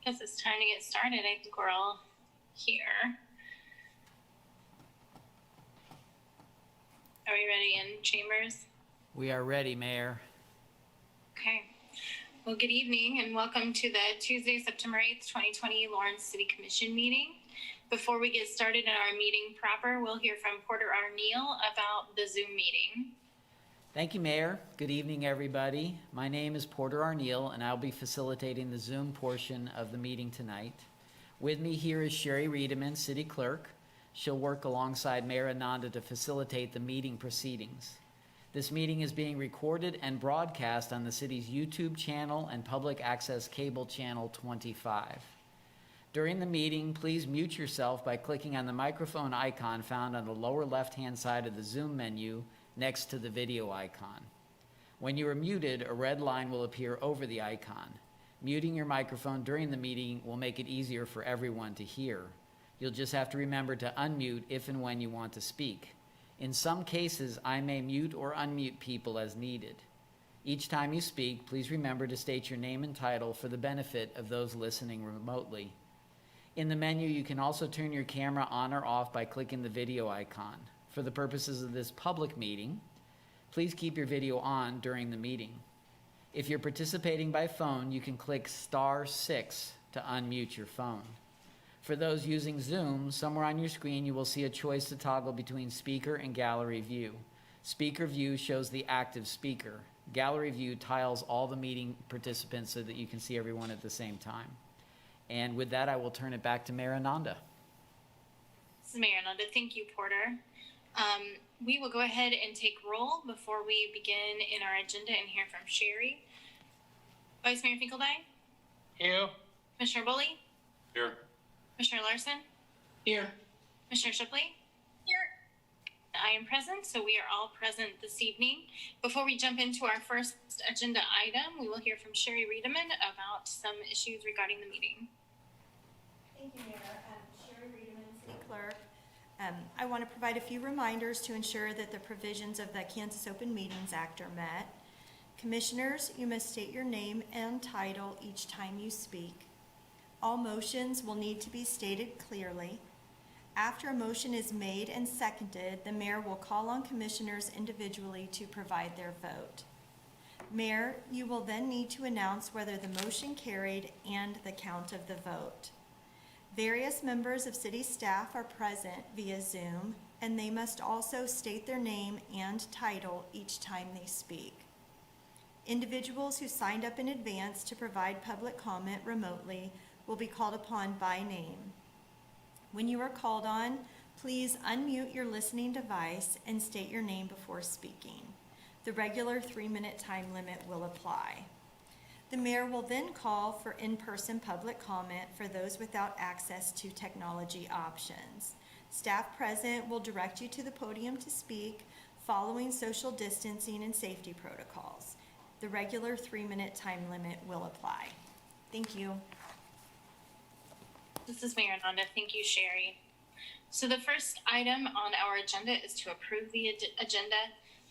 Guess it's time to get started. I think we're all here. Are we ready in chambers? We are ready, Mayor. Okay. Well, good evening and welcome to the Tuesday, September 8th, 2020 Lawrence City Commission meeting. Before we get started in our meeting proper, we'll hear from Porter Arneal about the Zoom meeting. Thank you, Mayor. Good evening, everybody. My name is Porter Arneal, and I'll be facilitating the Zoom portion of the meeting tonight. With me here is Sherri Reidemann, City Clerk. She'll work alongside Mayor Ananda to facilitate the meeting proceedings. This meeting is being recorded and broadcast on the city's YouTube channel and public access cable channel 25. During the meeting, please mute yourself by clicking on the microphone icon found on the lower left-hand side of the Zoom menu next to the video icon. When you are muted, a red line will appear over the icon. Muting your microphone during the meeting will make it easier for everyone to hear. You'll just have to remember to unmute if and when you want to speak. In some cases, I may mute or unmute people as needed. Each time you speak, please remember to state your name and title for the benefit of those listening remotely. In the menu, you can also turn your camera on or off by clicking the video icon. For the purposes of this public meeting, please keep your video on during the meeting. If you're participating by phone, you can click *6 to unmute your phone. For those using Zoom, somewhere on your screen you will see a choice to toggle between speaker and gallery view. Speaker view shows the active speaker. Gallery view tiles all the meeting participants so that you can see everyone at the same time. And with that, I will turn it back to Mayor Ananda. This is Mayor Ananda. Thank you, Porter. We will go ahead and take roll before we begin in our agenda and hear from Sherri. Vice Mayor Finkeldine? Here. Commissioner Bully? Here. Commissioner Larsen? Here. Commissioner Shipley? Here. I am present, so we are all present this evening. Before we jump into our first agenda item, we will hear from Sherri Reidemann about some issues regarding the meeting. Thank you, Mayor. Sherri Reidemann, City Clerk. I want to provide a few reminders to ensure that the provisions of the Kansas Open Meetings Act are met. Commissioners, you must state your name and title each time you speak. All motions will need to be stated clearly. After a motion is made and seconded, the mayor will call on commissioners individually to provide their vote. Mayor, you will then need to announce whether the motion carried and the count of the vote. Various members of city staff are present via Zoom, and they must also state their name and title each time they speak. Individuals who signed up in advance to provide public comment remotely will be called upon by name. When you are called on, please unmute your listening device and state your name before speaking. The regular 3-minute time limit will apply. The mayor will then call for in-person public comment for those without access to technology options. Staff present will direct you to the podium to speak, following social distancing and safety protocols. The regular 3-minute time limit will apply. Thank you. This is Mayor Ananda. Thank you, Sherri. So the first item on our agenda is to approve the agenda.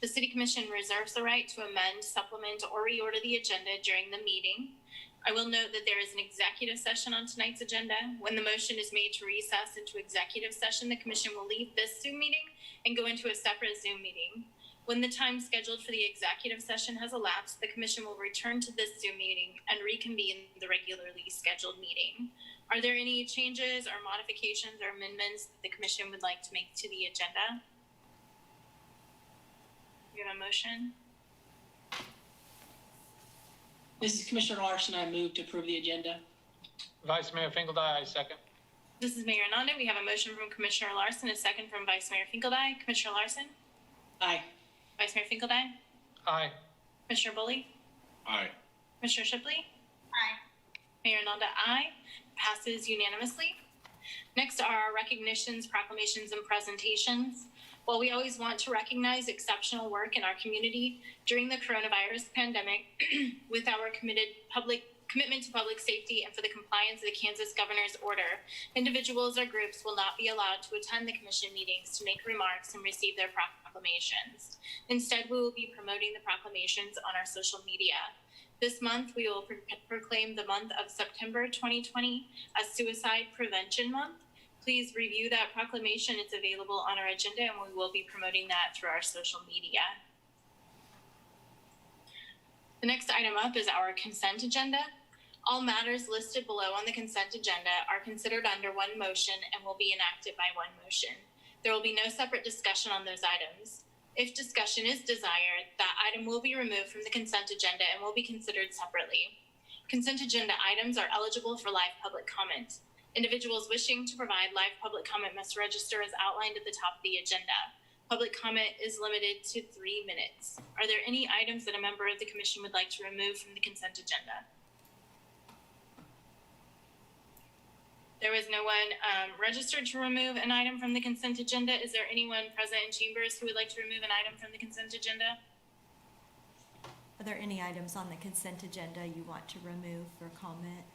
The City Commission reserves the right to amend, supplement, or reorder the agenda during the meeting. I will note that there is an executive session on tonight's agenda. When the motion is made to recess into executive session, the Commission will leave this Zoom meeting and go into a separate Zoom meeting. When the time scheduled for the executive session has elapsed, the Commission will return to this Zoom meeting and reconvene the regularly scheduled meeting. Are there any changes or modifications or amendments that the Commission would like to make to the agenda? You have a motion? This is Commissioner Larsen. I move to approve the agenda. Vice Mayor Finkeldine, I second. This is Mayor Ananda. We have a motion from Commissioner Larsen, a second from Vice Mayor Finkeldine. Commissioner Larsen? Aye. Vice Mayor Finkeldine? Aye. Commissioner Bully? Aye. Commissioner Shipley? Aye. Mayor Ananda, aye. Passes unanimously. Next are our recognitions, proclamations, and presentations. While we always want to recognize exceptional work in our community during the coronavirus pandemic with our commitment to public safety and for the compliance of the Kansas Governor's Order, individuals or groups will not be allowed to attend the Commission meetings to make remarks and receive their proclamations. Instead, we will be promoting the proclamations on our social media. This month, we will proclaim the month of September 2020 as Suicide Prevention Month. Please review that proclamation. It's available on our agenda, and we will be promoting that through our social media. The next item up is our consent agenda. All matters listed below on the consent agenda are considered under one motion and will be enacted by one motion. There will be no separate discussion on those items. If discussion is desired, that item will be removed from the consent agenda and will be considered separately. Consent agenda items are eligible for live public comment. Individuals wishing to provide live public comment must register as outlined at the top of the agenda. Public comment is limited to 3 minutes. Are there any items that a member of the commission would like to remove from the consent agenda? There was no one registered to remove an item from the consent agenda. Is there anyone present in chambers who would like to remove an item from the consent agenda? Are there any items on the consent agenda you want to remove for comment?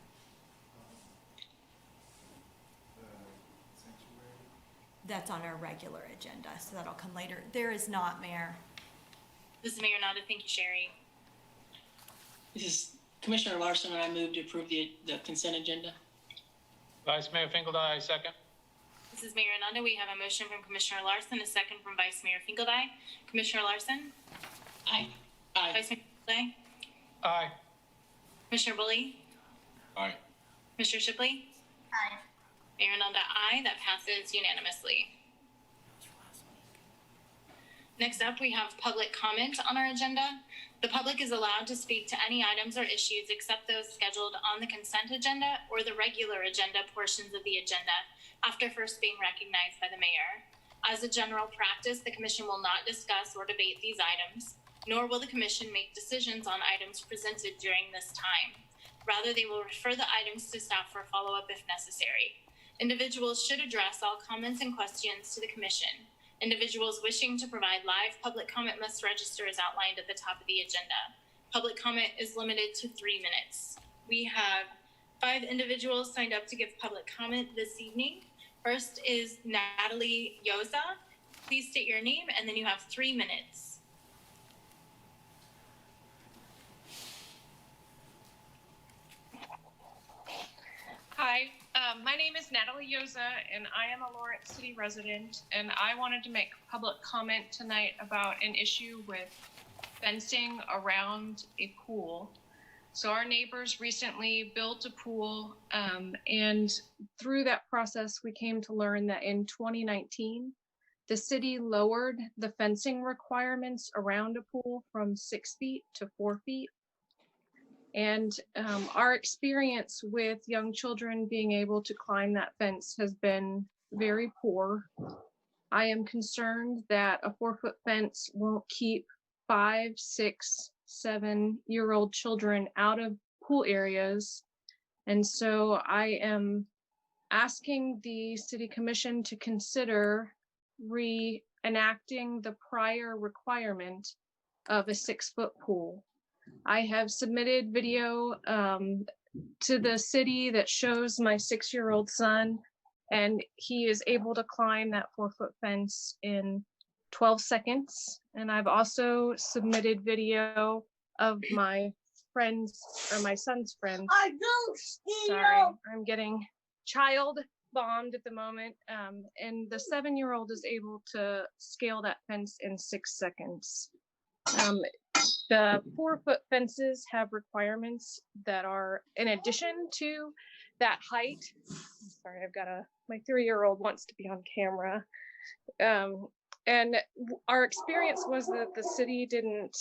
That's on our regular agenda, so that'll come later. There is not, Mayor. This is Mayor Nanda. Thank you, Sherri. This is Commissioner Larsen, and I move to approve the consent agenda. Vice Mayor Finkeldine, I second. This is Mayor Nanda. We have a motion from Commissioner Larsen, a second from Vice Mayor Finkeldine. Commissioner Larsen? Aye. Aye. Vice Mayor Finkeldine? Aye. Commissioner Bully? Aye. Commissioner Shipley? Aye. Mayor Nanda, aye. That passes unanimously. Next up, we have public comment on our agenda. The public is allowed to speak to any items or issues except those scheduled on the consent agenda or the regular agenda portions of the agenda after first being recognized by the mayor. As a general practice, the commission will not discuss or debate these items, nor will the commission make decisions on items presented during this time. Rather, they will refer the items to staff for follow-up if necessary. Individuals should address all comments and questions to the commission. Individuals wishing to provide live public comment must register as outlined at the top of the agenda. Public comment is limited to 3 minutes. We have 5 individuals signed up to give public comment this evening. First is Natalie Yoza. Please state your name, and then you have 3 minutes. Hi, my name is Natalie Yoza, and I am a Lawrence City resident, and I wanted to make public comment tonight about an issue with fencing around a pool. So our neighbors recently built a pool, and through that process, we came to learn that in 2019, the city lowered the fencing requirements around a pool from 6 feet to 4 feet. And our experience with young children being able to climb that fence has been very poor. I am concerned that a 4-foot fence won't keep 5, 6, 7-year-old children out of pool areas. And so I am asking the city commission to consider reenacting the prior requirement of a 6-foot pool. I have submitted video to the city that shows my 6-year-old son, and he is able to climb that 4-foot fence in 12 seconds. And I've also submitted video of my friends, or my son's friend. Sorry, I'm getting child bombed at the moment. And the 7-year-old is able to scale that fence in 6 seconds. The 4-foot fences have requirements that are in addition to that height. Sorry, my 3-year-old wants to be on camera. And our experience was that the city didn't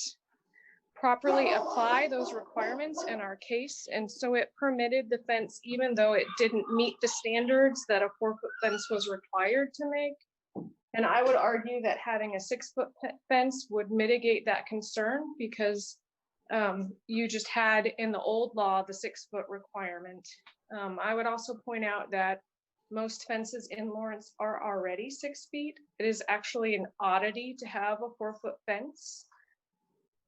properly apply those requirements in our case. And so it permitted the fence, even though it didn't meet the standards that a 4-foot fence was required to make. And I would argue that having a 6-foot fence would mitigate that concern, because you just had in the old law the 6-foot requirement. I would also point out that most fences in Lawrence are already 6 feet. It is actually an oddity to have a 4-foot fence.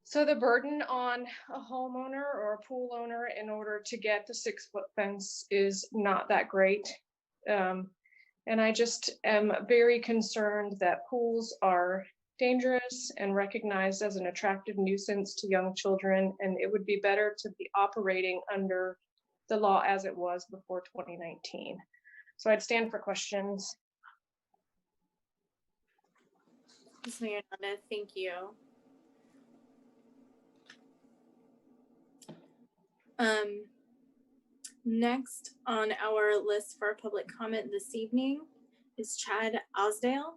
So the burden on a homeowner or a pool owner in order to get the 6-foot fence is not that great. And I just am very concerned that pools are dangerous, and recognized as an attractive nuisance to young children, and it would be better to be operating under the law as it was before 2019. So I'd stand for questions. Ms. Miranda, thank you. Next on our list for public comment this evening is Chad Osdale.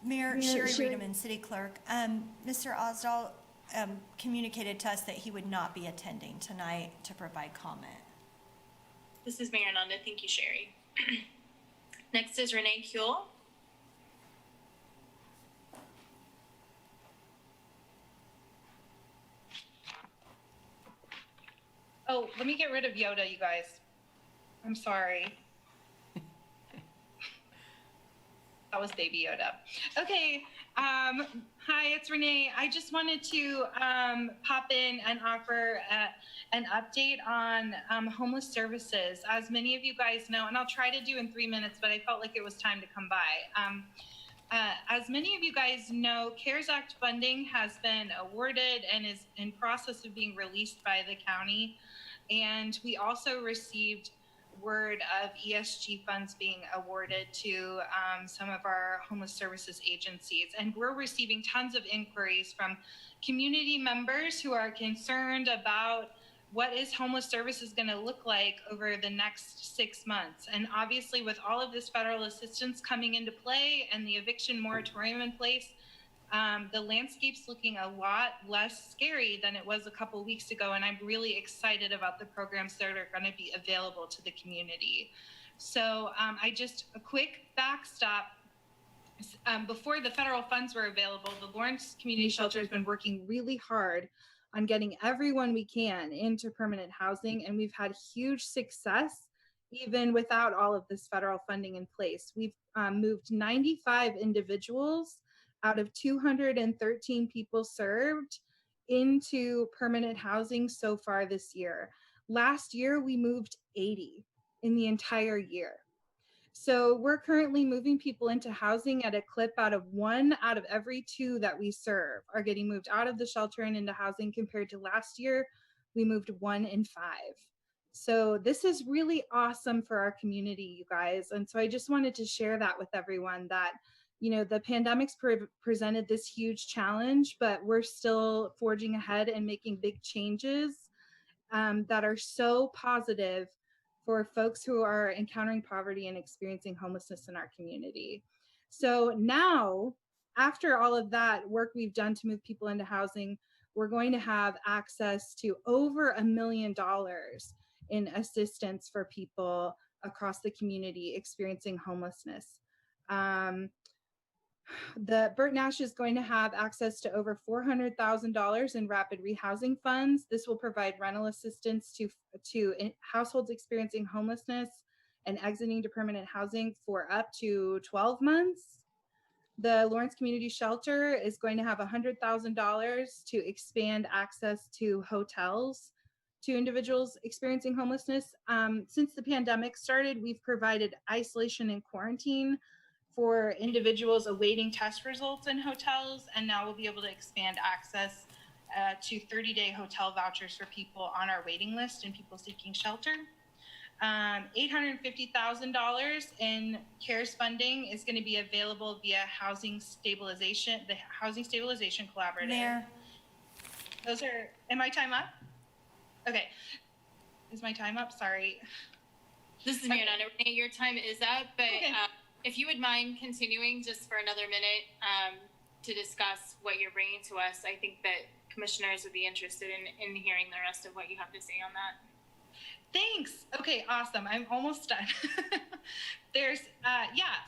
Mayor Sherri Reidemann, City Clerk. Mr. Osdall communicated to us that he would not be attending tonight to provide comment. This is Mayor Nanda. Thank you, Sherri. Next is Renee Kuehl. Oh, let me get rid of Yoda, you guys. I'm sorry. That was Baby Yoda. Okay. Hi, it's Renee. I just wanted to pop in and offer an update on homeless services. As many of you guys know, and I'll try to do in 3 minutes, but I felt like it was time to come by. As many of you guys know, CARES Act funding has been awarded and is in process of being released by the county. And we also received word of ESG funds being awarded to some of our homeless services agencies. And we're receiving tons of inquiries from community members who are concerned about what is homeless services going to look like over the next 6 months. And obviously with all of this federal assistance coming into play and the eviction moratorium in place, the landscape's looking a lot less scary than it was a couple weeks ago. And I'm really excited about the programs that are going to be available to the community. So a quick backstop. Before the federal funds were available, the Lawrence Community Shelter has been working really hard on getting everyone we can into permanent housing. And we've had huge success even without all of this federal funding in place. We've moved 95 individuals out of 213 people served into permanent housing so far this year. Last year, we moved 80 in the entire year. So we're currently moving people into housing at a clip out of 1 out of every 2 that we serve are getting moved out of the shelter and into housing. Compared to last year, we moved 1 in 5. So this is really awesome for our community, you guys. And so I just wanted to share that with everyone that, you know, the pandemic's presented this huge challenge, but we're still forging ahead and making big changes that are so positive for folks who are encountering poverty and experiencing homelessness in our community. So now, after all of that work we've done to move people into housing, we're going to have access to over $1 million in assistance for people across the community experiencing homelessness. The Burt Nash is going to have access to over $400,000 in rapid rehousing funds. This will provide rental assistance to households experiencing homelessness and exiting to permanent housing for up to 12 months. The Lawrence Community Shelter is going to have $100,000 to expand access to hotels to individuals experiencing homelessness. Since the pandemic started, we've provided isolation and quarantine for individuals awaiting test results in hotels, and now we'll be able to expand access to 30-day hotel vouchers for people on our waiting list and people seeking shelter. $850,000 in CARES funding is going to be available via the Housing Stabilization Collaborative. Mayor. Am my time up? Okay. Is my time up? Sorry. This is Mayor Nanda. Renee, your time is up, but Okay. If you would mind continuing just for another minute to discuss what you're bringing to us, I think that commissioners would be interested in hearing the rest of what you have to say on that. Thanks. Okay, awesome. I'm almost done. There's,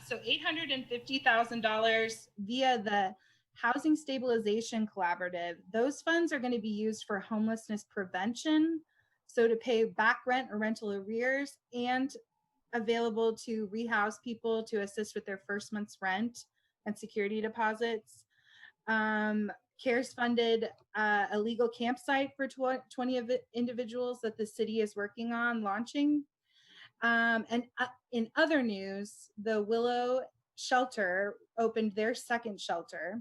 so $850,000 via the Housing Stabilization Collaborative. Those funds are going to be used for homelessness prevention, so to pay back rent or rental arrears, and available to rehouse people to assist with their first month's rent and security deposits. CARES funded a legal campsite for 20 of individuals that the city is working on launching. And in other news, the Willow shelter opened their second shelter.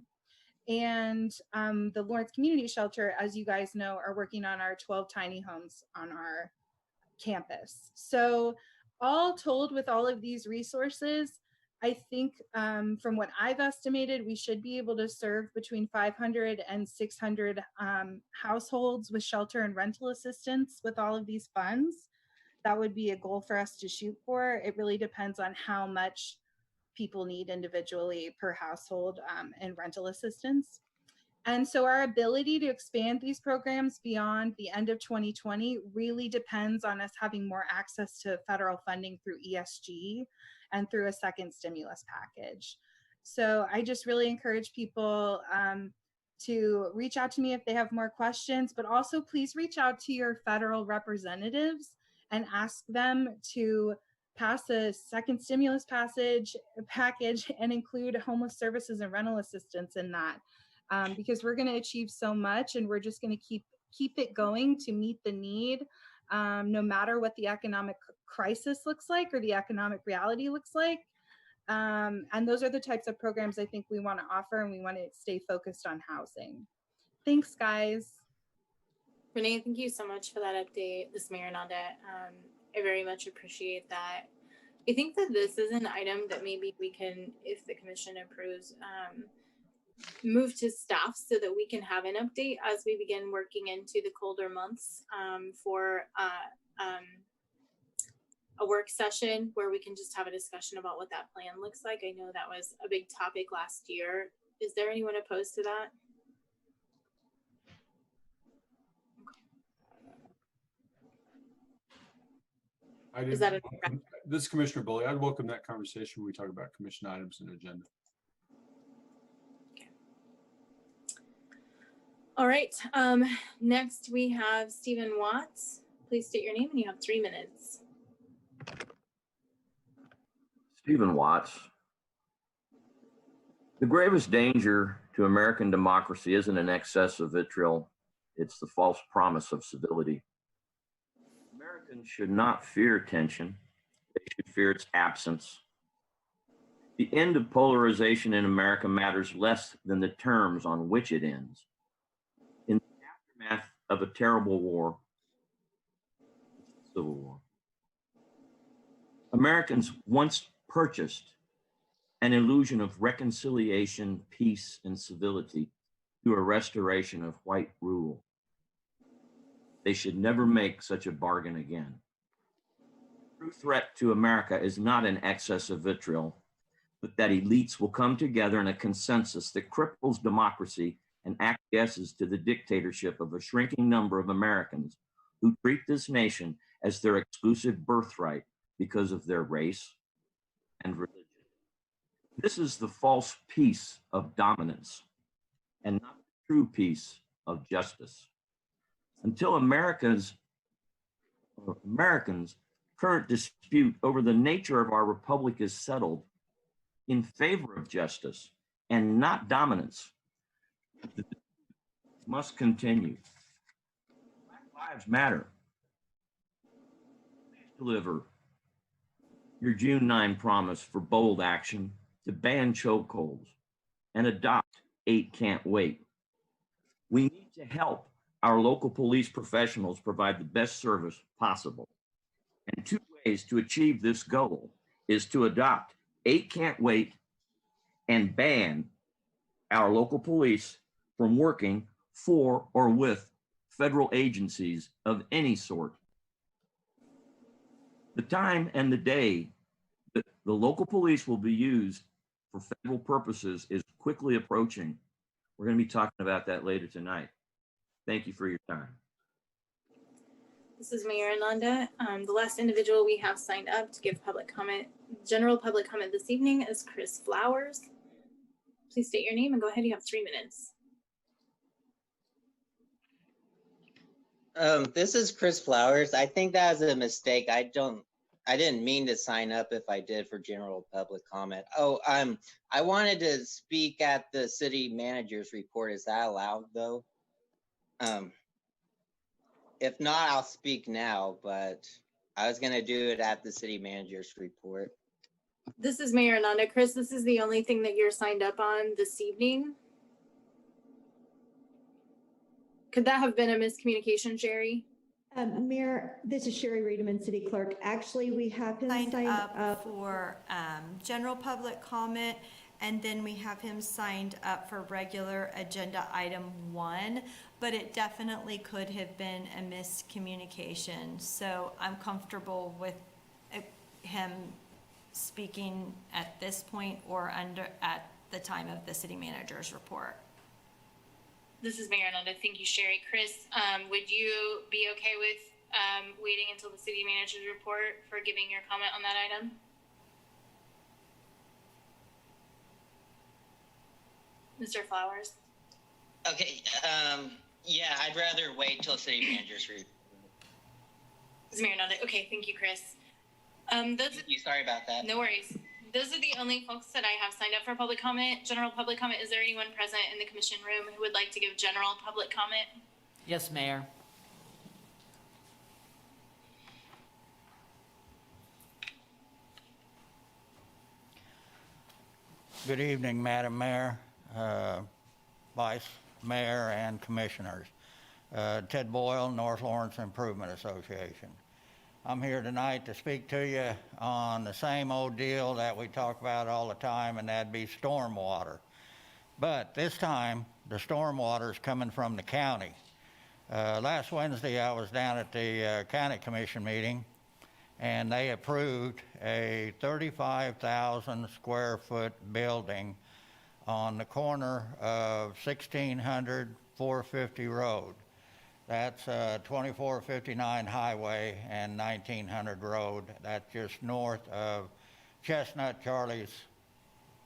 And the Lawrence Community Shelter, as you guys know, are working on our 12 tiny homes on our campus. So all told, with all of these resources, I think from what I've estimated, we should be able to serve between 500 and 600 households with shelter and rental assistance with all of these funds. That would be a goal for us to shoot for. It really depends on how much people need individually per household in rental assistance. And so our ability to expand these programs beyond the end of 2020 really depends on us having more access to federal funding through ESG and through a second stimulus package. So I just really encourage people to reach out to me if they have more questions, but also please reach out to your federal representatives and ask them to pass a second stimulus package and include homeless services and rental assistance in that. Because we're going to achieve so much, and we're just going to keep it going to meet the need, no matter what the economic crisis looks like or the economic reality looks like. And those are the types of programs I think we want to offer, and we want to stay focused on housing. Thanks, guys. Renee, thank you so much for that update. This is Mayor Nanda. I very much appreciate that. I think that this is an item that maybe we can, if the commission approves, move to staff so that we can have an update as we begin working into the colder months for a work session where we can just have a discussion about what that plan looks like. I know that was a big topic last year. Is there anyone opposed to that? Is that this is Commissioner Bully. I'd welcome that conversation when we talk about commission items and agenda. All right, next we have Stephen Watts. Please state your name and you have 3 minutes. Stephen Watts. The gravest danger to American democracy isn't an excess of vitriol, it's the false promise of civility. Americans should not fear tension, they should fear its absence. The end of polarization in America matters less than the terms on which it ends. In the aftermath of a terrible war, the Civil War, Americans once purchased an illusion of reconciliation, peace, and civility through a restoration of white rule. They should never make such a bargain again. The true threat to America is not an excess of vitriol, but that elites will come together in a consensus that cripples democracy and acquiesces to the dictatorship of a shrinking number of Americans who treat this nation as their exclusive birthright because of their race and religion. This is the false peace of dominance and not the true peace of justice. Until Americans' current dispute over the nature of our republic is settled in favor of justice and not dominance, the must continue. Black Lives Matter. Please deliver your June 9 promise for bold action to ban chokeholds and adopt 8 Can't Wait. We need to help our local police professionals provide the best service possible. And 2 ways to achieve this goal is to adopt 8 Can't Wait and ban our local police from working for or with federal agencies of any sort. The time and the day that the local police will be used for federal purposes is quickly approaching. We're going to be talking about that later tonight. Thank you for your time. This is Mayor Ananda. The last individual we have signed up to give public comment, general public comment this evening is Chris Flowers. Please state your name and go ahead. You have 3 minutes. This is Chris Flowers. I think that was a mistake. I didn't mean to sign up if I did for general public comment. Oh, I wanted to speak at the city manager's report. Is that allowed though? If not, I'll speak now, but I was gonna do it at the city manager's report. This is Mayor Ananda. Chris, this is the only thing that you're signed up on this evening. Could that have been a miscommunication, Sherri? Mayor, this is Sherri Reidemann, City Clerk. Actually, we have him Signed signed up up. for general public comment, and then we have him signed up for regular agenda item 1, but it definitely could have been a miscommunication. So I'm comfortable with him speaking at this point or at the time of the city manager's report. This is Mayor Ananda. Thank you, Sherri. Chris, would you be okay with waiting until the city manager's report for giving your comment on that item? Mr. Flowers? Okay, yeah, I'd rather wait till city manager's report. This is Mayor Ananda. Okay, thank you, Chris. Sorry about that. No worries. Those are the only folks that I have signed up for public comment, general public comment. Is there anyone present in the commission room who would like to give general public comment? Yes, Mayor. Good evening, Madam Mayor, Vice Mayor, and Commissioners. Ted Boyle, North Lawrence Improvement Association. I'm here tonight to speak to you on the same old deal that we talk about all the time, and that'd be stormwater. But this time, the stormwater is coming from the county. Last Wednesday, I was down at the County Commission meeting, and they approved a 35,000 square foot building on the corner of 1600 450 Road. That's 2459 Highway and 1900 Road. That's just north of Chestnut Charlie's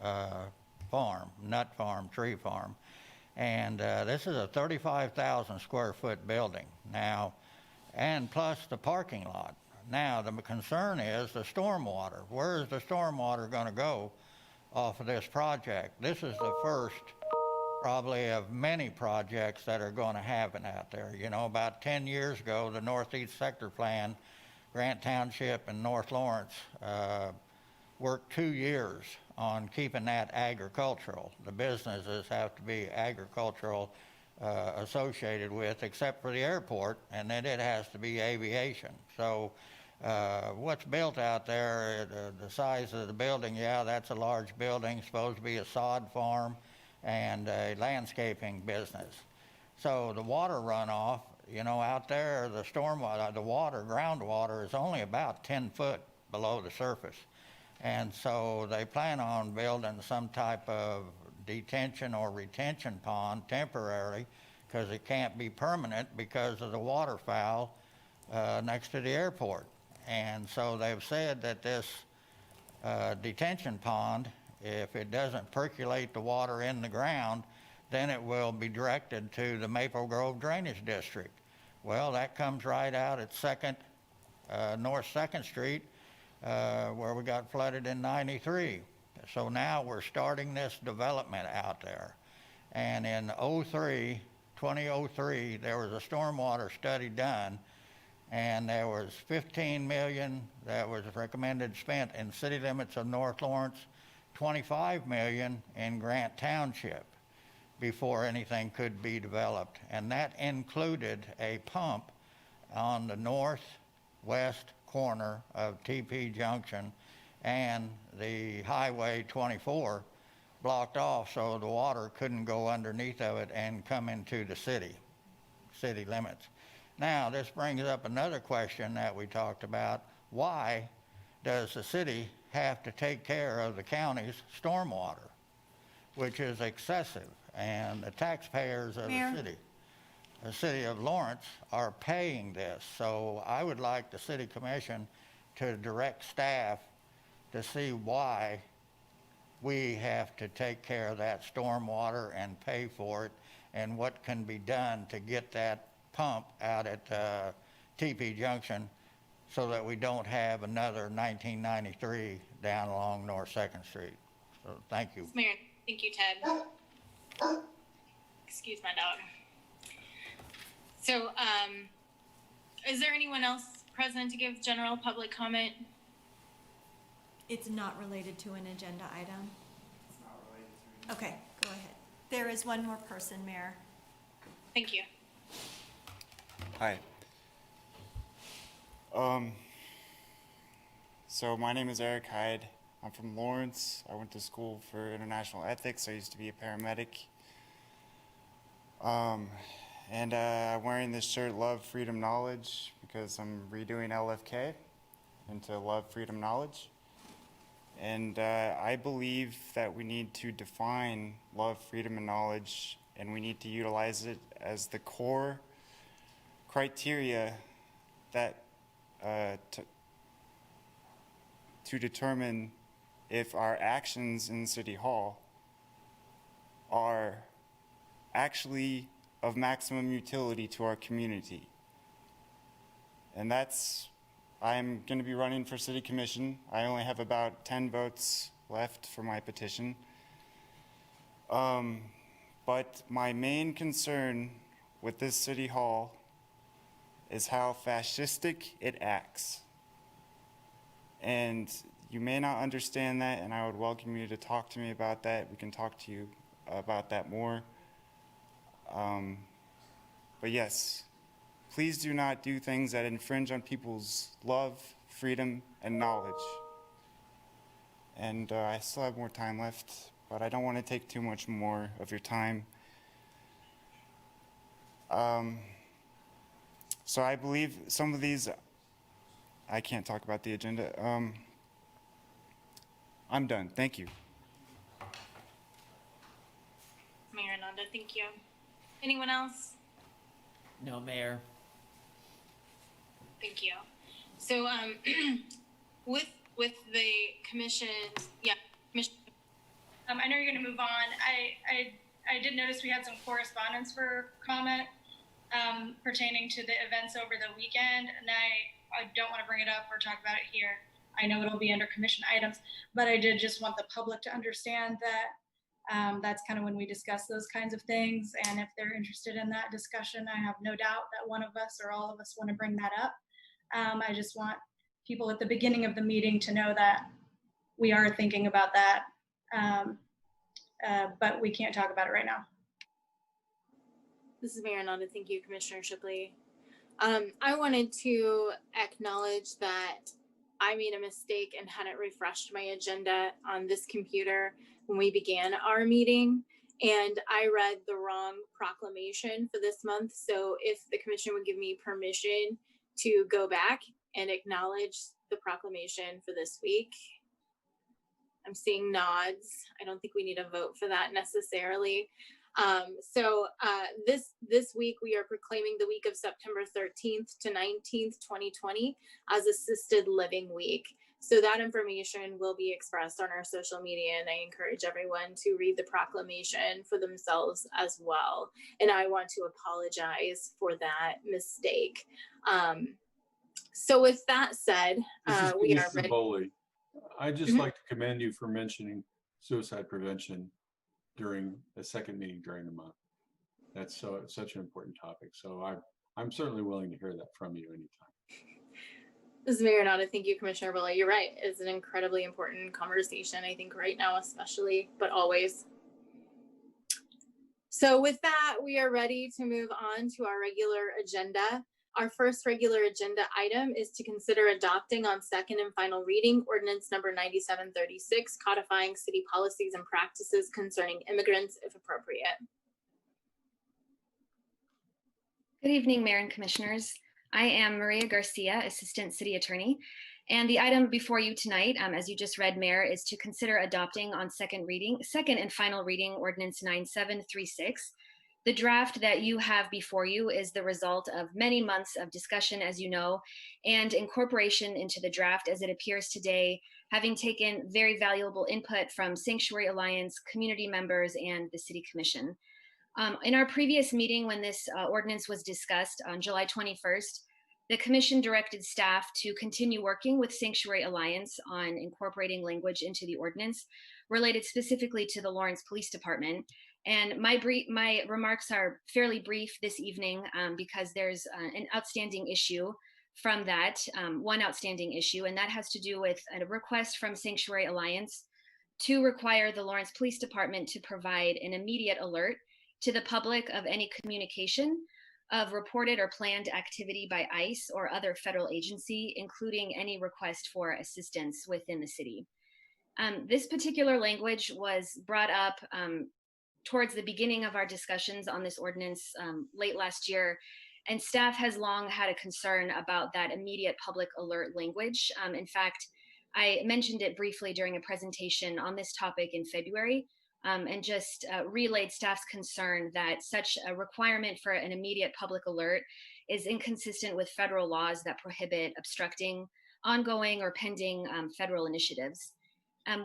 farm, nut farm, tree farm. And this is a 35,000 square foot building now, and plus the parking lot. Now, the concern is the stormwater. Where is the stormwater going to go off of this project? This is the first probably of many projects that are going to happen out there. You know, about 10 years ago, the Northeast Sector Plan, Grant Township and North Lawrence worked 2 years on keeping that agricultural. The businesses have to be agricultural associated with, except for the airport, and then it has to be aviation. So what's built out there, the size of the building, yeah, that's a large building, supposed to be a sod farm and a landscaping business. So the water runoff, you know, out there, the stormwater, the water, groundwater is only about 10 foot below the surface. And so they plan on building some type of detention or retention pond temporarily, because it can't be permanent because of the waterfowl next to the airport. And so they've said that this detention pond, if it doesn't percolate the water in the ground, then it will be directed to the Maple Grove Drainage District. Well, that comes right out at North 2nd Street, where we got flooded in '93. So now we're starting this development out there. And in 2003, there was a stormwater study done, and there was $15 million that was recommended spent in city limits of North Lawrence, $25 million in Grant Township before anything could be developed. And that included a pump on the northwest corner of TP Junction and the Highway 24 blocked off, so the water couldn't go underneath of it and come into the city limits. Now, this brings up another question that we talked about. Why does the city have to take care of the county's stormwater, which is excessive, and the taxpayers of the city of Lawrence are paying this? So I would like the city commission to direct staff to see why we have to take care of that stormwater and pay for it, and what can be done to get that pump out at TP Junction so that we don't have another 1993 down along North 2nd Street. So thank you. Mayor, thank you, Ted. Excuse my dog. So, is there anyone else present to give general public comment? It's not related to an agenda item? It's not related to. Okay, go ahead. There is one more person, Mayor. Thank you. Hi. So my name is Eric Hyde. I'm from Lawrence. I went to school for international ethics. I used to be a paramedic. I'm wearing this shirt, Love, Freedom, Knowledge, because I'm redoing LFK into Love, Freedom, Knowledge. And I believe that we need to define love, freedom, and knowledge, and we need to utilize it as the core criteria that to determine if our actions in City Hall are actually of maximum utility to our community. And I'm going to be running for City Commission. I only have about 10 votes left for my petition. But my main concern with this City Hall is how fascistic it acts. And you may not understand that, and I would welcome you to talk to me about that. We can talk to you about that more. But yes, please do not do things that infringe on people's love, freedom, and knowledge. And I still have more time left, but I don't want to take too much more of your time. So I believe some of these, I can't talk about the agenda. I'm done. Thank you. Mayor Nanda, thank you. Anyone else? No, Mayor. Thank you. So, with the commission, commission. I know you're going to move on. I did notice we had some correspondence for comment pertaining to the events over the weekend, and I don't want to bring it up or talk about it here. I know it'll be under commission items, but I did just want the public to understand that that's kind of when we discuss those kinds of things. And if they're interested in that discussion, I have no doubt that one of us or all of us want to bring that up. I just want people at the beginning of the meeting to know that we are thinking about that, but we can't talk about it right now. This is Mayor Nanda. Thank you, Commissioner Shipley. I wanted to acknowledge that I made a mistake and hadn't refreshed my agenda on this computer when we began our meeting, and I read the wrong proclamation for this month. So if the commission would give me permission to go back and acknowledge the proclamation for this week. I'm seeing nods. I don't think we need a vote for that necessarily. This week we are proclaiming the week of September 13th to 19th, 2020 as Assisted Living Week. So that information will be expressed on our social media, and I encourage everyone to read the proclamation for themselves as well. And I want to apologize for that mistake. So with that said, we are ready. Bowley. I'd just like to commend you for mentioning suicide prevention during a second meeting during the month. That's such an important topic. So I'm certainly willing to hear that from you anytime. This is Mayor Nada. Thank you, Commissioner Bullock. You're right. It's an incredibly important conversation, I think right now especially, but always. So with that, we are ready to move on to our regular agenda. Our first regular agenda item is to consider adopting on second and final reading ordinance number 9736, codifying city policies and practices concerning immigrants if appropriate. Good evening, Mayor and Commissioners. I am Maria Garcia, Assistant City Attorney, and the item before you tonight, as you just read, Mayor, is to consider adopting on second and final reading ordinance 9736. The draft that you have before you is the result of many months of discussion, as you know, and incorporation into the draft as it appears today, having taken very valuable input from Sanctuary Alliance, community members, and the City Commission. In our previous meeting, when this ordinance was discussed on July 21st, the Commission directed staff to continue working with Sanctuary Alliance on incorporating language into the ordinance related specifically to the Lawrence Police Department. And my remarks are fairly brief this evening because there's an outstanding issue from that, one outstanding issue, and that has to do with a request from Sanctuary Alliance to require the Lawrence Police Department to provide an immediate alert to the public of any communication of reported or planned activity by ICE or other federal agency, including any request for assistance within the city. This particular language was brought up towards the beginning of our discussions on this ordinance late last year, and staff has long had a concern about that immediate public alert language. In fact, I mentioned it briefly during a presentation on this topic in February, and just relayed staff's concern that such a requirement for an immediate public alert is inconsistent with federal laws that prohibit obstructing ongoing or pending federal initiatives.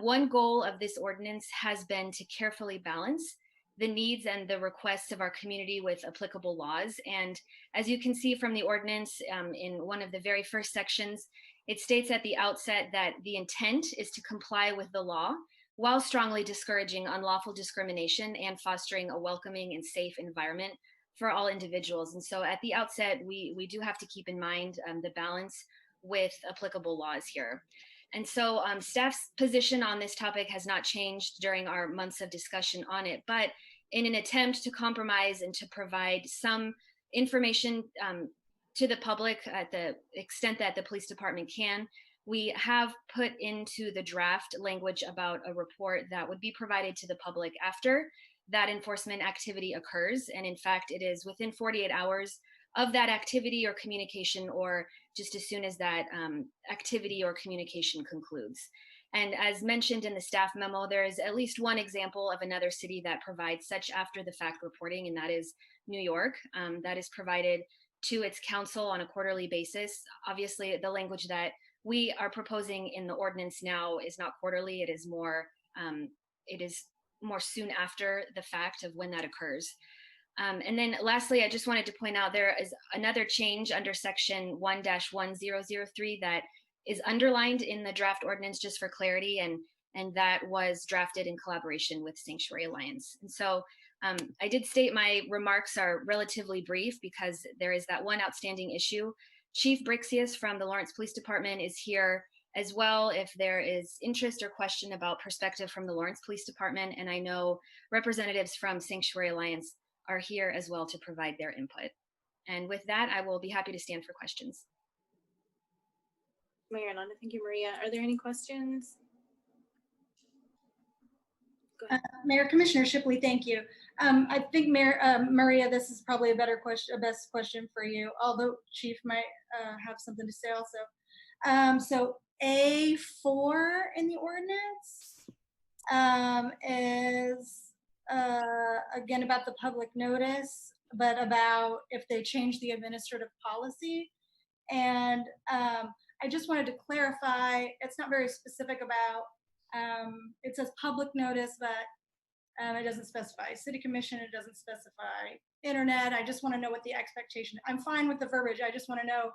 One goal of this ordinance has been to carefully balance the needs and the requests of our community with applicable laws. And as you can see from the ordinance in one of the very first sections, it states at the outset that the intent is to comply with the law while strongly discouraging unlawful discrimination and fostering a welcoming and safe environment for all individuals. And so at the outset, we do have to keep in mind the balance with applicable laws here. And so staff's position on this topic has not changed during our months of discussion on it, but in an attempt to compromise and to provide some information to the public at the extent that the police department can, we have put into the draft language about a report that would be provided to the public after that enforcement activity occurs. And in fact, it is within 48 hours of that activity or communication, or just as soon as that activity or communication concludes. And as mentioned in the staff memo, there is at least one example of another city that provides such after the fact reporting, and that is New York. That is provided to its council on a quarterly basis. Obviously, the language that we are proposing in the ordinance now is not quarterly. It is more soon after the fact of when that occurs. And then lastly, I just wanted to point out there is another change under section 1-1003 that is underlined in the draft ordinance just for clarity, and that was drafted in collaboration with Sanctuary Alliance. And so I did state my remarks are relatively brief because there is that one outstanding issue. Chief Brixius from the Lawrence Police Department is here as well if there is interest or question about perspective from the Lawrence Police Department. And I know representatives from Sanctuary Alliance are here as well to provide their input. And with that, I will be happy to stand for questions. Mayor Nanda, thank you, Maria. Are there any questions? Go ahead. Mayor, Commissioner Shipley, thank you. I think Maria, this is probably a best question for you, although Chief might have something to say also. So A4 in the ordinance is again about the public notice, but about if they change the administrative policy. And I just wanted to clarify, it's not very specific about, it says public notice, but it doesn't specify city commission, it doesn't specify internet. I just want to know what the expectation, I'm fine with the verbiage. I just want to know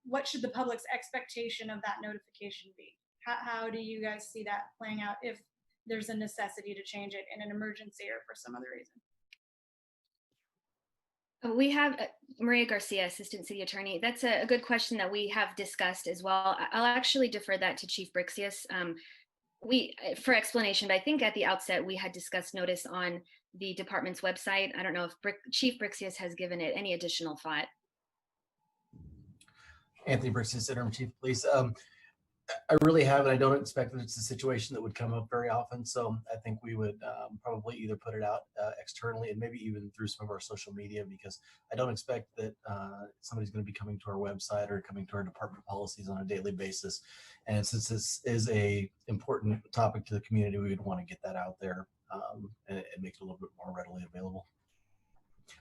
what should the public's expectation of that notification be? How do you guys see that playing out if there's a necessity to change it in an emergency or for some other reason? We have Maria Garcia, Assistant City Attorney. That's a good question that we have discussed as well. I'll actually defer that to Chief Brixius for explanation, but I think at the outset we had discussed notice on the department's website. I don't know if Chief Brixius has given it any additional thought. Anthony Brixius, Interim Chief of Police. I really haven't. I don't expect that it's a situation that would come up very often. So I think we would probably either put it out externally and maybe even through some of our social media, because I don't expect that somebody's going to be coming to our website or coming to our department policies on a daily basis. And since this is a important topic to the community, we would want to get that out there and make it a little bit more readily available.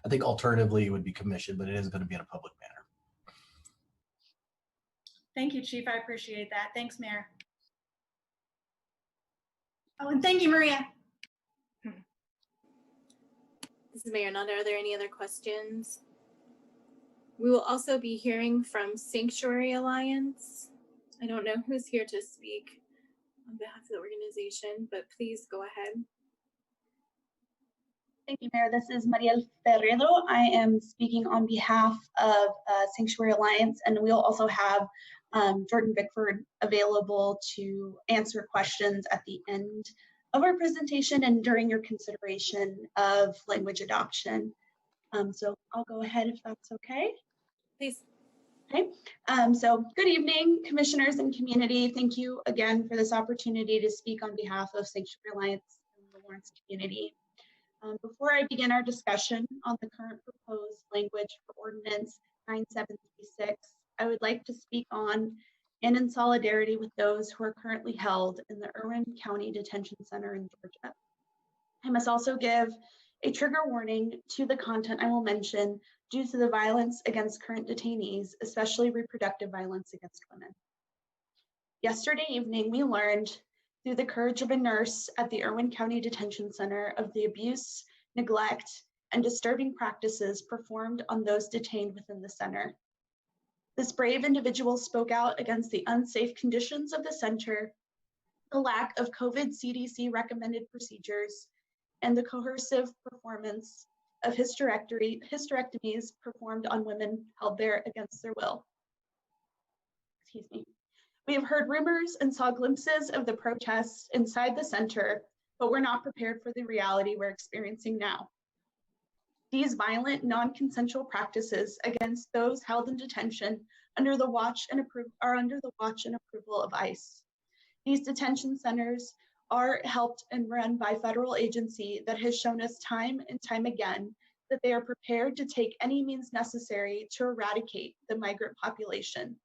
I think alternatively it would be commissioned, but it is going to be in a public manner. Thank you, Chief. I appreciate that. Thanks, Mayor. Oh, and thank you, Maria. This is Mayor Nanda. Are there any other questions? We will also be hearing from Sanctuary Alliance. I don't know who's here to speak on behalf of the organization, but please go ahead. Thank you, Mayor. This is Mariel Ferriero. I am speaking on behalf of Sanctuary Alliance, and we'll also have Jordan Bickford available to answer questions at the end of our presentation and during your consideration of language adoption. So I'll go ahead if that's okay. Please. Okay, so good evening, commissioners and community. Thank you again for this opportunity to speak on behalf of Sanctuary Alliance and the Lawrence community. Before I begin our discussion on the current proposed language for Ordinance 9736, I would like to speak on and in solidarity with those who are currently held in the Irwin County Detention Center in Georgia. I must also give a trigger warning to the content I will mention due to the violence against current detainees, especially reproductive violence against women. Yesterday evening, we learned through the courage of a nurse at the Irwin County Detention Center of the abuse, neglect, and disturbing practices performed on those detained within the center. This brave individual spoke out against the unsafe conditions of the center, the lack of COVID CDC recommended procedures, and the coercive performance of hysterectomies performed on women held there against their will. Excuse me. We have heard rumors and saw glimpses of the protests inside the center, but we're not prepared for the reality we're experiencing now. These violent, non-consensual practices against those held in detention are under the watch and approval of ICE. These detention centers are helped and run by federal agency that has shown us time and time again that they are prepared to take any means necessary to eradicate the migrant population.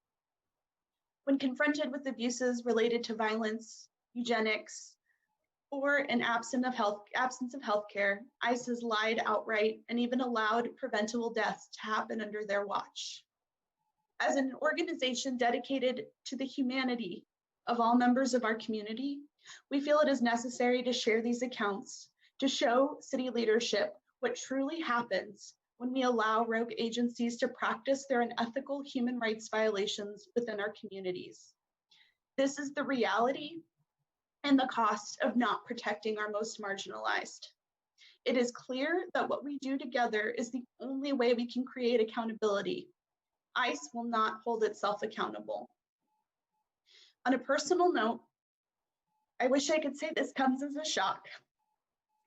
When confronted with abuses related to violence, eugenics, or an absence of health care, ICE has lied outright and even allowed preventable deaths to happen under their watch. As an organization dedicated to the humanity of all members of our community, we feel it is necessary to share these accounts to show city leadership what truly happens when we allow rogue agencies to practice their unethical human rights violations within our communities. This is the reality and the cost of not protecting our most marginalized. It is clear that what we do together is the only way we can create accountability. ICE will not hold itself accountable. On a personal note, I wish I could say this comes as a shock.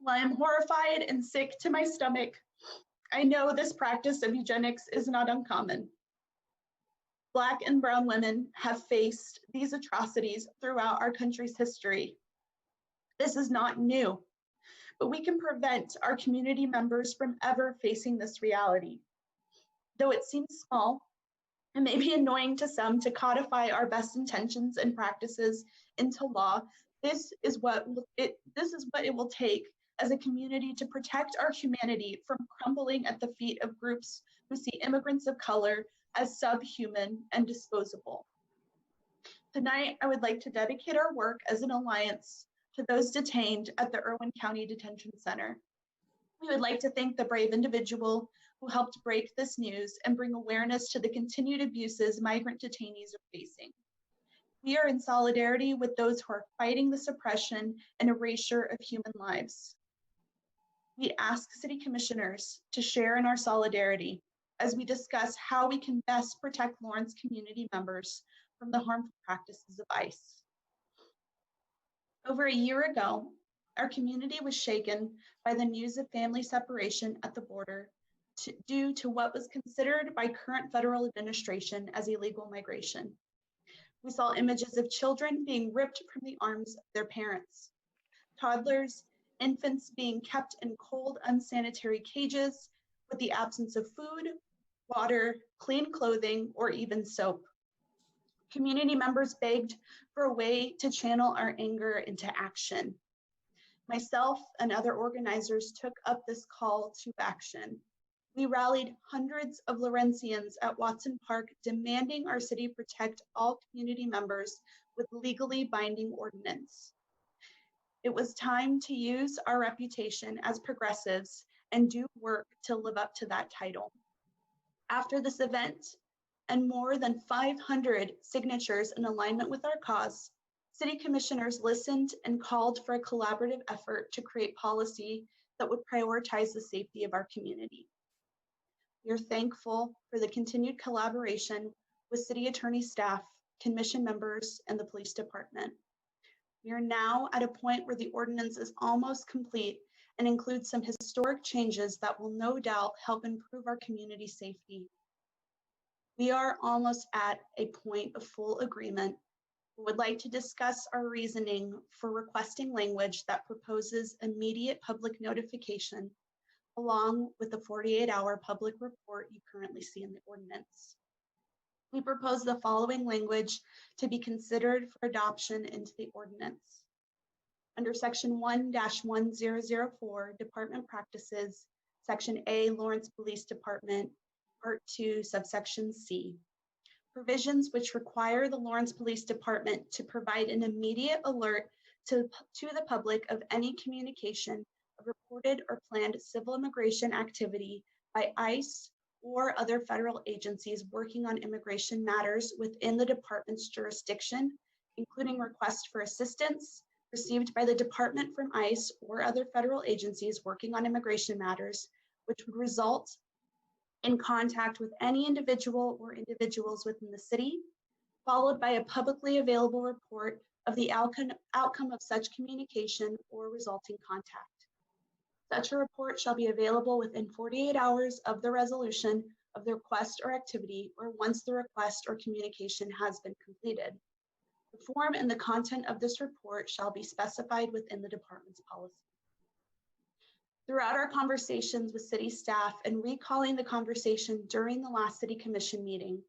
While I'm horrified and sick to my stomach, I know this practice of eugenics is not uncommon. Black and brown women have faced these atrocities throughout our country's history. This is not new, but we can prevent our community members from ever facing this reality. Though it seems small, it may be annoying to some to codify our best intentions and practices into law. This is what it will take as a community to protect our humanity from crumbling at the feet of groups who see immigrants of color as subhuman and disposable. Tonight, I would like to dedicate our work as an alliance to those detained at the Irwin County Detention Center. We would like to thank the brave individual who helped break this news and bring awareness to the continued abuses migrant detainees are facing. We are in solidarity with those who are fighting the suppression and erasure of human lives. We ask city commissioners to share in our solidarity as we discuss how we can best protect Lawrence community members from the harmful practices of ICE. Over a year ago, our community was shaken by the news of family separation at the border due to what was considered by current federal administration as illegal migration. We saw images of children being ripped from the arms of their parents, toddlers, infants being kept in cold, unsanitary cages with the absence of food, water, clean clothing, or even soap. Community members begged for a way to channel our anger into action. Myself and other organizers took up this call to action. We rallied hundreds of Lawrencians at Watson Park demanding our city protect all community members with legally binding ordinance. It was time to use our reputation as progressives and do work to live up to that title. After this event, and more than 500 signatures in alignment with our cause, city commissioners listened and called for a collaborative effort to create policy that would prioritize the safety of our community. We are thankful for the continued collaboration with City Attorney staff, Commission members, and the Police Department. We are now at a point where the ordinance is almost complete and includes some historic changes that will no doubt help improve our community safety. We are almost at a point of full agreement. We would like to discuss our reasoning for requesting language that proposes immediate public notification along with the 48-hour public report you currently see in the ordinance. We propose the following language to be considered for adoption into the ordinance. Under Section 1-1004, Department Practices, Section A, Lawrence Police Department, Part 2, Subsection C. Provisions which require the Lawrence Police Department to provide an immediate alert to the public of any communication of reported or planned civil immigration activity by ICE or other federal agencies working on immigration matters within the department's jurisdiction, including requests for assistance received by the department from ICE or other federal agencies working on immigration matters, which would result in contact with any individual or individuals within the city, followed by a publicly available report of the outcome of such communication or resulting contact. Such a report shall be available within 48 hours of the resolution of the request or activity, or once the request or communication has been completed. The form and the content of this report shall be specified within the department's policy. Throughout our conversations with city staff and recalling the conversation during the last city commission meeting,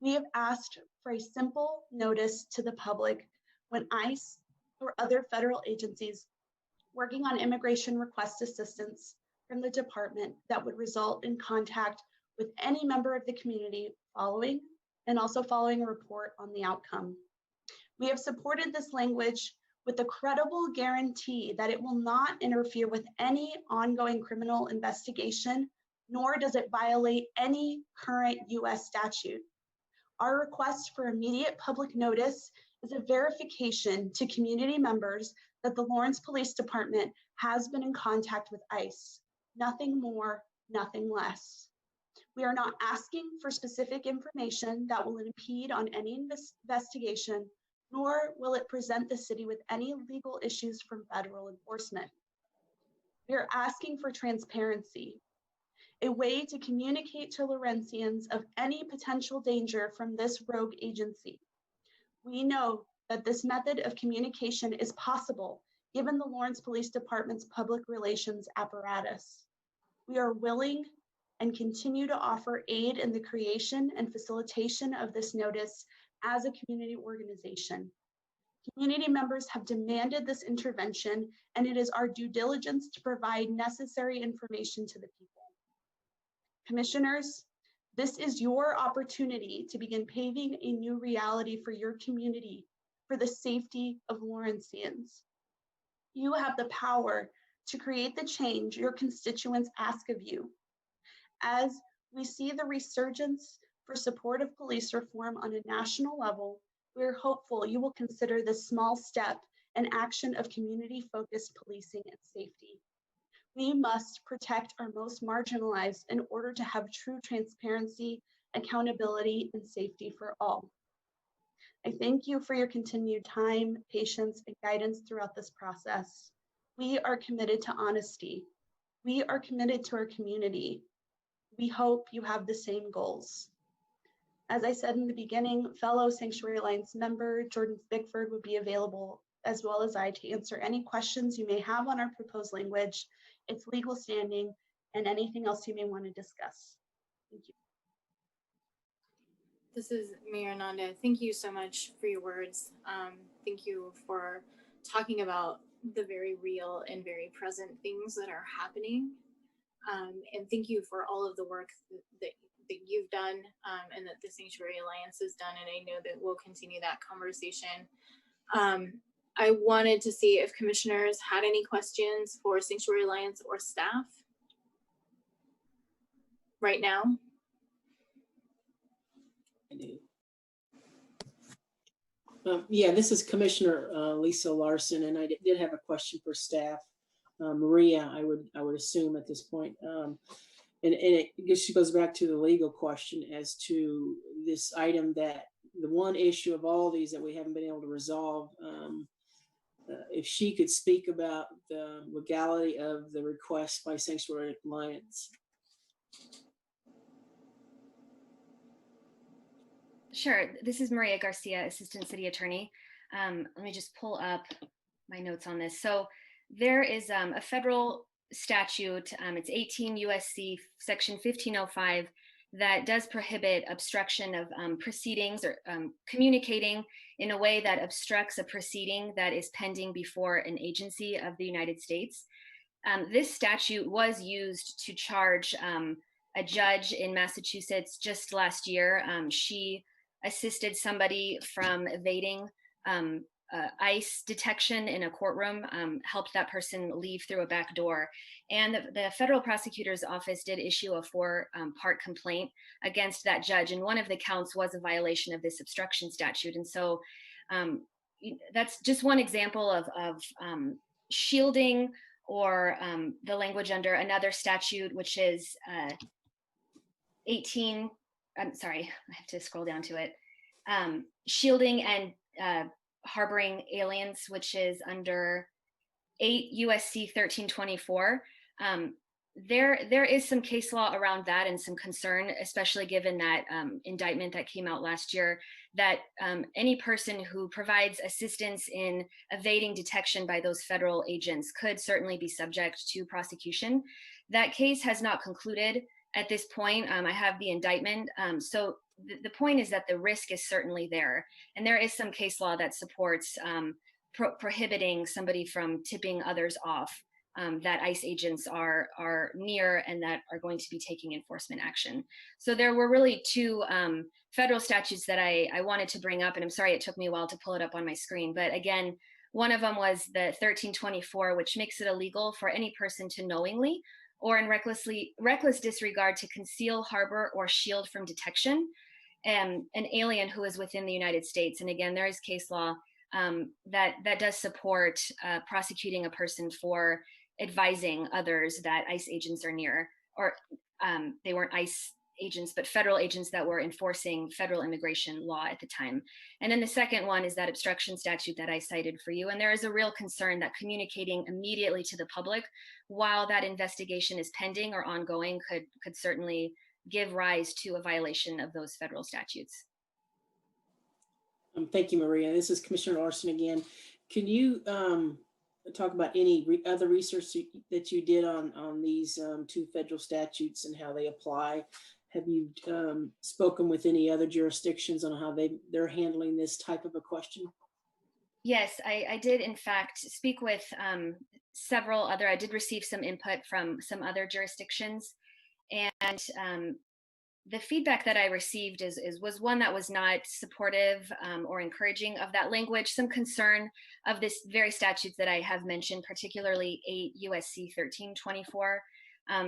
we have asked for a simple notice to the public when ICE or other federal agencies working on immigration request assistance from the department that would result in contact with any member of the community following a report on the outcome. We have supported this language with a credible guarantee that it will not interfere with any ongoing criminal investigation, nor does it violate any current US statute. Our request for immediate public notice is a verification to community members that the Lawrence Police Department has been in contact with ICE. Nothing more, nothing less. We are not asking for specific information that will impede on any investigation, nor will it present the city with any legal issues from federal enforcement. We are asking for transparency, a way to communicate to Lawrenceans of any potential danger from this rogue agency. We know that this method of communication is possible given the Lawrence Police Department's public relations apparatus. We are willing and continue to offer aid in the creation and facilitation of this notice as a community organization. Community members have demanded this intervention, and it is our due diligence to provide necessary information to the people. Commissioners, this is your opportunity to begin paving a new reality for your community, for the safety of Lawrenceans. You have the power to create the change your constituents ask of you. As we see the resurgence for support of police reform on a national level, we're hopeful you will consider this small step an action of community-focused policing and safety. We must protect our most marginalized in order to have true transparency, accountability, and safety for all. I thank you for your continued time, patience, and guidance throughout this process. We are committed to honesty. We are committed to our community. We hope you have the same goals. As I said in the beginning, fellow Sanctuary Alliance member Jordan Bickford would be available, as well as I, to answer any questions you may have on our proposed language, its legal standing, and anything else you may want to discuss. Thank you. This is Mayor Nanda. Thank you so much for your words. Thank you for talking about the very real and very present things that are happening. And thank you for all of the work that you've done and that the Sanctuary Alliance has done. And I know that we'll continue that conversation. I wanted to see if commissioners had any questions for Sanctuary Alliance or staff right now. Yeah, this is Commissioner Lisa Larsen, and I did have a question for staff. Maria, I would assume at this point. And it just goes back to the legal question as to this item, that the one issue of all these that we haven't been able to resolve. If she could speak about the legality of the request by Sanctuary Alliance. Sure. This is Maria Garcia, Assistant City Attorney. Let me just pull up my notes on this. So there is a federal statute, it's 18 USC section 1505, that does prohibit obstruction of proceedings or communicating in a way that obstructs a proceeding that is pending before an agency of the United States. This statute was used to charge a judge in Massachusetts just last year. She assisted somebody from evading ICE detection in a courtroom, helped that person leave through a back door. And the federal prosecutor's office did issue a 4-part complaint against that judge. And one of the counts was a violation of this obstruction statute. And so that's just one example of shielding, or the language under another statute, which is 18, I'm sorry, I have to scroll down to it. Shielding and harboring aliens, which is under 8 USC 1324. There is some case law around that and some concern, especially given that indictment that came out last year, that any person who provides assistance in evading detection by those federal agents could certainly be subject to prosecution. That case has not concluded at this point. I have the indictment. So the point is that the risk is certainly there. And there is some case law that supports prohibiting somebody from tipping others off that ICE agents are near and that are going to be taking enforcement action. So there were really 2 federal statutes that I wanted to bring up, and I'm sorry it took me a while to pull it up on my screen. But again, one of them was the 1324, which makes it illegal for any person to knowingly or in reckless disregard to conceal, harbor, or shield from detection an alien who is within the United States. And again, there is case law that does support prosecuting a person for advising others that ICE agents are near, or they weren't ICE agents, but federal agents that were enforcing federal immigration law at the time. And then the second one is that obstruction statute that I cited for you. And there is a real concern that communicating immediately to the public while that investigation is pending or ongoing could certainly give rise to a violation of those federal statutes. Thank you, Maria. This is Commissioner Larsen again. Can you talk about any other research that you did on these 2 federal statutes and how they apply? Have you spoken with any other jurisdictions on how they're handling this type of a question? Yes, I did in fact speak with several other, I did receive some input from some other jurisdictions. And the feedback that I received was one that was not supportive or encouraging of that language, some concern of this very statute that I have mentioned, particularly 8 USC 1324.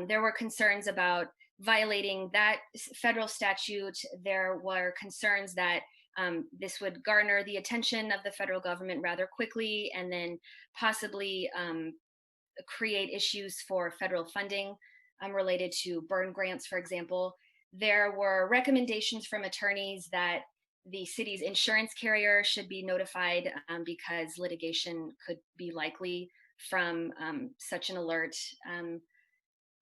There were concerns about violating that federal statute. There were concerns that this would garner the attention of the federal government rather quickly and then possibly create issues for federal funding related to burn grants, for example. There were recommendations from attorneys that the city's insurance carrier should be notified because litigation could be likely from such an alert.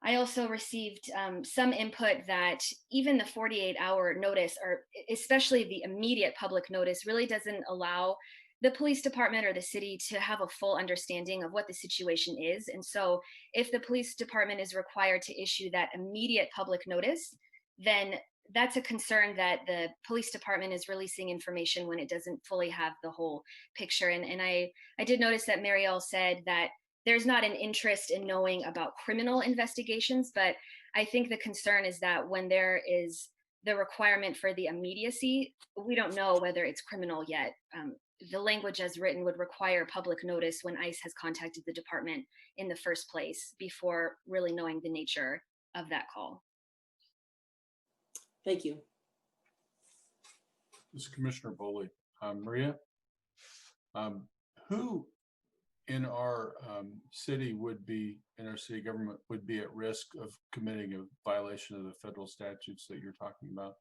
I also received some input that even the 48-hour notice, or especially the immediate public notice, really doesn't allow the police department or the city to have a full understanding of what the situation is. And so if the police department is required to issue that immediate public notice, then that's a concern that the police department is releasing information when it doesn't fully have the whole picture. And I did notice that Mariel said that there's not an interest in knowing about criminal investigations, but I think the concern is that when there is the requirement for the immediacy, we don't know whether it's criminal yet. The language as written would require public notice when ICE has contacted the department in the first place before really knowing the nature of that call. Thank you. This is Commissioner Boley. Maria, who in our city in our city government would be at risk of committing a violation of the federal statutes that you're talking about?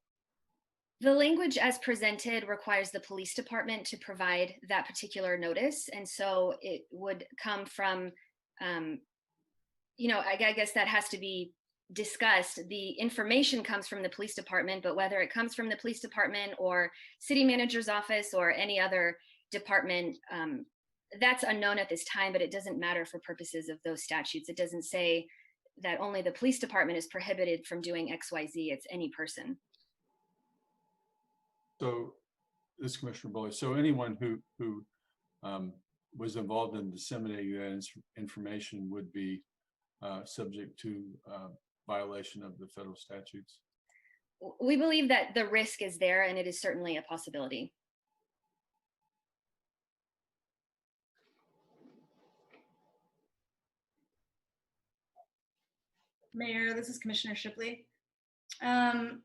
The language as presented requires the police department to provide that particular notice. And so it would come from, I guess that has to be discussed. The information comes from the police department, but whether it comes from the police department or city manager's office or any other department, that's unknown at this time, but it doesn't matter for purposes of those statutes. It doesn't say that only the police department is prohibited from doing XYZ. It's any person. So this Commissioner Bully, so anyone who was involved in disseminating that information would be subject to violation of the federal statutes? We believe that the risk is there, and it is certainly a possibility. Mayor, this is Commissioner Shipley. I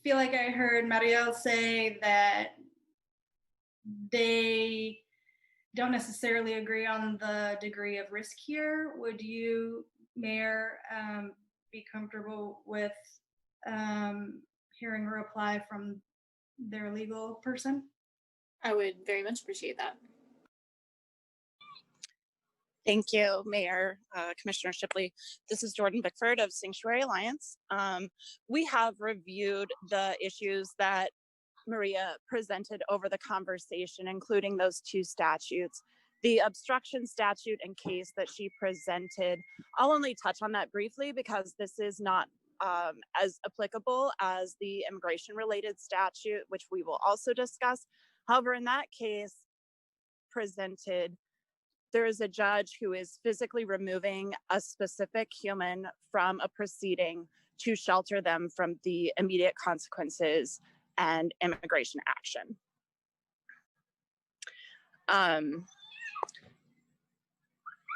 feel like I heard Mariel say that they don't necessarily agree on the degree of risk here. Would you, Mayor, be comfortable with hearing a reply from their legal person? I would very much appreciate that. Thank you, Mayor, Commissioner Shipley. This is Jordan Bickford of Sanctuary Alliance. We have reviewed the issues that Maria presented over the conversation, including those two statutes. The obstruction statute and case that she presented, I'll only touch on that briefly because this is not as applicable as the immigration-related statute, which we will also discuss. However, in that case presented, there is a judge who is physically removing a specific human from a proceeding to shelter them from the immediate consequences and immigration action.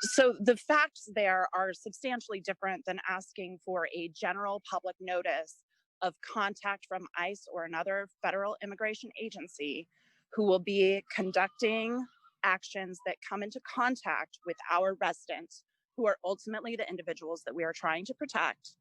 So the facts there are substantially different than asking for a general public notice of contact from ICE or another federal immigration agency who will be conducting actions that come into contact with our residents, who are ultimately the individuals that we are trying to protect,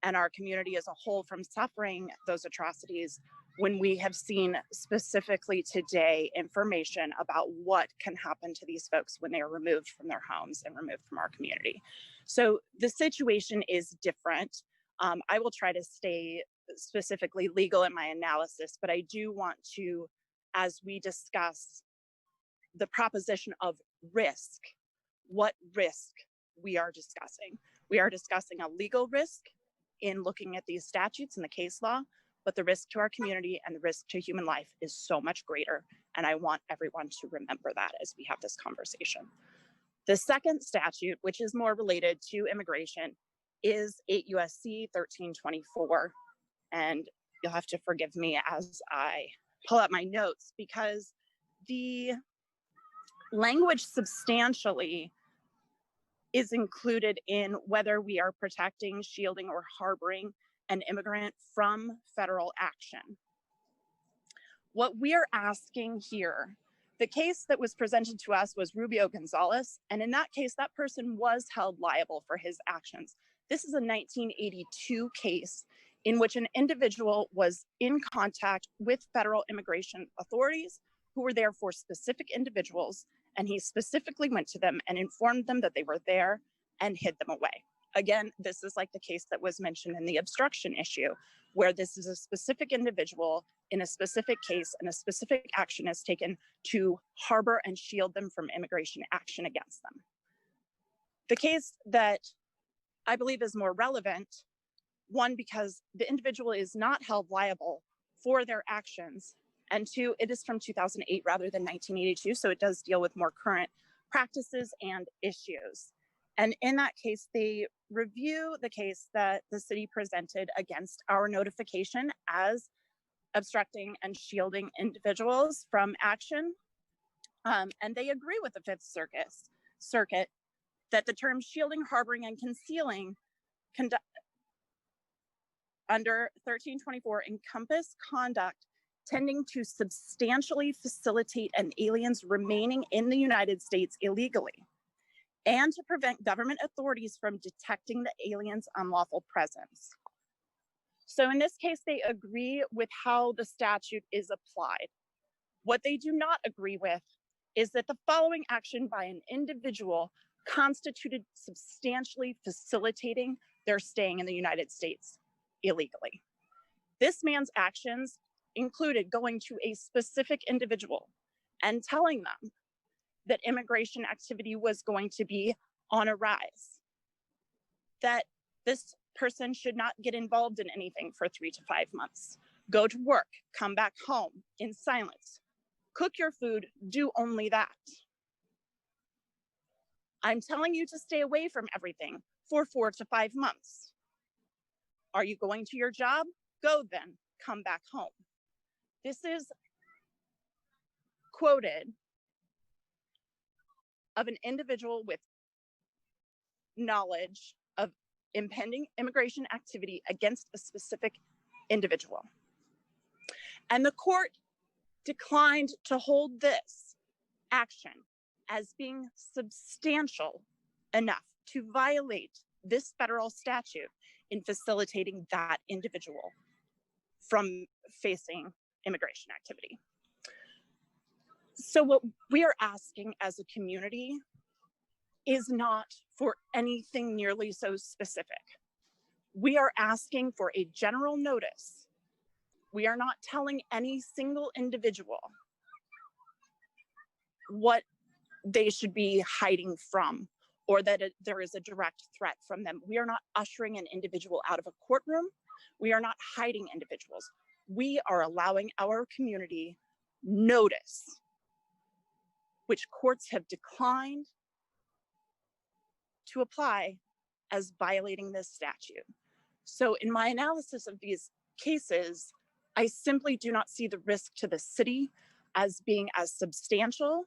and our community as a whole from suffering those atrocities, when we have seen specifically today information about what can happen to these folks when they are removed from their homes and removed from our community. So the situation is different. I will try to stay specifically legal in my analysis, but I do want to, as we discuss the proposition of risk, what risk we are discussing. We are discussing a legal risk in looking at these statutes and the case law, but the risk to our community and the risk to human life is so much greater. And I want everyone to remember that as we have this conversation. The second statute, which is more related to immigration, is 8 USC 1324. And you'll have to forgive me as I pull up my notes, because the language substantially is included in whether we are protecting, shielding, or harboring an immigrant from federal action. What we are asking here, the case that was presented to us was Rubio Gonzalez, and in that case, that person was held liable for his actions. This is a 1982 case in which an individual was in contact with federal immigration authorities who were there for specific individuals, and he specifically went to them and informed them that they were there and hid them away. Again, this is like the case that was mentioned in the obstruction issue, where this is a specific individual in a specific case and a specific action is taken to harbor and shield them from immigration action against them. The case that I believe is more relevant, one, because the individual is not held liable for their actions, and two, it is from 2008 rather than 1982, so it does deal with more current practices and issues. And in that case, they review the case that the city presented against our notification as obstructing and shielding individuals from action. And they agree with the Fifth Circuit that the term shielding, harboring, and concealing under 1324 encompass conduct tending to substantially facilitate an alien's remaining in the United States illegally, and to prevent government authorities from detecting the alien's unlawful presence. So in this case, they agree with how the statute is applied. What they do not agree with is that the following action by an individual constituted substantially facilitating their staying in the United States illegally. This man's actions included going to a specific individual and telling them that immigration activity was going to be on a rise, that this person should not get involved in anything for 3 to 5 months, go to work, come back home in silence, cook your food, do only that. I'm telling you to stay away from everything for 4 to 5 months. Are you going to your job? Go then, come back home. This is quoted of an individual with knowledge of impending immigration activity against a specific individual. And the court declined to hold this action as being substantial enough to violate this federal statute in facilitating that individual from facing immigration activity. So what we are asking as a community is not for anything nearly so specific. We are asking for a general notice. We are not telling any single individual what they should be hiding from, or that there is a direct threat from them. We are not ushering an individual out of a courtroom. We are not hiding individuals. We are allowing our community notice, which courts have declined to apply as violating this statute. So in my analysis of these cases, I simply do not see the risk to the city as being as substantial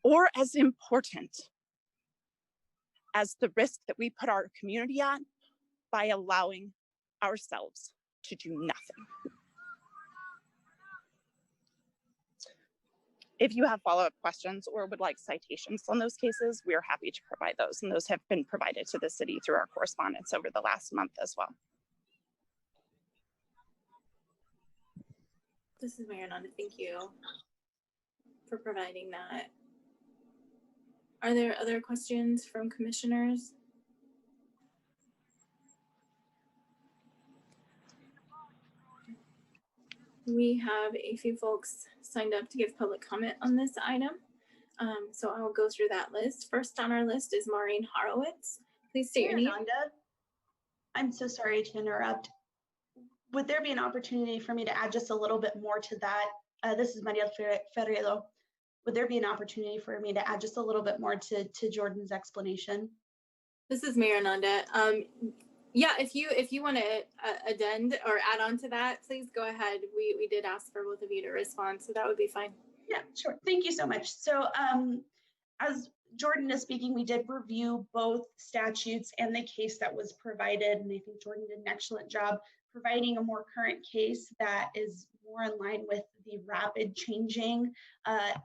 or as important as the risk that we put our community at by allowing ourselves to do nothing. If you have follow-up questions or would like citations on those cases, we are happy to provide those, and those have been provided to the city through our correspondence over the last month as well. This is Mariel. Thank you for providing that. Are there other questions from commissioners? We have a few folks signed up to give public comment on this item. So I will go through that list. First on our list is Maureen Horowitz. Please state your name. I'm so sorry to interrupt. Would there be an opportunity for me to add just a little bit more to that? This is Mariel Ferriero. Would there be an opportunity for me to add just a little bit more to Jordan's explanation? This is Mayor Nanda. Yeah, if you want to addend or add on to that, please go ahead. We did ask for both of you to respond, so that would be fine. Yeah, sure. Thank you so much. So as Jordan is speaking, we did review both statutes and the case that was provided, and I think Jordan did an excellent job providing a more current case that is more in line with the rapid changing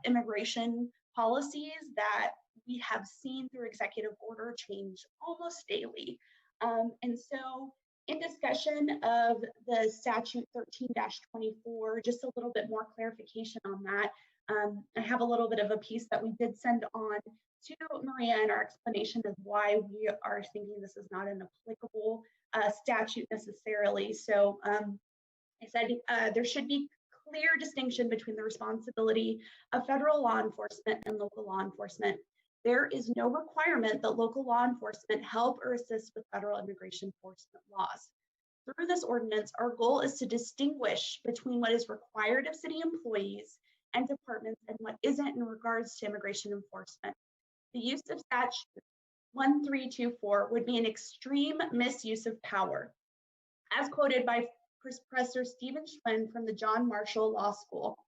immigration policies that we have seen through executive order change almost daily. And so in discussion of the statute 13-24, just a little bit more clarification on that. I have a little bit of a piece that we did send on to Maria in our explanation of why we are thinking this is not an applicable statute necessarily. So I said there should be clear distinction between the responsibility of federal law enforcement and local law enforcement. There is no requirement that local law enforcement help or assist with federal immigration enforcement laws. Through this ordinance, our goal is to distinguish between what is required of city employees and departments and what isn't in regards to immigration enforcement. The use of statute 1324 would be an extreme misuse of power. As quoted by Professor Stephen Schwinn from the John Marshall Law School,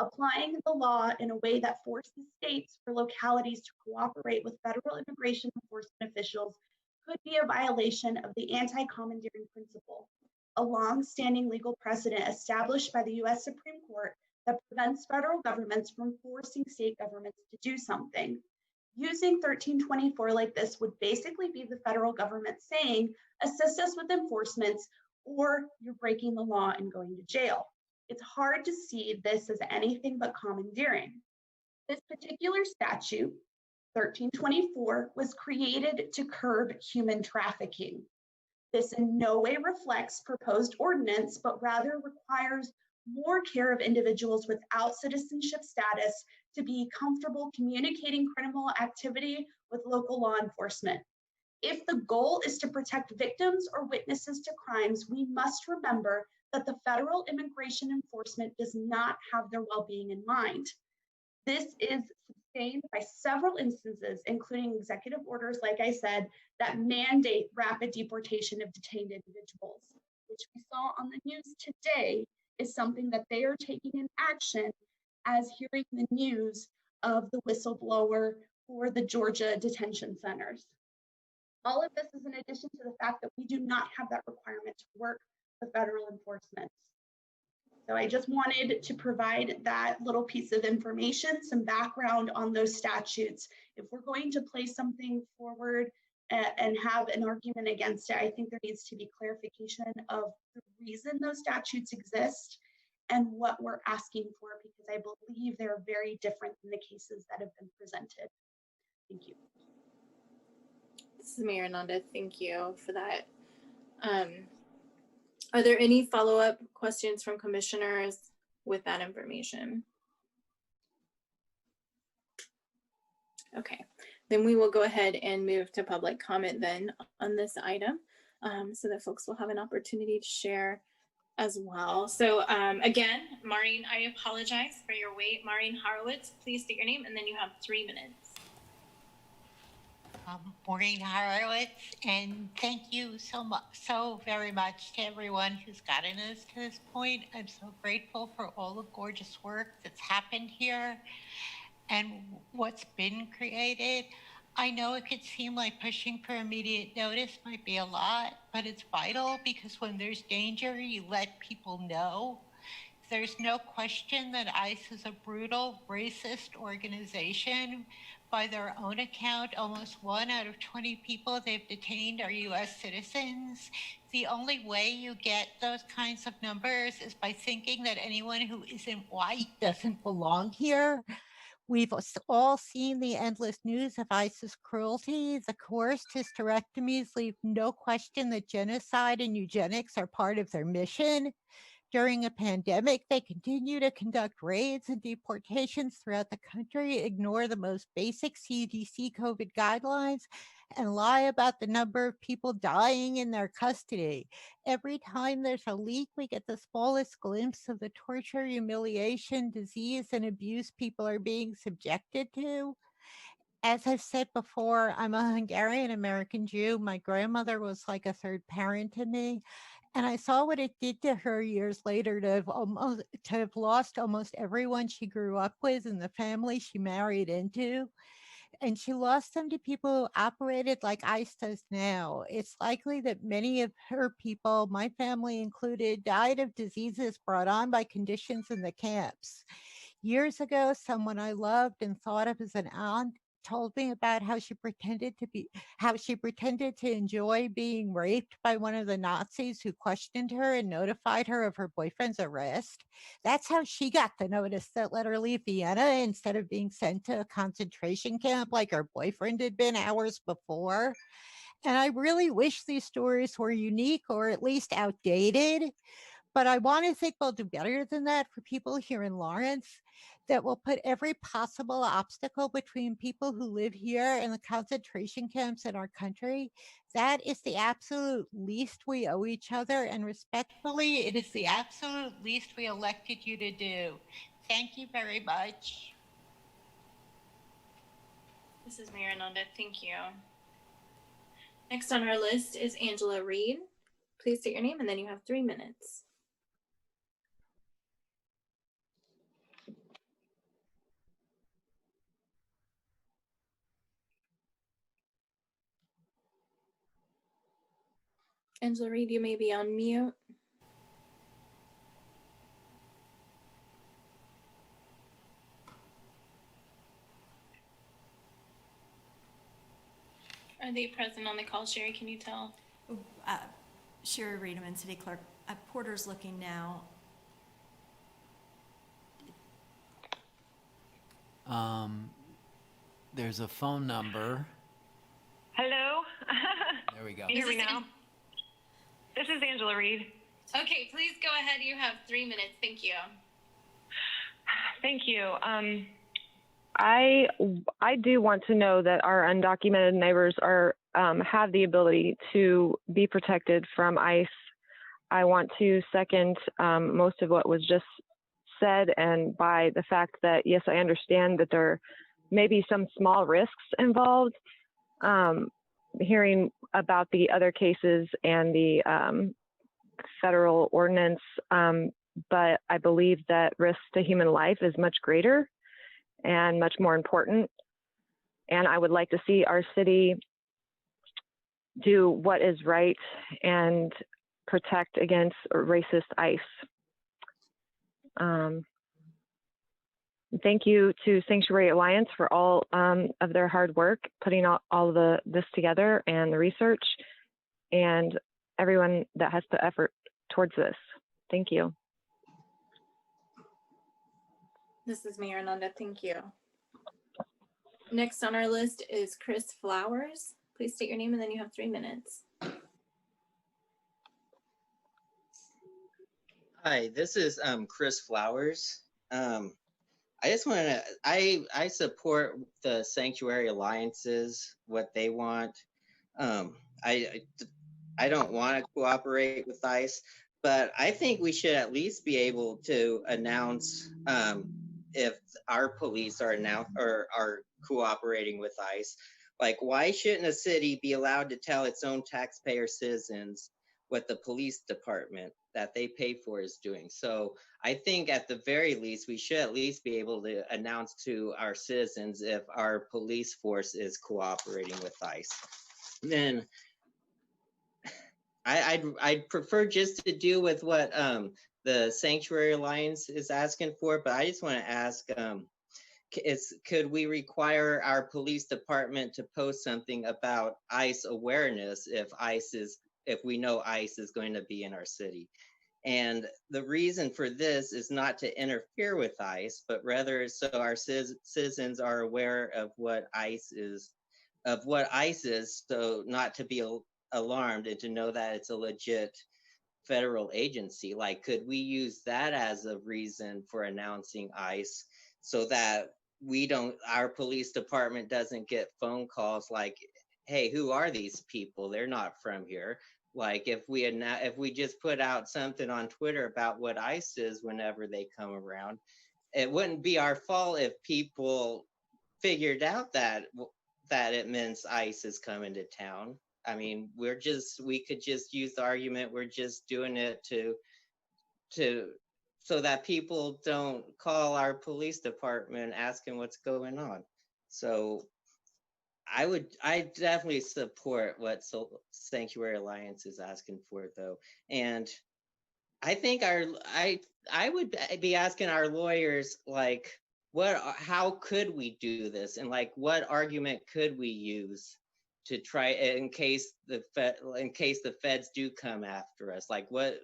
applying the law in a way that forces states or localities to cooperate with federal immigration enforcement officials could be a violation of the anti-commandeering principle. a long-standing legal precedent established by the US Supreme Court that prevents federal governments from forcing state governments to do something. Using 1324 like this would basically be the federal government saying, assist us with enforcements or you're breaking the law and going to jail. It's hard to see this as anything but commandeering. This particular statute, 1324, was created to curb human trafficking. This in no way reflects proposed ordinance, but rather requires more care of individuals without citizenship status to be comfortable communicating criminal activity with local law enforcement. If the goal is to protect victims or witnesses to crimes, we must remember that the federal immigration enforcement does not have their well-being in mind. This is sustained by several instances, including executive orders, like I said, that mandate rapid deportation of detained individuals, which we saw on the news today is something that they are taking in action as hearing the news of the whistleblower for the Georgia detention centers. All of this is in addition to the fact that we do not have that requirement to work for federal enforcement. So I just wanted to provide that little piece of information, some background on those statutes. If we're going to place something forward and have an argument against it, I think there needs to be clarification of the reason those statutes exist and what we're asking for, because I believe they're very different than the cases that have been presented. Thank you. This is Mayor Nanda. Thank you for that. Are there any follow-up questions from commissioners with that information? Okay, then we will go ahead and move to public comment then on this item, so that folks will have an opportunity to share as well. So again, Maureen, I apologize for your wait. Maureen Horowitz, please state your name and then you have 3 minutes. Maureen Horowitz, and thank you so very much to everyone who's gotten us to this point. I'm so grateful for all the gorgeous work that's happened here and what's been created. I know it could seem like pushing for immediate notice might be a lot, but it's vital because when there's danger, you let people know. There's no question that ICE is a brutal, racist organization. By their own account, almost 1 out of 20 people they've detained are US citizens. The only way you get those kinds of numbers is by thinking that anyone who isn't white doesn't belong here. We've all seen the endless news of ICE's cruelty. The coerced hysterectomies leave no question that genocide and eugenics are part of their mission. During a pandemic, they continue to conduct raids and deportations throughout the country, ignore the most basic CDC COVID guidelines, and lie about the number of people dying in their custody. Every time there's a leak, we get the smallest glimpse of the torture, humiliation, disease, and abuse people are being subjected to. As I've said before, I'm a Hungarian American Jew. My grandmother was like a third parent to me. And I saw what it did to her years later to have lost almost everyone she grew up with and the family she married into. And she lost them to people who operated like ICE does now. It's likely that many of her people, my family included, died of diseases brought on by conditions in the camps. Years ago, someone I loved and thought of as an aunt told me about how she pretended to enjoy being raped by one of the Nazis who questioned her and notified her of her boyfriend's arrest. That's how she got the notice that let her leave Vienna instead of being sent to a concentration camp like her boyfriend had been hours before. And I really wish these stories were unique or at least outdated. But I want to think we'll do better than that for people here in Lawrence, that will put every possible obstacle between people who live here and the concentration camps in our country. That is the absolute least we owe each other, and respectfully, it is the absolute least we elected you to do. Thank you very much. This is Mayor Nanda. Thank you. Next on our list is Angela Reed. Please state your name and then you have 3 minutes. Angela Reed, you may be on mute. Are they present on the call, Sherri? Can you tell? Sherri Reidemann, City Clerk. Porter's looking now. There's a phone number. Hello? There we go. Can you hear me now? This is Angela Reed. Okay, please go ahead. You have 3 minutes. Thank you. Thank you. I do want to know that our undocumented neighbors are have the ability to be protected from ICE. I want to second most of what was just said, and by the fact that, yes, I understand that there may be some small risks involved. Hearing about the other cases and the federal ordinance, but I believe that risk to human life is much greater and much more important. And I would like to see our city do what is right and protect against racist ICE. Thank you to Sanctuary Alliance for all of their hard work, putting all this together and the research, and everyone that has put effort towards this. Thank you. This is Mayor Nanda. Thank you. Next on our list is Chris Flowers. Please state your name and then you have 3 minutes. Hi, this is Chris Flowers. I just want to, I support the Sanctuary Alliances, what they want. I don't want to cooperate with ICE, but I think we should at least be able to announce if our police are are cooperating with ICE. Like, why shouldn't a city be allowed to tell its own taxpayer citizens what the police department that they pay for is doing? So I think at the very least, we should at least be able to announce to our citizens if our police force is cooperating with ICE. And then I'd prefer just to do with what the Sanctuary Alliance is asking for, but I just want to ask, could we require our police department to post something about ICE awareness if we know ICE is going to be in our city? And the reason for this is not to interfere with ICE, but rather so our citizens are aware of what ICE is, so not to be alarmed and to know that it's a legit federal agency. Like, could we use that as a reason for announcing ICE so that our police department doesn't get phone calls like, hey, who are these people? They're not from here. Like, if we just put out something on Twitter about what ICE is whenever they come around, it wouldn't be our fault if people figured out that it means ICE is coming to town. I mean, we could just use the argument we're just doing it so that people don't call our police department asking what's going on. So I definitely support what Sanctuary Alliance is asking for, though. And I think I would be asking our lawyers, like, how could we do this? And like, what argument could we use to try in case the feds do come after us? Like, what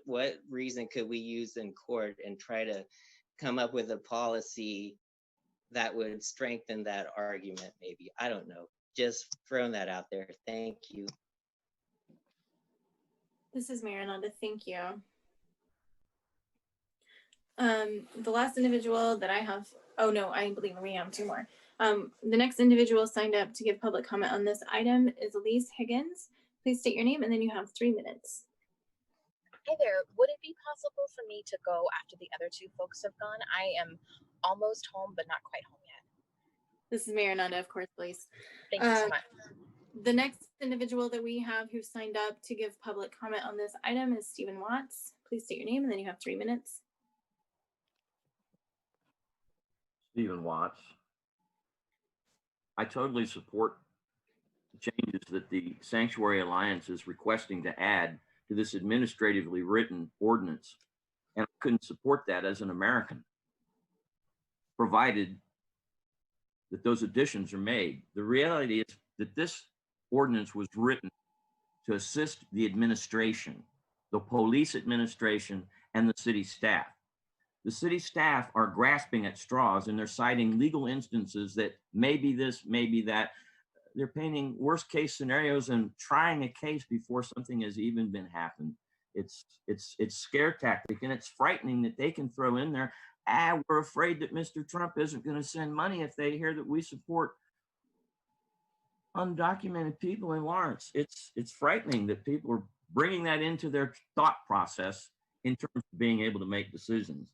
reason could we use in court and try to come up with a policy that would strengthen that argument? Maybe, I don't know, just throwing that out there. Thank you. This is Mayor Nanda. Thank you. The last individual that I have, oh no, I believe we have 2 more. The next individual signed up to give public comment on this item is Elise Higgins. Please state your name and then you have 3 minutes. Hi there. Would it be possible for me to go after the other 2 folks have gone? I am almost home, but not quite home yet. This is Mayor Nanda, of course, please. Thank you so much. The next individual that we have who signed up to give public comment on this item is Stephen Watts. Please state your name and then you have 3 minutes. Stephen Watts. I totally support the changes that the Sanctuary Alliance is requesting to add to this administratively written ordinance. And I couldn't support that as an American, provided that those additions are made. The reality is that this ordinance was written to assist the administration, the police administration, and the city staff. The city staff are grasping at straws, and they're citing legal instances that maybe this, maybe that. They're painting worst case scenarios and trying a case before something has even been happened. It's scare tactic, and it's frightening that they can throw in there, we're afraid that Mr. Trump isn't going to send money if they hear that we support undocumented people in Lawrence. It's frightening that people are bringing that into their thought process in terms of being able to make decisions.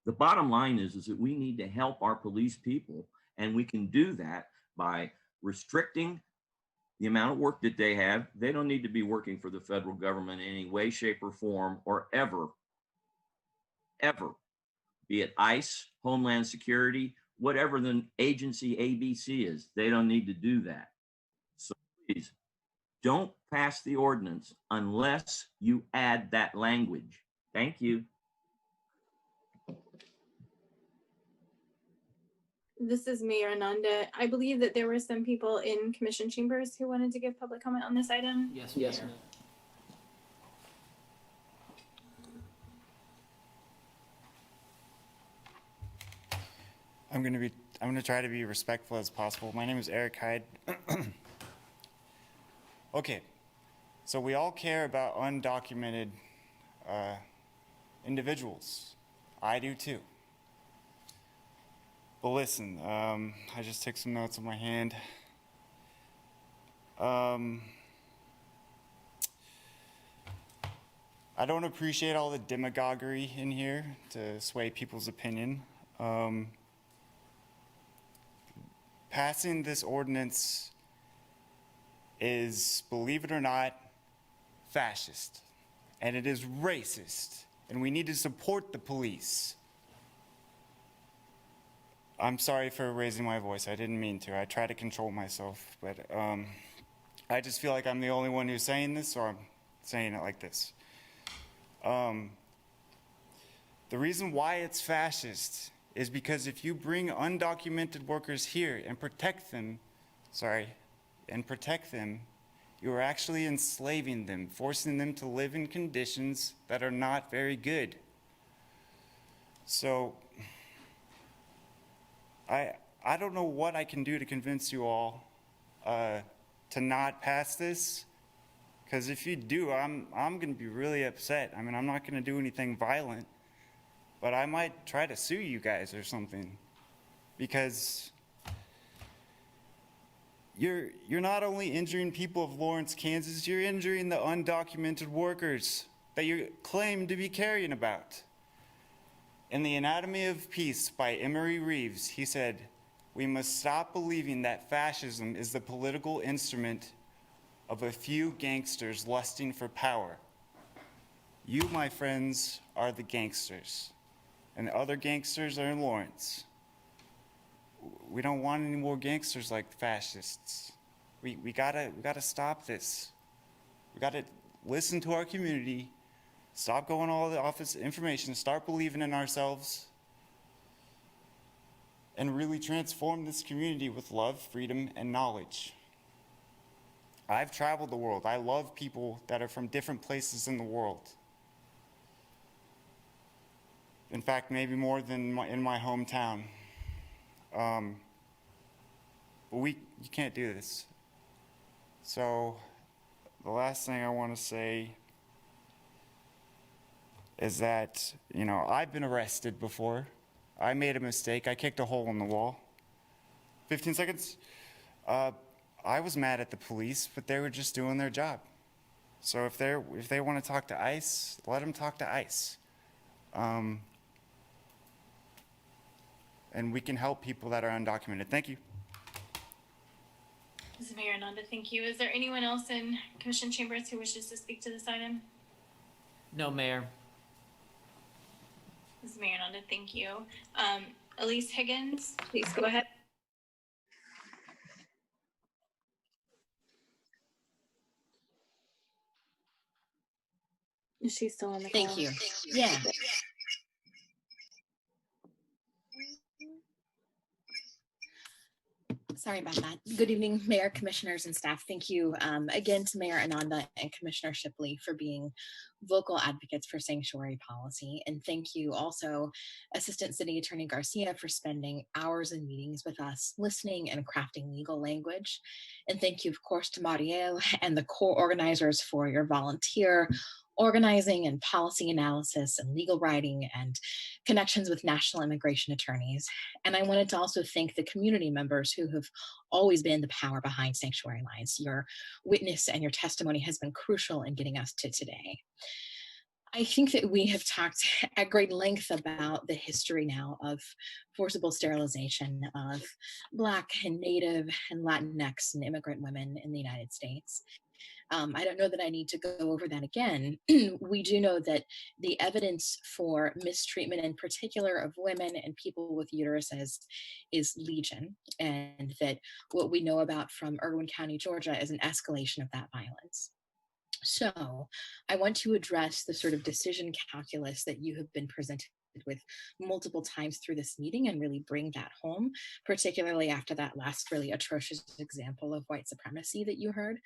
The bottom line is that we need to help our police people, and we can do that by restricting the amount of work that they have. They don't need to be working for the federal government in any way, shape, or form, or ever, be it ICE, Homeland Security, whatever the agency ABC is. They don't need to do that. So please don't pass the ordinance unless you add that language. Thank you. This is Mayor Ananda. I believe that there were some people in commission chambers who wanted to give public comment on this item. Yes. I'm gonna try to be respectful as possible. My name is Eric Hyde. Okay, so we all care about undocumented individuals. I do too. But listen, I just took some notes on my hand. I don't appreciate all the demagoguery in here to sway people's opinion. Passing this ordinance is, believe it or not, fascist, and it is racist, and we need to support the police. I'm sorry for raising my voice. I didn't mean to. I try to control myself, but I just feel like I'm the only one who's saying this, so I'm saying it like this. The reason why it's fascist is because if you bring undocumented workers here and protect them, you are actually enslaving them, forcing them to live in conditions that are not very good. So, I don't know what I can do to convince you all to not pass this, because if you do, I'm going to be really upset. I mean, I'm not going to do anything violent, but I might try to sue you guys or something, because you're not only injuring people of Lawrence, Kansas, you're injuring the undocumented workers that you claim to be caring about. In The Anatomy of Peace by Emery Reeves, he said, "We must stop believing that fascism is the political instrument of a few gangsters lusting for power. You, my friends, are the gangsters, and the other gangsters are in Lawrence. We don't want any more gangsters like fascists. We gotta stop this. We gotta listen to our community, stop going all the office information, start believing in ourselves, and really transform this community with love, freedom, and knowledge." I've traveled the world. I love people that are from different places in the world. In fact, maybe more than in my hometown. But you can't do this. So the last thing I want to say is that, I've been arrested before. I made a mistake. I kicked a hole in the wall. 15 seconds. I was mad at the police, but they were just doing their job. So if they want to talk to ICE, let them talk to ICE. And we can help people that are undocumented. Thank you. This is Mayor Ananda. Thank you. Is there anyone else in commission chambers who wishes to speak to this item? No, Mayor. This is Mayor Ananda. Thank you. Elise Higgins, please go ahead. Is she still on the call? Thank you. Yeah. Sorry about that. Good evening, Mayor, Commissioners, and staff. Thank you again to Mayor Ananda and Commissioner Shipley for being vocal advocates for sanctuary policy. And thank you also, Assistant City Attorney Garcia, for spending hours in meetings with us, listening and crafting legal language. And thank you, of course, to Mariel and the core organizers for your volunteer organizing and policy analysis and legal writing and connections with national immigration attorneys. And I wanted to also thank the community members who have always been the power behind Sanctuary Alliance. Your witness and your testimony has been crucial in getting us to today. I think that we have talked at great length about the history now of forcible sterilization of Black and Native and Latinx and immigrant women in the United States. I don't know that I need to go over that again. We do know that the evidence for mistreatment, in particular of women and people with uteruses, is legion, and that what we know about from Irwin County, Georgia, is an escalation of that violence. So I want to address the sort of decision calculus that you have been presented with multiple times through this meeting and really bring that home, particularly after that last really atrocious example of white supremacy that you heard.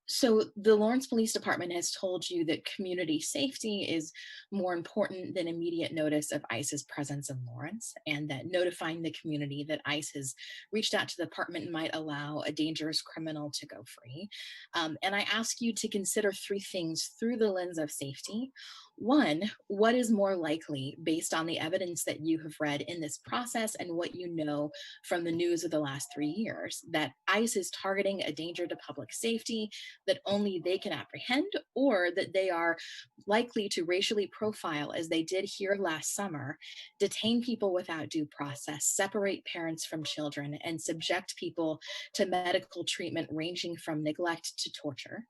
So the Lawrence Police Department has told you that community safety is more important than immediate notice of ICE's presence in Lawrence, and that notifying the community that ICE has reached out to the department might allow a dangerous criminal to go free. And I ask you to consider three things through the lens of safety. One, what is more likely based on the evidence that you have read in this process and what you know from the news of the last 3 years, that ICE is targeting a danger to public safety that only they can apprehend, or that they are likely to racially profile, as they did here last summer, detain people without due process, separate parents from children, and subject people to medical treatment ranging from neglect to torture?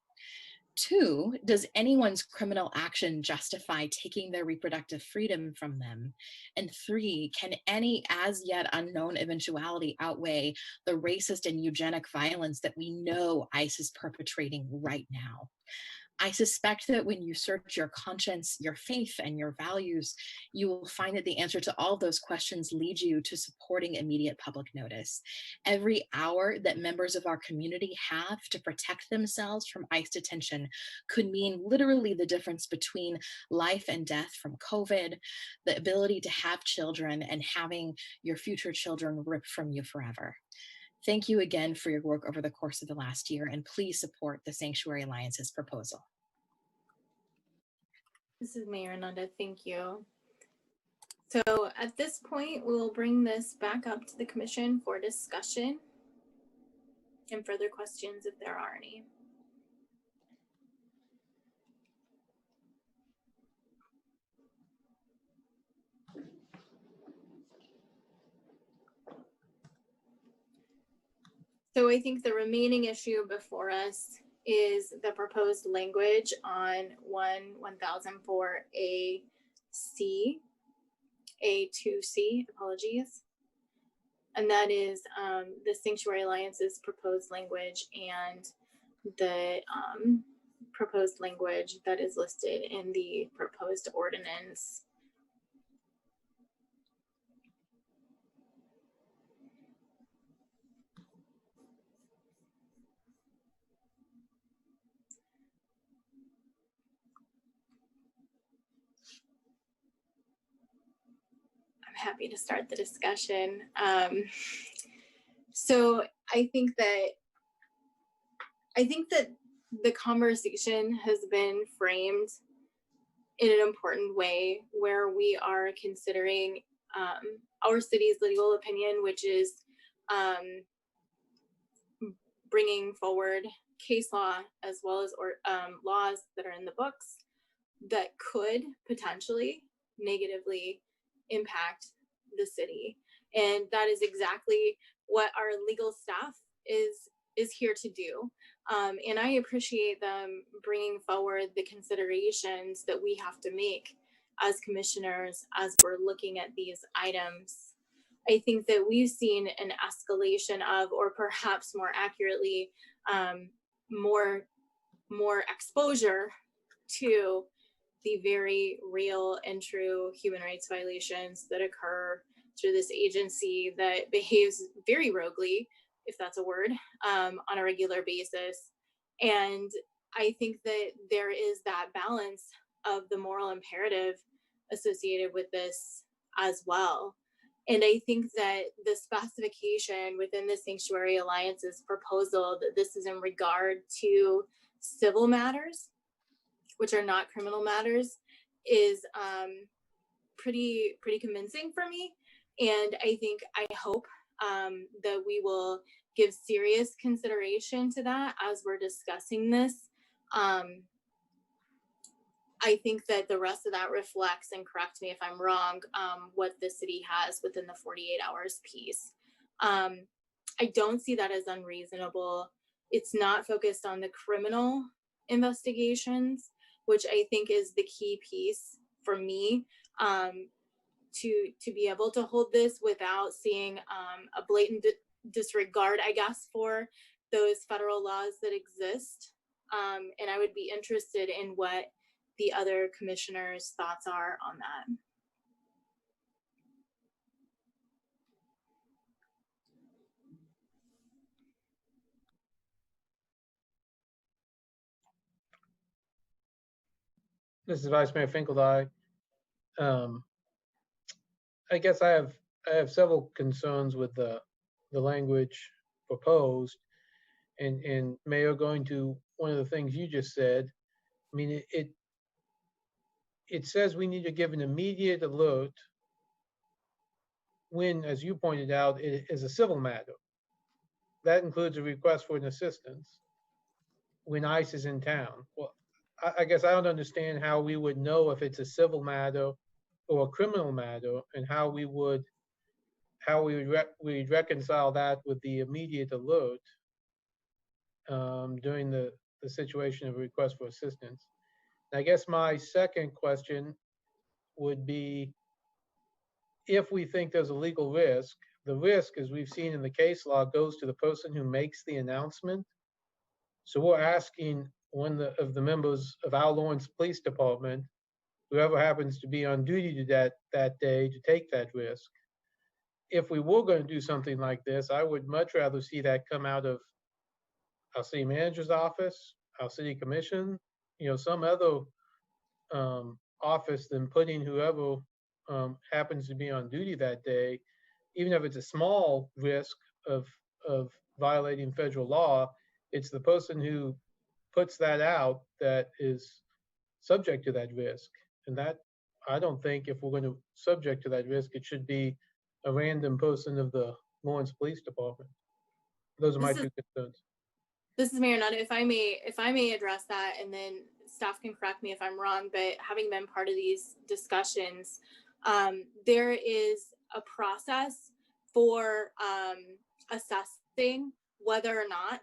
Two, does anyone's criminal action justify taking their reproductive freedom from them? And three, can any as yet unknown eventuality outweigh the racist and eugenic violence that we know ICE is perpetrating right now? I suspect that when you search your conscience, your faith, and your values, you will find that the answer to all those questions lead you to supporting immediate public notice. Every hour that members of our community have to protect themselves from ICE detention could mean literally the difference between life and death from COVID, the ability to have children, and having your future children ripped from you forever. Thank you again for your work over the course of the last year, and please support the Sanctuary Alliance's proposal. This is Mayor Ananda. Thank you. So at this point, we'll bring this back up to the commission for discussion and further questions if there are any. So I think the remaining issue before us is the proposed language on 1004 A2C, apologies. And that is the Sanctuary Alliance's proposed language and the proposed language that is listed in the proposed ordinance. Happy to start the discussion. So I think that the conversation has been framed in an important way, where we are considering our city's legal opinion, which is bringing forward case law as well as laws that are in the books that could potentially negatively impact the city. And that is exactly what our legal staff is here to do. And I appreciate them bringing forward the considerations that we have to make as commissioners as we're looking at these items. I think that we've seen an escalation of, or perhaps more accurately, more exposure to the very real and true human rights violations that occur through this agency that behaves very roguely, if that's a word, on a regular basis. And I think that there is that balance of the moral imperative associated with this as well. And I think that the specification within the Sanctuary Alliance's proposal that this is in regard to civil matters, which are not criminal matters, is pretty convincing for me. And I hope that we will give serious consideration to that as we're discussing this. I think that the rest of that reflects, and correct me if I'm wrong, what the city has within the 48 hours piece. I don't see that as unreasonable. It's not focused on the criminal investigations, which I think is the key piece for me, to be able to hold this without seeing a blatant disregard, I guess, for those federal laws that exist. And I would be interested in what the other commissioners' thoughts are on that. This is Vice Mayor Finkeldye. I guess I have several concerns with the language proposed, and Mayor, going to one of the things you just said, I mean, it says we need to give an immediate alert when, as you pointed out, it is a civil matter. That includes a request for an assistance when ICE is in town. Well, I guess I don't understand how we would know if it's a civil matter or a criminal matter, and how we would reconcile that with the immediate alert during the situation of request for assistance. And I guess my second question would be, if we think there's a legal risk, the risk, as we've seen in the case law, goes to the person who makes the announcement. So we're asking one of the members of our Lawrence Police Department, whoever happens to be on duty to that day, to take that risk. If we were going to do something like this, I would much rather see that come out of our city manager's office, our city commission, some other office, than putting whoever happens to be on duty that day, even if it's a small risk of violating federal law. It's the person who puts that out that is subject to that risk. And that, I don't think, if we're going to subject to that risk, it should be a random person of the Lawrence Police Department. Those are my two concerns. This is Mariel. If I may address that, and then staff can correct me if I'm wrong, but having been part of these discussions, there is a process for assessing whether or not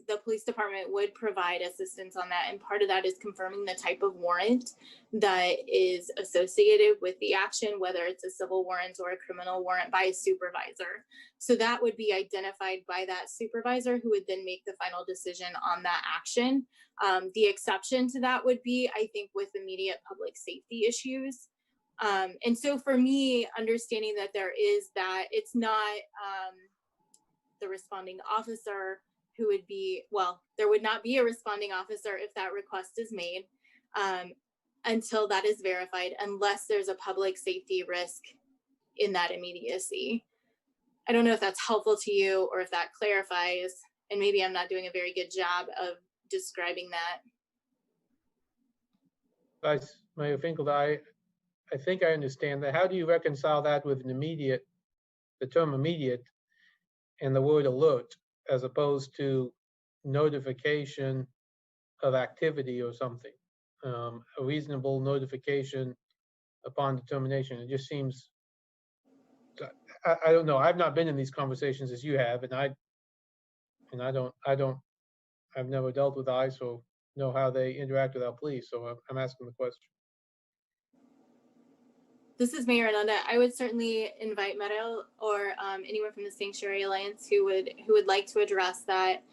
the police department would provide assistance on that. And part of that is confirming the type of warrant that is associated with the action, whether it's a civil warrant or a criminal warrant, by a supervisor. So that would be identified by that supervisor, who would then make the final decision on that action. The exception to that would be, I think, with immediate public safety issues. And so for me, understanding that there is that, it's not the responding officer who would be, well, there would not be a responding officer if that request is made until that is verified, unless there's a public safety risk in that immediacy. I don't know if that's helpful to you or if that clarifies, and maybe I'm not doing a very good job of describing that. Vice Mayor Finkeldye, I think I understand that. How do you reconcile that with the term immediate and the word alert, as opposed to notification of activity or something? A reasonable notification upon determination. It just seems, I don't know. I've not been in these conversations as you have, and I've never dealt with ICE or know how they interact with our police. So I'm asking the question. This is Mayor Ananda. I would certainly invite Mariel or anyone from the Sanctuary Alliance who would like to address that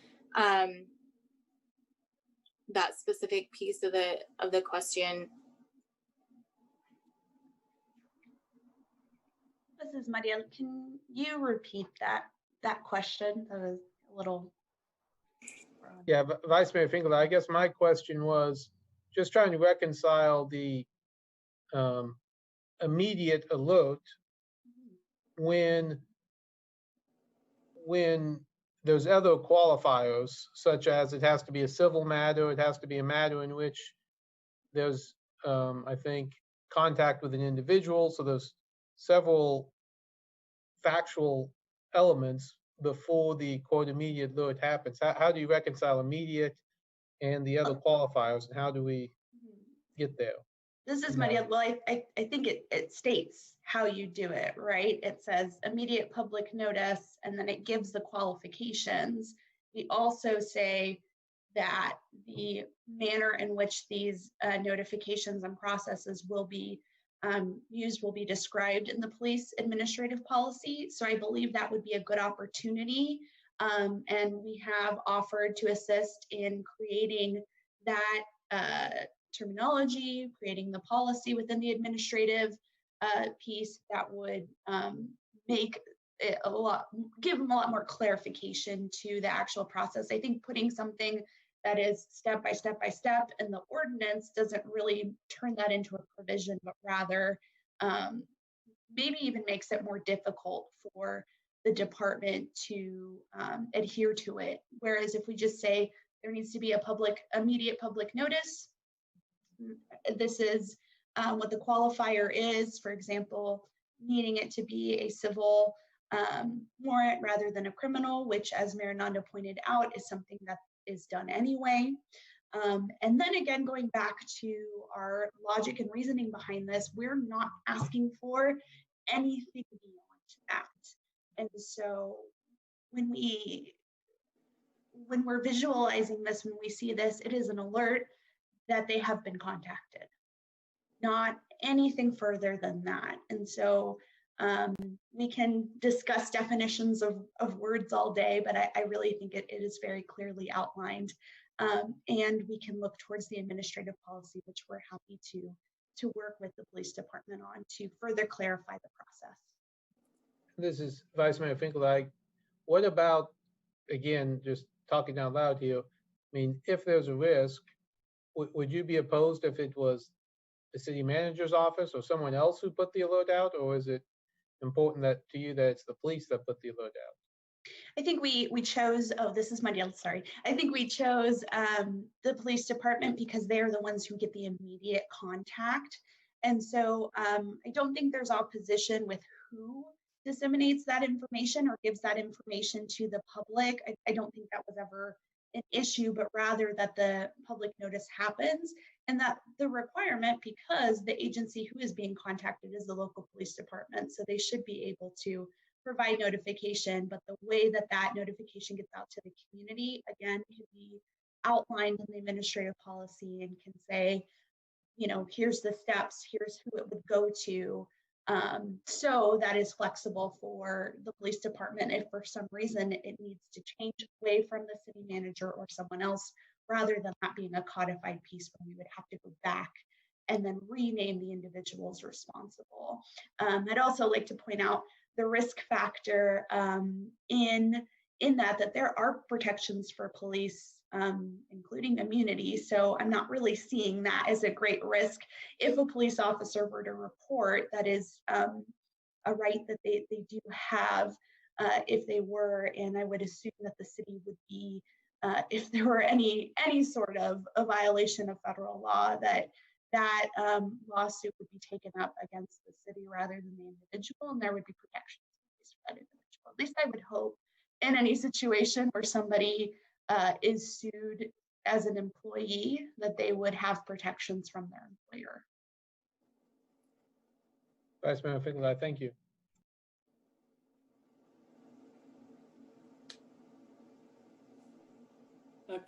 that specific piece of the question. This is Mariel. Can you repeat that question? That was a little. Yeah, Vice Mayor Finkel, I guess my question was just trying to reconcile the immediate alert when there's other qualifiers, such as it has to be a civil matter, it has to be a matter in which there's, I think, contact with an individual. So there's several factual elements before the quote immediate alert happens. How do you reconcile immediate and the other qualifiers, and how do we get there? This is Mariel. Well, I think it states how you do it, right? It says immediate public notice, and then it gives the qualifications. We also say that the manner in which these notifications and processes will be used will be described in the police administrative policy. So I believe that would be a good opportunity. And we have offered to assist in creating that terminology, creating the policy within the administrative piece that would make it give them a lot more clarification to the actual process. I think putting something that is step by step by step in the ordinance doesn't really turn that into a provision, but rather maybe even makes it more difficult for the department to adhere to it. Whereas if we just say there needs to be a immediate public notice, this is what the qualifier is, for example, needing it to be a civil warrant rather than a criminal, which, as Mayor Nanda pointed out, is something that is done anyway. And then again, going back to our logic and reasoning behind this, we're not asking for anything beyond that. And so when we're visualizing this, when we see this, it is an alert that they have been contacted, not anything further than that. And so we can discuss definitions of words all day, but I really think it is very clearly outlined. And we can look towards the administrative policy, which we're happy to work with the police department on to further clarify the process. This is Vice Mayor Finkel. What about, again, just talking out loud here, I mean, if there's a risk, would you be opposed if it was the city manager's office or someone else who put the alert out, or is it important to you that it's the police that put the alert out? I think we chose, this is Mariel, sorry. I think we chose the police department because they're the ones who get the immediate contact. And so I don't think there's opposition with who disseminates that information or gives that information to the public. I don't think that was ever an issue, but rather that the public notice happens and that the requirement, because the agency who is being contacted is the local police department, so they should be able to provide notification, but the way that that notification gets out to the community, again, can be outlined in the administrative policy and can say, you know, here's the steps, here's who it would go to. So that is flexible for the police department if for some reason it needs to change away from the city manager or someone else, rather than that being a codified piece where we would have to go back and then rename the individuals responsible. I'd also like to point out the risk factor in that there are protections for police, including immunity. So I'm not really seeing that as a great risk. If a police officer were to report, that is a right that they do have if they were, and I would assume that the city would be, if there were any sort of a violation of federal law, that lawsuit would be taken up against the city rather than the individual, and there would be protections for that individual. At least I would hope in any situation where somebody is sued as an employee, that they would have protections from their employer. Vice Mayor Finkel, thank you.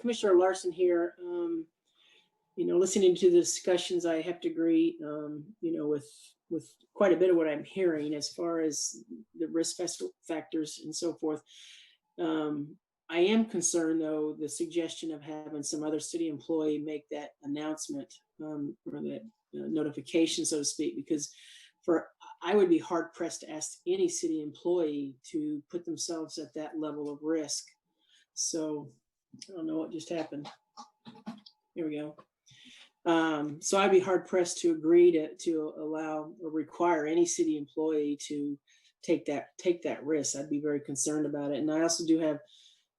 Commissioner Larsen here. You know, listening to the discussions, I have to agree, you know, with quite a bit of what I'm hearing as far as the risk factors and so forth. I am concerned, though, the suggestion of having some other city employee make that announcement or that notification, so to speak, because I would be hard pressed to ask any city employee to put themselves at that level of risk. So I don't know what just happened. Here we go. So I'd be hard pressed to agree to allow or require any city employee to take that risk. I'd be very concerned about it. And I also do have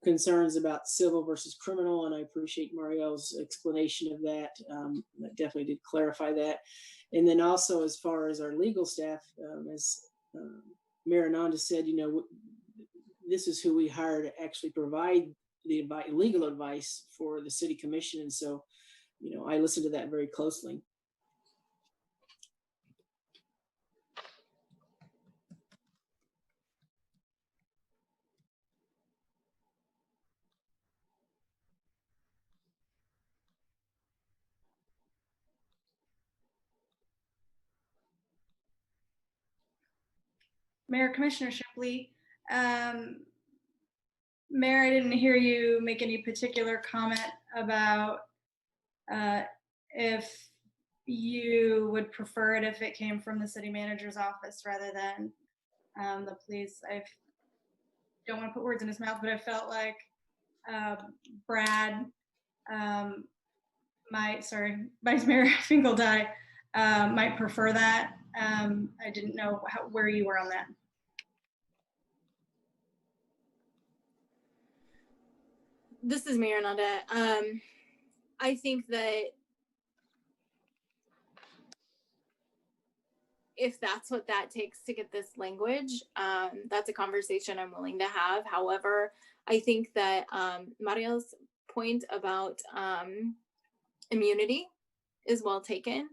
concerns about civil versus criminal, and I appreciate Mariel's explanation of that. That definitely did clarify that. And then also, as far as our legal staff, as Mayor Ananda said, you know, this is who we hire to actually provide the legal advice for the city commission. And so, you know, I listen to that very closely. Mayor, Commissioner Shipley, Mayor, I didn't hear you make any particular comment about if you would prefer it if it came from the city manager's office rather than the police. I don't want to put words in his mouth, but I felt like Brad, Vice Mayor Finkeldye might prefer that. I didn't know where you were on that. This is Mayor Ananda. I think that if that's what that takes to get this language, that's a conversation I'm willing to have. However, I think that Mariel's point about immunity is well taken.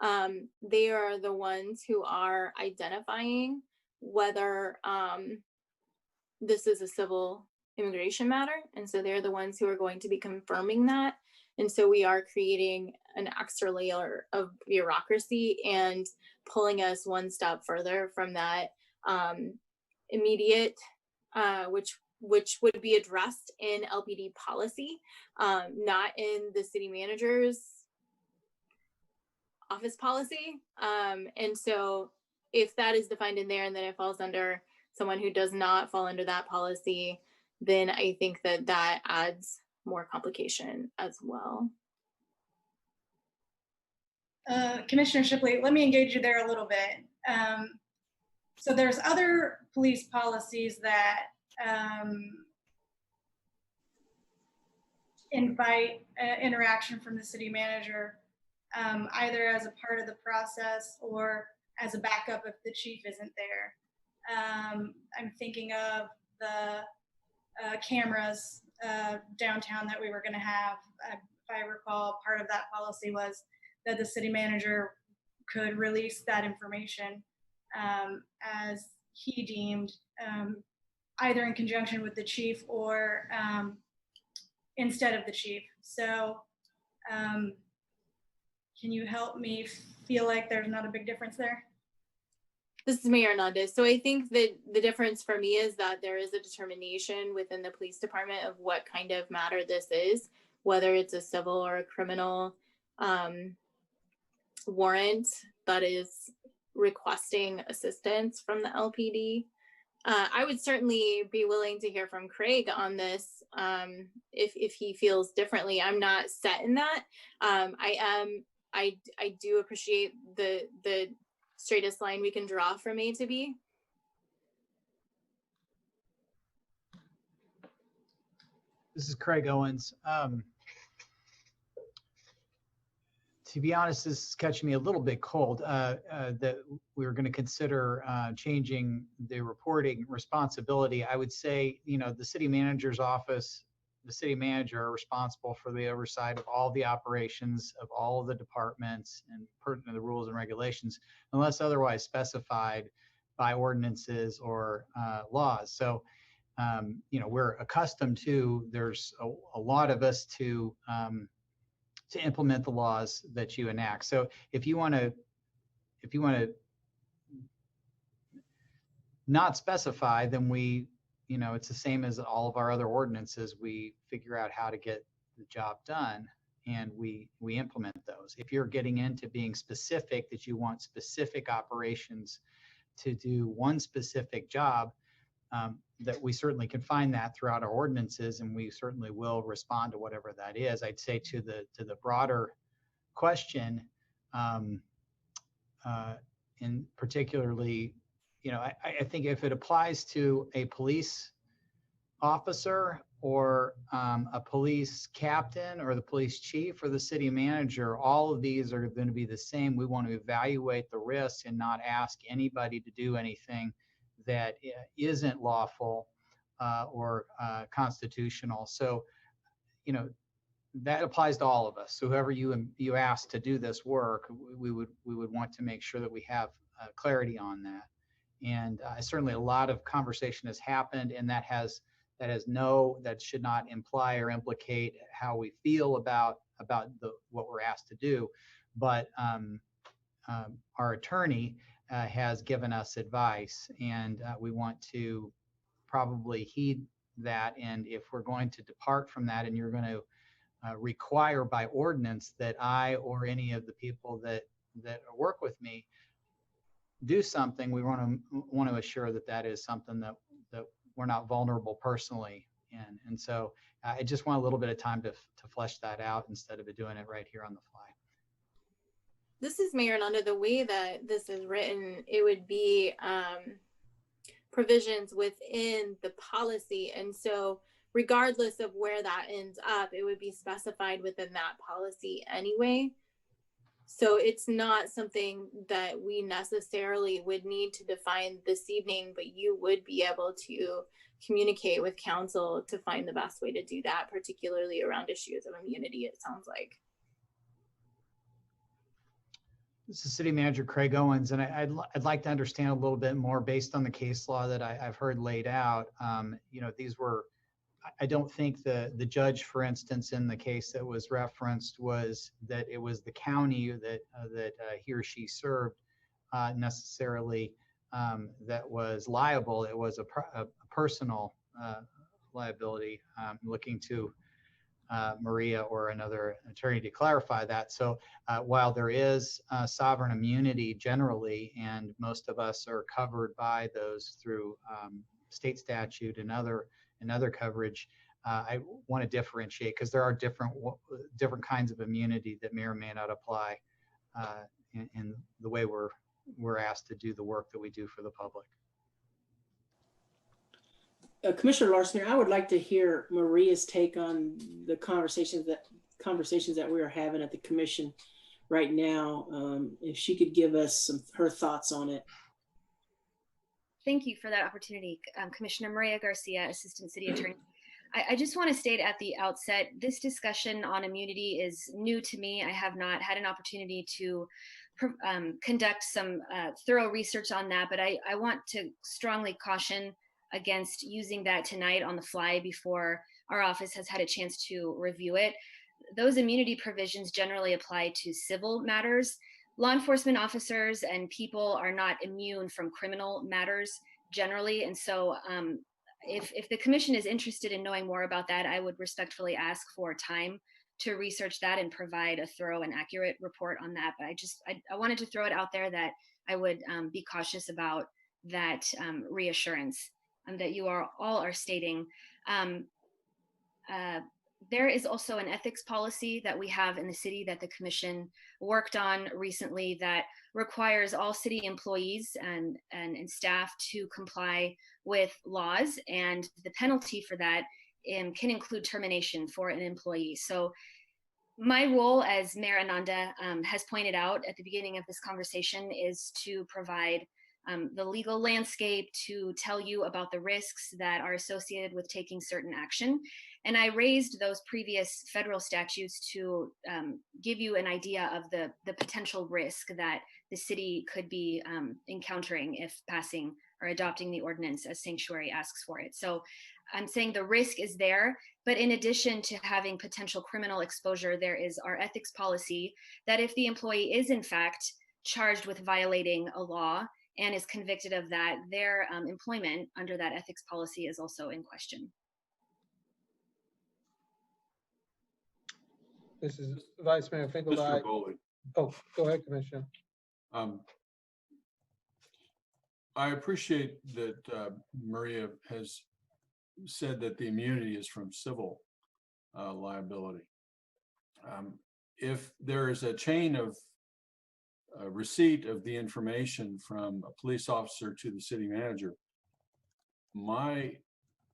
They are the ones who are identifying whether this is a civil immigration matter. And so they're the ones who are going to be confirming that. And so we are creating an extra layer of bureaucracy and pulling us one step further from that immediate, which would be addressed in LPD policy, not in the city manager's office policy. And so if that is defined in there and then it falls under someone who does not fall under that policy, then I think that that adds more complication as well. Commissioner Shipley, let me engage you there a little bit. So there's other police policies that invite interaction from the city manager, either as a part of the process or as a backup if the chief isn't there. I'm thinking of the cameras downtown that we were going to have. If I recall, part of that policy was that the city manager could release that information as he deemed, either in conjunction with the chief or instead of the chief. So can you help me feel like there's not a big difference there? This is Mayor Hernandez. So I think that the difference for me is that there is a determination within the police department of what kind of matter this is, whether it's a civil or a criminal warrant that is requesting assistance from the LPD. I would certainly be willing to hear from Craig on this if he feels differently. I'm not set in that. I do appreciate the straightest line we can draw from A to B. This is Craig Owens. To be honest, this is catching me a little bit cold, that we were going to consider changing the reporting responsibility. I would say, you know, the city manager's office, the city manager are responsible for the oversight of all the operations of all of the departments and pertinent to the rules and regulations, unless otherwise specified by ordinances or laws. So, you know, we're accustomed to, there's a lot of us to implement the laws that you enact. So if you want to not specify, then we, you know, it's the same as all of our other ordinances. We figure out how to get the job done and we implement those. If you're getting into being specific, that you want specific operations to do one specific job, that we certainly can find that throughout our ordinances, and we certainly will respond to whatever that is. I'd say to the broader question, in particularly, I think if it applies to a police officer or a police captain or the police chief or the city manager, all of these are going to be the same. We want to evaluate the risks and not ask anybody to do anything that isn't lawful or constitutional. So, that applies to all of us. So whoever you ask to do this work, we would want to make sure that we have clarity on that. And certainly a lot of conversation has happened, and that should not imply or implicate how we feel about what we're asked to do. But our attorney has given us advice, and we want to probably heed that. And if we're going to depart from that, and you're going to require by ordinance that I or any of the people that work with me do something, we want to assure that is something that we're not vulnerable personally in. And so I just want a little bit of time to flesh that out instead of doing it right here on the fly. This is Mayor Nanda. The way that this is written, it would be provisions within the policy. And so regardless of where that ends up, it would be specified within that policy anyway. So it's not something that we necessarily would need to define this evening, but you would be able to communicate with council to find the best way to do that, particularly around issues of immunity, it sounds like. This is City Manager Craig Owens, and I'd like to understand a little bit more based on the case law that I've heard laid out. These were, I don't think the judge, for instance, in the case that was referenced, was that it was the county that he or she served necessarily that was liable. It was a personal liability. Looking to Maria or another attorney to clarify that. So while there is sovereign immunity generally, and most of us are covered by those through state statute and other coverage, I want to differentiate because there are different kinds of immunity that may or may not apply in the way we're asked to do the work that we do for the public. Commissioner Larsen, I would like to hear Maria's take on the conversations that we are having at the commission right now. If she could give us her thoughts on it. Thank you for that opportunity. Commissioner Mariel Garcia, Assistant City Attorney. I just want to state at the outset, this discussion on immunity is new to me. I have not had an opportunity to conduct some thorough research on that, but I want to strongly caution against using that tonight on the fly before our office has had a chance to review it. Those immunity provisions generally apply to civil matters. Law enforcement officers and people are not immune from criminal matters generally. And so if the commission is interested in knowing more about that, I would respectfully ask for time to research that and provide a thorough and accurate report on that. But I wanted to throw it out there that I would be cautious about that reassurance that you all are stating. There is also an ethics policy that we have in the city that the commission worked on recently that requires all city employees and staff to comply with laws, and the penalty for that can include termination for an employee. So my role, as Mayor Ananda has pointed out at the beginning of this conversation, is to provide the legal landscape, to tell you about the risks that are associated with taking certain action. And I raised those previous federal statutes to give you an idea of the potential risk that the city could be encountering if passing or adopting the ordinance as sanctuary asks for it. So I'm saying the risk is there, but in addition to having potential criminal exposure, there is our ethics policy that if the employee is in fact charged with violating a law and is convicted of that, their employment under that ethics policy is also in question. This is Vice Mayor Finkel. Mr. Bowley. Oh, go ahead, Commissioner. I appreciate that Maria has said that the immunity is from civil liability. If there is a chain of receipt of the information from a police officer to the city manager, my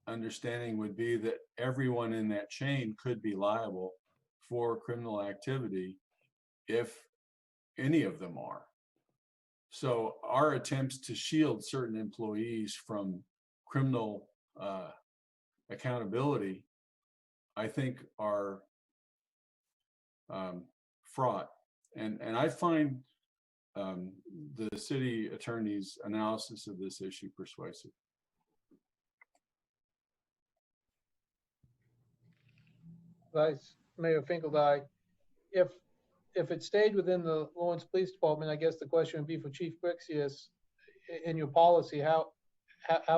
understanding would be that everyone in that chain could be liable for criminal activity if any of them are. So our attempts to shield certain employees from criminal accountability, I think, are fraught. And I find the city attorney's analysis of this issue persuasive. Vice Mayor Finkeldine, if it stayed within the Lawrence Police Department, I guess the question would be for Chief Brixius, in your policy, how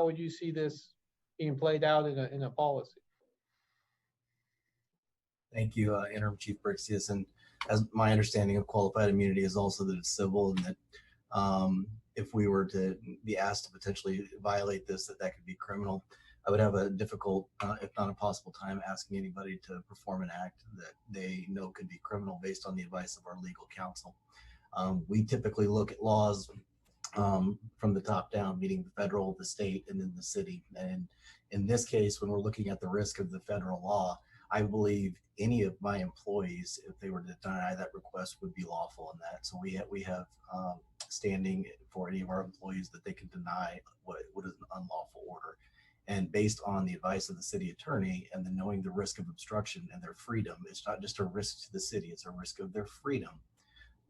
would you see this being played out in a policy? Thank you, Interim Chief Brixius. And as my understanding of qualified immunity is also that it's civil, and that if we were to be asked to potentially violate this, that could be criminal. I would have a difficult, if not impossible, time asking anybody to perform an act that they know could be criminal based on the advice of our legal counsel. We typically look at laws from the top down, meaning the federal, the state, and then the city. And in this case, when we're looking at the risk of the federal law, I believe any of my employees, if they were to deny that request, would be lawful in that. So we have standing for any of our employees that they can deny what is an unlawful order. And based on the advice of the city attorney and then knowing the risk of obstruction and their freedom, it's not just a risk to the city, it's a risk of their freedom,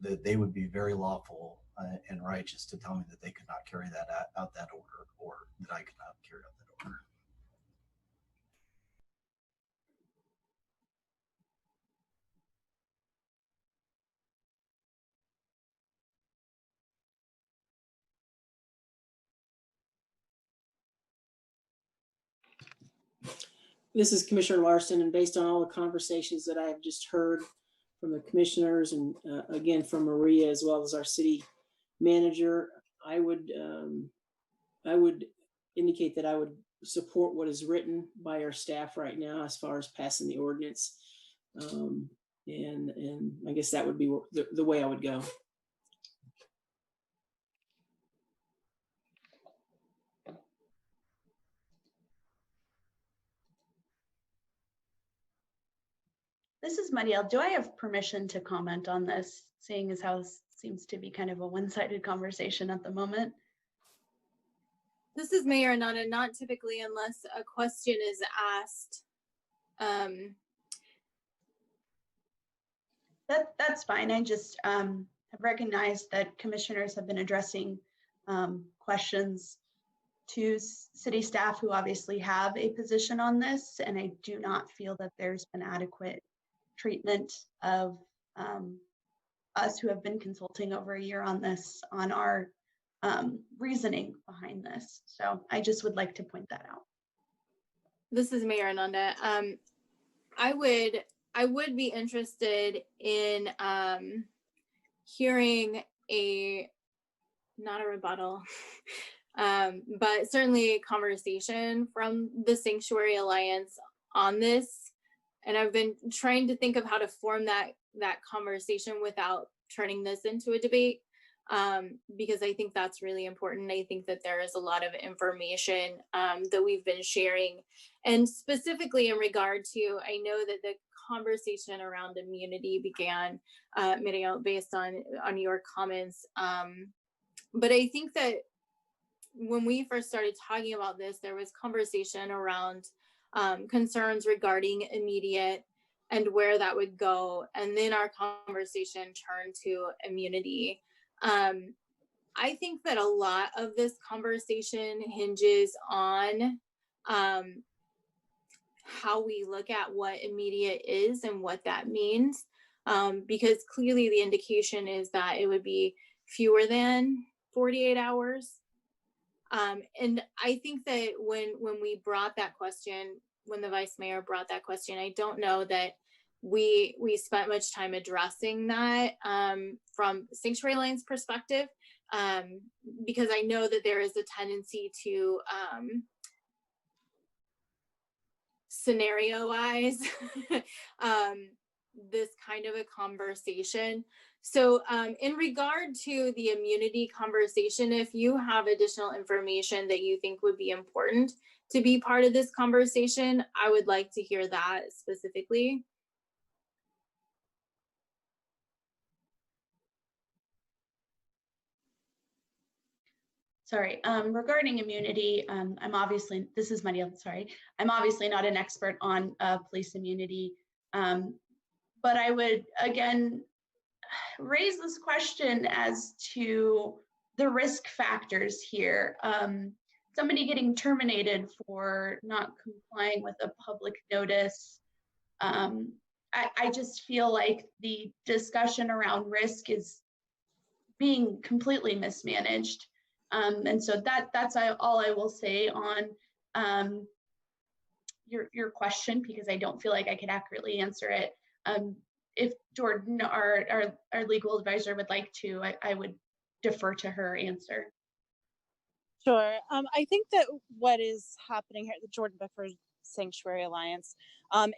that they would be very lawful and righteous to tell me that they could not carry that out that order, or that I could not carry out that order. This is Commissioner Larsen, and based on all the conversations that I have just heard from the commissioners and again from Maria, as well as our city manager, I would indicate that I would support what is written by our staff right now as far as passing the ordinance. And I guess that would be the way I would go. This is Mariel. Do I have permission to comment on this, seeing as how this seems to be kind of a one-sided conversation at the moment? This is Mayor Ananda, not typically unless a question is asked. That's fine. I just have recognized that commissioners have been addressing questions to city staff who obviously have a position on this, and I do not feel that there's been adequate treatment of us who have been consulting over a year on this, on our reasoning behind this. So I just would like to point that out. This is Mayor Ananda. I would be interested in hearing not a rebuttal, but certainly a conversation from the Sanctuary Alliance on this. And I've been trying to think of how to form that conversation without turning this into a debate, because I think that's really important. I think that there is a lot of information that we've been sharing, and specifically in regard to, I know that the conversation around immunity began, Mariel, based on your comments. But I think that when we first started talking about this, there was conversation around concerns regarding immediate and where that would go. And then our conversation turned to immunity. I think that a lot of this conversation hinges on how we look at what immediate is and what that means. Because clearly the indication is that it would be fewer than 48 hours. And I think that when we brought that question, when the vice mayor brought that question, I don't know that we spent much time addressing that from Sanctuary Alliance perspective, because I know that there is a tendency to scenario-wise this kind of a conversation. So in regard to the immunity conversation, if you have additional information that you think would be important to be part of this conversation, I would like to hear that specifically. Sorry, regarding immunity, this is Mariel, sorry. I'm obviously not an expert on police immunity, but I would again raise this question as to the risk factors here. Somebody getting terminated for not complying with a public notice. I just feel like the discussion around risk is being completely mismanaged. And so that's all I will say on your question, because I don't feel like I could accurately answer it. If Jordan, our legal advisor, would like to, I would defer to her answer. Sure. I think that what is happening here at the Jordan Bickford Sanctuary Alliance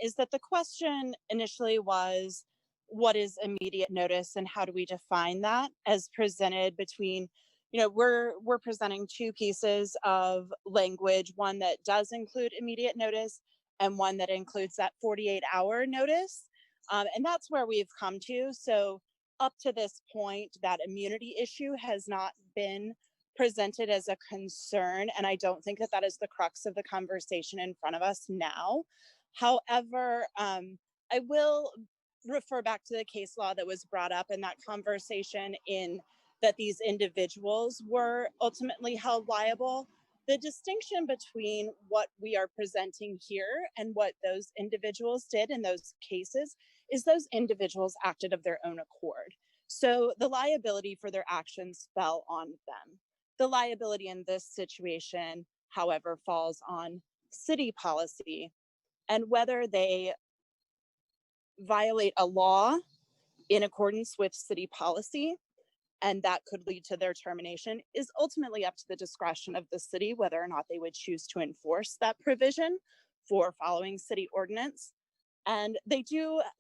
is that the question initially was, what is immediate notice and how do we define that, as presented between, we're presenting two pieces of language, one that does include immediate notice and one that includes that 48-hour notice. And that's where we've come to. So up to this point, that immunity issue has not been presented as a concern, and I don't think that that is the crux of the conversation in front of us now. However, I will refer back to the case law that was brought up in that conversation, in that these individuals were ultimately held liable. The distinction between what we are presenting here and what those individuals did in those cases is those individuals acted of their own accord. So the liability for their actions fell on them. The liability in this situation, however, falls on city policy, and whether they violate a law in accordance with city policy, and that could lead to their termination, is ultimately up to the discretion of the city, whether or not they would choose to enforce that provision for following city ordinance. And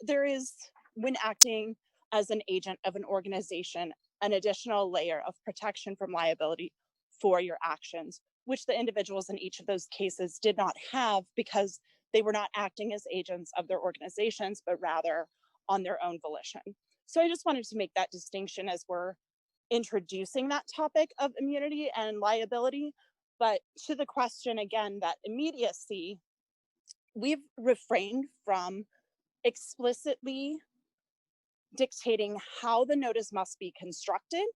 there is, when acting as an agent of an organization, an additional layer of protection from liability for your actions, which the individuals in each of those cases did not have, because they were not acting as agents of their organizations, but rather on their own volition. So I just wanted to make that distinction as we're introducing that topic of immunity and liability. But to the question again, that immediacy, we've refrained from explicitly dictating how the notice must be constructed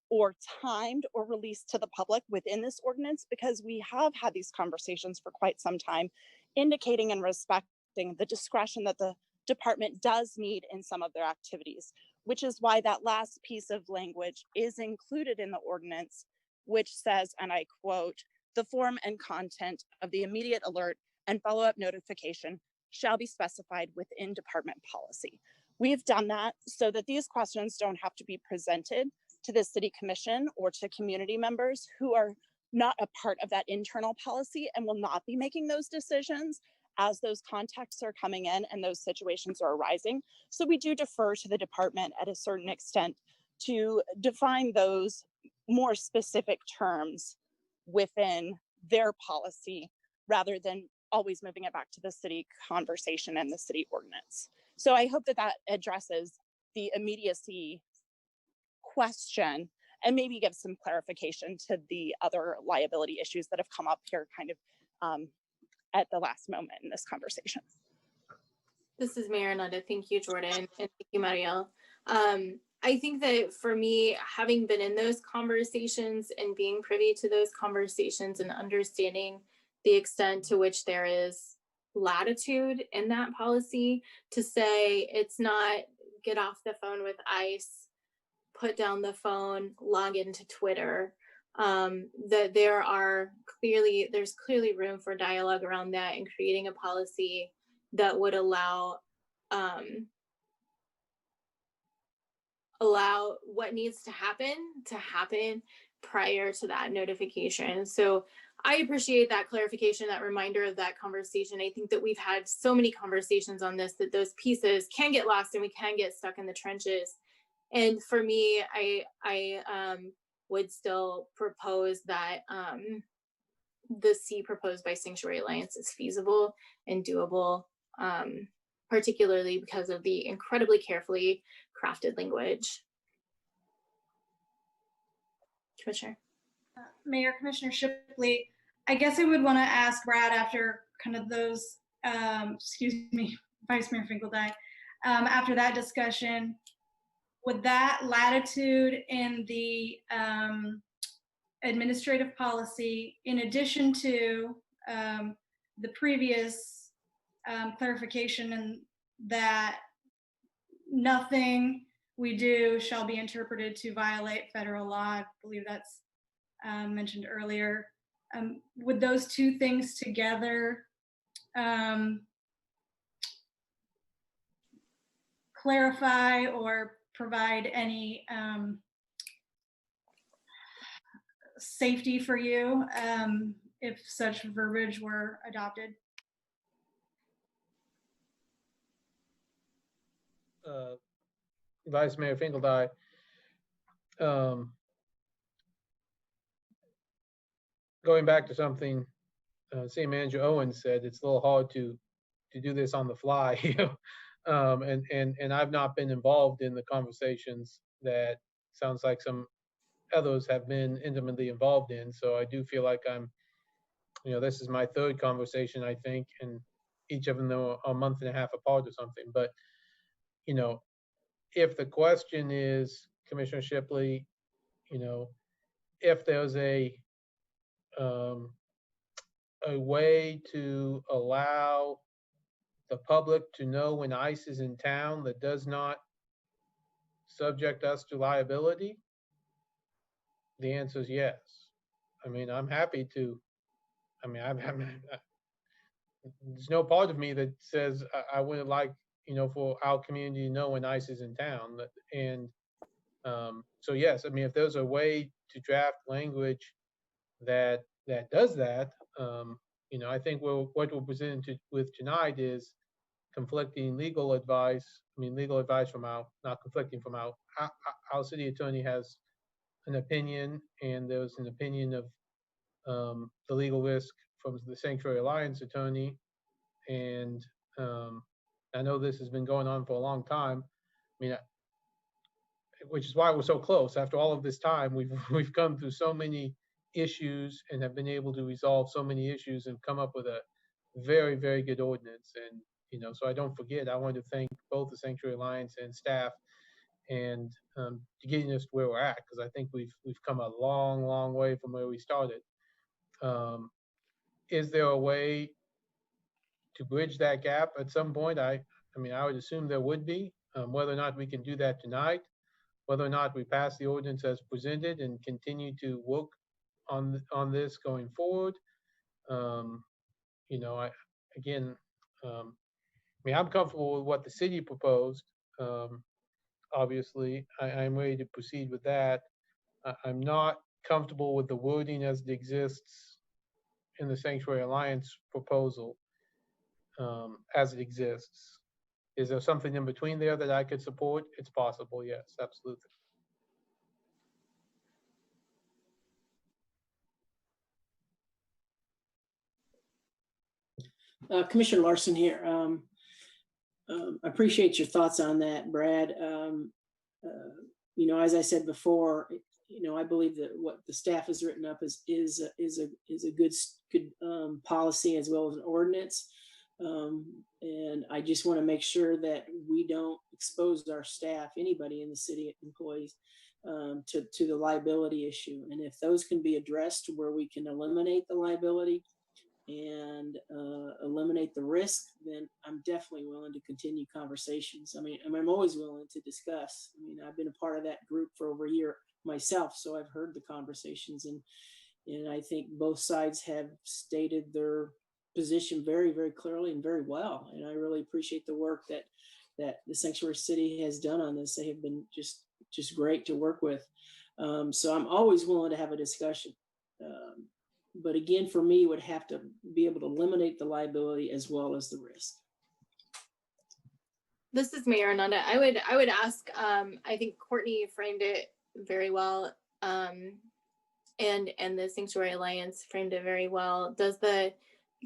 or timed or released to the public within this ordinance, because we have had these conversations for quite some time, indicating and respecting the discretion that the department does need in some of their activities, which is why that last piece of language is included in the ordinance, which says, and I quote, "The form and content of the immediate alert and follow-up notification shall be specified within department policy." We've done that so that these questions don't have to be presented to the city commission or to community members who are not a part of that internal policy and will not be making those decisions as those contacts are coming in and those situations are arising. So we do defer to the department at a certain extent to define those more specific terms within their policy, rather than always moving it back to the city conversation and the city ordinance. So I hope that that addresses the immediacy question and maybe gives some clarification to the other liability issues that have come up here kind of at the last moment in this conversation. This is Marinetta. Thank you, Jordan, and thank you, Mariel. I think that for me, having been in those conversations and being privy to those conversations and understanding the extent to which there is latitude in that policy, to say it's not get off the phone with ICE, put down the phone, log into Twitter, that there's clearly room for dialogue around that and creating a policy that would allow allow what needs to happen prior to that notification. So I appreciate that clarification, that reminder of that conversation. I think that we've had so many conversations on this that those pieces can get lost and we can get stuck in the trenches. And for me, I would still propose that the C proposed by Sanctuary Alliance is feasible and doable, particularly because of the incredibly carefully crafted language. Commissioner. Mayor, Commissioner Shipley, I guess I would want to ask Brad after kind of those, excuse me, Vice Mayor Finkeldine, after that discussion, would that latitude in the administrative policy, in addition to the previous clarification and that nothing we do shall be interpreted to violate federal law, I believe that's mentioned earlier. Would those two things together clarify or provide any safety for you if such verbiage were adopted? Vice Mayor Finkeldine, going back to something City Manager Owen said, it's a little hard to do this on the fly, you know, and I've not been involved in the conversations that sounds like some others have been intimately involved in. So I do feel like I'm, you know, this is my third conversation, I think, and each of them are a month and a half apart or something. But, you know, if the question is, Commissioner Shipley, you know, if there's a way to allow the public to know when ICE is in town that does not subject us to liability, the answer is yes. I mean, I'm happy to, I mean, there's no part of me that says I wouldn't like, you know, for our community to know when ICE is in town. And so yes, I mean, if there's a way to draft language that does that, you know, I think what we're presented with tonight is conflicting legal advice. I mean, legal advice from not conflicting from our city attorney has an opinion, and there was an opinion of the legal risk from the Sanctuary Alliance attorney. And I know this has been going on for a long time. I mean, which is why we're so close. After all of this time, we've come through so many issues and have been able to resolve so many issues and come up with a very, very good ordinance. And, you know, so I don't forget, I want to thank both the Sanctuary Alliance and staff and to getting us to where we're at, because I think we've come a long, long way from where we started. Is there a way to bridge that gap at some point? I mean, I would assume there would be. Whether or not we can do that tonight, whether or not we pass the ordinance as presented and continue to work on this going forward. You know, again, I mean, I'm comfortable with what the city proposed. Obviously, I'm ready to proceed with that. I'm not comfortable with the wording as it exists in the Sanctuary Alliance proposal as it exists. Is there something in between there that I could support? It's possible, yes, absolutely. Commissioner Larsen here. I appreciate your thoughts on that, Brad. You know, as I said before, you know, I believe that what the staff has written up is a good policy as well as an ordinance. And I just want to make sure that we don't expose our staff, anybody in the city, employees, to the liability issue. And if those can be addressed to where we can eliminate the liability and eliminate the risk, then I'm definitely willing to continue conversations. I mean, I'm always willing to discuss. I mean, I've been a part of that group for over a year myself, so I've heard the conversations, and I think both sides have stated their position very, very clearly and very well. And I really appreciate the work that the Sanctuary City has done on this. They have been just just great to work with. So I'm always willing to have a discussion. But again, for me, would have to be able to eliminate the liability as well as the risk. This is Mayor Ananda. I would ask, I think Courtney framed it very well, and the Sanctuary Alliance framed it very well. Does the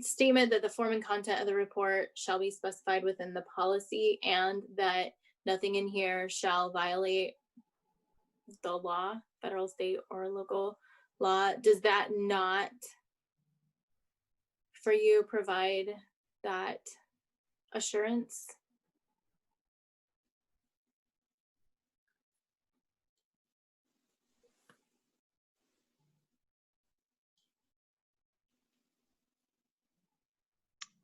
statement that the form and content of the report shall be specified within the policy and that nothing in here shall violate the law, federal, state, or local law, does that not, for you, provide that assurance?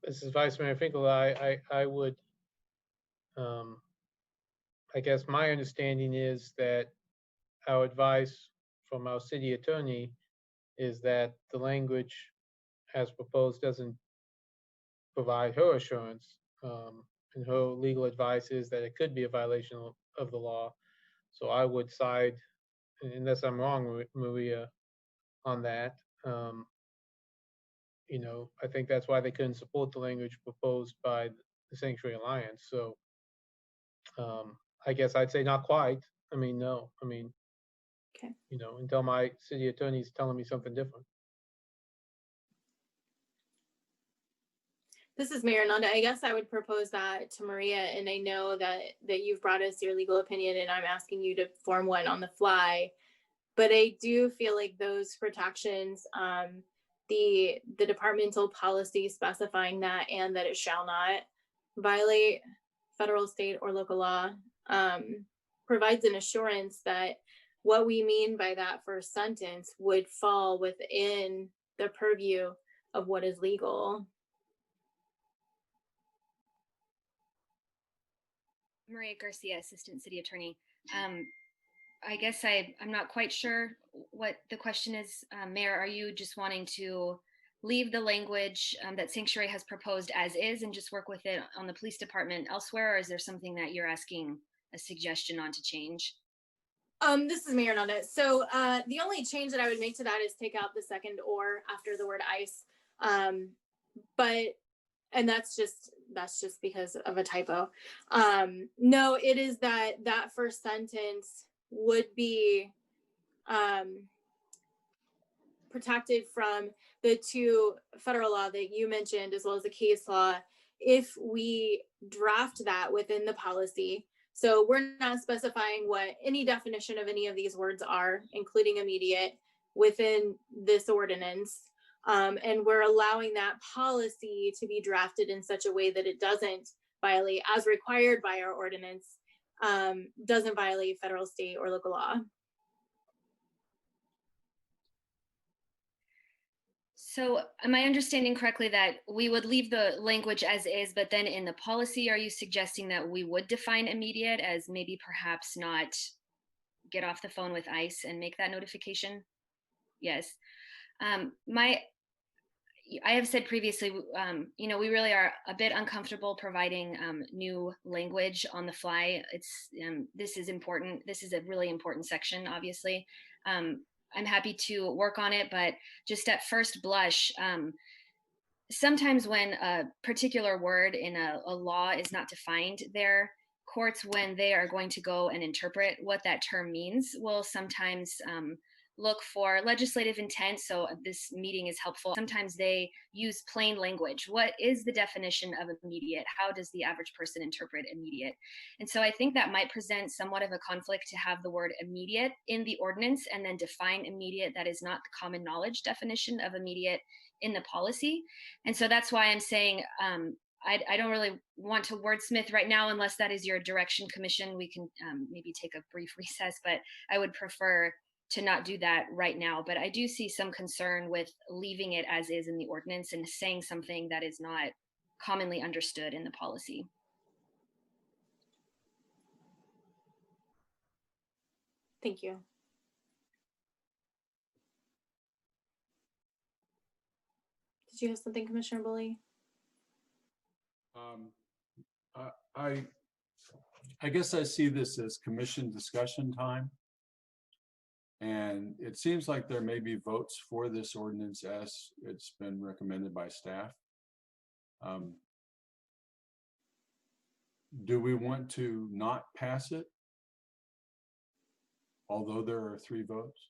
This is Vice Mayor Finkel. I would, I guess my understanding is that our advice from our city attorney is that the language as proposed doesn't provide her assurance. And her legal advice is that it could be a violation of the law. So I would side, unless I'm wrong, Maria, on that. You know, I think that's why they couldn't support the language proposed by the Sanctuary Alliance. So I guess I'd say not quite. I mean, no. I mean, okay. You know, until my city attorney's telling me something different. This is Mayor Nanda. I guess I would propose that to Maria, and I know that you've brought us your legal opinion, and I'm asking you to form one on the fly. But I do feel like those protections, the departmental policy specifying that and that it shall not violate federal, state, or local law, provides an assurance that what we mean by that first sentence would fall within the purview of what is legal. Maria Garcia, Assistant City Attorney. I guess I'm not quite sure what the question is. Mayor, are you just wanting to leave the language that Sanctuary has proposed as is and just work with it on the police department elsewhere, or is there something that you're asking a suggestion on to change? This is Mayor Nanda. So the only change that I would make to that is take out the second "or" after the word "ice." And that's just because of a typo. No, it is that first sentence would be protected from the two federal law that you mentioned, as well as the case law, if we draft that within the policy. So we're not specifying what any definition of any of these words are, including immediate, within this ordinance. And we're allowing that policy to be drafted in such a way that it doesn't violate, as required by our ordinance, doesn't violate federal, state, or local law. So am I understanding correctly that we would leave the language as is, but then in the policy, are you suggesting that we would define immediate as maybe perhaps not get off the phone with ICE and make that notification? Yes. I have said previously, you know, we really are a bit uncomfortable providing new language on the fly. This is important. This is a really important section, obviously. I'm happy to work on it, but just at first blush, sometimes when a particular word in a law is not defined there, courts, when they are going to go and interpret what that term means, will sometimes look for legislative intent. So this meeting is helpful. Sometimes they use plain language. What is the definition of immediate? How does the average person interpret immediate? And so I think that might present somewhat of a conflict to have the word immediate in the ordinance and then define immediate that is not the common knowledge definition of immediate in the policy. And so that's why I'm saying I don't really want to wordsmith right now unless that is your direction, Commission. We can maybe take a brief recess, but I would prefer to not do that right now. But I do see some concern with leaving it as is in the ordinance and saying something that is not commonly understood in the policy. Thank you. Did you have something, Commissioner Bully? I guess I see this as commission discussion time. And it seems like there may be votes for this ordinance as it's been recommended by staff. Do we want to not pass it? Although there are 3 votes?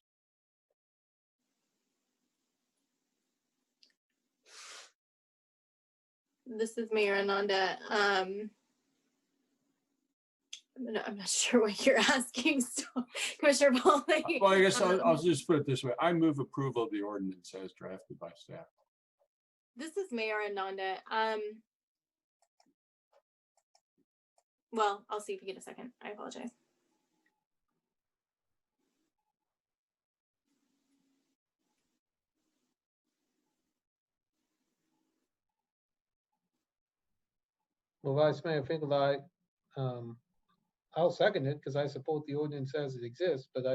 This is Mayor Ananda. I'm not sure what you're asking, so Commissioner Pauly. Well, I guess I'll just put it this way. I move approval of the ordinance as drafted by staff. This is Mayor Ananda. Well, I'll see if you get a second. I apologize. Well, Vice Mayor Finkellein, I'll second it because I support the ordinance as it exists, but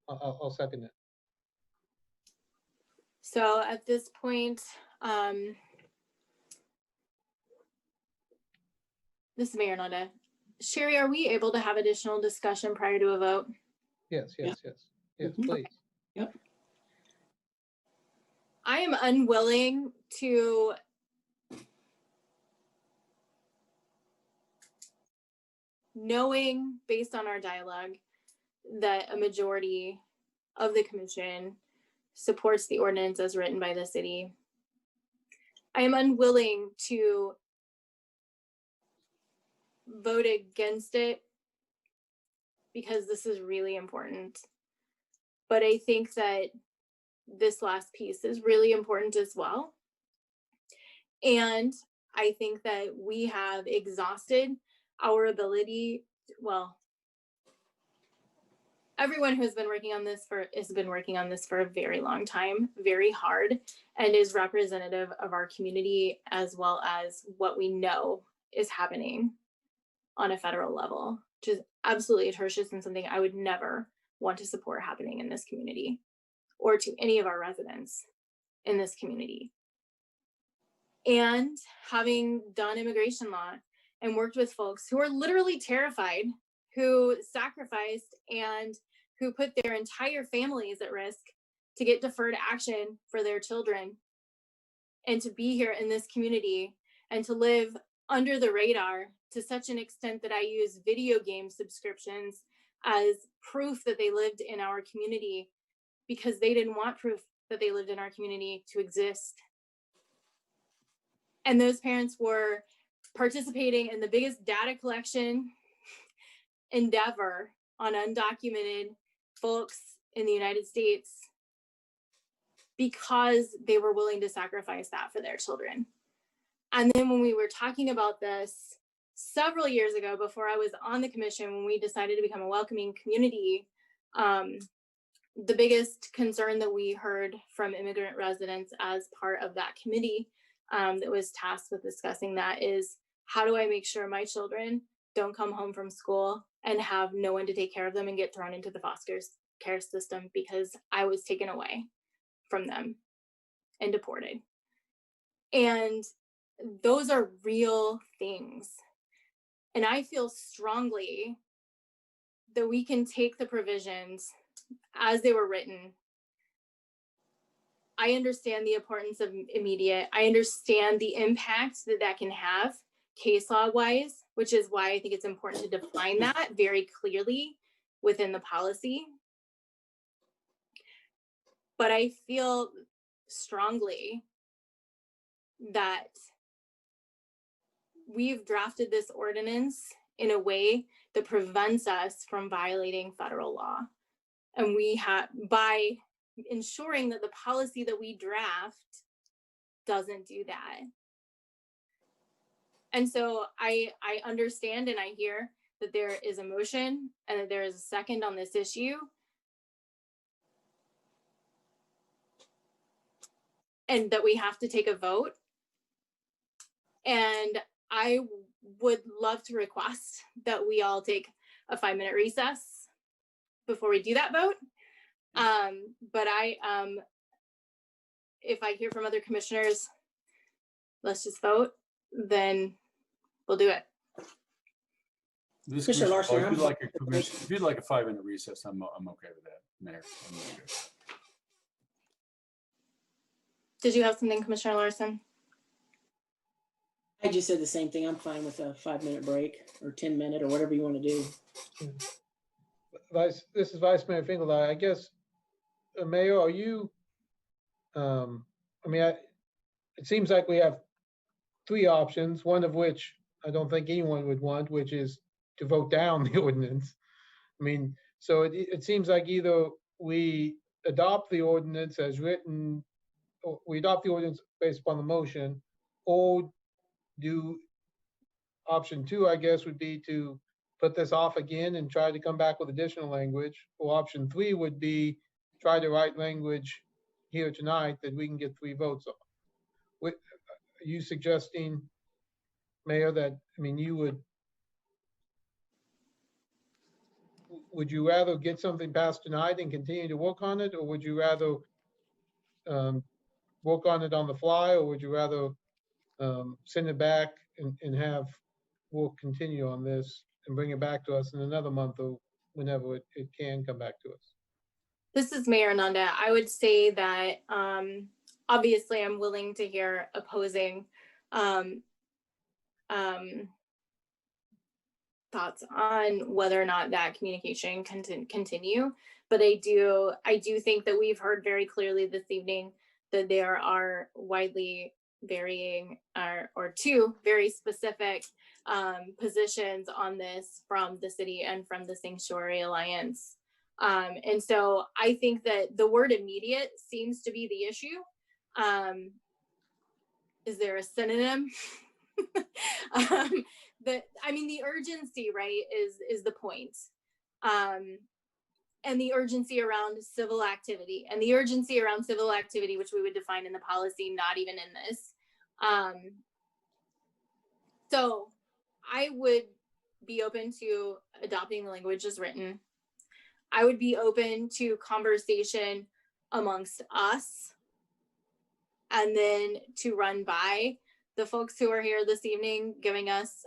I'll second it. So at this point, this is Mayor Nanda. Sherri, are we able to have additional discussion prior to a vote? Yes, please. Yep. I am unwilling to knowing based on our dialogue that a majority of the commission supports the ordinance as written by the city. I am unwilling to vote against it because this is really important. But I think that this last piece is really important as well. And I think that we have exhausted our ability, well, everyone who has been working on this for a very long time, very hard, and is representative of our community as well as what we know is happening on a federal level, which is absolutely atrocious and something I would never want to support happening in this community or to any of our residents in this community. And having done immigration law and worked with folks who are literally terrified, who sacrificed and who put their entire families at risk to get deferred action for their children, and to be here in this community and to live under the radar to such an extent that I use video game subscriptions as proof that they lived in our community because they didn't want proof that they lived in our community to exist. And those parents were participating in the biggest data collection endeavor on undocumented folks in the United States because they were willing to sacrifice that for their children. And then when we were talking about this several years ago, before I was on the commission, when we decided to become a welcoming community, the biggest concern that we heard from immigrant residents as part of that committee that was tasked with discussing that is, how do I make sure my children don't come home from school and have no one to take care of them and get thrown into the foster care system because I was taken away from them and deported. And those are real things. And I feel strongly that we can take the provisions as they were written. I understand the importance of immediate. I understand the impact that that can have case law wise, which is why I think it's important to define that very clearly within the policy. But I feel strongly that we've drafted this ordinance in a way that prevents us from violating federal law. And we have, by ensuring that the policy that we draft doesn't do that. And so I understand and I hear that there is a motion and that there is a second on this issue. And that we have to take a vote. And I would love to request that we all take a 5-minute recess before we do that vote. But if I hear from other commissioners, let's just vote, then we'll do it. This Commissioner Larsen, if I'm you'd like fine a with the if you'd like a 5-minute recess, I'm okay with that, Mayor. I'm really good. Did you have something, Commissioner Larson? I just said the same thing. I'm fine with a 5-minute break or 10-minute or whatever you want to do. This is Vice Mayor Finkelstein. I guess, Mayor, are you, I mean, it seems like we have 3 options, one of which I don't think anyone would want, which is to vote down the ordinance. I mean, so it seems like either we adopt the ordinance as written, or we adopt the ordinance based upon the motion, or do option 2, I guess, would be to put this off again and try to come back with additional language, or option 3 would be try to write language here tonight that we can get 3 votes on. What, are you suggesting, Mayor, that, I mean, you would you rather get something passed tonight and continue to work on it, or would you rather work on it on the fly, or would you rather send it back and have work continue on this and bring it back to us in another month or whenever it can come back to us? This is Mayor Nanda. I would say that obviously I'm willing to hear opposing thoughts on whether or not that communication can continue. But I do think that we've heard very clearly this evening that there are widely varying or 2 very specific positions on this from the city and from the Sanctuary Alliance. And so I think that the word immediate seems to be the issue. Is there a synonym? The urgency, right, is the point. And the urgency around civil activity, which we would define in the policy, not even in this. So I would be open to adopting the language as written. I would be open to conversation amongst us, and then to run by the folks who are here this evening giving us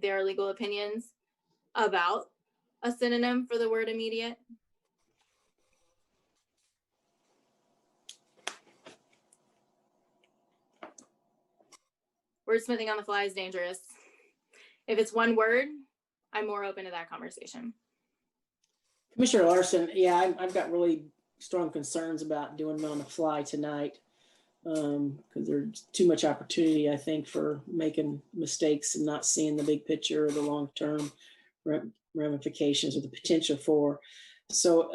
their legal opinions about a synonym for the word immediate. Wordsmithing on the fly is dangerous. If it's one word, I'm more open to that conversation. Commissioner Larsen, yeah, I've got really strong concerns about doing them on the fly tonight because there's too much opportunity, I think, for making mistakes and not seeing the big picture or the long-term ramifications or the potential for. So,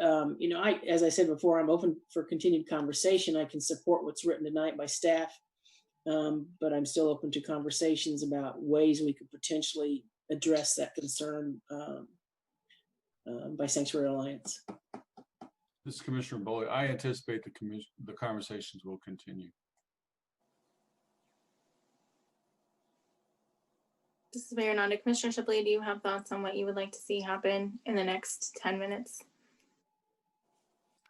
as I said before, I'm open for continued conversation. I can support what's written tonight by staff, but I'm still open to conversations about ways we could potentially address that concern by Sanctuary Alliance. This is Commissioner Bullock. I anticipate the conversations will continue. This is Mayor Nanda. Commissioner Shipley, do you have thoughts on what you would like to see happen in the next 10 minutes?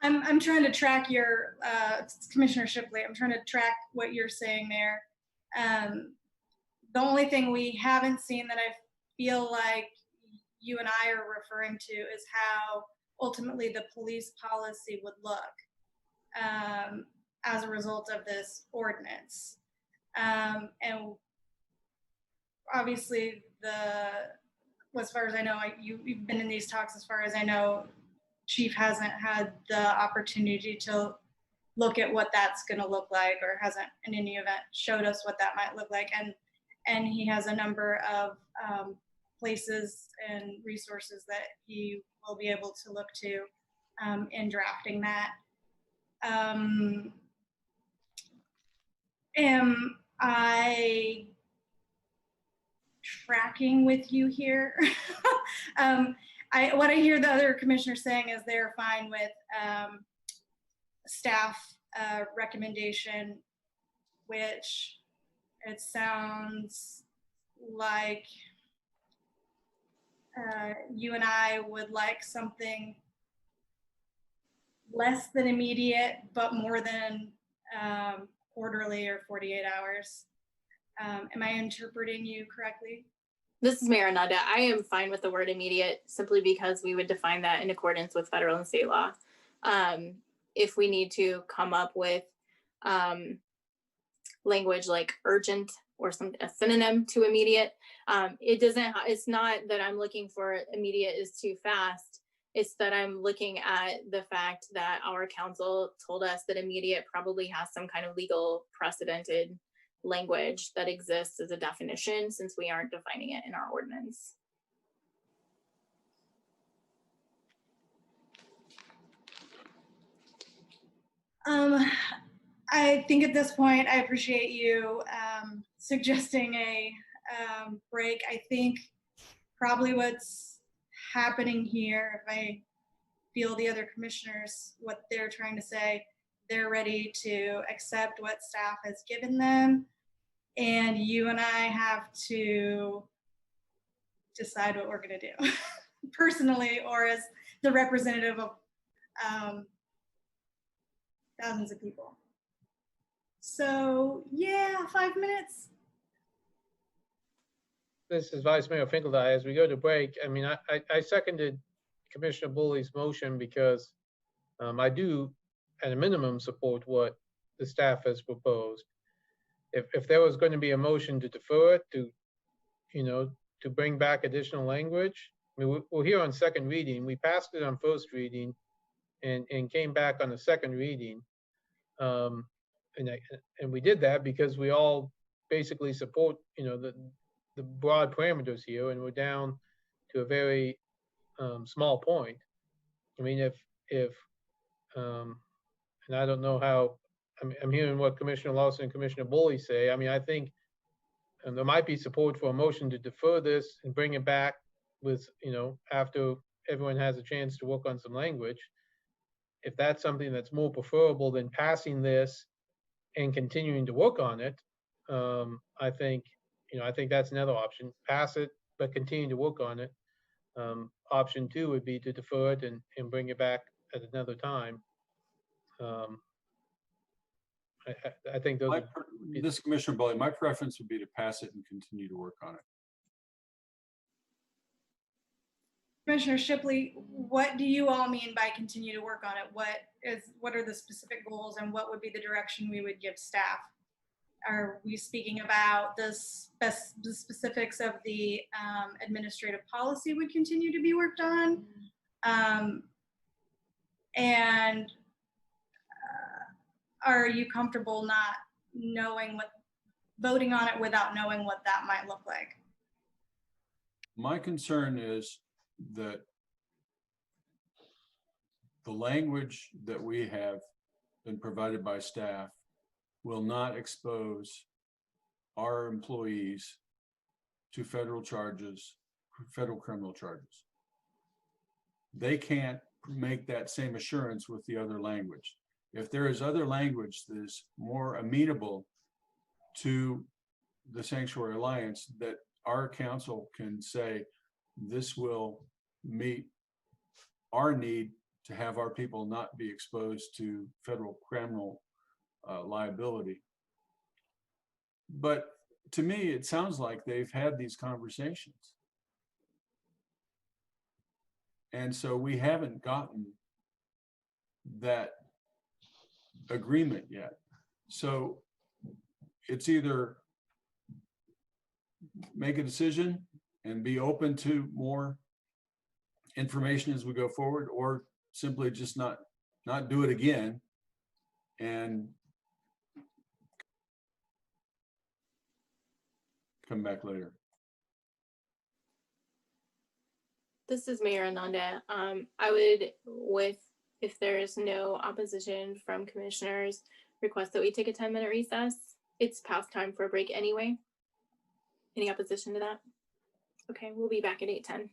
I'm trying to track your, Commissioner Shipley, I'm trying to track what you're saying there. The only thing we haven't seen that I feel like you and I are referring to is how ultimately the police policy would look as a result of this ordinance. And obviously, as far as I know, you've been in these talks, as far as I know, Chief hasn't had the opportunity to look at what that's going to look like, or hasn't in any event showed us what that might look like. And he has a number of places and resources that he will be able to look to in drafting that. Am I tracking with you here? What I hear the other commissioners saying is they're fine with staff recommendation, which it sounds like you and I would like something less than immediate, but more than quarterly or 48 hours. Am I interpreting you correctly? This is Mayor Ananda. I am fine with the word immediate simply because we would define that in accordance with federal and state law. If we need to come up with language like urgent or a synonym to immediate, it's not that I'm looking for immediate is too fast. It's that I'm looking at the fact that our council told us that immediate probably has some kind of legal precedented language that exists as a definition, since we aren't defining it in our ordinance. I think at this point, I appreciate you suggesting a break. I think probably what's happening here, if I feel the other commissioners, what they're trying to say, they're ready to accept what staff has given them. And you and I have to decide what we're going to do personally, or as the representative of thousands of people. So yeah, 5 minutes. This is Vice Mayor Finkeldine. As we go to break, I mean, I seconded Commissioner Bully's motion because I do, at a minimum, support what the staff has proposed. If there was going to be a motion to defer it, to bring back additional language, I mean, we're here on second reading. We passed it on first reading and came back on the second reading. And we did that because we all basically support, the broad parameters here, and we're down to a very small point. I mean, and I don't know how, I'm hearing what Commissioner Larsen and Commissioner Bully say. I mean, I think there might be support for a motion to defer this and bring it back with, after everyone has a chance to work on some language. If that's something that's more preferable than passing this and continuing to work on it, I think that's another option. Pass it, but continue to work on it. Option 2 would be to defer it and bring it back at another time. I think those. This is Commissioner Bully. My preference would be to pass it and continue to work on it. Commissioner Shipley, what do you all mean by continue to work on it? What are the specific goals, and what would be the direction we would give staff? Are we speaking about the specifics of the administrative policy would continue to be worked on? And are you comfortable not knowing voting on it without knowing what that might look like? My concern is that the language that we have been provided by staff will not expose our employees to federal charges, federal criminal charges. They can't make that same assurance with the other language. If there is other language that is more amenable to the Sanctuary Alliance, that our council can say, this will meet our need to have our people not be exposed to federal criminal liability. But to me, it sounds like they've had these conversations. And so we haven't gotten that agreement yet. So it's either make a decision and be open to more information as we go forward, or simply just not do it again and come back later. This is Mayor Ananda. I would, if there is no opposition from commissioners, request that we take a 10-minute recess. It's past time for a break anyway. Any opposition to that? Okay, we'll be back at 8:10.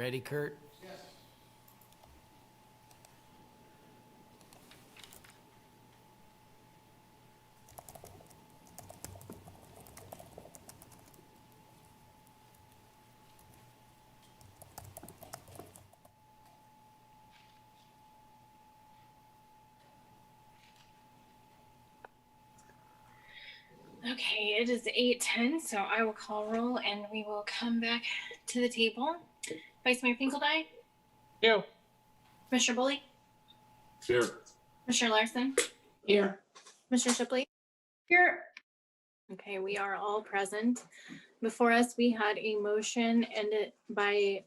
Ready, Kurt? Okay, it is 8:10, so I will call roll and we will come back to the table. Vice Mayor Finkeldine? Here. Commissioner Bully? Here. Commissioner Larsen? Here. Commissioner Shipley? Here. Okay, we are all present. Before us, we had a motion ended by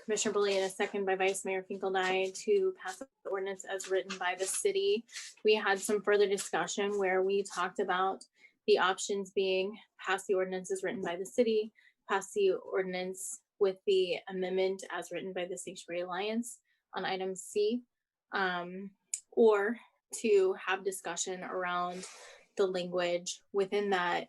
Commissioner Bully and a second by Vice Mayor Finkeldine to pass the ordinance as written by the city. We had some further discussion where we talked about the options being pass the ordinance as written by the city, pass the ordinance with the amendment as written by the Sanctuary Alliance on item C, or to have discussion around the language within that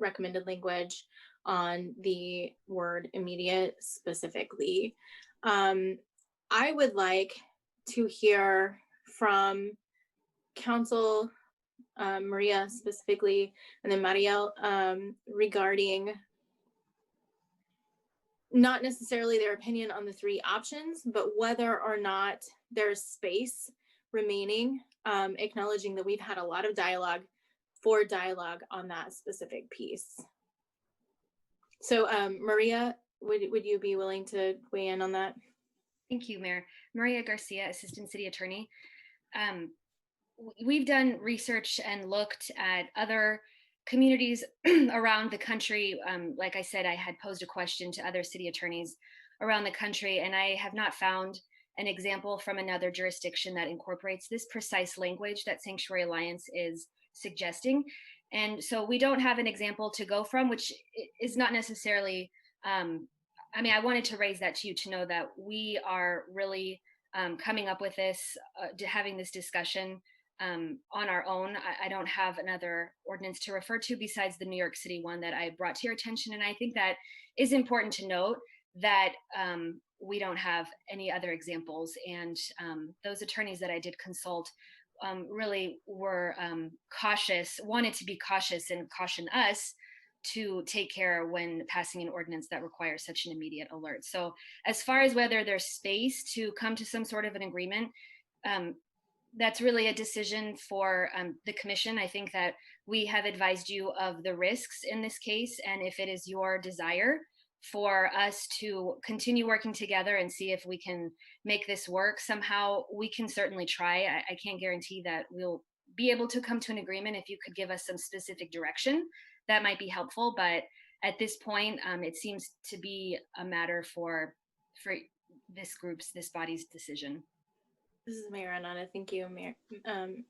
recommended language on the word immediate specifically. I would like to hear from Council Maria specifically, and then Mariel regarding not necessarily their opinion on the three options, but whether or not there's space remaining, acknowledging that we've had a lot of dialogue on that specific piece. So Maria, would you be willing to weigh in on that? Thank you, Mayor. Maria Garcia, Assistant City Attorney. We've done research and looked at other communities around the country. Like I said, I had posed a question to other city attorneys around the country, and I have not found an example from another jurisdiction that incorporates this precise language that Sanctuary Alliance is suggesting. And so we don't have an example to go from, which is not necessarily, I mean, I wanted to raise that to you to know that we are really coming up with this, having this discussion on our own. I don't have another ordinance to refer to besides the New York City one that I brought to your attention. And I think that is important to note that we don't have any other examples. And those attorneys that I did consult really were cautious, wanted to be cautious and caution us to take care when passing an ordinance that requires such an immediate alert. So as far as whether there's space to come to some sort of an agreement, that's really a decision for the commission. I think that we have advised you of the risks in this case, and if it is your desire for us to continue working together and see if we can make this work somehow, we can certainly try. I can't guarantee that we'll be able to come to an agreement. If you could give us some specific direction, that might be helpful. But at this point, it seems to be a matter for this body's decision. This is Mayor Ananda. Thank you,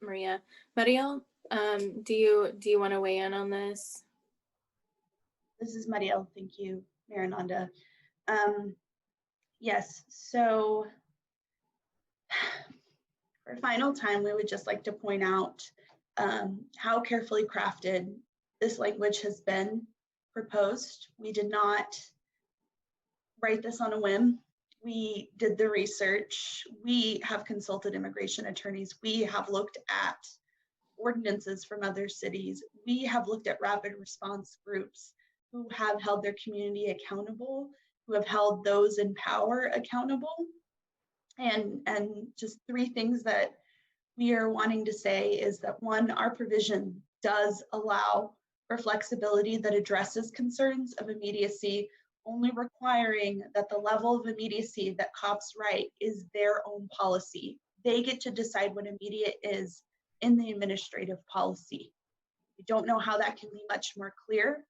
Maria. Mariel, do you want to weigh in on this? This is Mariel. Thank you, Mayor Ananda. Yes, so for final time, we would just like to point out how carefully crafted this language has been proposed. We did not write this on a whim. We did the research. We have consulted immigration attorneys. We have looked at ordinances from other cities. We have looked at rapid response groups who have held their community accountable, who have held those in power accountable. And just three things that we are wanting to say is that, one, our provision does allow for flexibility that addresses concerns of immediacy, only requiring that the level of immediacy that cops write is their own policy. They get to decide what immediate is in the administrative policy. We don't know how that can be much more clear.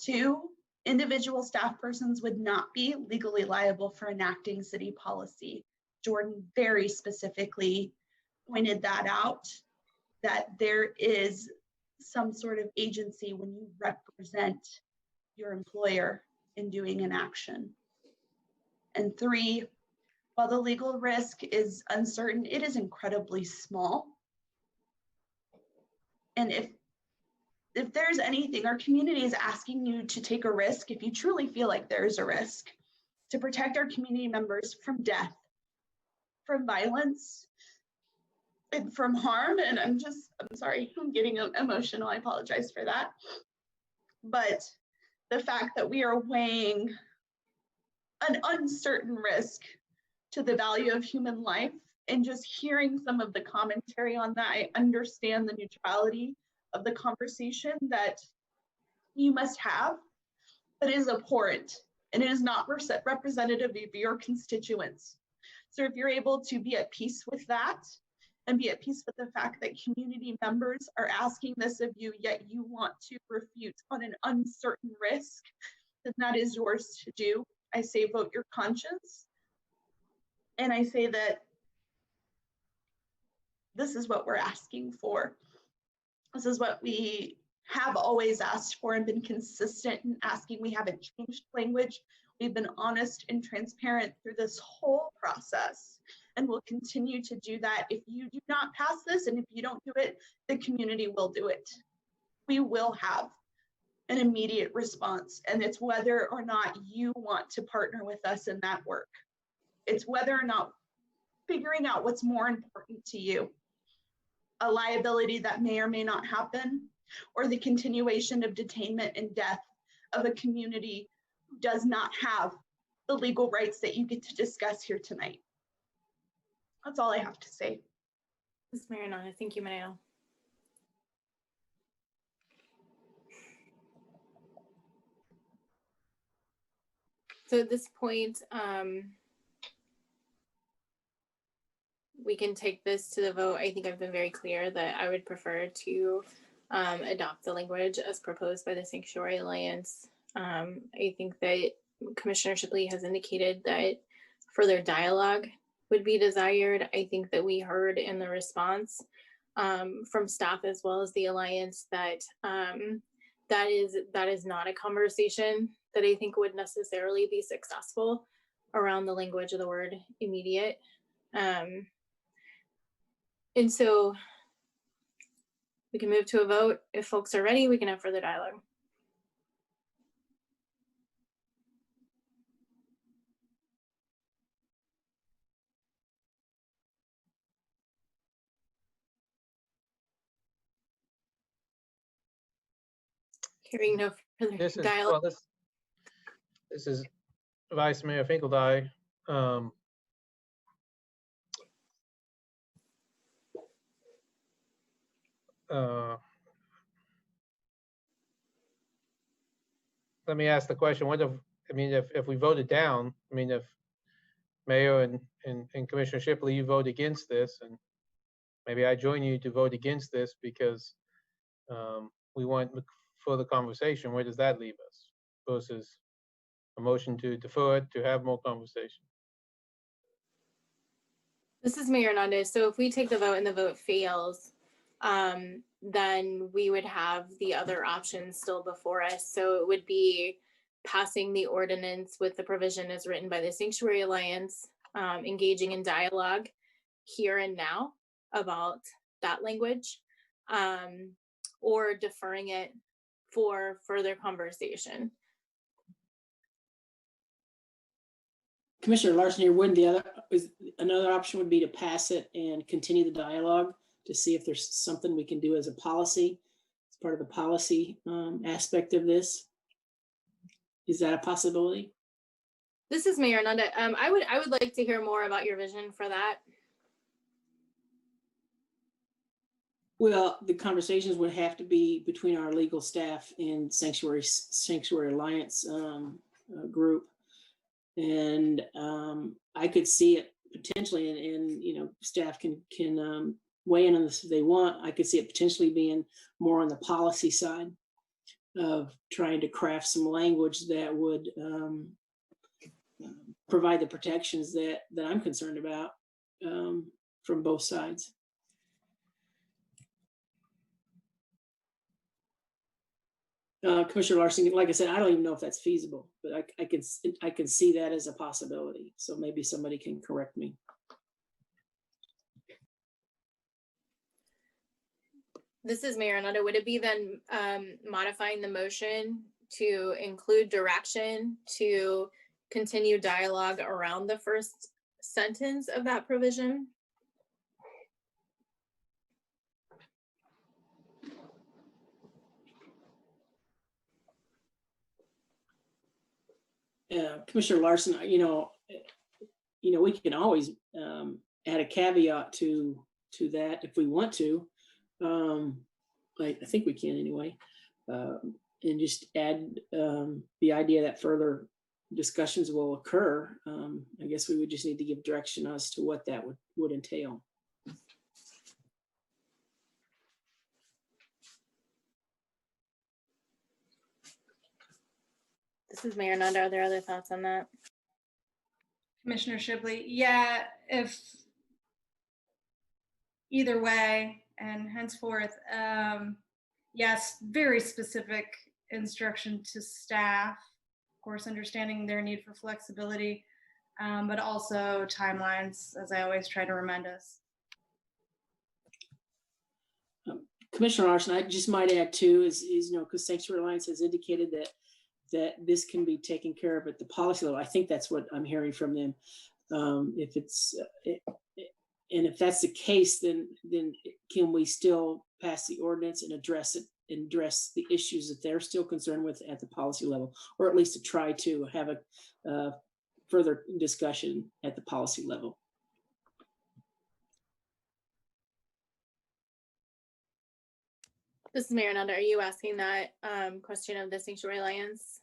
Two, individual staff persons would not be legally liable for enacting city policy. Jordan very specifically pointed that out, that there is some sort of agency when you represent your employer in doing an action. And three, while the legal risk is uncertain, it is incredibly small. And if if there's anything, our community is asking you to take a risk, if you truly feel like there is a risk, to protect our community members from death, from violence, and from harm. And I'm sorry, I'm getting emotional. I apologize for that. But the fact that we are weighing an uncertain risk to the value of human life, and just hearing some of the commentary on that, I understand the neutrality of the conversation that you must have, but it is abhorrent and it is not representative of your constituents. So if you're able to be at peace with that and be at peace with the fact that community members are asking this of you, yet you want to refute on an uncertain risk, then that is yours to do. I say vote your conscience. And I say that this is what we're asking for. This is what we have always asked for and been consistent in asking. We haven't changed language. We've been honest and transparent through this whole process, and we'll continue to do that. If you do not pass this, and if you don't do it, the community will do it. We will have an immediate response, and it's whether or not you want to partner with us in that work. It's whether or not figuring out what's more important to you. A liability that may or may not happen, or the continuation of detainment and death of a community who does not have the legal rights that you get to discuss here tonight. That's all I have to say. Ms. Mariel, thank you, Mariel. So at this point, we can take this to the vote. I think I've been very clear that I would prefer to adopt the language as proposed by the Sanctuary Alliance. I think that Commissioner Shipley has indicated that further dialogue would be desired. I think that we heard in the response from staff as well as the Alliance that that is not a conversation that I think would necessarily be successful around the language of the word immediate. And so we can move to a vote. If folks are ready, we can have further dialogue. Hearing no further dialogue. Well, this is Vice Mayor Finkeldye. Let me ask the question, what if, if we voted down, if Mayor and Commissioner Shipley, you vote against this, and maybe I join you to vote against this because we want further conversation, where does that leave us versus a motion to defer it, to have more conversation? This is Mayor Hernandez. So if we take the vote and the vote fails, then we would have the other options still before us. So it would be passing the ordinance with the provision as written by the Sanctuary Alliance, engaging in dialogue here and now about that language, or deferring it for further conversation. Commissioner Larsen here, wouldn't another option would be to pass it and continue the dialogue to see if there's something we can do as a policy, as part of the policy aspect of this. Is that a possibility? This is Mayor Hernandez. I would like to hear more about your vision for that. Well, the conversations would have to be between our legal staff and Sanctuary Alliance group. And I could see it potentially, and staff can weigh in on this if they want. I could see it potentially being more on the policy side of trying to craft some language that would provide the protections that I'm concerned about from both sides. Commissioner Larsen, like I said, I don't even know if that's feasible, but I can see that as a possibility. So maybe somebody can correct me. This is Mayor Nanda. Would it be then modifying the motion to include direction to continue dialogue around the first sentence of that provision? Commissioner Larsen, we can always add a caveat to that if we want to. I think we can anyway, and just add the idea that further discussions will occur. I guess we would just need to give direction as to what that would entail. This is Mayor Nanda. Are there other thoughts on that? Commissioner Shipley, yeah, if either way, and henceforth, yes, very specific instruction to staff, of course, understanding their need for flexibility, but also timelines, as I always try to remind us. Commissioner Larsen, I just might add too, is because Sanctuary Alliance has indicated that this can be taken care of at the policy level. I think that's what I'm hearing from them. If it's and if that's the case, then can we still pass the ordinance and address it and address the issues that they're still concerned with at the policy level, or at least to try to have a further discussion at the policy level? This is Mayor Nanda. Are you asking that question of the Sanctuary Alliance?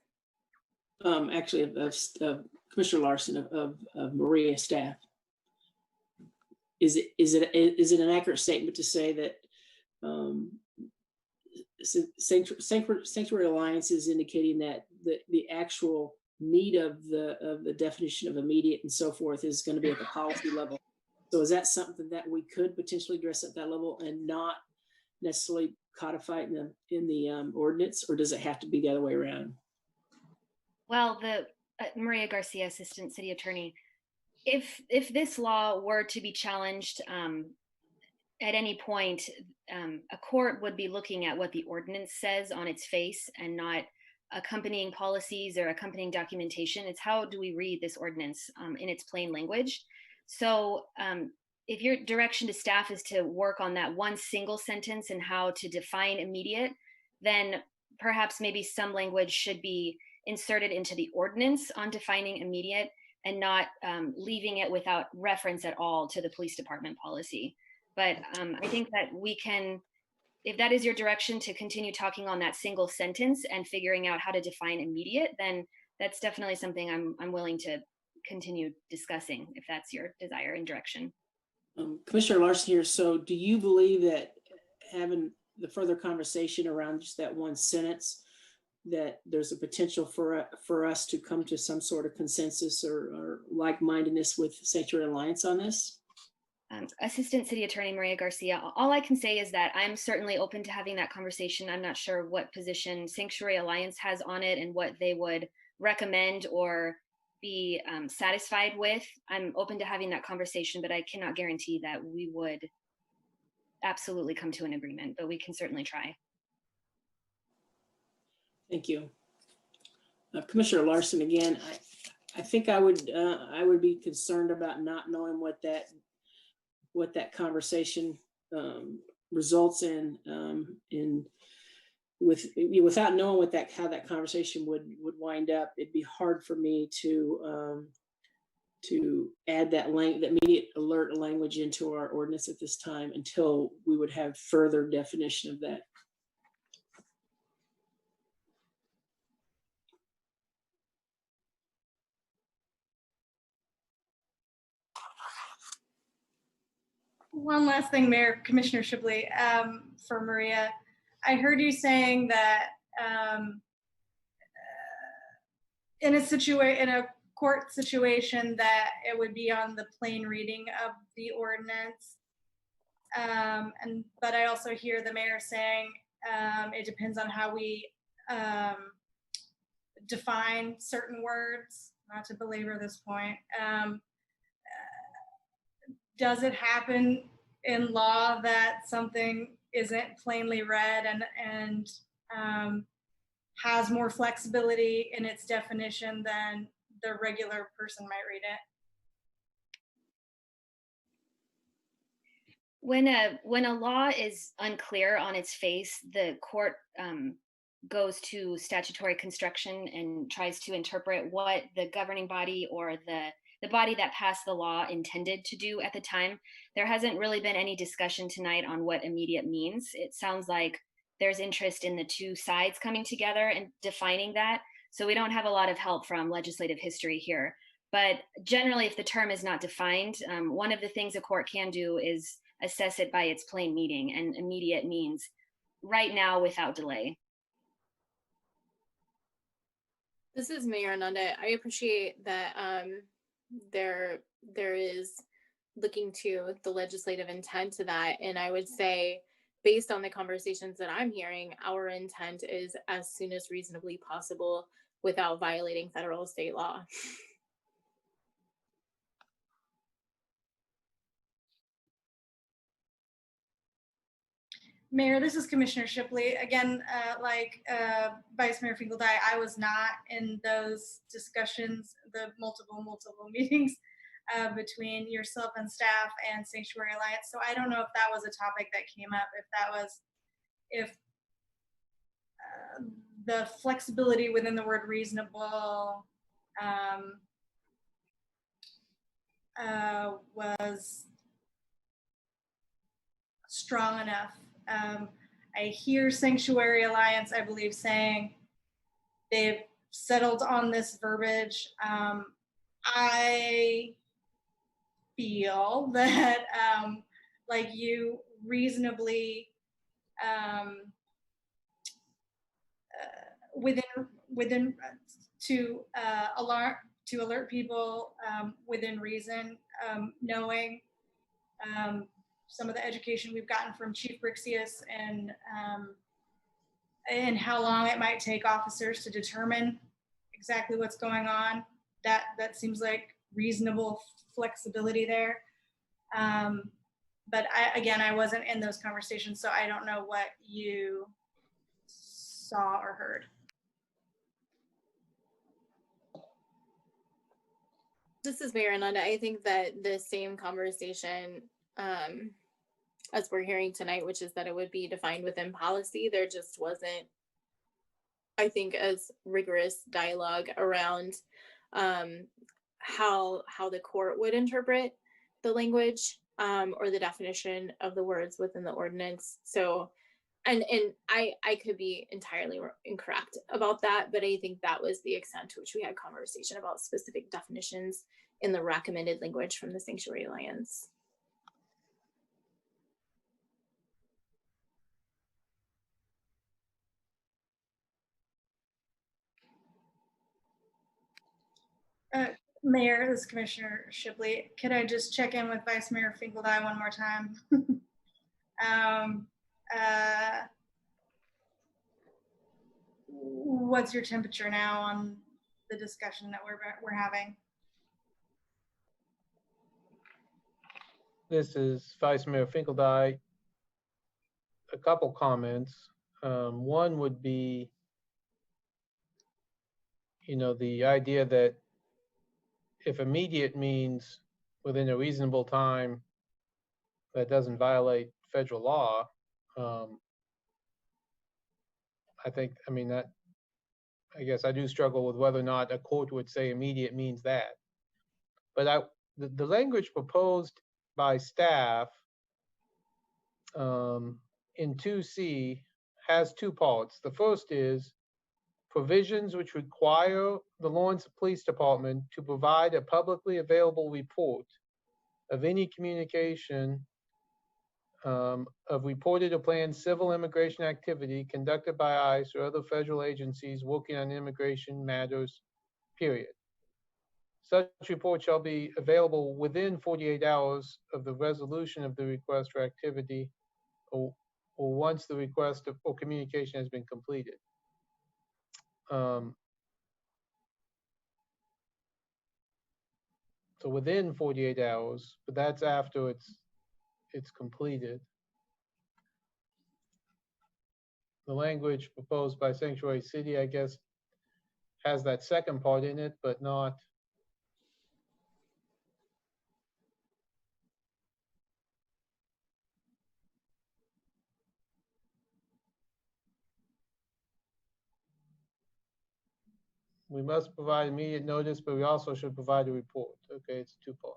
Actually, of Commissioner Larsen of Maria staff. Is it an accurate statement to say that Sanctuary Alliance is indicating that the actual meat of the definition of immediate and so forth is going to be at the policy level? So is that something that we could potentially address at that level and not necessarily codify it in the ordinance, or does it have to be the other way around? Well, Maria Garcia, Assistant City Attorney, if this law were to be challenged at any point, a court would be looking at what the ordinance says on its face and not accompanying policies or accompanying documentation. It's how do we read this ordinance in its plain language. So if your direction to staff is to work on that one single sentence and how to define immediate, then perhaps maybe some language should be inserted into the ordinance on defining immediate and not leaving it without reference at all to the police department policy. But I think that we can, if that is your direction to continue talking on that single sentence and figuring out how to define immediate, then that's definitely something I'm willing to continue discussing if that's your desire and direction. Commissioner Larsen here. So do you believe that having the further conversation around just that one sentence, that there's a potential for us to come to some sort of consensus or like-mindedness with Sanctuary Alliance on this? Assistant City Attorney Maria Garcia, all I can say is that I'm certainly open to having that conversation. I'm not sure what position Sanctuary Alliance has on it and what they would recommend or be satisfied with. I'm open to having that conversation, but I cannot guarantee that we would absolutely come to an agreement, but we can certainly try. Thank you. Commissioner Larsen, again, I think I would be concerned about not knowing what that conversation results in, without knowing how that conversation would wind up. It'd be hard for me to add that immediate alert language into our ordinance at this time until we would have further definition of that. One last thing, Mayor, Commissioner Shipley, for Maria. I heard you saying that in a court situation that it would be on the plain reading of the ordinance. But I also hear the mayor saying it depends on how we define certain words, not to belabor this point. Does it happen in law that something isn't plainly read and has more flexibility in its definition than the regular person might read it. When a law is unclear on its face, the court goes to statutory construction and tries to interpret what the governing body or the body that passed the law intended to do at the time. There hasn't really been any discussion tonight on what immediate means. It sounds like there's interest in the two sides coming together and defining that. So we don't have a lot of help from legislative history here. But generally, if the term is not defined, one of the things a court can do is assess it by its plain meaning, and immediate means right now without delay. This is Mayor Ananda. I appreciate that there is looking to the legislative intent to that. And I would say, based on the conversations that I'm hearing, our intent is as soon as reasonably possible without violating federal or state law. Mayor, this is Commissioner Shipley. Again, like Vice Mayor Finkeldye, I was not in those discussions, the multiple meetings between yourself and staff and Sanctuary Alliance. So I don't know if that was a topic that came up, if the flexibility within the word reasonable was strong enough. I hear Sanctuary Alliance, I believe, saying they've settled on this verbiage. I feel that like you reasonably within to alert people within reason, knowing some of the education we've gotten from Chief Brixius and how long it might take officers to determine exactly what's going on. That seems like reasonable flexibility there. But I wasn't in those conversations, so I don't know what you saw or heard. This is Mayor Ananda. I think that the same conversation as we're hearing tonight, which is that it would be defined within policy, there just wasn't, I think, as rigorous dialogue around how the court would interpret the language or the definition of the words within the ordinance. So, and I could be entirely incorrect about that, but I think that was the extent to which we had conversation about specific definitions in the recommended language from the Sanctuary Alliance. Mayor, this is Commissioner Shipley. Could I just check in with Vice Mayor Finkeldye one more time? What's your temperature now on the discussion that we're having? This is Vice Mayor Finkeldye. A couple comments. One would be, the idea that if immediate means within a reasonable time that doesn't violate federal law, I guess I do struggle with whether or not a court would say immediate means that. But the language proposed by staff in 2C has two parts. The first is provisions which require the Lawrence Police Department to provide a publicly available report of any communication of reported or planned civil immigration activity conducted by ICE or other federal agencies working on immigration matters, period. Such report shall be available within 48 hours of the resolution of the request for activity or once the request or communication has been completed. So within 48 hours, but that's after it's completed. the language proposed by Sanctuary City, I guess, has that second part in it, but not. We must provide immediate notice, but we also should provide a report. Okay, it's two-part.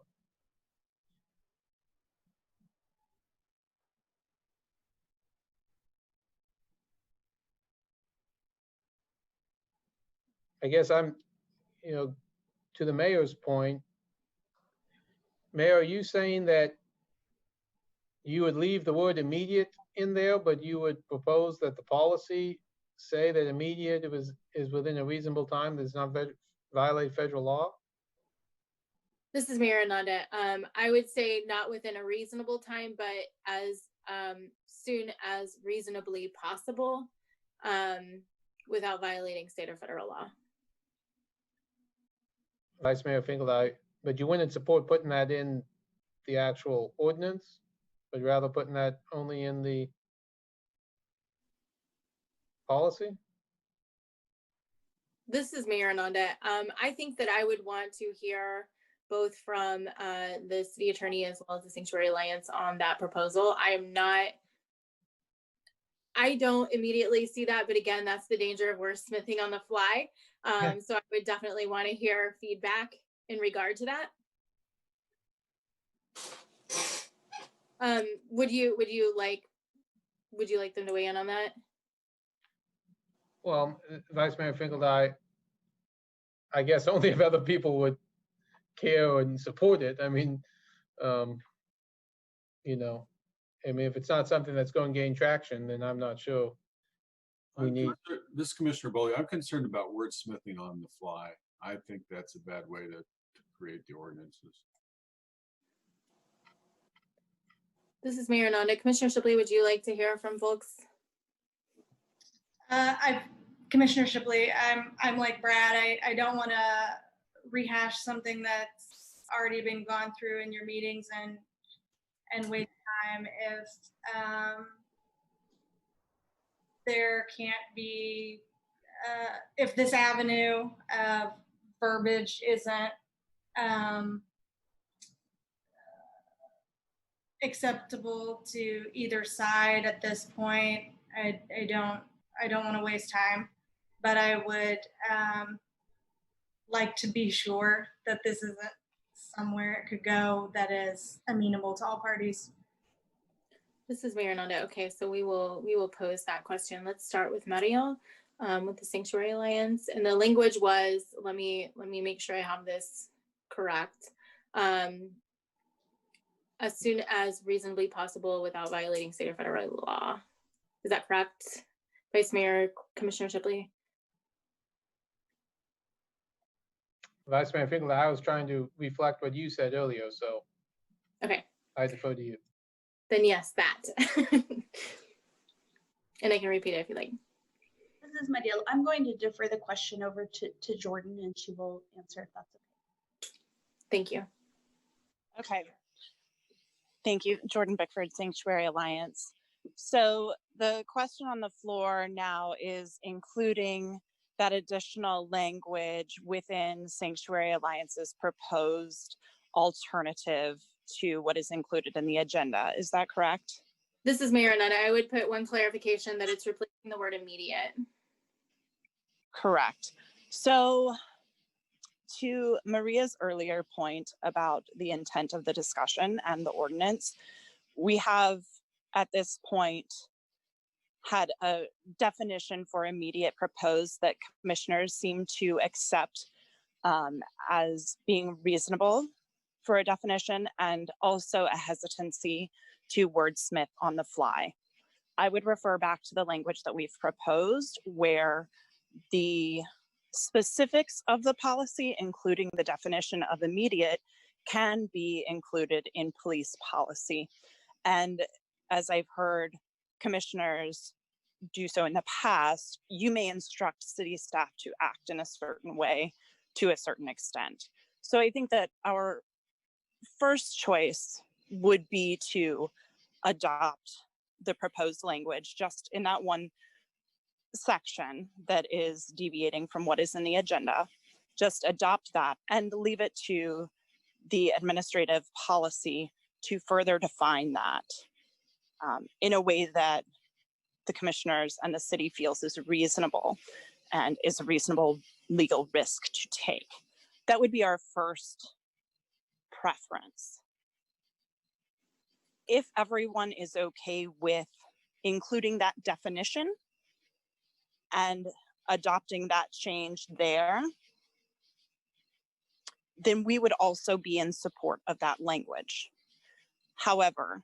I guess I'm, to the mayor's point, Mayor, are you saying that you would leave the word immediate in there, but you would propose that the policy say that immediate is within a reasonable time, does not violate federal law? This is Mariel. I would say not within a reasonable time, but as soon as reasonably possible, without violating state or federal law. Vice Mayor Finkel, but you wouldn't support putting that in the actual ordinance, but rather putting that only in the policy? This is Mayor Ananda. I think that I would want to hear both from the city attorney as well as the Sanctuary Alliance on that proposal. I don't immediately see that, but again, that's the danger of wordsmithing on the fly. So I would definitely want to hear feedback in regard to that. Would you like them to weigh in on that? Well, Vice Mayor Finkel, I guess only if other people would care and support it. I mean, if it's not something that's going to gain traction, then I'm not sure we need. This Commissioner Bowley, I'm concerned about wordsmithing on the fly. I think that's a bad way to create the ordinances. This is Mayor Ananda. Commissioner Shipley, would you like to hear from folks? Commissioner Shipley, I'm like Brad. I don't want to rehash something that's already been gone through in your meetings and waste time if there can't be if this avenue of verbiage isn't acceptable to either side at this point. I don't want to waste time, but I would like to be sure that this isn't somewhere it could go that is amenable to all parties. This is Mayor Ananda. Okay, so we will pose that question. Let's start with Mariel with the Sanctuary Alliance, and the language was, let me make sure I have this correct. As soon as reasonably possible without violating state or federal law. Is that correct, Vice Mayor, Commissioner Shipley? Vice Mayor Finkel, I was trying to reflect what you said earlier, so okay, I defer to you. Then yes, that. And I can repeat it if you like. This is Mariel. I'm going to defer the question over to Jordan, and she will answer if that's okay. Thank you. Okay. Thank you, Jordan Bickford, Sanctuary Alliance. So the question on the floor now is including that additional language within Sanctuary Alliance's proposed alternative to what is included in the agenda. Is that correct? This is Mayor Ananda. I would put one clarification that it's replacing the word immediate. Correct. So to Maria's earlier point about the intent of the discussion and the ordinance, we have at this point had a definition for immediate proposed that commissioners seem to accept as being reasonable for a definition, and also a hesitancy to wordsmith on the fly. I would refer back to the language that we've proposed where the specifics of the policy, including the definition of immediate, can be included in police policy. And as I've heard commissioners do so in the past, you may instruct city staff to act in a certain way to a certain extent. So I think that our first choice would be to adopt the proposed language just in that one section that is deviating from what is in the agenda, just adopt that and leave it to the administrative policy to further define that in a way that the commissioners and the city feels is reasonable and is a reasonable legal risk to take. That would be our first preference. If everyone is okay with including that definition and adopting that change there, then we would also be in support of that language. However,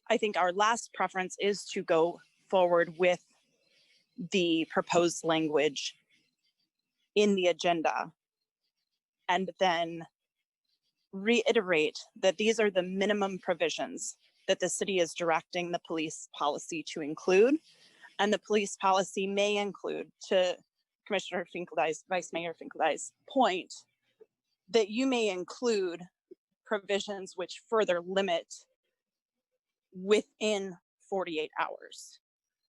I think our last preference is to go forward with the proposed language in the agenda and then reiterate that these are the minimum provisions that the city is directing the police policy to include. And the police policy may include, to Commissioner Finkeldey's, Vice Mayor Finkeldey's point, that you may include provisions which further limit within 48 hours.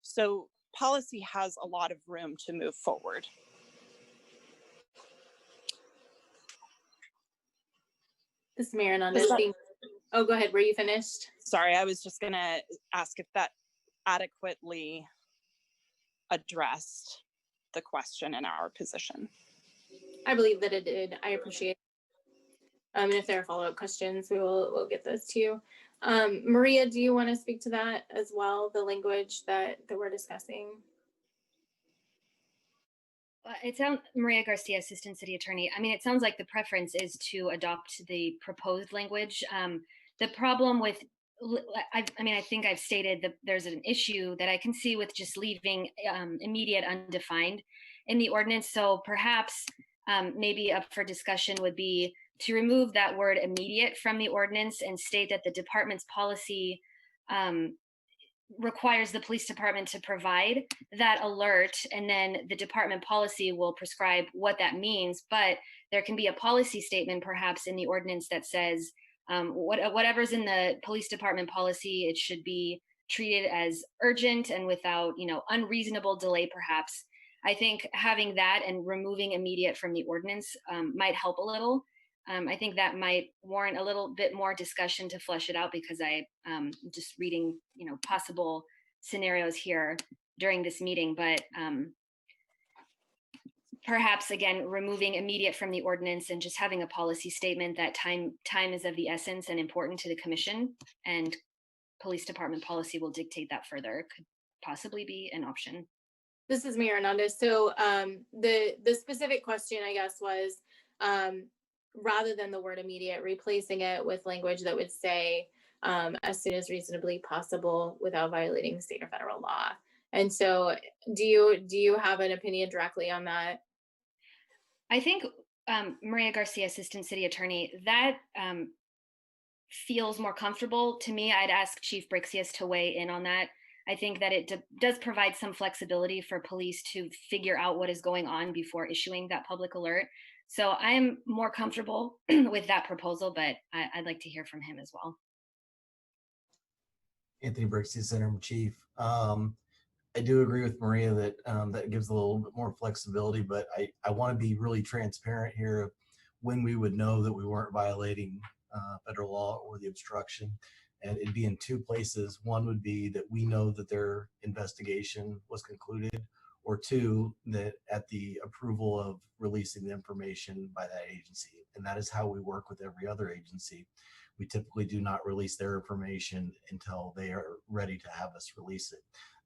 So policy has a lot of room to move forward. This is Mayor Hernandez. Oh, go ahead. Were you finished? Sorry, I was just gonna ask if that adequately addressed the question in our position. I believe that it did. I appreciate it. And if there are follow-up questions, we'll get those to you. Maria, do you want to speak to that as well, the language that we're discussing? It sounds, Maria Garcia, Assistant City Attorney. I mean, it sounds like the preference is to adopt the proposed language. The problem with, I think I've stated that there's an issue that I can see with just leaving immediate undefined in the ordinance. So perhaps maybe up for discussion would be to remove that word immediate from the ordinance and state that the department's policy requires the police department to provide that alert, and then the department policy will prescribe what that means. But there can be a policy statement perhaps in the ordinance that says whatever's in the police department policy, it should be treated as urgent and without, unreasonable delay perhaps. I think having that and removing immediate from the ordinance might help a little. I think that might warrant a little bit more discussion to flesh it out, because I just reading, possible scenarios here during this meeting, but perhaps again, removing immediate from the ordinance and just having a policy statement that time is of the essence and important to the commission, and police department policy will dictate that further could possibly be an option. This is Mayor Hernandez. So the specific question, I guess, was rather than the word immediate, replacing it with language that would say as soon as reasonably possible without violating state or federal law. And so do you have an opinion directly on that? I think Maria Garcia, Assistant City Attorney, that feels more comfortable to me. I'd ask Chief Brixius to weigh in on that. I think that it does provide some flexibility for police to figure out what is going on before issuing that public alert. So I am more comfortable with that proposal, but I'd like to hear from him as well. Anthony Brixius, Interim Chief. I do agree with Maria that that gives a little bit more flexibility, but I want to be really transparent here of when we would know that we weren't violating federal law or the obstruction. And it'd be in two places. One would be that we know that their investigation was concluded, or two, that at the approval of releasing the information by that agency. And that is how we work with every other agency. We typically do not release their information until they are ready to have us release it.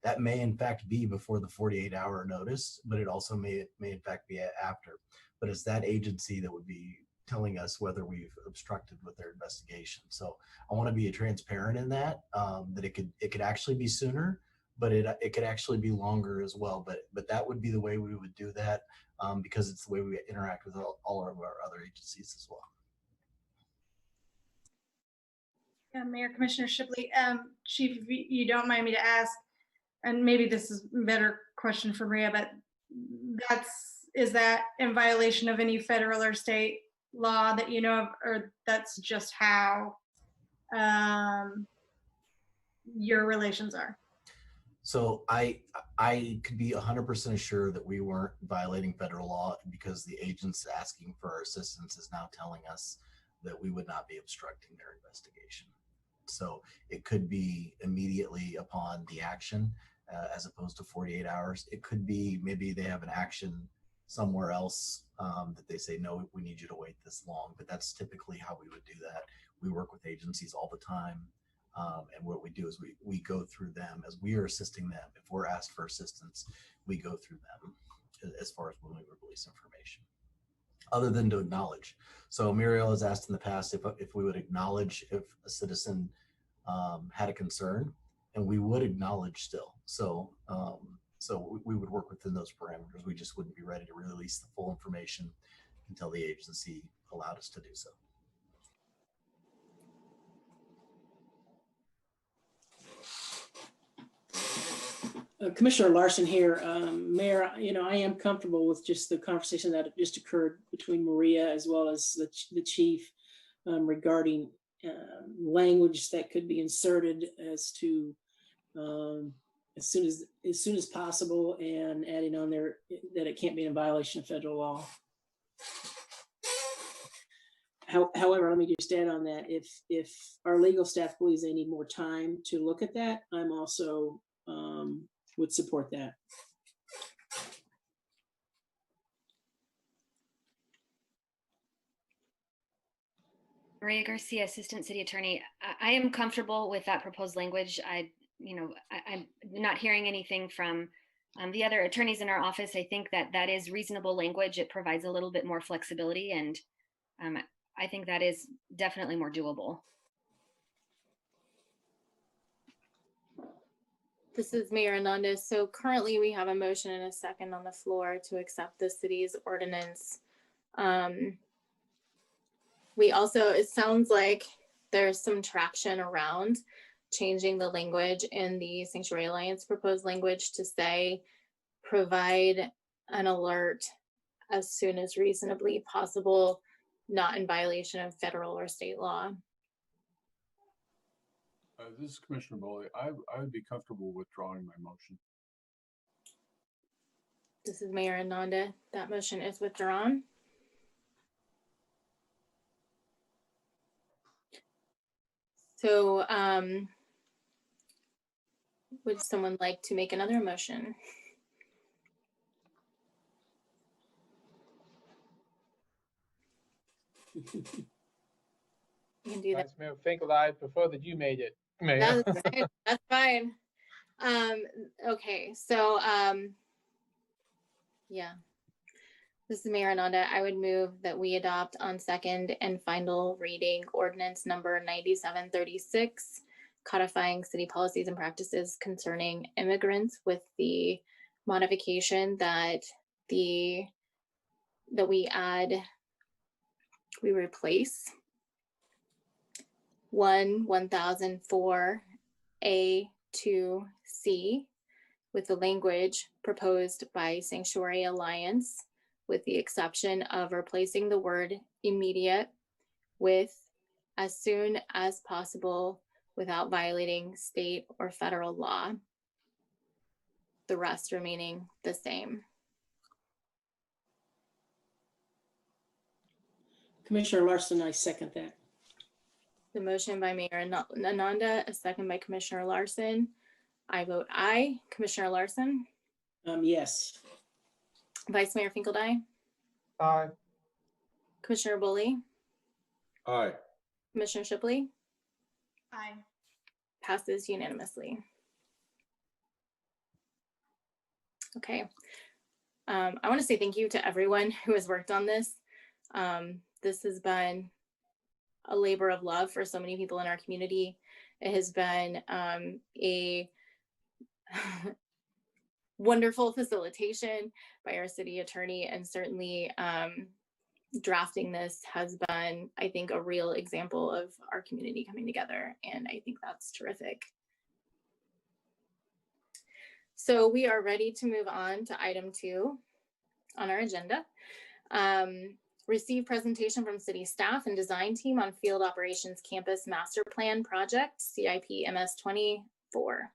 That may in fact be before the 48-hour notice, but it also may in fact be after. But it's that agency that would be telling us whether we've obstructed with their investigation. So I want to be transparent in that, that it could actually be sooner, but it could actually be longer as well. But that would be the way we would do that, because it's the way we interact with all of our other agencies as well. Yeah, Mayor, Commissioner Shipley, Chief, if you don't mind me to ask, and maybe this is a better question for Maria, but is that in violation of any federal or state law that you know of, or that's just how your relations are? So I could be 100% sure that we weren't violating federal law because the agents asking for our assistance is now telling us that we would not be obstructing their investigation. So it could be immediately upon the action as opposed to 48 hours. It could be maybe they have an action somewhere else that they say, no, we need you to wait this long. But that's typically how we would do that. We work with agencies all the time. And what we do is we go through them as we are assisting them. If we're asked for assistance, we go through them as far as when we release information, other than to acknowledge. So Mariel has asked in the past if we would acknowledge if a citizen had a concern, and we would acknowledge still. So we would work within those parameters. We just wouldn't be ready to release the full information until the agency allowed us to do so. Commissioner Larsen here. Mayor, I am comfortable with just the conversation that just occurred between Maria as well as the chief regarding language that could be inserted as to as soon as possible, and adding on there that it can't be in violation of federal law. However, let me just add on that, if our legal staff believes they need more time to look at that, I'm also would support that. Maria Garcia, Assistant City Attorney. I am comfortable with that proposed language. I'm not hearing anything from the other attorneys in our office. I think that is reasonable language. It provides a little bit more flexibility, and I think that is definitely more doable. This is Mayor Ananda. So currently we have a motion and a second on the floor to accept the city's ordinance. We also, it sounds like there's some traction around changing the language in the Sanctuary Alliance proposed language to say, provide an alert as soon as reasonably possible, not in violation of federal or state law. This is Commissioner Bowley. I would be comfortable withdrawing my motion. This is Mayor Ananda. That motion is withdrawn. So would someone like to make another motion? You can do that. Vice Mayor Finkel, I prefer that you made it, Mayor. That's fine. Okay, so yeah. This is Mayor Ananda. I would move that we adopt on second and final reading ordinance number 9736, codifying city policies and practices concerning immigrants, with the modification that we replace 1004A2C with the language proposed by Sanctuary Alliance, with the exception of replacing the word immediate with as soon as possible without violating state or federal law. The rest remaining the same. Commissioner Larsen, I second that. The motion by Mayor Ananda, a second by Commissioner Larsen. I vote aye. Commissioner Larsen? Yes. Vice Mayor Finkeldye? Aye. Commissioner Bully? Aye. Commissioner Shipley? Aye. Passes unanimously. Okay. I want to say thank you to everyone who has worked on this. This has been a labor of love for so many people in our community. It has been a wonderful facilitation by our city attorney, and certainly drafting this has been, I think, a real example of our community coming together, and I think that's terrific. So we are ready to move on to item 2 on our agenda. Receive presentation from city staff and design team on field operations campus master plan project, CIP MS 24.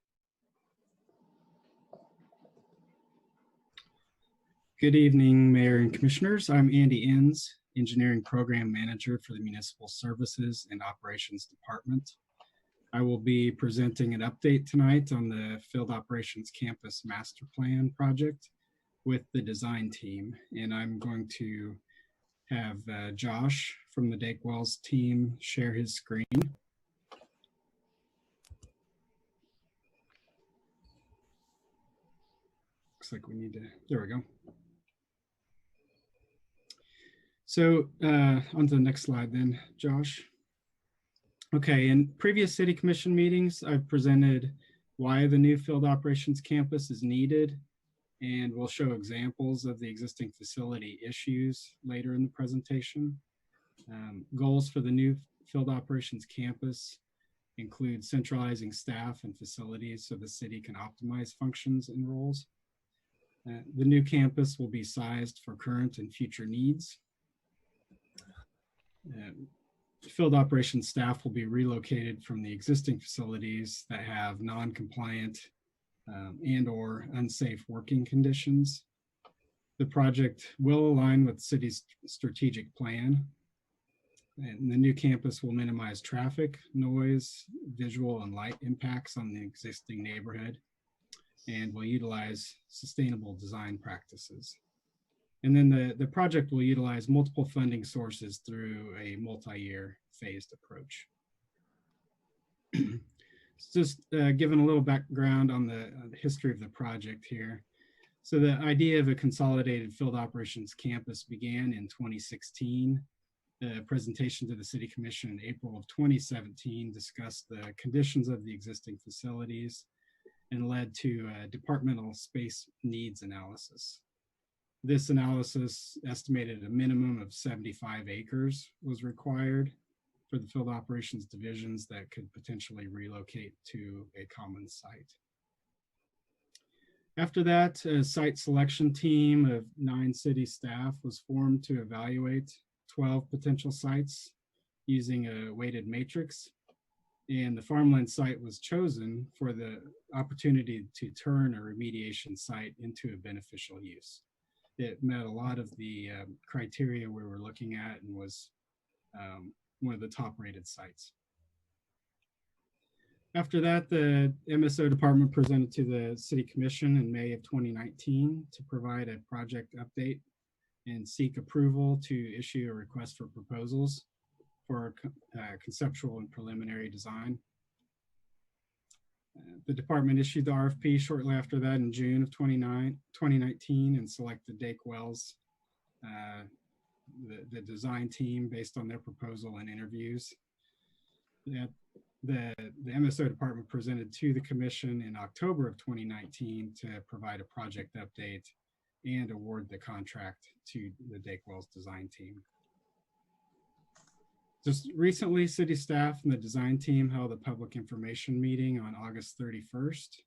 Good evening, Mayor and Commissioners. I'm Andy Inns, Engineering Program Manager for the Municipal Services and Operations Department. I will be presenting an update tonight on the Field Operations Campus Master Plan project with the design team. And I'm going to have Josh from the Dake Wells team share his screen. Looks like we need to, there we go. So on to the next slide then, Josh. Okay, in previous City Commission meetings, I've presented why the new Field Operations Campus is needed, and we'll show examples of the existing facility issues later in the presentation. Goals for the new Field Operations Campus include centralizing staff and facilities so the city can optimize functions and roles. The new campus will be sized for current and future needs. Field operations staff will be relocated from the existing facilities that have non-compliant and or unsafe working conditions. The project will align with the city's strategic plan, and the new campus will minimize traffic, noise, visual and light impacts on the existing neighborhood, and will utilize sustainable design practices. And then the project will utilize multiple funding sources through a multi-year phased approach. Just giving a little background on the history of the project here. So the idea of a consolidated field operations campus began in 2016. The presentation to the City Commission in April of 2017 discussed the conditions of the existing facilities and led to a departmental space needs analysis. This analysis estimated a minimum of 75 acres was required for the field operations divisions that could potentially relocate to a common site. After that, a site selection team of 9 city staff was formed to evaluate 12 potential sites using a weighted matrix. And the farmland site was chosen for the opportunity to turn a remediation site into a beneficial use. It met a lot of the criteria we were looking at and was one of the top rated sites. After that, the MSO department presented to the City Commission in May of 2019 to provide a project update and seek approval to issue a request for proposals for conceptual and preliminary design. The department issued the RFP shortly after that in June of 2019 and selected Dake Wells, the design team based on their proposal and interviews. The MSO department presented to the commission in October of 2019 to provide a project update and award the contract to the Dake Wells design team. Just recently, city staff and the design team held a public information meeting on August 31st,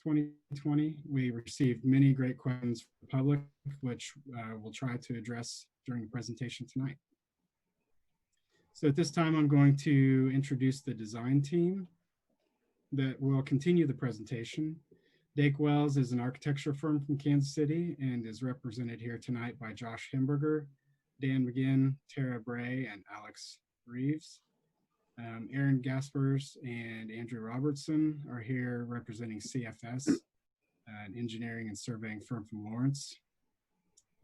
2020. We received many great questions from the public, which we'll try to address during the presentation tonight. So at this time, I'm going to introduce the design team that will continue the presentation. Dake Wells is an architecture firm from Kansas City and is represented here tonight by Josh Himberger, Dan McGinn, Tara Bray, and Alex Reeves. Aaron Gaspers and Andrew Robertson are here representing CFS, an engineering and surveying firm from Lawrence.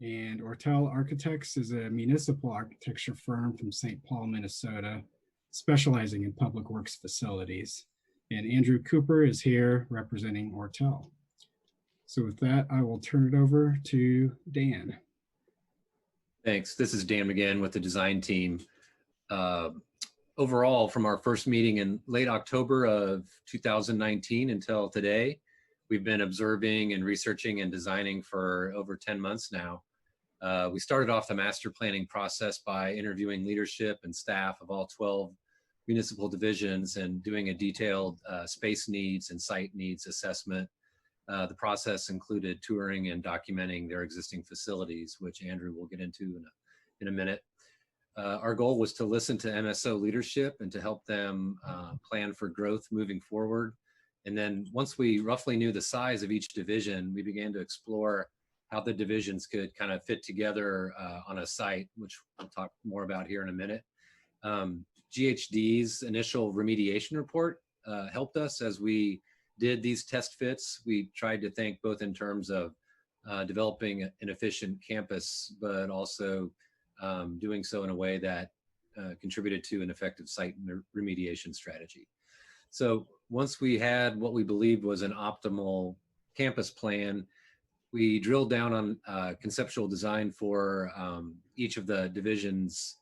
And Ortel Architects is a municipal architecture firm from St. Paul, Minnesota, specializing in public works facilities. And Andrew Cooper is here representing Ortel. So with that, I will turn it over to Dan. Thanks. This is Dan McGinn with the design team. Overall, from our first meeting in late October of 2019 until today, we've been observing and researching and designing for over 10 months now. We started off the master planning process by interviewing leadership and staff of all 12 municipal divisions and doing a detailed space needs and site needs assessment. The process included touring and documenting their existing facilities, which Andrew will get into in a minute. Our goal was to listen to MSO leadership and to help them plan for growth moving forward. And then once we roughly knew the size of each division, we began to explore how the divisions could kind of fit together on a site, which we'll talk more about here in a minute. GHD's initial remediation report helped us as we did these test fits. We tried to think both in terms of developing an efficient campus, but also doing so in a way that contributed to an effective site remediation strategy. So once we had what we believed was an optimal campus plan, we drilled down on conceptual design for each of the divisions,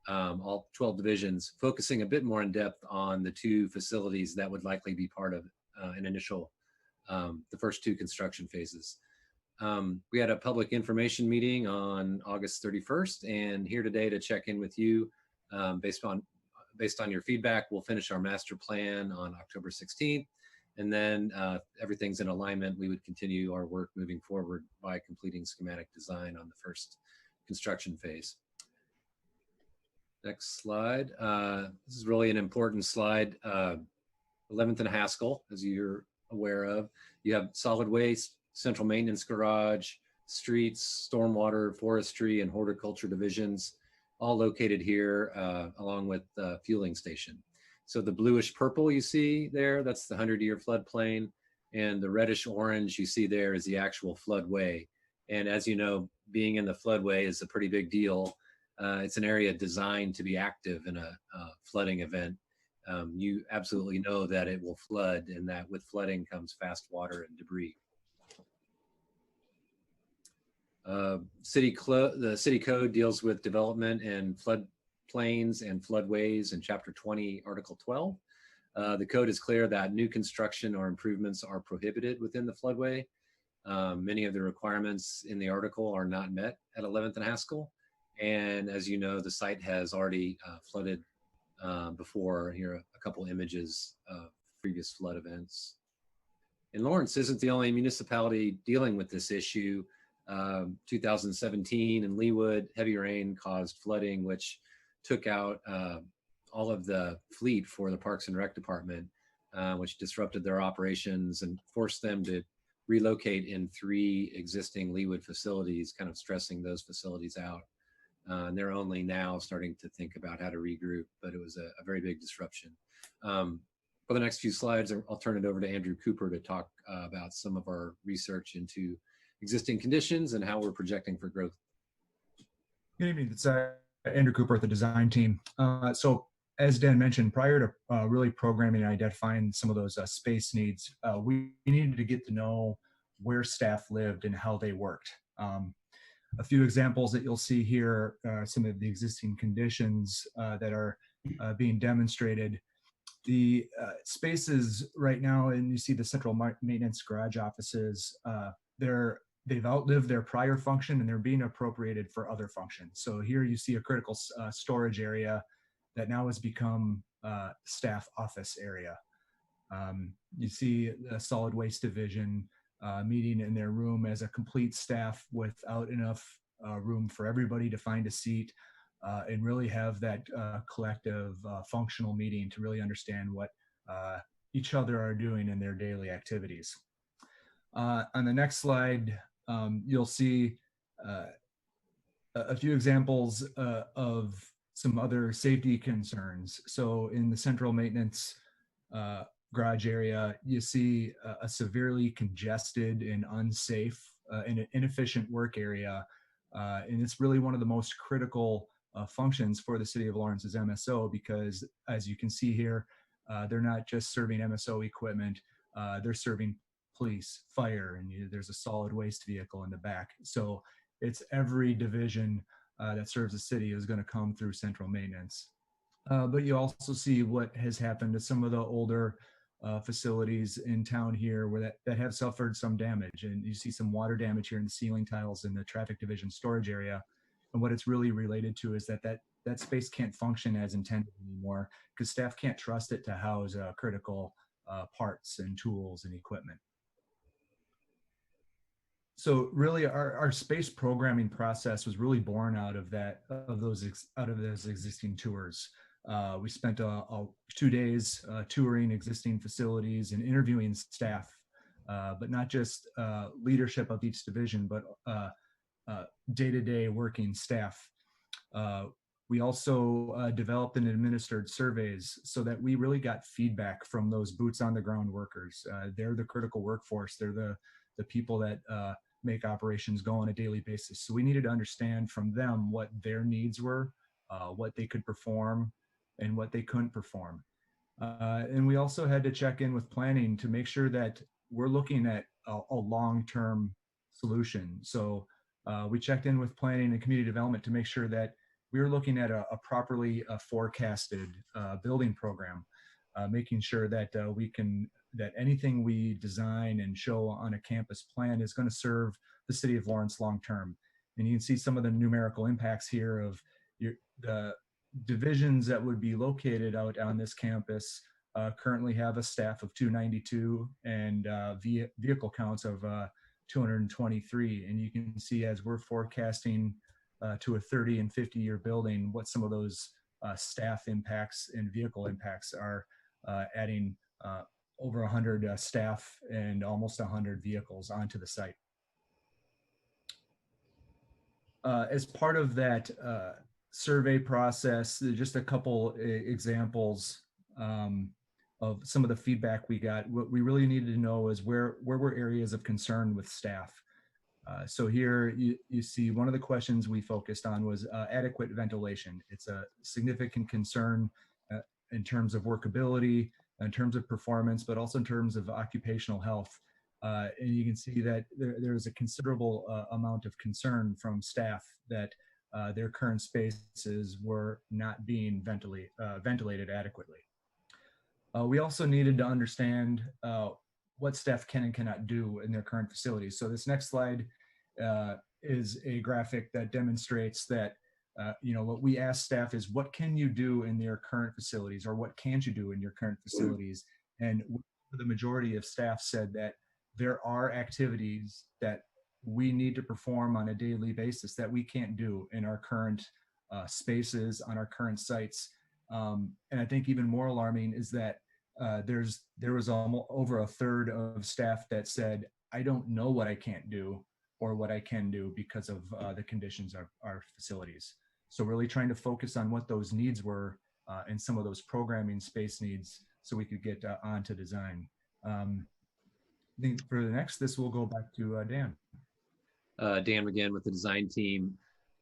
all 12 divisions, focusing a bit more in depth on the 2 facilities that would likely be part of an initial, the first 2 construction phases. We had a public information meeting on August 31st, and here today to check in with you based on your feedback. We'll finish our master plan on October 16th. And then everything's in alignment. We would continue our work moving forward by completing schematic design on the first construction phase. Next slide. This is really an important slide. 11th and Haskell, as you're aware of. You have solid waste, central maintenance garage, streets, stormwater, forestry, and horticulture divisions, all located here along with the fueling station. So the bluish purple you see there, that's the 100-year floodplain. And the reddish orange you see there is the actual floodway. And as you know, being in the floodway is a pretty big deal. It's an area designed to be active in a flooding event. You absolutely know that it will flood, and that with flooding comes fast water and debris. The city code deals with development and floodplains and floodways in Chapter 20, Article 12. The code is clear that new construction or improvements are prohibited within the floodway. Many of the requirements in the article are not met at 11th and Haskell. And as you know, the site has already flooded before. Here are a couple images of previous flood events. And Lawrence isn't the only municipality dealing with this issue. 2017 in Leawood, heavy rain caused flooding, which took out all of the fleet for the Parks and Rec Department, which disrupted their operations and forced them to relocate in 3 existing Leawood facilities, kind of stressing those facilities out. And they're only now starting to think about how to regroup, but it was a very big disruption. For the next few slides, I'll turn it over to Andrew Cooper to talk about some of our research into existing conditions and how we're projecting for growth. Good evening, it's Andrew Cooper with the design team. So as Dan mentioned, prior to really programming and identifying some of those space needs, we needed to get to know where staff lived and how they worked. A few examples that you'll see here are some of the existing conditions that are being demonstrated. The spaces right now, and you see the central maintenance garage offices, they've outlived their prior function and they're being appropriated for other functions. So here you see a critical storage area that now has become staff office area. You see a solid waste division meeting in their room as a complete staff without enough room for everybody to find a seat and really have that collective functional meeting to really understand what each other are doing in their daily activities. On the next slide, you'll see a few examples of some other safety concerns. So in the central maintenance garage area, you see a severely congested and unsafe and inefficient work area. And it's really one of the most critical functions for the city of Lawrence's MSO, because as you can see here, they're not just serving MSO equipment, they're serving police, fire, and there's a solid waste vehicle in the back. So it's every division that serves the city is going to come through central maintenance. But you also see what has happened to some of the older facilities in town here where that have suffered some damage. And you see some water damage here in the ceiling tiles in the traffic division storage area. And what it's really related to is that space can't function as intended anymore because staff can't trust it to house critical parts and tools and equipment. So really our space programming process was really born out of those existing tours. We spent 2 days touring existing facilities and interviewing staff but not just leadership of each division, but day-to-day working staff. We also developed and administered surveys so that we really got feedback from those boots on the ground workers. They're the critical workforce. They're the people that make operations go on a daily basis. So we needed to understand from them what their needs were, what they could perform, and what they couldn't perform. And we also had to check in with planning to make sure that we're looking at a long-term solution. So we checked in with planning and community development to make sure that we were looking at a properly forecasted building program, making sure that that anything we design and show on a campus plan is going to serve the city of Lawrence long-term. And you can see some of the numerical impacts here of the divisions that would be located out on this campus currently have a staff of 292 and vehicle counts of 223. And you can see as we're forecasting to a 30 and 50-year building, what some of those staff impacts and vehicle impacts are, adding over 100 staff and almost 100 vehicles onto the site. As part of that survey process, just a couple examples of some of the feedback we got. What we really needed to know is where were areas of concern with staff. So here you see one of the questions we focused on was adequate ventilation. It's a significant concern in terms of workability, in terms of performance, but also in terms of occupational health. And you can see that there's a considerable amount of concern from staff that their current spaces were not being ventilated adequately. We also needed to understand what staff can and cannot do in their current facilities. So this next slide is a graphic that demonstrates that what we ask staff is, what can you do in their current facilities, or what can't you do in your current facilities? And the majority of staff said that there are activities that we need to perform on a daily basis that we can't do in our current spaces, on our current sites. And I think even more alarming is that there was almost over a third of staff that said, I don't know what I can't do or what I can do because of the conditions of our facilities. So really trying to focus on what those needs were and some of those programming space needs so we could get on to design. I think for the next, this will go back to Dan. Dan again with the design team.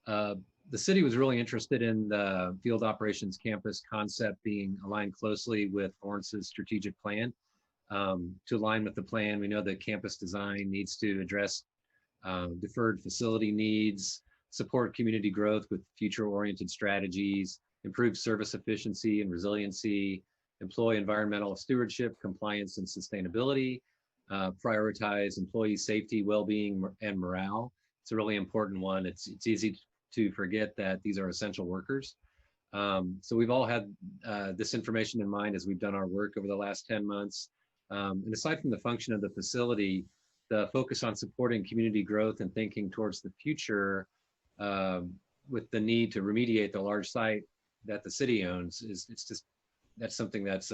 The city was really interested in the field operations campus concept being aligned closely with Lawrence's strategic plan. To align with the plan, we know that campus design needs to address deferred facility needs, support community growth with future-oriented strategies, improve service efficiency and resiliency, employ environmental stewardship, compliance, and sustainability, prioritize employee safety, well-being, and morale. It's a really important one. It's easy to forget that these are essential workers. So we've all had this information in mind as we've done our work over the last 10 months. And aside from the function of the facility, the focus on supporting community growth and thinking towards the future with the need to remediate the large site that the city owns that's something that's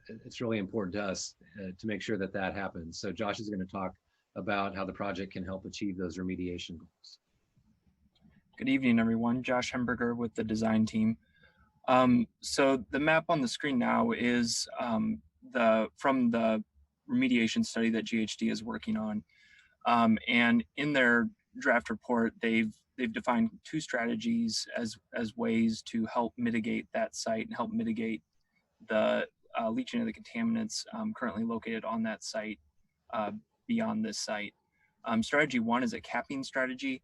it's really important to us to make sure that that happens. So Josh is going to talk about how the project can help achieve those remediation goals. Good evening, everyone. Josh Hemberger with the design team. So the map on the screen now is from the remediation study that GHD is working on. And in their draft report, they've defined two strategies as ways to help mitigate that site and help mitigate the leaching of the contaminants currently located on that site beyond this site. Strategy one is a capping strategy,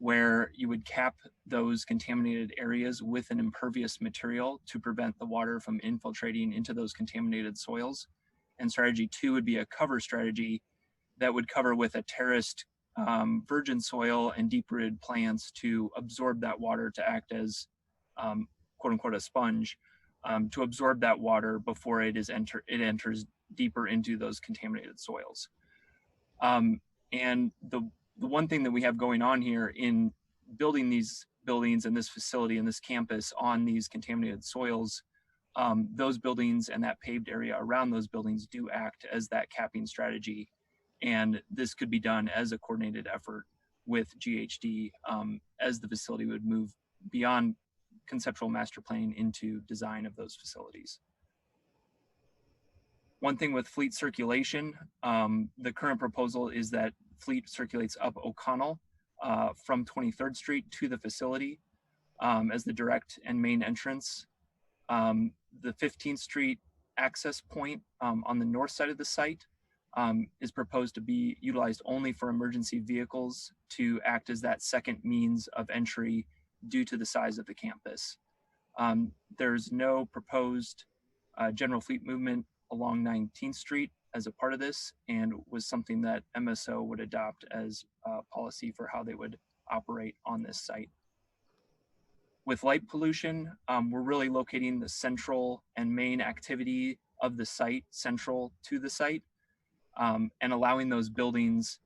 where you would cap those contaminated areas with an impervious material to prevent the water from infiltrating into those contaminated soils. And strategy two would be a cover strategy that would cover with a terraced virgin soil and deep-rooted plants to absorb that water, to act as quote unquote a sponge, to absorb that water before it enters deeper into those contaminated soils. And the one thing that we have going on here in building these buildings and this facility and this campus on these contaminated soils those buildings and that paved area around those buildings do act as that capping strategy. And this could be done as a coordinated effort with GHD as the facility would move beyond conceptual master planning into design of those facilities. One thing with fleet circulation, the current proposal is that fleet circulates up O'Connell from 23rd Street to the facility as the direct and main entrance. The 15th Street access point on the north side of the site is proposed to be utilized only for emergency vehicles to act as that second means of entry due to the size of the campus. There's no proposed general fleet movement along 19th Street as a part of this, and was something that MSO would adopt as a policy for how they would operate on this site. With light pollution, we're really locating the central and main activity of the site central to the site, and allowing those buildings,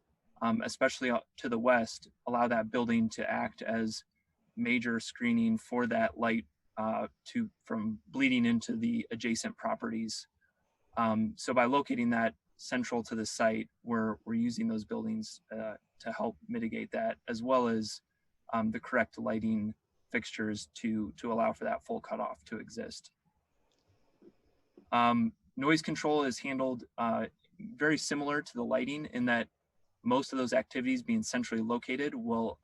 especially to the west, allow that building to act as major screening for that light from bleeding into the adjacent properties. So by locating that central to the site, we're using those buildings to help mitigate that, as well as the correct lighting fixtures to allow for that full cutoff to exist. Noise control is handled very similar to the lighting in that most of those activities being centrally located will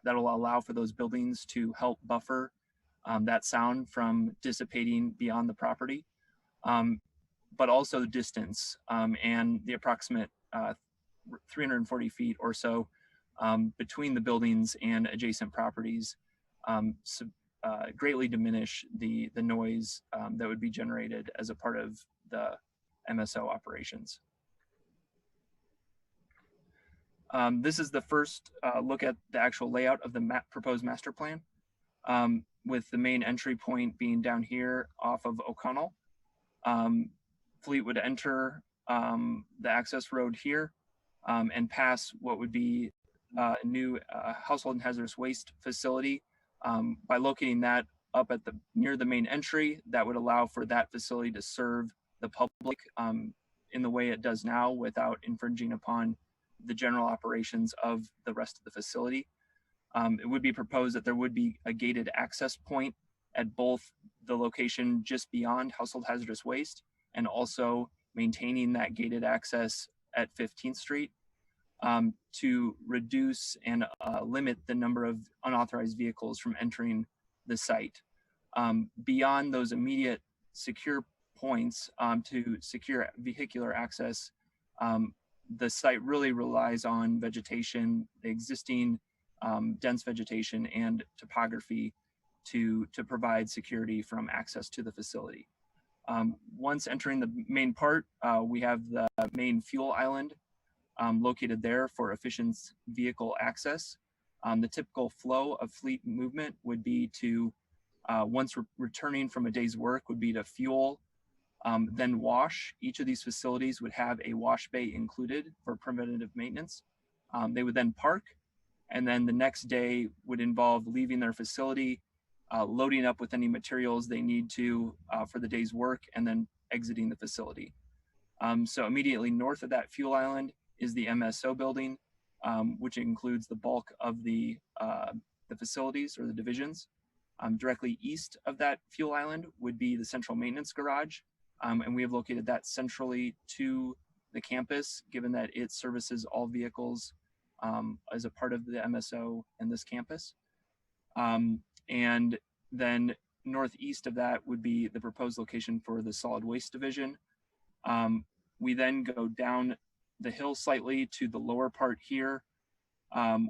that'll allow for those buildings to help buffer that sound from dissipating beyond the property, but also distance and the approximate 340 feet or so between the buildings and adjacent properties greatly diminish the noise that would be generated as a part of the MSO operations. This is the first look at the actual layout of the proposed master plan, with the main entry point being down here off of O'Connell. Fleet would enter the access road here and pass what would be a new household and hazardous waste facility. By locating that up at near the main entry, that would allow for that facility to serve the public in the way it does now without infringing upon the general operations of the rest of the facility. It would be proposed that there would be a gated access point at both the location just beyond household hazardous waste and also maintaining that gated access at 15th Street to reduce and limit the number of unauthorized vehicles from entering the site. Beyond those immediate secure points to secure vehicular access, the site really relies on vegetation, the existing dense vegetation and topography to provide security from access to the facility. Once entering the main part, we have the main fuel island located there for efficient vehicle access. The typical flow of fleet movement would be to, once returning from a day's work, would be to fuel, then wash. Each of these facilities would have a wash bay included for preventative maintenance. They would then park, and then the next day would involve leaving their facility, loading up with any materials they need to for the day's work, and then exiting the facility. So immediately north of that fuel island is the MSO building, which includes the bulk of the facilities or the divisions. Directly east of that fuel island would be the central maintenance garage, and we have located that centrally to the campus, given that it services all vehicles as a part of the MSO and this campus. And then northeast of that would be the proposed location for the solid waste division. We then go down the hill slightly to the lower part here,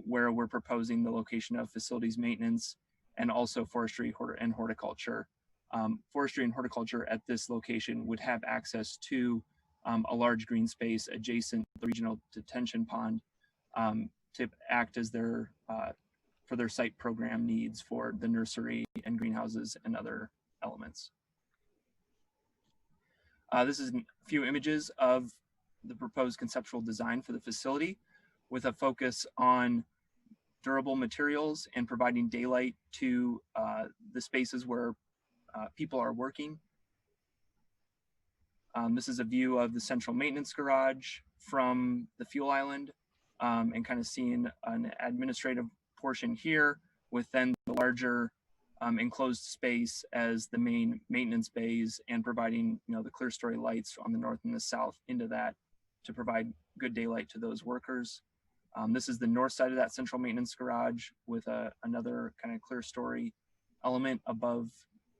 where we're proposing the location of facilities maintenance and also forestry and horticulture. Forestry and horticulture at this location would have access to a large green space adjacent to the regional detention pond to act as their for their site program needs for the nursery and greenhouses and other elements. This is a few images of the proposed conceptual design for the facility with a focus on durable materials and providing daylight to the spaces where people are working. This is a view of the central maintenance garage from the fuel island, and kind of seeing an administrative portion here with then the larger enclosed space as the main maintenance bays, and providing, you know, the clear story lights on the north and the south into that to provide good daylight to those workers. This is the north side of that central maintenance garage with another kind of clear story element above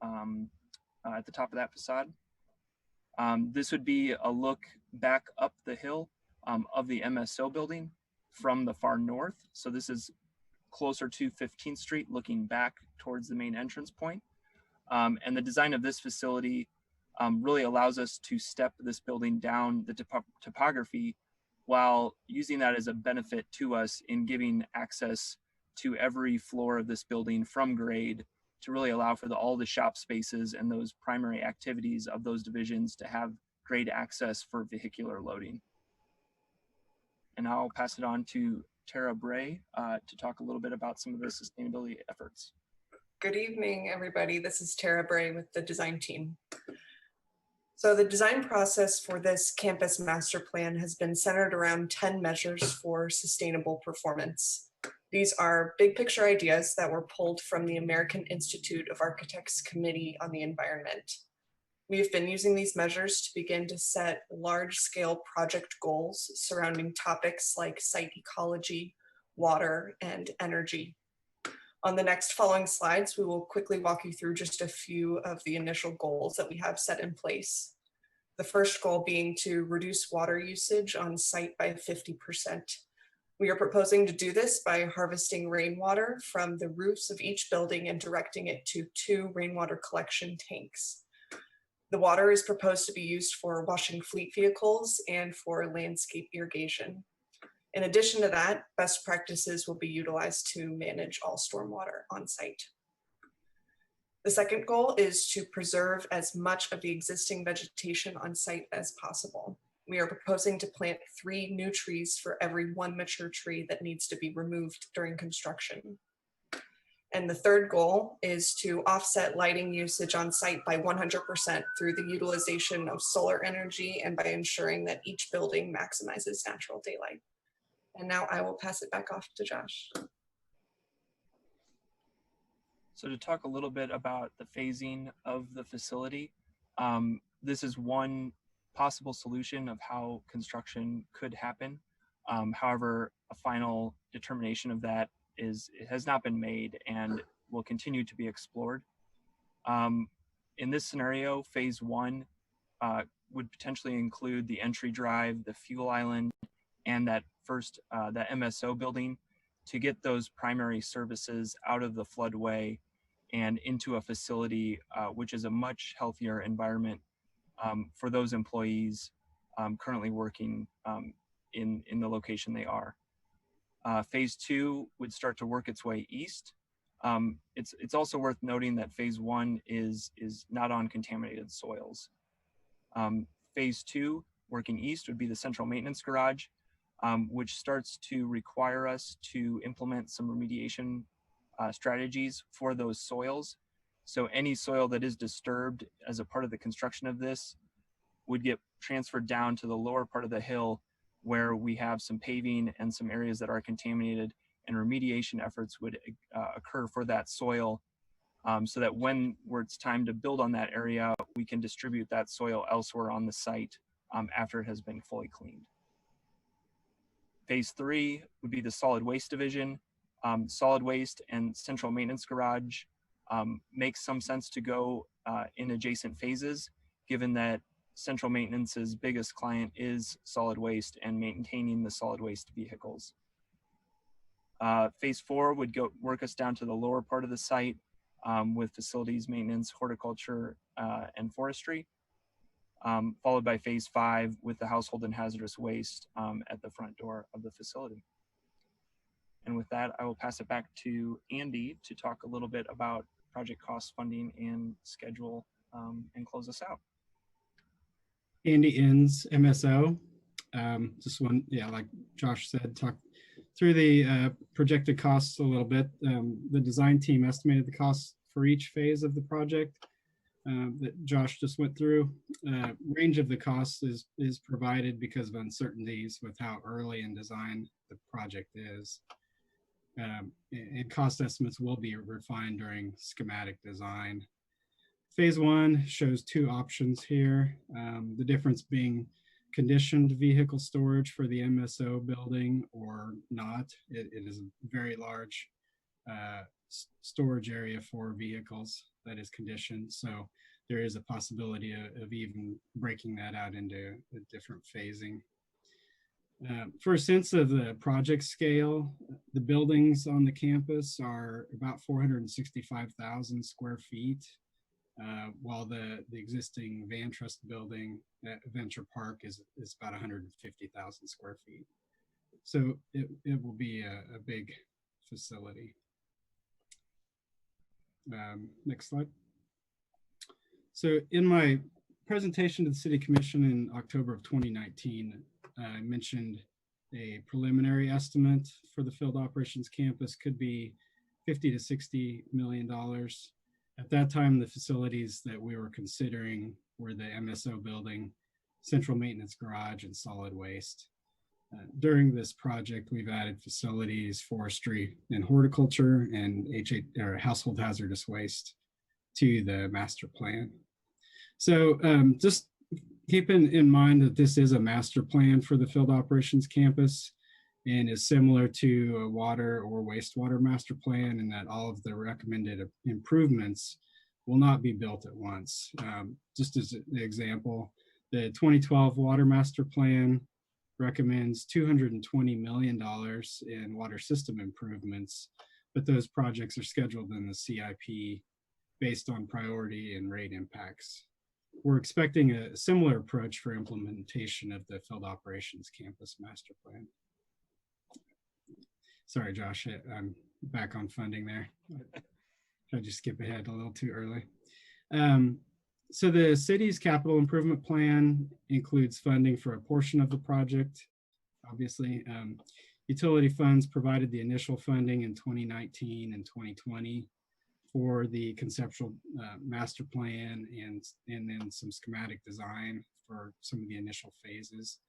at the top of that facade. This would be a look back up the hill of the MSO building from the far north. So this is closer to 15th Street, looking back towards the main entrance point. And the design of this facility really allows us to step this building down the topography, while using that as a benefit to us in giving access to every floor of this building from grade, to really allow for all the shop spaces and those primary activities of those divisions to have grade access for vehicular loading. And I'll pass it on to Tara Bray to talk a little bit about some of the sustainability efforts. Good evening, everybody. This is Tara Bray with the design team. So the design process for this campus master plan has been centered around 10 measures for sustainable performance. These are big picture ideas that were pulled from the American Institute of Architects Committee on the Environment. We've been using these measures to begin to set large-scale project goals surrounding topics like site ecology, water, and energy. On the next following slides, we will quickly walk you through just a few of the initial goals that we have set in place. The first goal being to reduce water usage on site by 50%. We are proposing to do this by harvesting rainwater from the roofs of each building and directing it to 2 rainwater collection tanks. The water is proposed to be used for washing fleet vehicles and for landscape irrigation. In addition to that, best practices will be utilized to manage all stormwater on site. The second goal is to preserve as much of the existing vegetation on site as possible. We are proposing to plant 3 new trees for every 1 mature tree that needs to be removed during construction. And the third goal is to offset lighting usage on site by 100% through the utilization of solar energy and by ensuring that each building maximizes natural daylight. And now I will pass it back off to Josh. So to talk a little bit about the phasing of the facility, this is one possible solution of how construction could happen. However, a final determination of that has not been made and will continue to be explored. In this scenario, phase 1 would potentially include the entry drive, the fuel island, and that first, the MSO building, to get those primary services out of the floodway and into a facility which is a much healthier environment for those employees currently working in the location they are. Phase 2 would start to work its way east. It's also worth noting that phase 1 is not on contaminated soils. Phase 2, working east, would be the central maintenance garage, which starts to require us to implement some remediation strategies for those soils. So any soil that is disturbed as a part of the construction of this would get transferred down to the lower part of the hill, where we have some paving and some areas that are contaminated, and remediation efforts would occur for that soil, so that when it's time to build on that area, we can distribute that soil elsewhere on the site after it has been fully cleaned. Phase 3 would be the solid waste division. Solid waste and central maintenance garage makes some sense to go in adjacent phases, given that central maintenance's biggest client is solid waste and maintaining the solid waste vehicles. Phase 4 would work us down to the lower part of the site with facilities maintenance, horticulture, and forestry, followed by phase 5 with the household and hazardous waste at the front door of the facility. And with that, I will pass it back to Andy to talk a little bit about project cost, funding, and schedule, and close us out. Andy Inns, MSO. Just one, yeah, like Josh said, talk through the projected costs a little bit. The design team estimated the costs for each phase of the project. that Josh just went through. Range of the costs is provided because of uncertainties with how early in design the project is. And cost estimates will be refined during schematic design. Phase 1 shows 2 options here. The difference being conditioned vehicle storage for the MSO building or not. It is a very large storage area for vehicles that is conditioned. So there is a possibility of even breaking that out into a different phasing. For a sense of the project scale, the buildings on the campus are about 465,000 square feet, while the existing Van Trust building at Venture Park is about 150,000 square feet. So it will be a big facility. Next slide. So in my presentation to the City Commission in October of 2019, I mentioned a preliminary estimate for the field operations campus could be $50 to $60 million. At that time, the facilities that we were considering were the MSO building, central maintenance garage, and solid waste. During this project, we've added facilities, forestry and horticulture, and household hazardous waste to the master plan. So just keep in mind that this is a master plan for the field operations campus and is similar to a water or wastewater master plan, and that all of the recommended improvements will not be built at once. Just as an example, the 2012 water master plan recommends $220 million in water system improvements, but those projects are scheduled in the CIP based on priority and rate impacts. We're expecting a similar approach for implementation of the field operations campus master plan. Sorry, Josh, I'm back on funding there. I just skip ahead a little too early. So the city's capital improvement plan includes funding for a portion of the project. Obviously, utility funds provided the initial funding in 2019 and 2020 for the conceptual master plan and then some schematic design for some of the initial phases.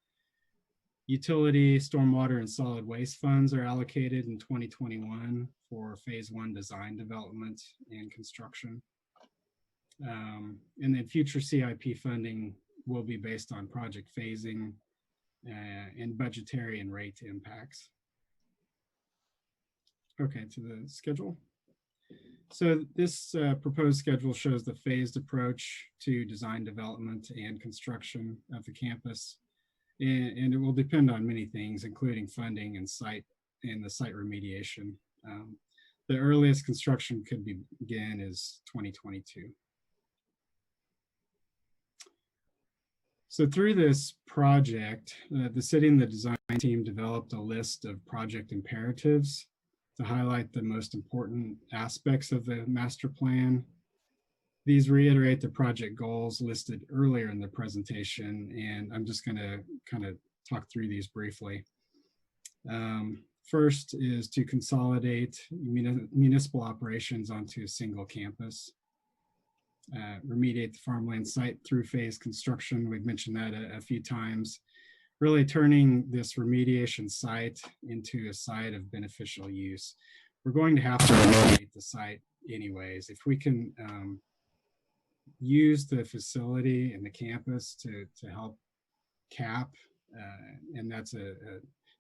Utility, stormwater, and solid waste funds are allocated in 2021 for phase 1 design development and construction. And then future CIP funding will be based on project phasing and budgetary and rate impacts. Okay, to the schedule. So this proposed schedule shows the phased approach to design development and construction of the campus. And it will depend on many things, including funding and the site remediation. The earliest construction could begin is 2022. So through this project, the city and the design team developed a list of project imperatives to highlight the most important aspects of the master plan. These reiterate the project goals listed earlier in the presentation, and I'm just going to kind of talk through these briefly. First is to consolidate municipal operations onto a single campus. Remediate the farmland site through phase construction. We've mentioned that a few times. Really turning this remediation site into a site of beneficial use. We're going to have to remediate the site anyways. If we can use the facility and the campus to help cap, and that's a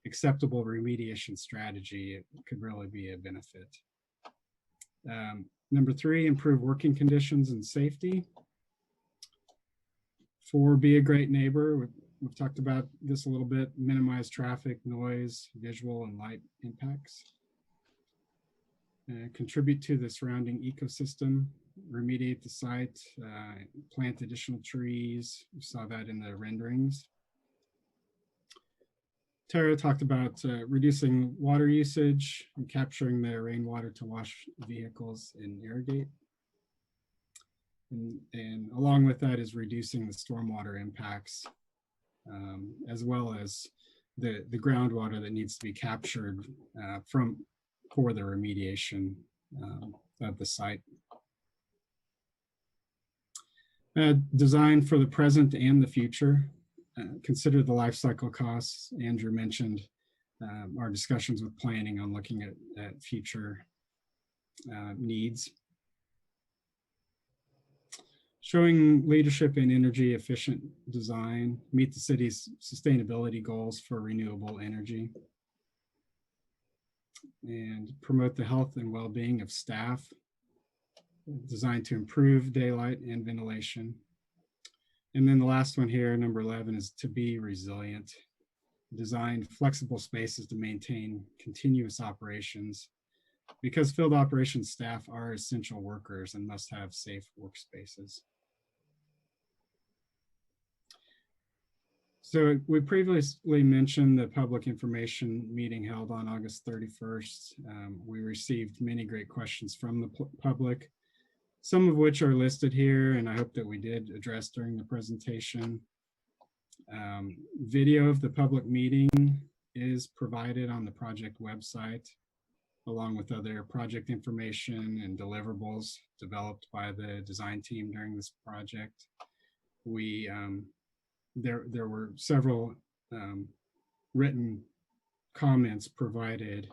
acceptable remediation strategy, it could really be a benefit. Number 3, improve working conditions and safety. 4, be a great neighbor. We've talked about this a little bit. Minimize traffic, noise, visual, and light impacts. Contribute to the surrounding ecosystem. Remediate the site. Plant additional trees. We saw that in the renderings. Tara talked about reducing water usage and capturing the rainwater to wash vehicles and irrigate. And along with that is reducing the stormwater impacts, as well as the groundwater that needs to be captured for the remediation of the site. Design for the present and the future. Consider the life cycle costs. Andrew mentioned our discussions with planning on looking at future needs. Showing leadership in energy efficient design, meet the city's sustainability goals for renewable energy, and promote the health and well-being of staff, designed to improve daylight and ventilation. And then the last one here, number 11, is to be resilient. Design flexible spaces to maintain continuous operations, because field operations staff are essential workers and must have safe workspaces. So we previously mentioned the public information meeting held on August 31st. We received many great questions from the public, some of which are listed here, and I hope that we did address during the presentation. Video of the public meeting is provided on the project website, along with other project information and deliverables developed by the design team during this project. There were several written comments provided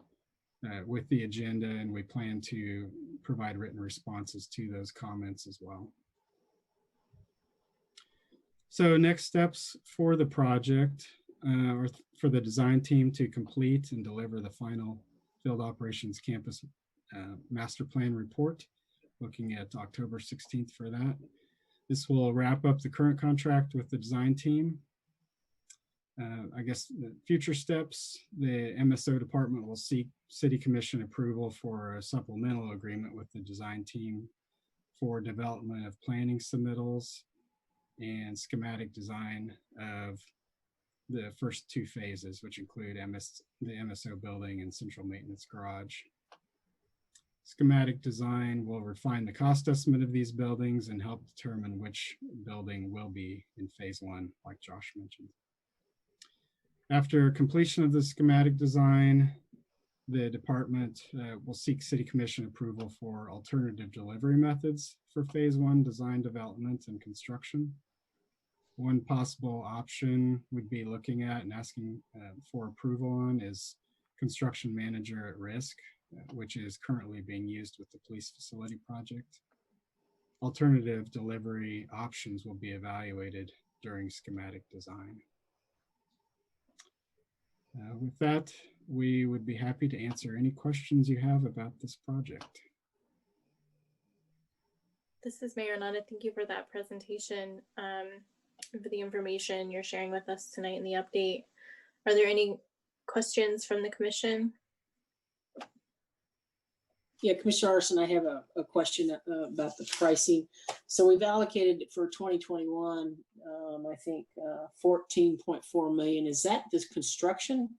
with the agenda, and we plan to provide written responses to those comments as well. So next steps for the project, or for the design team to complete and deliver the final field operations campus master plan report, looking at October 16th for that. This will wrap up the current contract with the design team. I guess the future steps, the MSO department will seek City Commission approval for a supplemental agreement with the design team for development of planning submittals and schematic design of the first two phases, which include the MSO building and central maintenance garage. Schematic design will refine the cost estimate of these buildings and help determine which building will be in phase one, like Josh mentioned. After completion of the schematic design, the department will seek City Commission approval for alternative delivery methods for phase one design, development, and construction. One possible option we'd be looking at and asking for approval on is construction manager at risk, which is currently being used with the police facility project. Alternative delivery options will be evaluated during schematic design. With that, we would be happy to answer any questions you have about this project. This is Mayor Nana. Thank you for that presentation, for the information you're sharing with us tonight in the update. Are there any questions from the commission? Yeah, Commissioner Larsen, I have a question about the pricing. So we've allocated for 2021, I think 14.4 million. Is that this construction?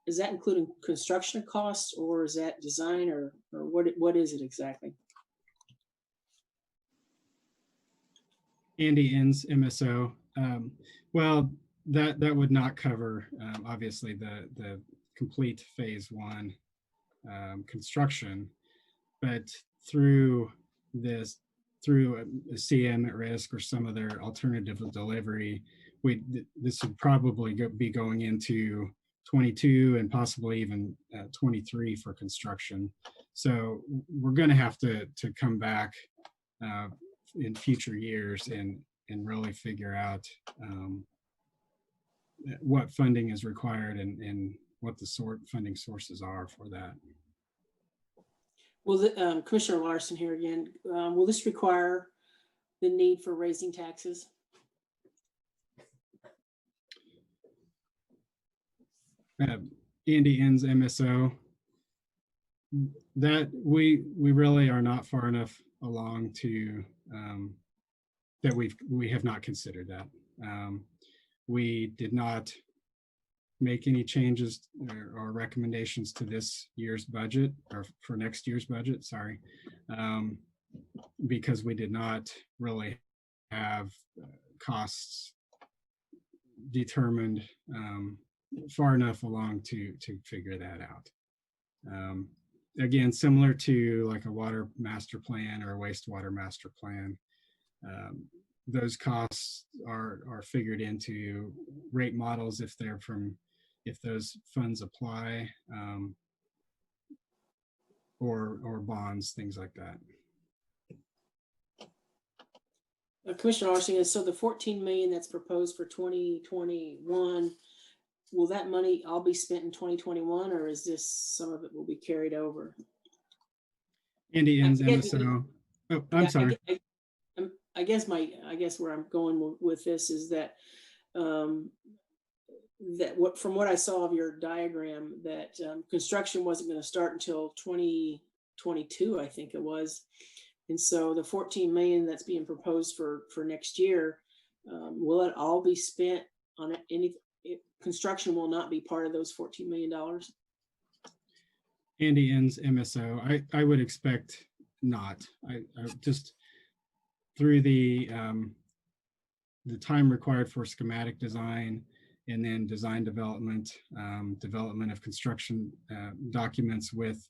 Is that including construction costs, or is that design, or what is it exactly? Andy Inns, MSO. Well, that would not cover obviously the complete phase one construction, but through a CM at risk or some other alternative delivery, this would probably be going into 22 and possibly even 23 for construction. So we're going to have to come back in future years and really figure out what funding is required and what the funding sources are for that. Well, Commissioner Larsen here again. Will this require the need for raising taxes? Andy Inns, MSO. That we really are not far enough along to that we have not considered that. We did not make any changes or recommendations to this year's budget, or for next year's budget, sorry, because we did not really have costs determined far enough along to figure that out. Again, similar to like a water master plan or a wastewater master plan, those costs are figured into rate models if those funds apply, or bonds, things like that. Commissioner Larsen, so the 14 million that's proposed for 2021, will that money all be spent in 2021, or is this some of it will be carried over? Andy Ends, MSO. Oh, I'm sorry. I guess where I'm going with this is that from what I saw of your diagram, that construction wasn't going to start until 2022, I think it was. And so the 14 million that's being proposed for next year, will it all be spent on construction will not be part of those $14 million? Andy Ends, MSO. I would expect not. I just through the time required for schematic design, and then design development, development of construction documents with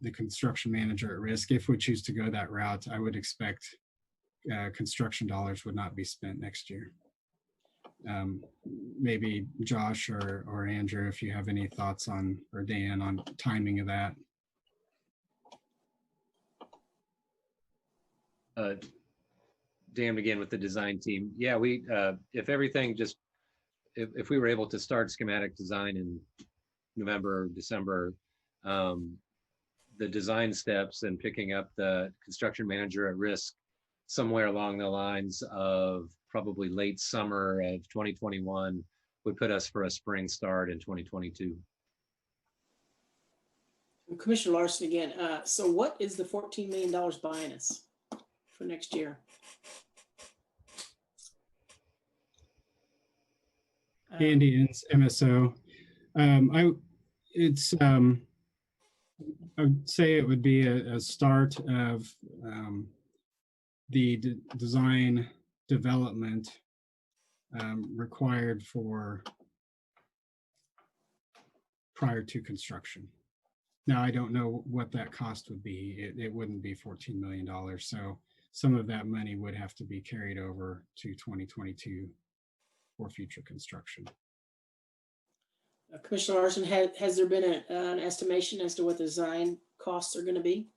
the construction manager at risk. If we choose to go that route, I would expect construction dollars would not be spent next year. Maybe Josh or Andrew, if you have any thoughts on, or Dan, on timing of that. Dan again with the design team. Yeah, we if everything just if we were able to start schematic design in November or December, the design steps and picking up the construction manager at risk somewhere along the lines of probably late summer of 2021 would put us for a spring start in 2022. Commissioner Larsen again. So what is the $14 million buying us for next year? Andy Ends, MSO. I would say it would be a start of the design development required for prior to construction. Now, I don't know what that cost would be. It wouldn't be $14 million. So some of that money would have to be carried over to 2022 for future construction. Commissioner Larsen, has there been an estimation as to what the design costs are going to be?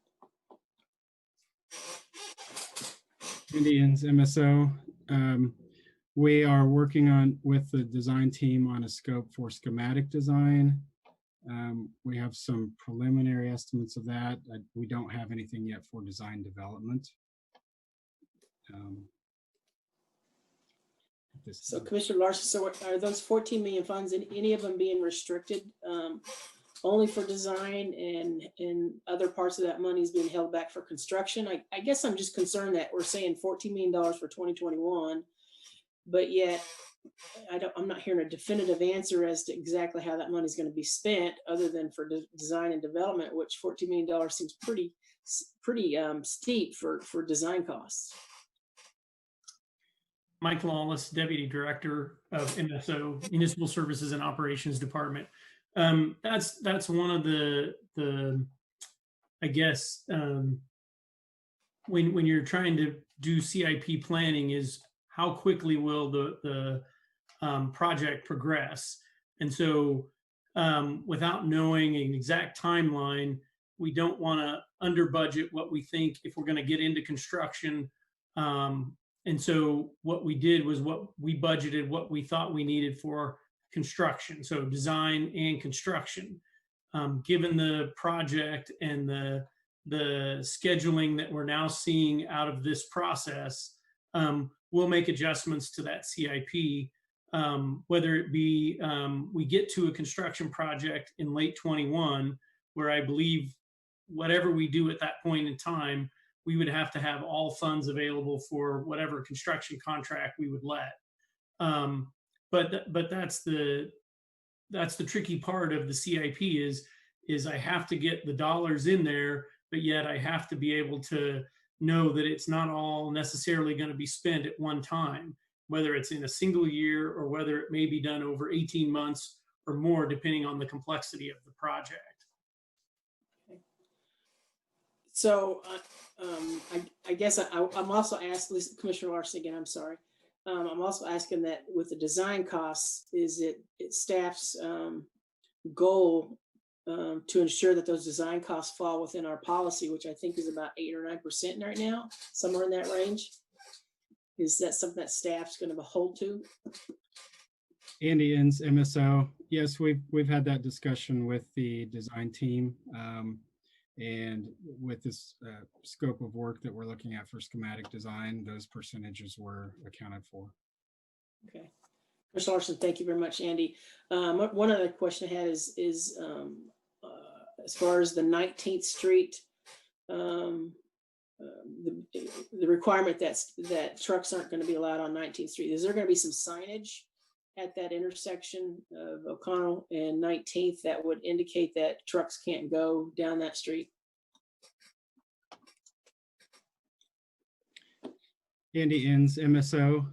Indians, MSO. We are working with the design team on a scope for schematic design. We have some preliminary estimates of that. We don't have anything yet for design development. So Commissioner Larsen, so are those 14 million funds, any of them being restricted only for design, and other parts of that money is being held back for construction? I guess I'm just concerned that we're saying $14 million for 2021, but yet I'm not hearing a definitive answer as to exactly how that money is going to be spent, other than for design and development, which $14 million seems pretty steep for design costs. Mike Lawless, Deputy Director of MSO, Municipal Services and Operations Department. That's one of the I guess, when you're trying to do CIP planning, is how quickly will the project progress. And so without knowing an exact timeline, we don't want to under budget what we think if we're going to get into construction. And so what we did was we budgeted what we thought we needed for construction, so design and construction. Given the project and the scheduling that we're now seeing out of this process, we'll make adjustments to that CIP, whether it be we get to a construction project in late 21, where I believe whatever we do at that point in time, we would have to have all funds available for whatever construction contract we would let. But that's the tricky part of the CIP is I have to get the dollars in there, but yet I have to be able to know that it's not all necessarily going to be spent at one time, whether it's in a single year or whether it may be done over 18 months or more, depending on the complexity of the project. So I guess I'm also asking, Commissioner Larsen again, I'm sorry. I'm also asking that with the design costs, is it staff's goal to ensure that those design costs fall within our policy, which I think is about 8 or 9% right now, somewhere in that range? Is that something that staff's going to hold to? Andy Inns, MSO. Yes, we've had that discussion with the design team. And with this scope of work that we're looking at for schematic design, those percentages were accounted for. Okay. Commissioner Larsen, thank you very much, Andy. One other question I had is as far as the 19th Street, the requirement that trucks aren't going to be allowed on 19th Street. Is there going to be some signage at that intersection of O'Connell and 19th that would indicate that trucks can't go down that street? Andy Inns, MSO.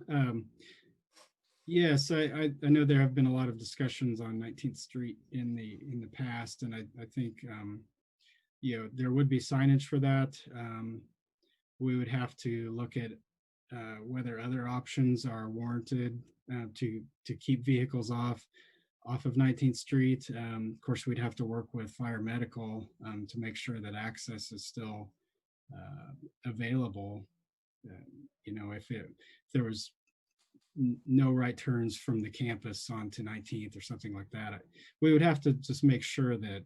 Yes, I know there have been a lot of discussions on 19th Street in the past, and I think there would be signage for that. We would have to look at whether other options are warranted to keep vehicles off of 19th Street. Of course, we'd have to work with fire medical to make sure that access is still available. If there was no right turns from the campus onto 19th or something like that, we would have to just make sure that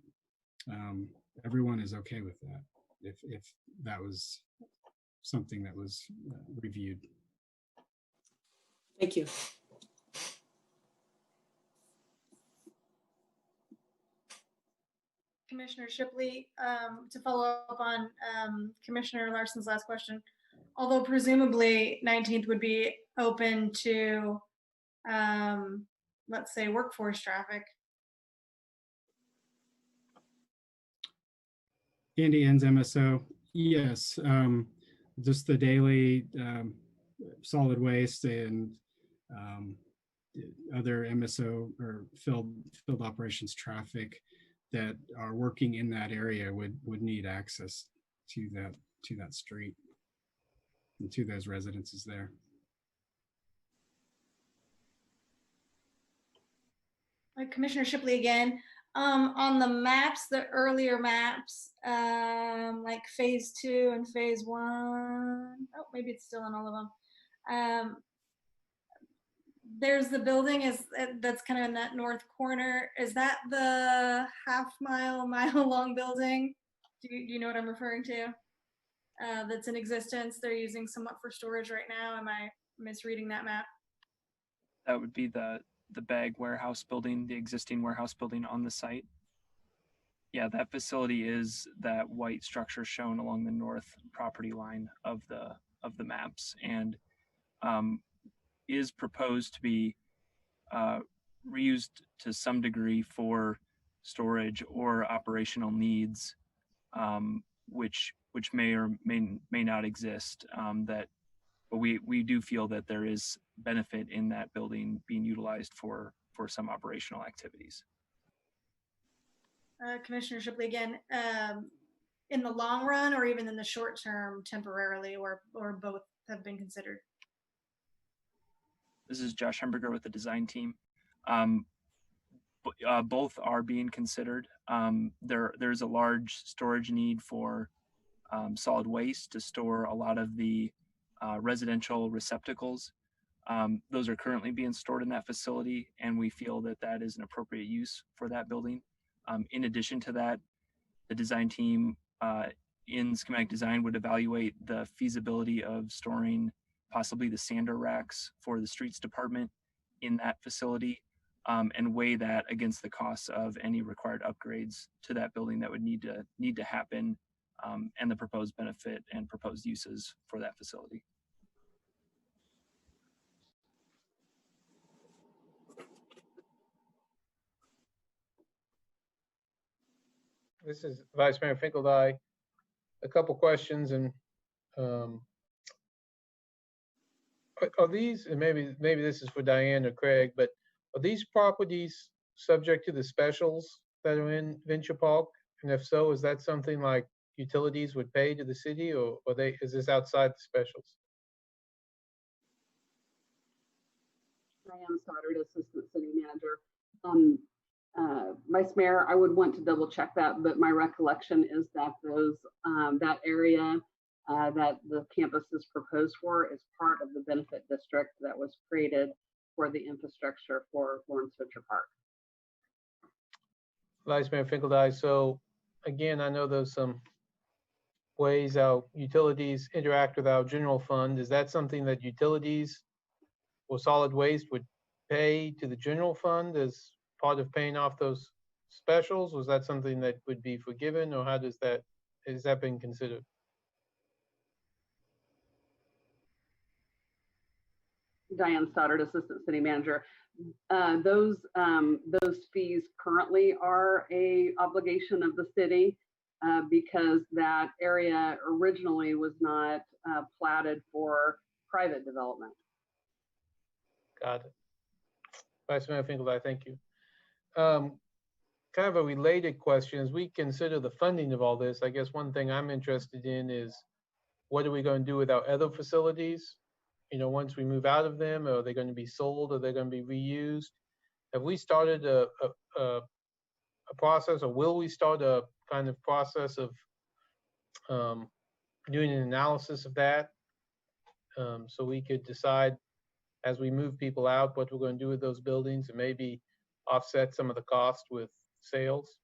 everyone is okay with that, if that was something that was reviewed. Thank you. Commissioner Shipley, to follow up on Commissioner Larsen's last question, although presumably 19th would be open to, let's say, workforce traffic. Andy Inns, MSO. Yes, just the daily solid waste and other MSO or field operations traffic that are working in that area would need access to that street and to those residences there. Commissioner Shipley again, on the maps, the earlier maps, like phase 2 and phase 1, oh, maybe it's still in all of them. There's the building that's kind of in that north corner. Is that the mile long building? Do you know what I'm referring to? That's in existence. They're using somewhat for storage right now. Am I misreading that map? That would be the bag warehouse building, the existing warehouse building on the site. Yeah, that facility is that white structure shown along the north property line of the maps, and is proposed to be reused to some degree for storage or operational needs, which may or may not exist. But we do feel that there is benefit in that building being utilized for some operational activities. Commissioner Shipley again, in the long run or even in the short term, temporarily, or both have been considered? This is Josh Hemberger with the design team. Both are being considered. There's a large storage need for solid waste to store a lot of the residential receptacles. Those are currently being stored in that facility, and we feel that that is an appropriate use for that building. In addition to that, the design team in schematic design would evaluate the feasibility of storing possibly the sander racks for the streets department in that facility, and weigh that against the costs of any required upgrades to that building that would need to happen, and the proposed benefit and proposed uses for that facility. This is Vice Mayor Finkeldye. A couple questions, and are these, and maybe this is for Diane or Craig, but are these properties subject to the specials that are in Venture Park? And if so, is that something like utilities would pay to the city, or is this outside the specials? Diane Stoddard, Assistant City Manager. Vice Mayor, I would want to double check that, but my recollection is that those that area that the campus is proposed for is part of the benefit district that was created for the infrastructure for Lawrence Venture Park. Vice Mayor Finkeldine, so again, I know there's some ways our utilities interact with our general fund. Is that something that utilities or solid waste would pay to the general fund as part of paying off those specials? Was that something that would be forgiven, or has that been considered? Diane Stoddard, Assistant City Manager. Those fees currently are a obligation of the city because that area originally was not platted for private development. Got it. Vice Mayor Finkeldine, thank you. Kind of a related question, as we consider the funding of all this, I guess one thing I'm interested in is what are we going to do with our other facilities? You know, once we move out of them, are they going to be sold? Are they going to be reused? Have we started a process, or will we start a kind of process of doing an analysis of that so we could decide as we move people out what we're going to do with those buildings and maybe offset some of the cost with sales?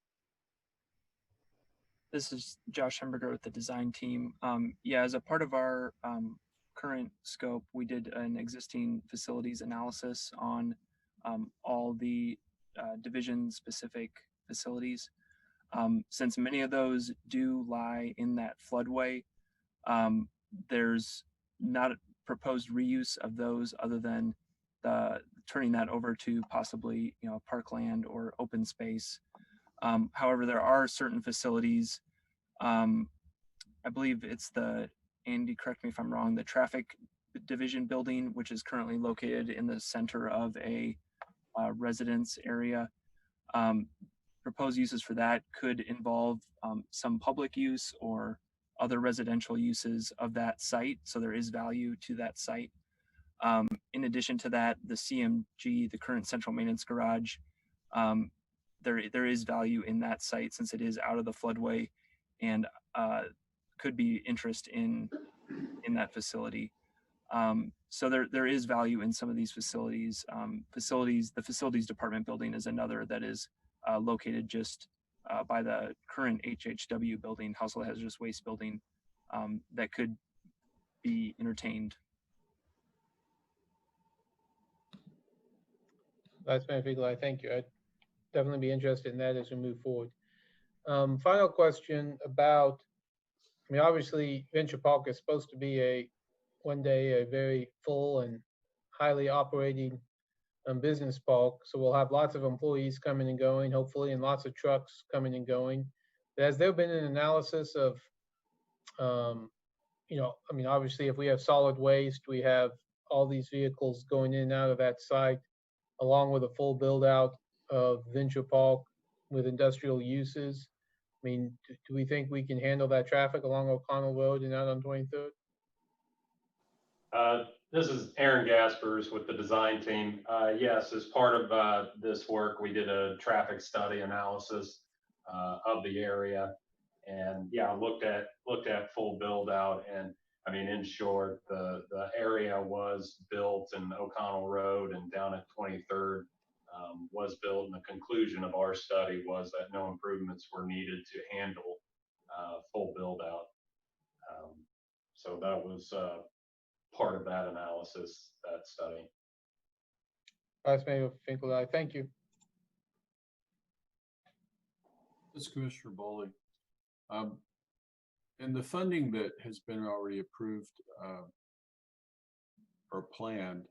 This is Josh Hemberger with the design team. Yeah, as a part of our current scope, we did an existing facilities analysis on all the division-specific facilities. Since many of those do lie in that floodway, there's not a proposed reuse of those other than turning that over to possibly, you know, parkland or open space. However, there are certain facilities, I believe it's Andy, correct me if I'm wrong, the traffic division building, which is currently located in the center of a residence area. Proposed uses for that could involve some public use or other residential uses of that site. So there is value to that site. In addition to that, the CMG, the current central maintenance garage, there is value in that site since it is out of the floodway and could be interest in that facility. So there is value in some of these facilities. The facilities department building is another that is located just by the current HHW building, Household Hazardous Waste building, that could be entertained. Vice Mayor Finkeldine, thank you. I'd definitely be interested in that as we move forward. Final question about, I mean, obviously Venture Park is supposed to be one day a very full and highly operating business park. So we'll have lots of employees coming and going, hopefully, and lots of trucks coming and going. Has there been an analysis of, you know, I mean, obviously if we have solid waste, we have all these vehicles going in and out of that site, along with a full build out of Venture Park with industrial uses. I mean, do we think we can handle that traffic along O'Connell Road and out on 23rd? This is Aaron Gaspers with the design team. Yes, as part of this work, we did a traffic study analysis of the area, and yeah, looked at full build out. And I mean, in short, the area was built, and O'Connell Road and down at 23rd was built. And the conclusion of our study was that no improvements were needed to handle full build out. So that was part of that analysis, that study. Vice Mayor Finkeldine, thank you. This is Commissioner Bowley. And the funding that has been already approved or planned,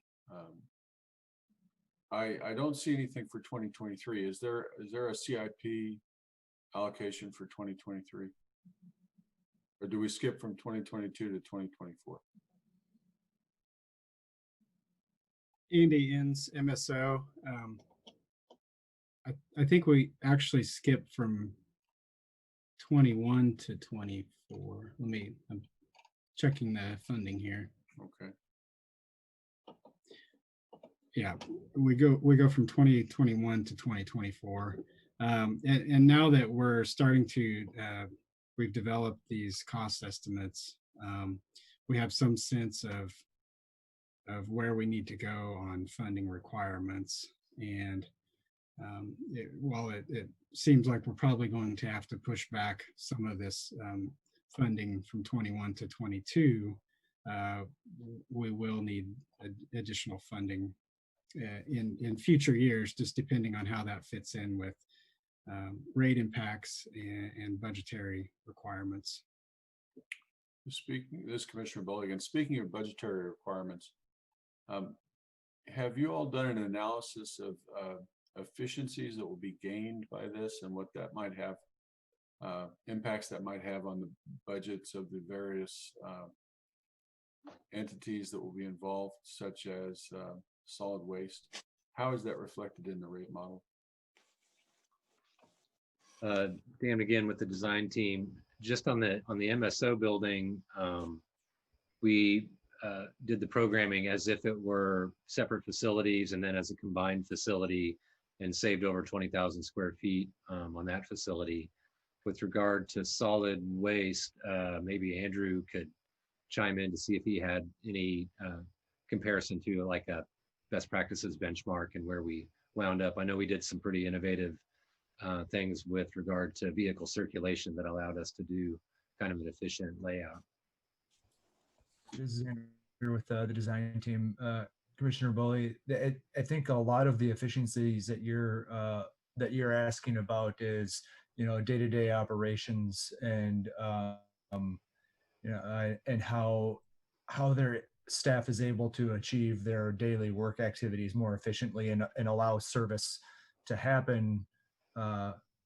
I don't see anything for 2023. Is there a CIP allocation for 2023? Or do we skip from 2022 to 2024? Andy ends MSO. I think we actually skipped from 21 to 24. I'm checking the funding here. Okay. Yeah, we go from 2021 to 2024. And now that we're starting to, we've developed these cost estimates, we have some sense of where we need to go on funding requirements. And while it seems like we're probably going to have to push back some of this funding from 21 to 22, we will need additional funding in future years, just depending on how that fits in with rate impacts and budgetary requirements. This Commissioner Bulligan, speaking of budgetary requirements, have you all done an analysis of efficiencies that will be gained by this and what that might have, impacts that might have on the budgets of the various entities that will be involved, such as solid waste? How is that reflected in the rate model? Dan, again, with the design team, just on the MSO building, we did the programming as if it were separate facilities and then as a combined facility, and saved over 20,000 square feet on that facility. With regard to solid waste, maybe Andrew could chime in to see if he had any comparison to like a best practices benchmark and where we wound up. I know we did some pretty innovative things with regard to vehicle circulation that allowed us to do kind of an efficient layout. This is Andrew with the design team. Commissioner Bully, I think a lot of the efficiencies that you're asking about is, day-to-day operations and and how their staff is able to achieve their daily work activities more efficiently and allow service to happen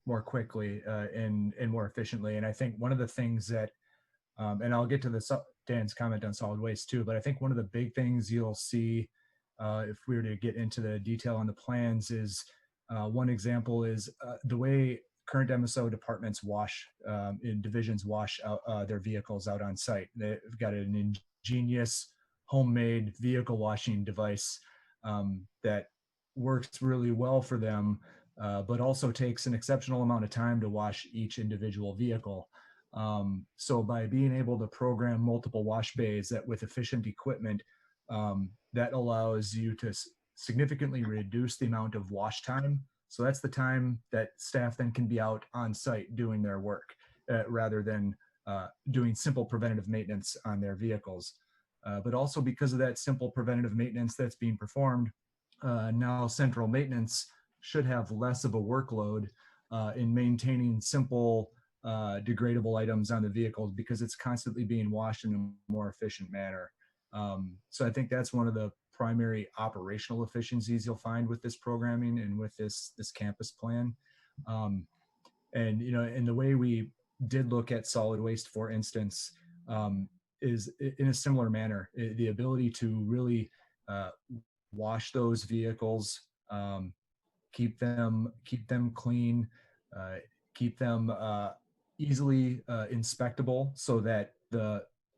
more quickly and more efficiently. And I think one of the things that, and I'll get to Dan's comment on solid waste too, but I think one of the big things you'll see if we were to get into the detail on the plans is, one example is the way current MSO departments in divisions wash out their vehicles out on site. They've got an ingenious homemade vehicle washing device that works really well for them, but also takes an exceptional amount of time to wash each individual vehicle. So by being able to program multiple wash bays that with efficient equipment, that allows you to significantly reduce the amount of wash time. So that's the time that staff then can be out on site doing their work rather than doing simple preventative maintenance on their vehicles. But also because of that simple preventative maintenance that's being performed, now central maintenance should have less of a workload in maintaining simple degradable items on the vehicles because it's constantly being washed in a more efficient manner. So I think that's one of the primary operational efficiencies you'll find with this programming and with this campus plan. And and the way we did look at solid waste, for instance, is in a similar manner. The ability to really wash those vehicles, keep them clean, keep them easily inspectable, so that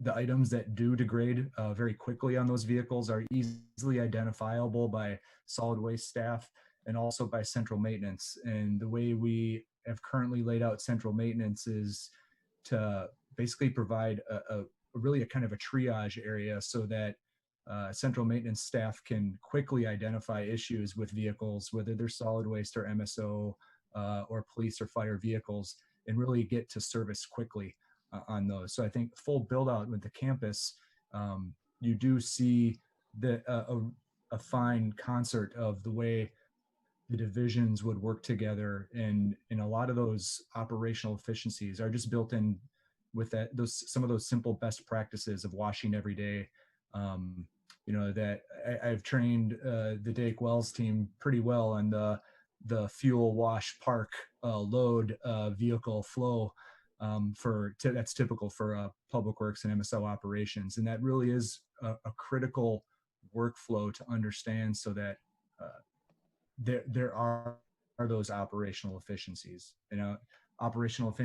the items that do degrade very quickly on those vehicles are easily identifiable by solid waste staff and also by central maintenance. And the way we have currently laid out central maintenance is to basically provide really a kind of a triage area so that central maintenance staff can quickly identify issues with vehicles, whether they're solid waste or MSO or police or fire vehicles, and really get to service quickly on those. So I think full build out with the campus, you do see a fine concert of the way the divisions would work together, and a lot of those operational efficiencies are just built in with some of those simple best practices of washing every day. That I've trained the Dake Wells team pretty well on the fuel wash park load vehicle flow that's typical for public works and MSO operations. And that really is a critical workflow to understand, so that there are those operational efficiencies. operational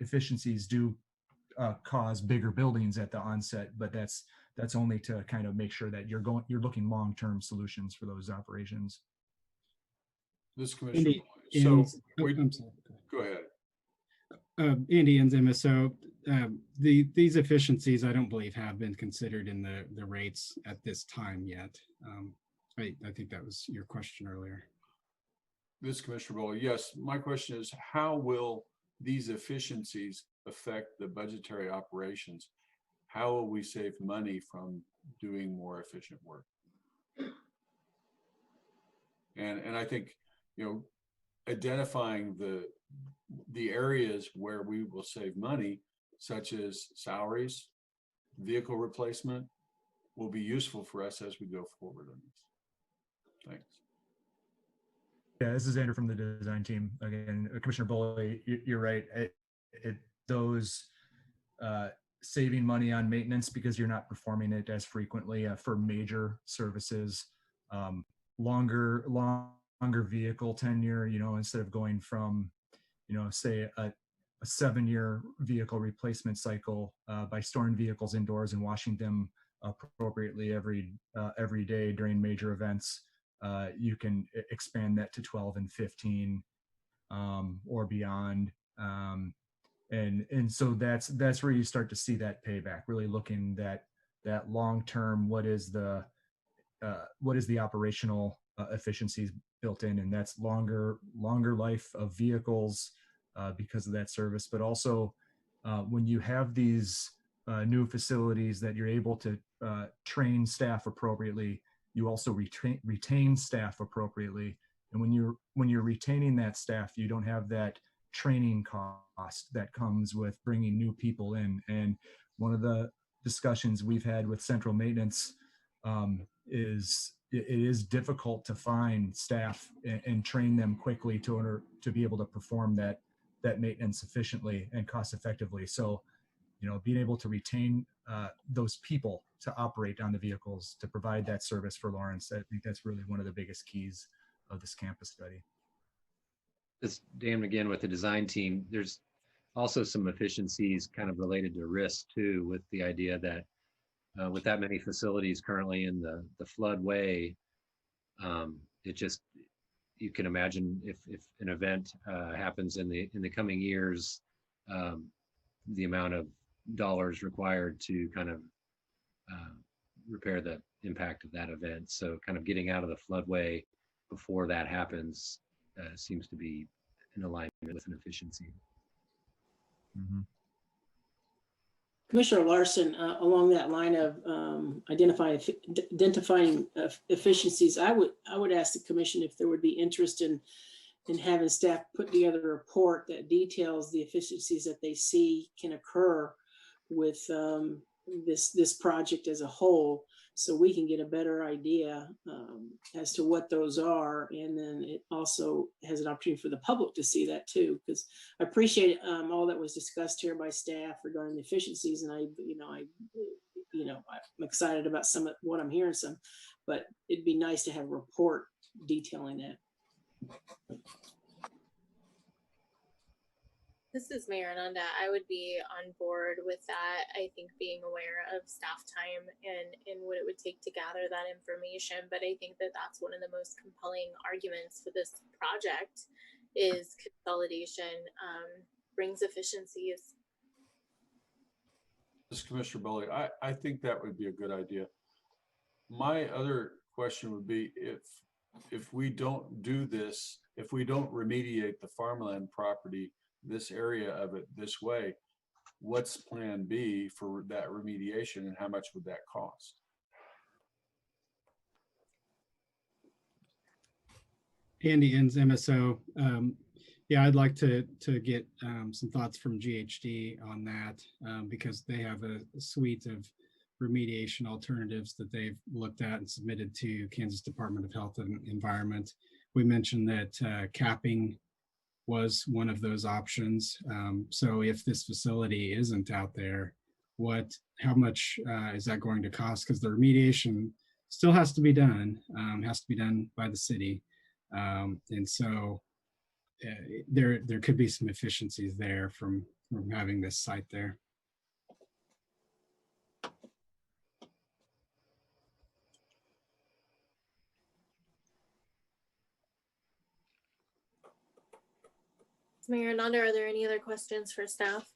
efficiencies do cause bigger buildings at the onset, but that's only to kind of make sure that you're looking long-term solutions for those operations. This commissioner. Andy, So I'm sorry. go ahead. Andy and Zima, so these efficiencies, I don't believe have been considered in the rates at this time yet. I think that was your question earlier. This Commissioner Bowley, yes, my question is, how will these efficiencies affect the budgetary operations? How will we save money from doing more efficient work? And I think, you know, identifying the areas where we will save money, such as salaries, vehicle replacement, will be useful for us as we go forward on this. Thanks. Yeah, this is Andrew from the design team. Again, Commissioner Bowley, you're right. Those saving money on maintenance because you're not performing it as frequently for major services, longer vehicle tenure, you know, instead of going from, you know, say a 7-year vehicle replacement cycle by storing vehicles indoors and washing them appropriately every day during major events. You can expand that to 12 and 15 or beyond. And so that's where you start to see that payback, really looking that long-term, what is the operational efficiencies built in, and that's longer life of vehicles because of that service. But also when you have these new facilities that you're able to train staff appropriately, you also retain staff appropriately. And when you're retaining that staff, you don't have that training cost that comes with bringing new people in. And one of the discussions we've had with central maintenance is it is difficult to find staff and train them quickly to be able to perform that maintenance efficiently and cost effectively. So, you know, being able to retain those people to operate on the vehicles to provide that service for Lawrence, I think that's really one of the biggest keys of this campus study. This Dan again with the design team. There's also some efficiencies kind of related to risk too, with the idea that with that many facilities currently in the floodway, it just, you can imagine if an event happens in the coming years, the amount of dollars required to kind of repair the impact of that event. So kind of getting out of the floodway before that happens seems to be in alignment with an efficiency. Mm-hmm. Commissioner Larsen, along that line of identifying efficiencies, I would ask the commission if there would be interest in having staff put together a report that details the efficiencies that they see can occur with this project as a whole, so we can get a better idea as to what those are. And then it also has an opportunity for the public to see that too, because I appreciate all that was discussed here by staff regarding the efficiencies. And I'm excited about some of what I'm hearing, but it'd be nice to have a report detailing that. This is Mayor Ananda. I would be on board with that. I think being aware of staff time and what it would take to gather that information. But I think that that's one of the most compelling arguments for this project is consolidation brings efficiencies. This Commissioner Bowley, I think that would be a good idea. My other question would be if we don't do this, if we don't remediate the farmland property, this area of it this way, what's plan B for that remediation and how much would that cost? Andy and MSO, yeah, I'd like to get some thoughts from GHD on that because they have a suite of remediation alternatives that they've looked at and submitted to Kansas Department of Health and Environment. We mentioned that capping was one of those options. So if this facility isn't out there, how much is that going to cost? Because the remediation still has to be done by the city. And so there could be some efficiencies there from having this site there. Mayor Nanda, are there any other questions for staff?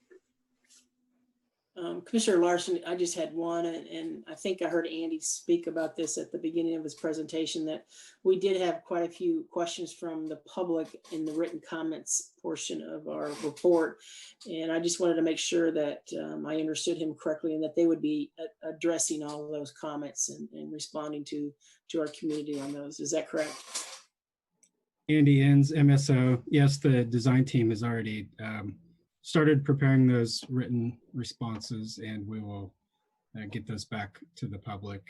Commissioner Larsen, I just had one, and I think I heard Andy speak about this at the beginning of his presentation, that we did have quite a few questions from the public in the written comments portion of our report. And I just wanted to make sure that I understood him correctly and that they would be addressing all of those comments and responding to our community on those. Is that correct? Andy Enns, MSO. Yes, the design team has already started preparing those written responses, and we will get those back to the public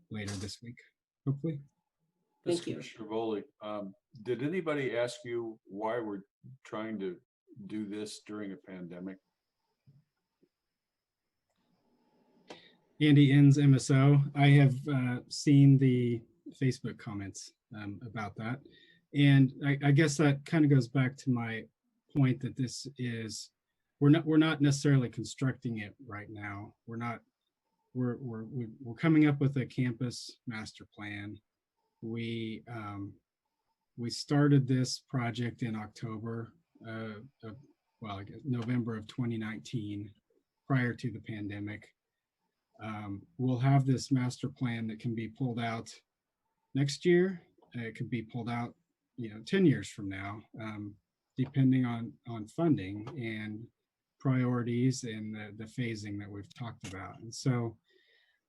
later this week, hopefully. Thank you. Commissioner Foley, did anybody ask you why we're trying to do this during a pandemic? Andy Enns, MSO. I have seen the Facebook comments about that. And I guess that kind of goes back to my point that this is, we're not necessarily constructing it right now. We're coming up with a campus master plan. We started this project in October I guess November of 2019, prior to the pandemic. We'll have this master plan that can be pulled out next year. It could be pulled out 10 years from now, depending on funding and priorities and the phasing that we've talked about. And so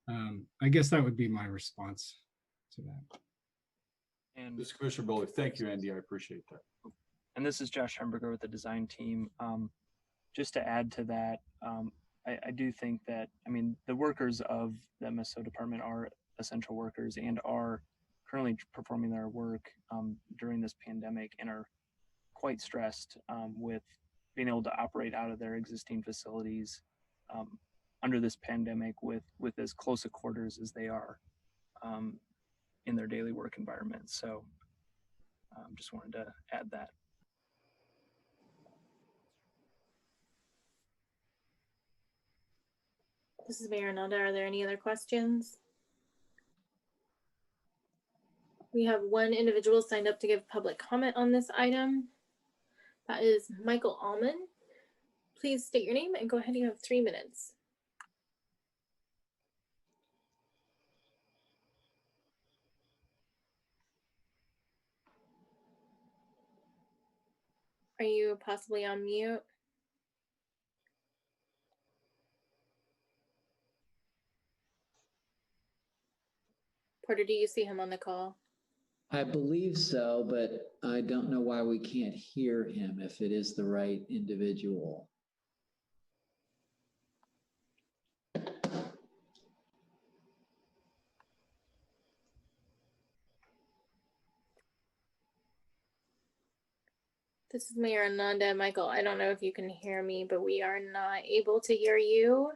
I guess that would be my response to that. And This is Commissioner Foley. Thank you, Andy. I appreciate that. And this is Josh Hemberger with the design team. Just to add to that, I do think that, the workers of the MSO department are essential workers and are currently performing their work during this pandemic and are quite stressed with being able to operate out of their existing facilities under this pandemic with as close a quarters as they are in their daily work environment. So just wanted to add that. This is Mayor Nanda. Are there any other questions? We have one individual signed up to give public comment on this item. That is Michael Allman. Please state your name and go ahead. You have 3 minutes. Are you possibly on mute? Porter, do you see him on the call? I believe so, but I don't know why we can't hear him if it is the right individual. This is Mayor Ananda. Michael, I don't know if you can hear me, but we are not able to hear you.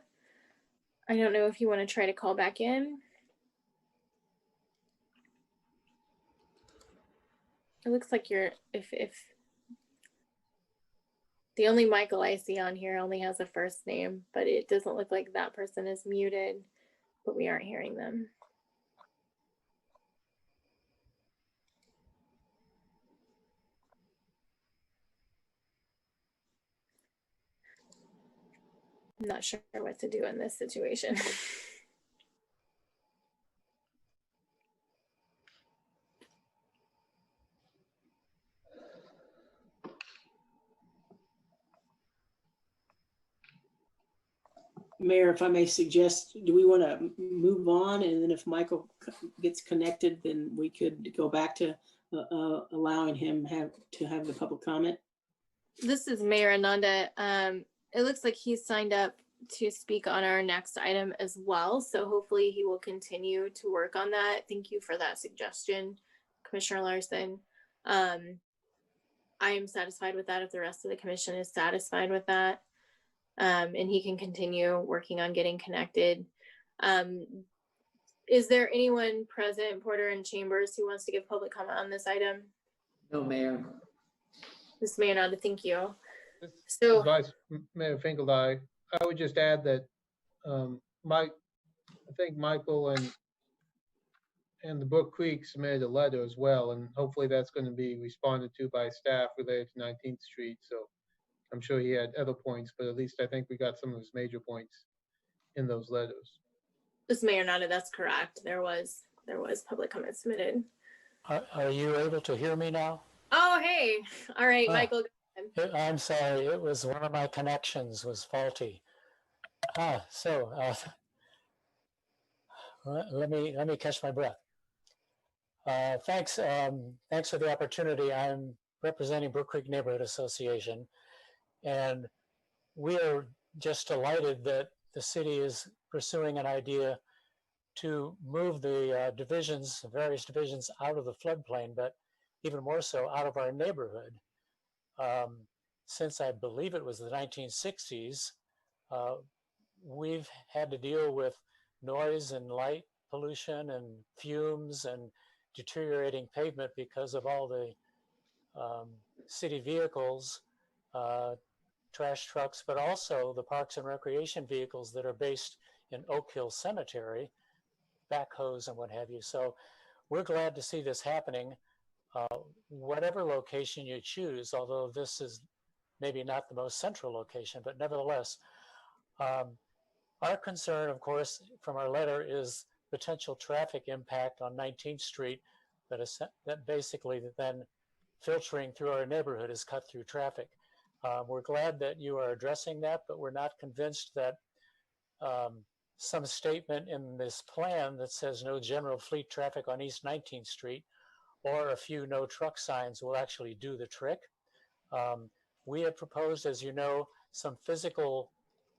I don't know if you want to try to call back in. It looks like you're, if the only Michael I see on here only has a first name, but it doesn't look like that person is muted, but we aren't hearing them. I'm not sure what to do in this situation. Mayor, if I may suggest, do we want to move on? And then if Michael gets connected, then we could go back to allowing him to have the public comment. This is Mayor Ananda. It looks like he's signed up to speak on our next item as well. So hopefully he will continue to work on that. Thank you for that suggestion, Commissioner Larsen. I am satisfied with that if the rest of the commission is satisfied with that. And he can continue working on getting connected. Is there anyone present, Porter and Chambers, who wants to give public comment on this item? No, Mayor. Ms. Maynard, thank you. So, Vice Mayor Finkel, I would just add that I think Michael and the Brook Creek submitted a letter as well, and hopefully that's going to be responded to by staff related to 19th Street. So I'm sure he had other points, but at least I think we got some of his major points in those letters. Ms. Maynard, that's correct. There was public comment submitted. Are you able to hear me now? Oh, hey. All right, Michael. Go ahead. I'm sorry. It was one of my connections was faulty. Let me catch my breath. Thanks for the opportunity. I'm representing Brook Creek Neighborhood Association, and we are just delighted that the city is pursuing an idea to move the various divisions out of the floodplain, but even more so out of our neighborhood. Since I believe it was the 1960s, we've had to deal with noise and light pollution and fumes and deteriorating pavement because of all the city vehicles, trash trucks, but also the parks and recreation vehicles that are based in Oak Hill Cemetery, backhoes and what have you. So we're glad to see this happening. Whatever location you choose, although this is maybe not the most central location, but nevertheless, our concern, of course, from our letter is potential traffic impact on 19th Street that basically then filtering through our neighborhood is cut through traffic. We're glad that you are addressing that, but we're not convinced that some statement in this plan that says no general fleet traffic on East 19th Street or a few no truck signs will actually do the trick. We have proposed, as you know, some physical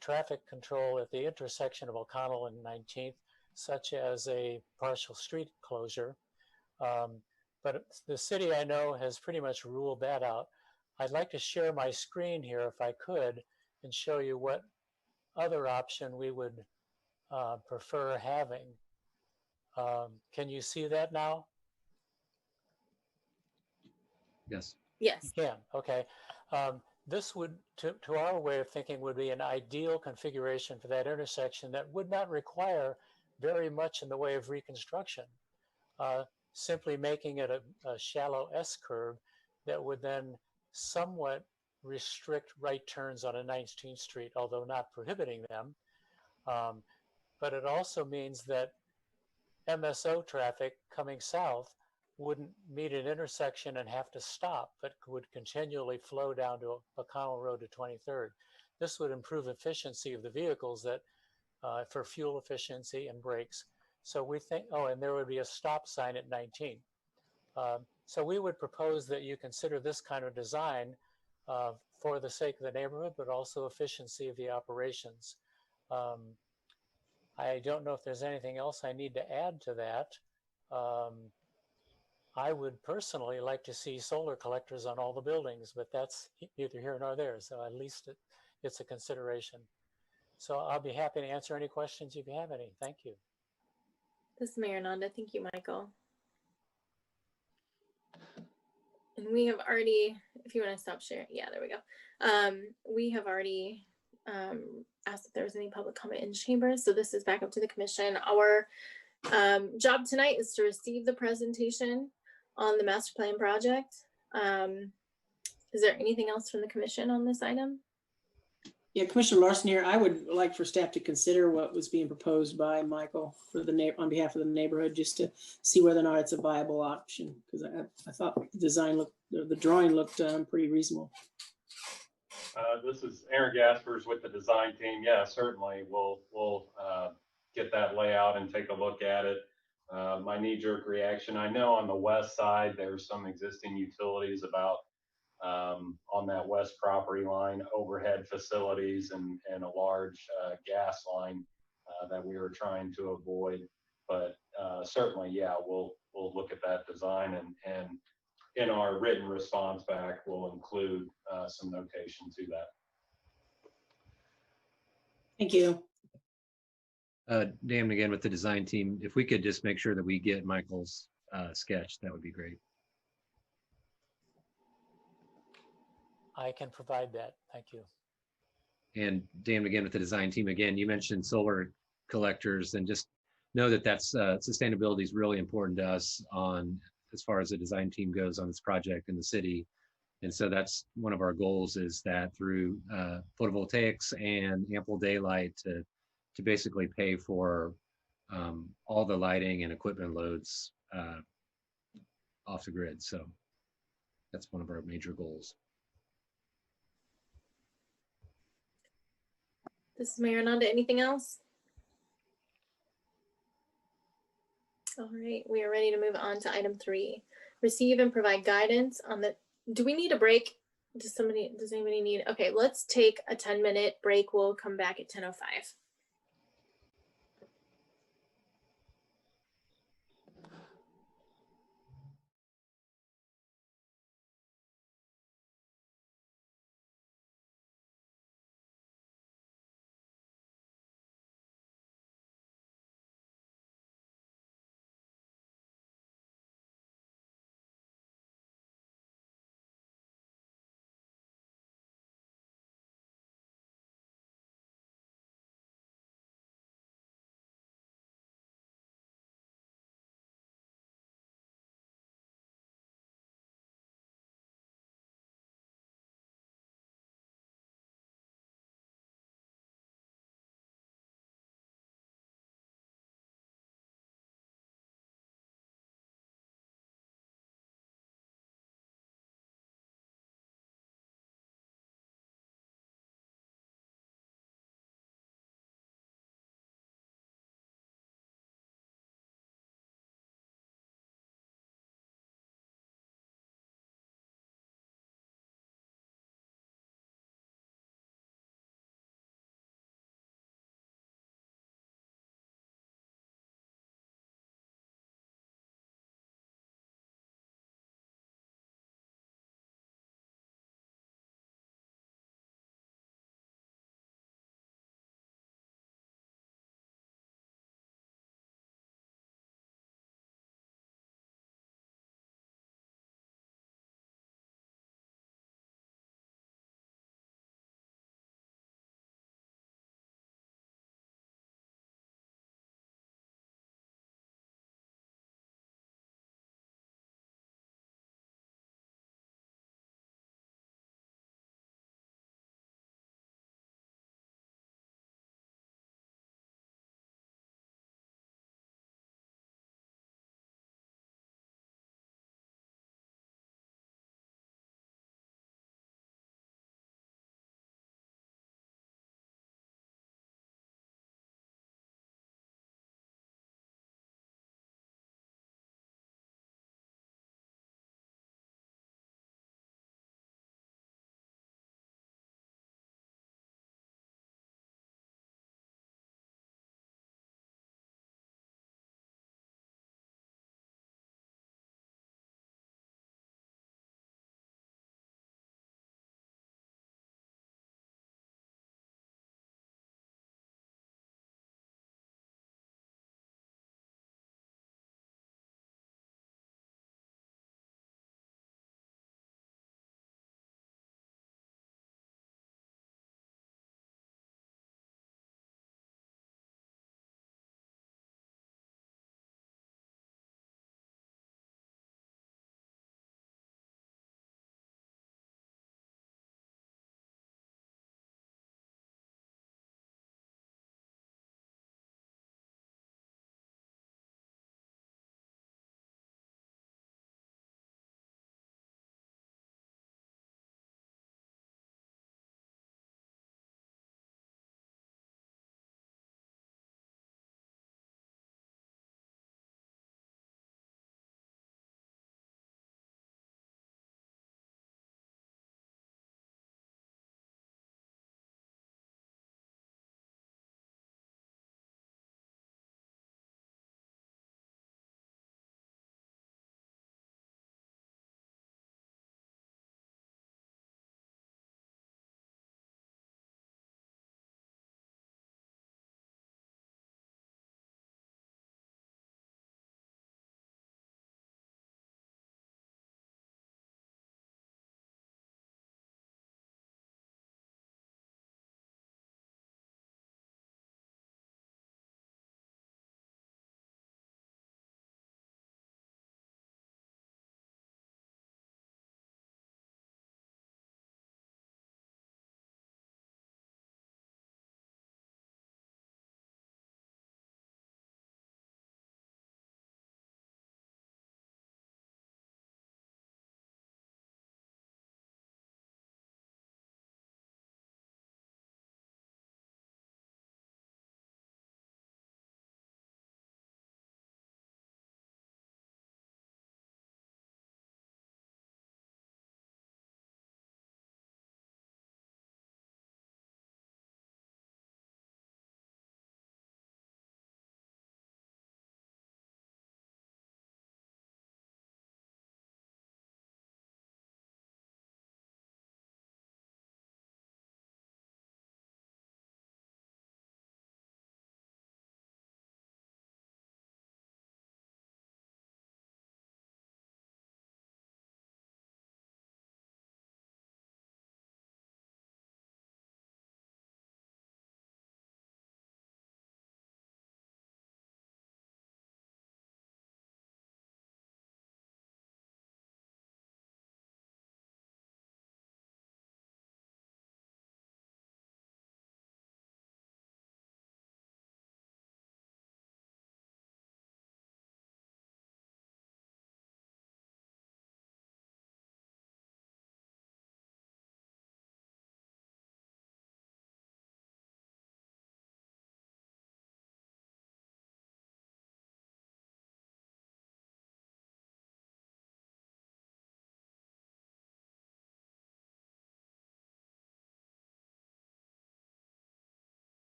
traffic control at the intersection of O'Connell and 19th, such as a partial street closure. But the city, I know, has pretty much ruled that out. I'd like to share my screen here if I could and show you what other option we would prefer having. Can you see that now? Yes. Yes. You can, okay. This would, to our way of thinking, would be an ideal configuration for that intersection that would not require very much in the way of reconstruction. Simply making it a shallow S-curve that would then somewhat restrict right turns on a 19th Street, although not prohibiting them. But it also means that MSO traffic coming south wouldn't meet an intersection and have to stop, but would continually flow down to O'Connell Road to 23rd. This would improve efficiency of the vehicles that for fuel efficiency and brakes. So we think, and there would be a stop sign at 19. So we would propose that you consider this kind of design for the sake of the neighborhood, but also efficiency of the operations. I don't know if there's anything else I need to add to that. I would personally like to see solar collectors on all the buildings, but that's neither here nor there. So at least it's a consideration. So I'll be happy to answer any questions if you have any. Thank you. This is Mayor Nanda. Thank you, Michael. And we have already, if you want to stop sharing, yeah, there we go. We have already asked if there was any public comment in chambers. So this is back up to the commission. Our job tonight is to receive the presentation on the master plan project. Is there anything else from the commission on this item? Yeah, Commissioner Larsen here. I would like for staff to consider what was being proposed by Michael for on behalf of the neighborhood, just to see whether or not it's a viable option. Because I thought the design looked, the drawing looked pretty reasonable. This is Aaron Gaspers with the design team. Yeah, certainly we'll get that layout and take a look at it. My knee-jerk reaction, I know on the west side there's some existing utilities about on that west property line, overhead facilities and a large gas line that we were trying to avoid. But certainly, yeah, we'll look at that design, and in our written response back, we'll include some notation to that. Thank you. Dan again with the design team. If we could just make sure that we get Michael's sketch, that would be great. I can provide that. Thank you. And Dan, again, with the design team, again, you mentioned solar collectors, and just know that sustainability is really important to us on as far as the design team goes on this project in the city. And so that's one of our goals, is that through photovoltaics and ample daylight to basically pay for all the lighting and equipment loads off the grid. So that's one of our major goals. This is Mayor Nanda. Anything else? All right, we are ready to move on to item 3. Receive and provide guidance on the, do we need a break? Does anybody need? Okay, let's take a 10-minute break. We'll come back at 10:05.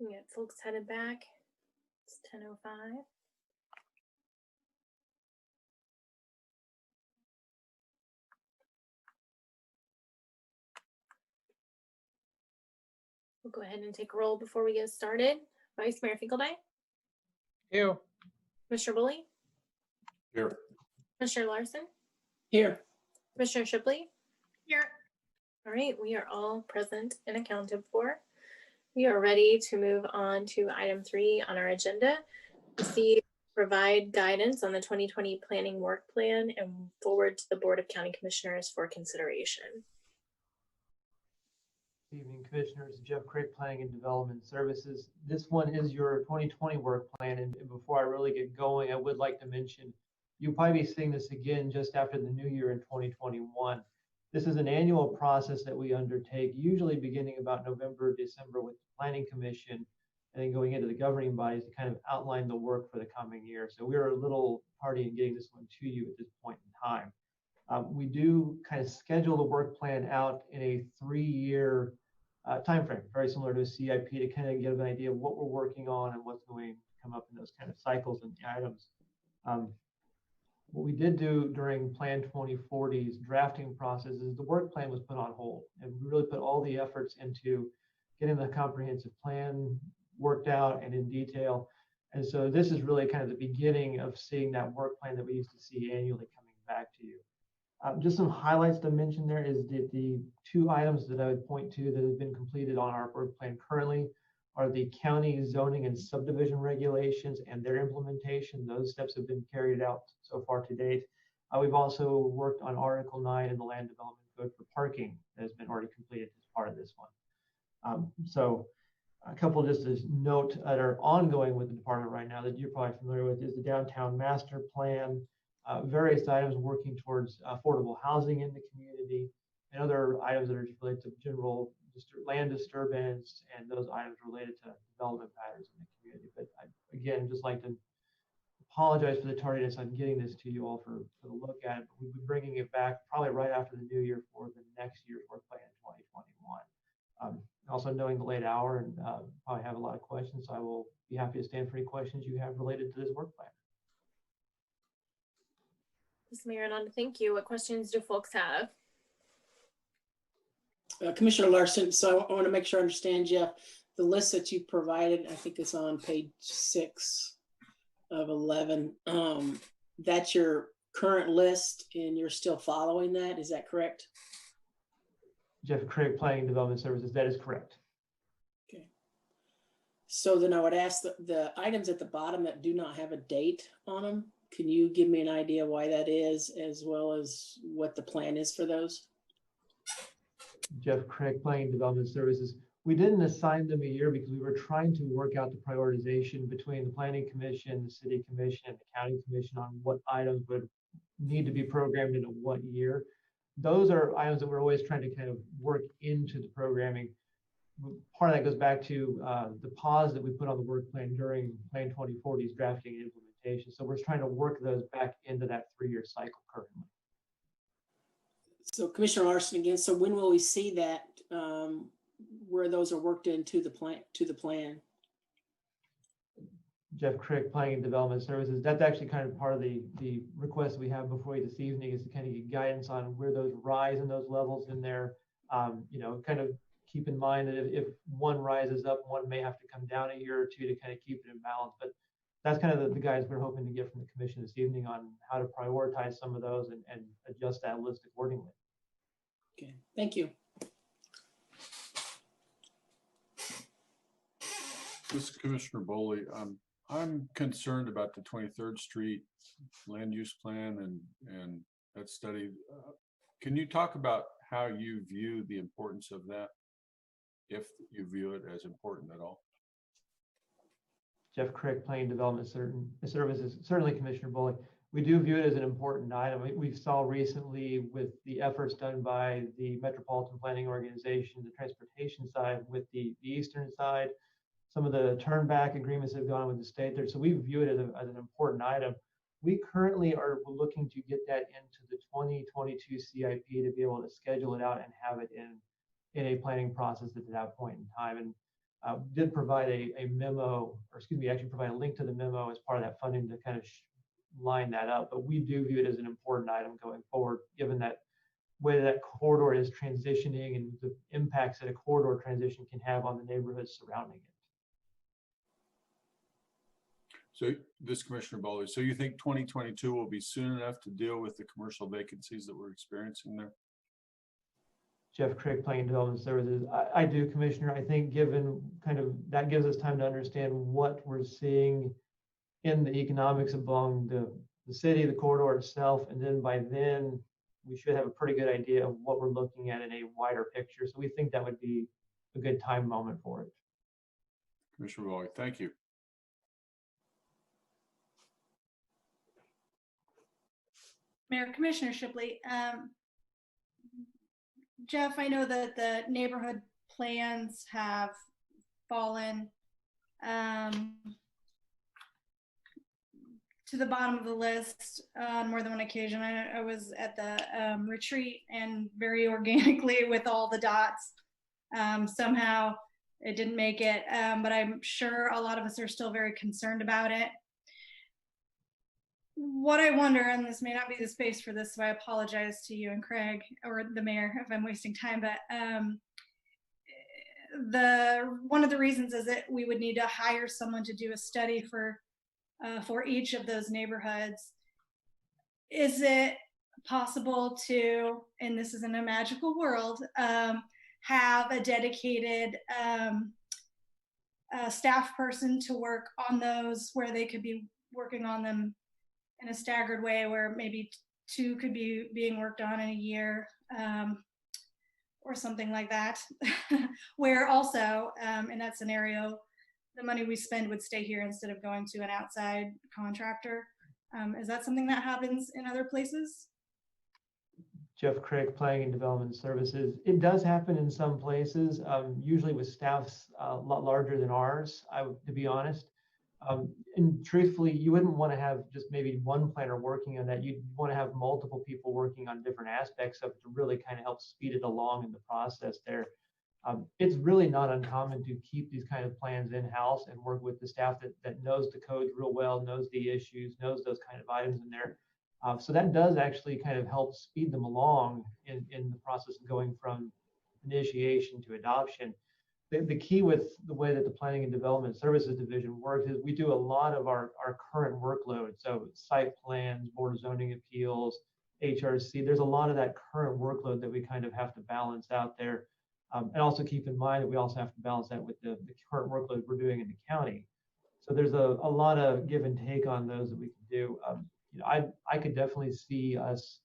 We get folks headed back. It's 10:05. We'll go ahead and take a roll before we get started. Vice Mayor Finkeldine? Here. Commissioner Bully? Here. Commissioner Larsen? Here. Commissioner Shipley? Here. All right, we are all present and accounted for. We are ready to move on to item 3 on our agenda. Provide guidance on the 2020 planning work plan and forward to the Board of County Commissioners for consideration. Good evening, Commissioners. Jeff Craig, Planning and Development Services. This one is your 2020 work plan, and before I really get going, I would like to mention you'll probably be seeing this again just after the new year in 2021. This is an annual process that we undertake, usually beginning about November, December with the Planning Commission, and then going into the governing bodies to kind of outline the work for the coming year. So we're a little tardy in getting this one to you at this point in time. We do kind of schedule the work plan out in a 3-year timeframe, very similar to a CIP, to kind of give an idea of what we're working on and what's going to come up in those kind of cycles and items. What we did do during Plan 2040's drafting process is the work plan was put on hold, and we really put all the efforts into getting the comprehensive plan worked out and in detail. And so this is really kind of the beginning of seeing that work plan that we used to see annually coming back to you. Just some highlights to mention there is that the 2 items that I would point to that have been completed on our work plan currently are the county zoning and subdivision regulations and their implementation. Those steps have been carried out so far to date. We've also worked on Article 9 in the Land Development Code for parking that has been already completed as part of this one. So a couple just as note that are ongoing with the department right now that you're probably familiar with is the Downtown Master Plan, various items working towards affordable housing in the community, and other items that are just related to general land disturbance and those items related to development patterns in the community. But I, again, just like to apologize for the tardiness on getting this to you all for the look at it. But we'll be bringing it back probably right after the new year for the next year's work plan in 2021. Also knowing the late hour and probably have a lot of questions, so I will be happy to stand for any questions you have related to this work plan. Ms. Mayor, thank you. What questions do folks have? Commissioner Larsen, so I want to make sure I understand, Jeff, the list that you provided, I think it's on page 6 of 11. That's your current list and you're still following that, is that correct? Jeff Craig, Planning and Development Services, that is correct. Okay. So then I would ask the items at the bottom that do not have a date on them, can you give me an idea why that is, as well as what the plan is for those? Jeff Craig, Planning and Development Services. We didn't assign them a year because we were trying to work out the prioritization between the Planning Commission, the City Commission, and the County Commission on what items would need to be programmed into what year. Those are items that we're always trying to kind of work into the programming. Part of that goes back to the pause that we put on the work plan during Plan 2040's drafting and implementation. So we're trying to work those back into that 3-year cycle currently. So Commissioner Larsen again, so when will we see that where those are worked into the plan? Jeff Craig, Planning and Development Services. That's actually kind of part of the request we have before you this evening is to kind of get guidance on where those rise in those levels in there. You know, kind of keep in mind that if one rises up, one may have to come down a year or two to kind of keep it in balance. But that's kind of the guidance we're hoping to get from the commission this evening on how to prioritize some of those and adjust that list accordingly. Okay, thank you. This is Commissioner Boley. I'm concerned about the 23rd Street land use plan and that study. Can you talk about how you view the importance of that, if you view it as important at all? Jeff Craig, Planning Development Services, certainly Commissioner Boley. We do view it as an important item. We saw recently with the efforts done by the Metropolitan Planning Organization, the transportation side with the eastern side, some of the turn back agreements that have gone with the state there. So we view it as an important item. We currently are looking to get that into the 2022 CIP to be able to schedule it out and have it in a planning process at that point in time. And did provide a memo, or excuse me, actually provide a link to the memo as part of that funding to kind of line that up. But we do view it as an important item going forward, given that way that corridor is transitioning and the impacts that a corridor transition can have on the neighborhoods surrounding it. So this Commissioner Bowley, so you think 2022 will be soon enough to deal with the commercial vacancies that we're experiencing there? Jeff Craig, Planning and Development Services. I do, Commissioner. I think given kind of that gives us time to understand what we're seeing in the economics along the city, the corridor itself, and then by then we should have a pretty good idea of what we're looking at in a wider picture. So we think that would be a good time moment for it. Commissioner Bowley, thank you. Mayor, Commissioner Shipley, Jeff, I know that the neighborhood plans have fallen to the bottom of the list on more than one occasion. I was at the retreat, and very organically with all the dots, somehow it didn't make it, but I'm sure a lot of us are still very concerned about it. What I wonder, and this may not be the space for this, so I apologize to you and Craig or the mayor if I'm wasting time, but one of the reasons is that we would need to hire someone to do a study for each of those neighborhoods. Is it possible to, and this is in a magical world, have a dedicated staff person to work on those, where they could be working on them in a staggered way, where maybe 2 could be being worked on in a year, or something like that, where also in that scenario, the money we spend would stay here instead of going to an outside contractor. Is that something that happens in other places? Jeff Craig, Planning and Development Services. It does happen in some places, usually with staffs a lot larger than ours, to be honest. And truthfully, you wouldn't want to have just maybe one planner working on that. You'd want to have multiple people working on different aspects of it to really kind of help speed it along in the process there. It's really not uncommon to keep these kind of plans in-house and work with the staff that knows the codes real well, knows the issues, knows those kind of items in there. So that does actually kind of help speed them along in the process of going from initiation to adoption. The key with the way that the Planning and Development Services Division works is we do a lot of our current workload. So site plans, Board of Zoning Appeals, HRC, there's a lot of that current workload that we kind of have to balance out there. And also keep in mind that we also have to balance that with the current workload we're doing in the county. So there's a lot of give and take on those that we can do. You know, I could definitely see us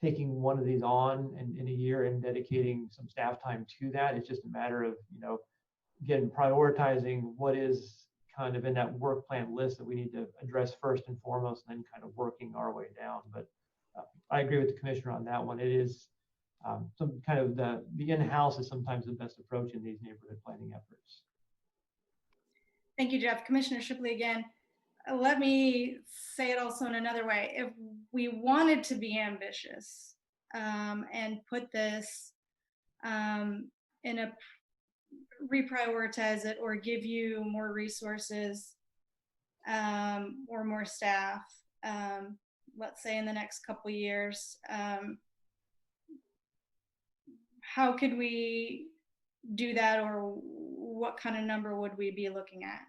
taking one of these on in a year and dedicating some staff time to that. It's just a matter of, you know, again, prioritizing what is kind of in that work plan list that we need to address first and foremost, and then kind of working our way down. But I agree with the commissioner on that one. It is some kind of the in-house is sometimes the best approach in these neighborhood planning efforts. Thank you, Jeff. Commissioner Shipley again. Let me say it also in another way. If we wanted to be ambitious and put this in a reprioritize it or give you more resources or more staff, let's say in the next couple of years, how could we do that, or what kind of number would we be looking at?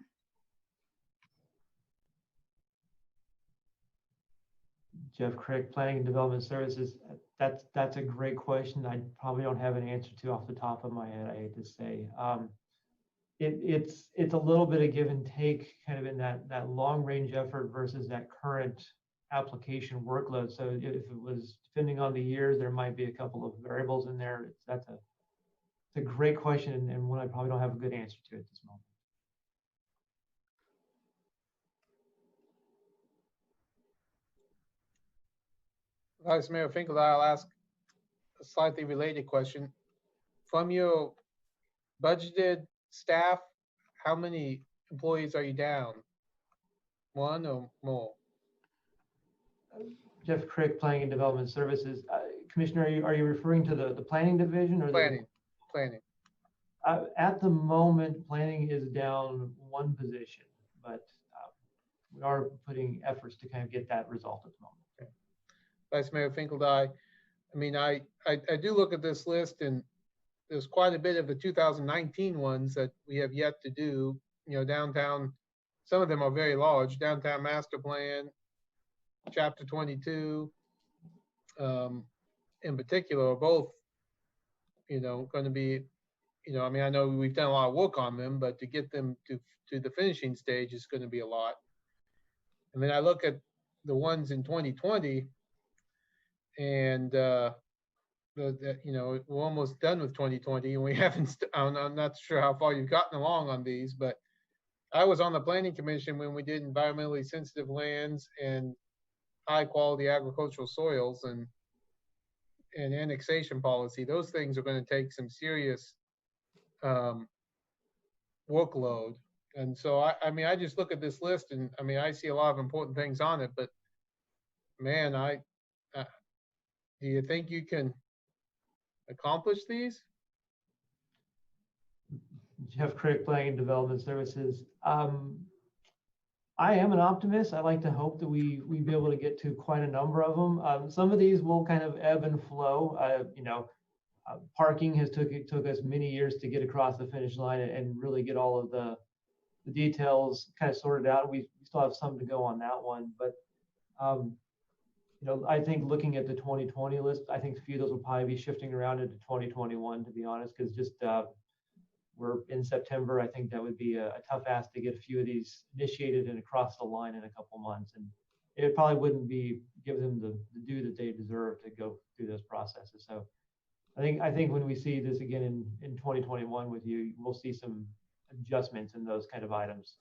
Jeff Craig, Planning and Development Services. That's a great question. I probably don't have an answer to off the top of my head, I hate to say. It's a little bit of give and take kind of in that long range effort versus that current application workload. So if it was depending on the years, there might be a couple of variables in there. It's a great question, and one I probably don't have a good answer to at this moment. Vice Mayor Finkel, I'll ask a slightly related question. From your budgeted staff, how many employees are you down? 1 or more? Jeff Crick, Planning and Development Services. Commissioner, are you referring to the planning division or planning? At the moment, planning is down one position, but we are putting efforts to kind of get that result at the moment. Okay. Vice Mayor Finkeldye, I mean, I do look at this list, and there's quite a bit of the 2019 ones that we have yet to do. You know, downtown, some of them are very large. Downtown Master Plan, Chapter 22, in particular, are both, you know, going to be, you know, I mean, I know we've done a lot of work on them, but to get them to the finishing stage is going to be a lot. And then I look at the ones in 2020, and you know, we're almost done with 2020, and we haven't. I'm not sure how far you've gotten along on these, but I was on the Planning Commission when we did environmentally sensitive lands and high quality agricultural soils and annexation policy. Those things are going to take some serious workload. And so, I mean, I just look at this list, and I mean, I see a lot of important things on it, but man, do you think you can accomplish these? Jeff Crick, Planning and Development Services. I am an optimist. I like to hope that we be able to get to quite a number of them. Some of these will kind of ebb and flow. You know, parking took us many years to get across the finish line and really get all of the details kind of sorted out. We still have some to go on that one, but you know, I think looking at the 2020 list, I think a few of those will probably be shifting around into 2021, to be honest, because just we're in September. I think that would be a tough ask to get a few of these initiated and across the line in a couple months, and it probably wouldn't give them the due that they deserve to go through those processes. So I think when we see this again in 2021 with you, we'll see some adjustments in those kind of items.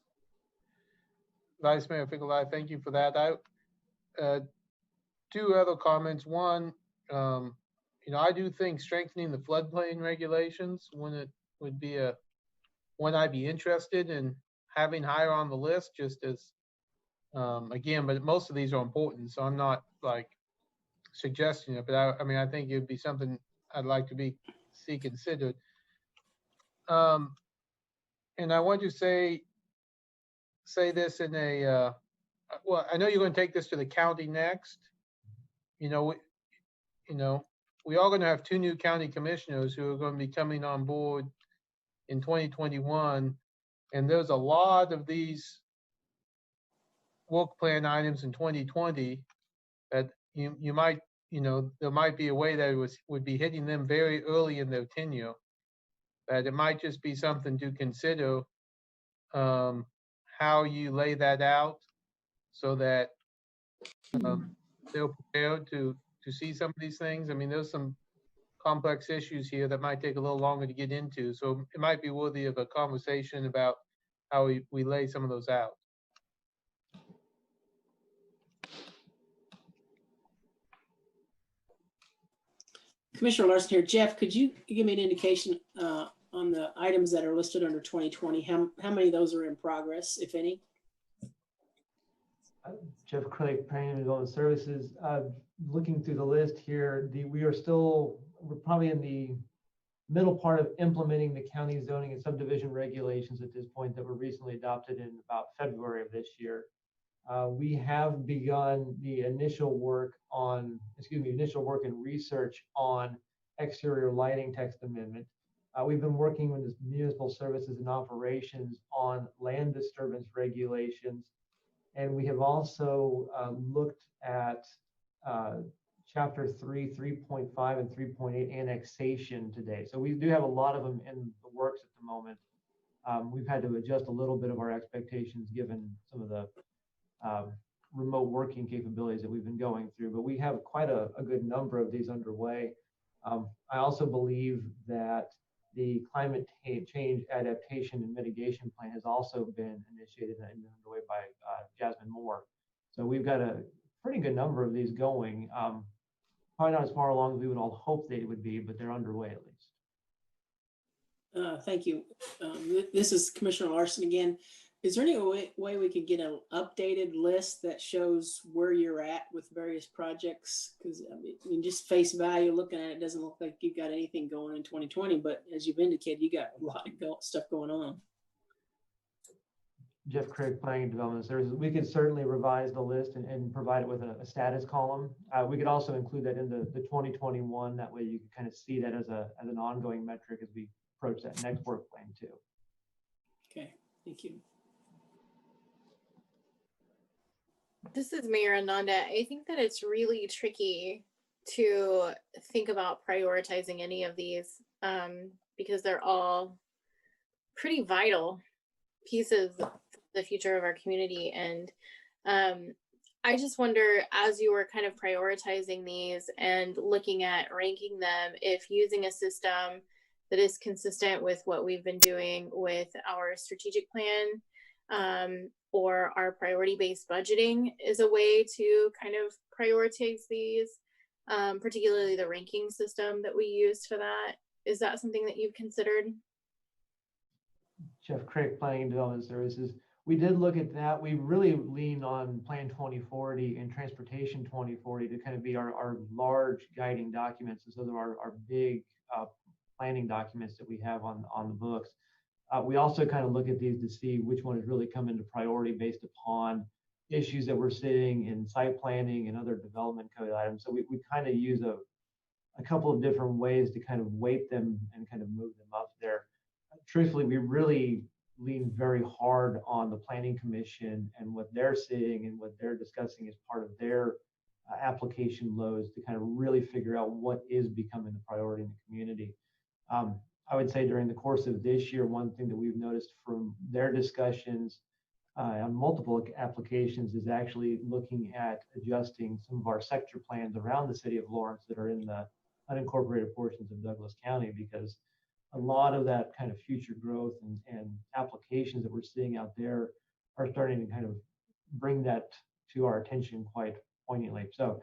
Vice Mayor Finkeldye, thank you for that. Two other comments. One, you know, I do think strengthening the floodplain regulations would be one I'd be interested in having higher on the list, just as, again, but most of these are important, so I'm not like suggesting it, but I mean, I think it'd be something I'd like to see considered. And I want to say this in a, well, I know you're going to take this to the county next. You know, we are going to have 2 new county commissioners who are going to be coming on board in 2021. And there's a lot of these work plan items in 2020 that you might, you know, there might be a way that it would be hitting them very early in their tenure. That it might just be something to consider, how you lay that out so that they're prepared to see some of these things. I mean, there's some complex issues here that might take a little longer to get into. So it might be worthy of a conversation about how we lay some of those out. Commissioner Larsen here. Jeff, could you give me an indication on the items that are listed under 2020? How many of those are in progress, if any? Jeff Crick, Planning and Development Services. Looking through the list here, we're probably in the middle part of implementing the county zoning and subdivision regulations at this point that were recently adopted in about February of this year. We have begun the initial work and research on exterior lighting text amendment. We've been working with the municipal services and operations on land disturbance regulations. And we have also looked at Chapter 3, 3.5, and 3.8 annexation today. So we do have a lot of them in the works at the moment. We've had to adjust a little bit of our expectations given some of the remote working capabilities that we've been going through, but we have quite a good number of these underway. I also believe that the climate change adaptation and mitigation plan has also been initiated and underway by Jasmine Moore. So we've got a pretty good number of these going. Probably not as far along as we would all hope they would be, but they're underway at least. Thank you. This is Commissioner Larsen again. Is there any way we could get an updated list that shows where you're at with various projects? Because I mean, just face value, looking at it, doesn't look like you got anything going in 2020. But as you've indicated, you got a lot of stuff going on. Jeff Craig, Planning and Development Services. We could certainly revise the list and provide it with a status column. We could also include that in the 2021. That way you can kind of see that as an ongoing metric as we approach that next work plan too. Okay, thank you. This is Mayor Ananda. I think that it's really tricky to think about prioritizing any of these because they're all pretty vital pieces of the future of our community. And I just wonder, as you were kind of prioritizing these and looking at ranking them, if using a system that is consistent with what we've been doing with our strategic plan or our priority-based budgeting is a way to kind of prioritize these, particularly the ranking system that we used for that. Is that something that you've considered? Jeff Craig, Planning and Development Services. We did look at that. We really leaned on Plan 2040 and Transportation 2040 to kind of be our large guiding documents. And so those are our big planning documents that we have on the books. We also kind of look at these to see which one has really come into priority based upon issues that we're seeing in site planning and other development code items. So we kind of use a couple of different ways to kind of weight them and kind of move them up there. Truthfully, we really lean very hard on the Planning Commission and what they're seeing and what they're discussing as part of their application loads to kind of really figure out what is becoming the priority in the community. I would say during the course of this year, one thing that we've noticed from their discussions on multiple applications is actually looking at adjusting some of our sector plans around the city of Lawrence that are in the unincorporated portions of Douglas County, because a lot of that kind of future growth and applications that we're seeing out there are starting to kind of bring that to our attention quite poignantly. So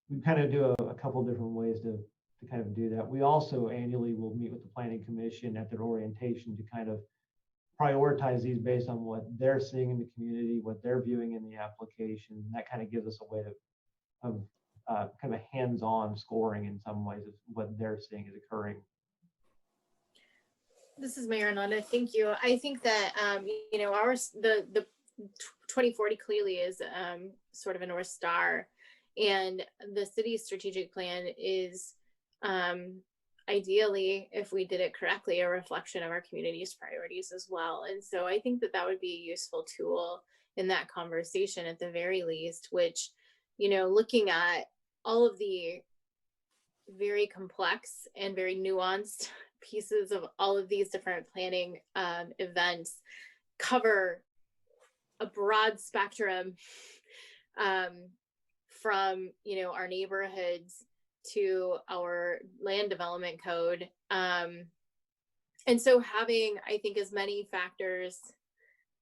we kind of do a couple of different ways to kind of do that. We also annually will meet with the Planning Commission at their orientation to kind of prioritize these based on what they're seeing in the community, what they're viewing in the application. And that kind of gives us a way of kind of hands-on scoring in some ways of what they're seeing is occurring. This is Mayor Ananda. Thank you. I think that you know, the 2040 clearly is sort of a North Star, and the city's strategic plan is ideally, if we did it correctly, a reflection of our community's priorities as well. And so I think that that would be a useful tool in that conversation at the very least, which, you know, looking at all of the very complex and very nuanced pieces of all of these different planning events cover a broad spectrum from, you know, our neighborhoods to our land development code. And so having, I think, as many factors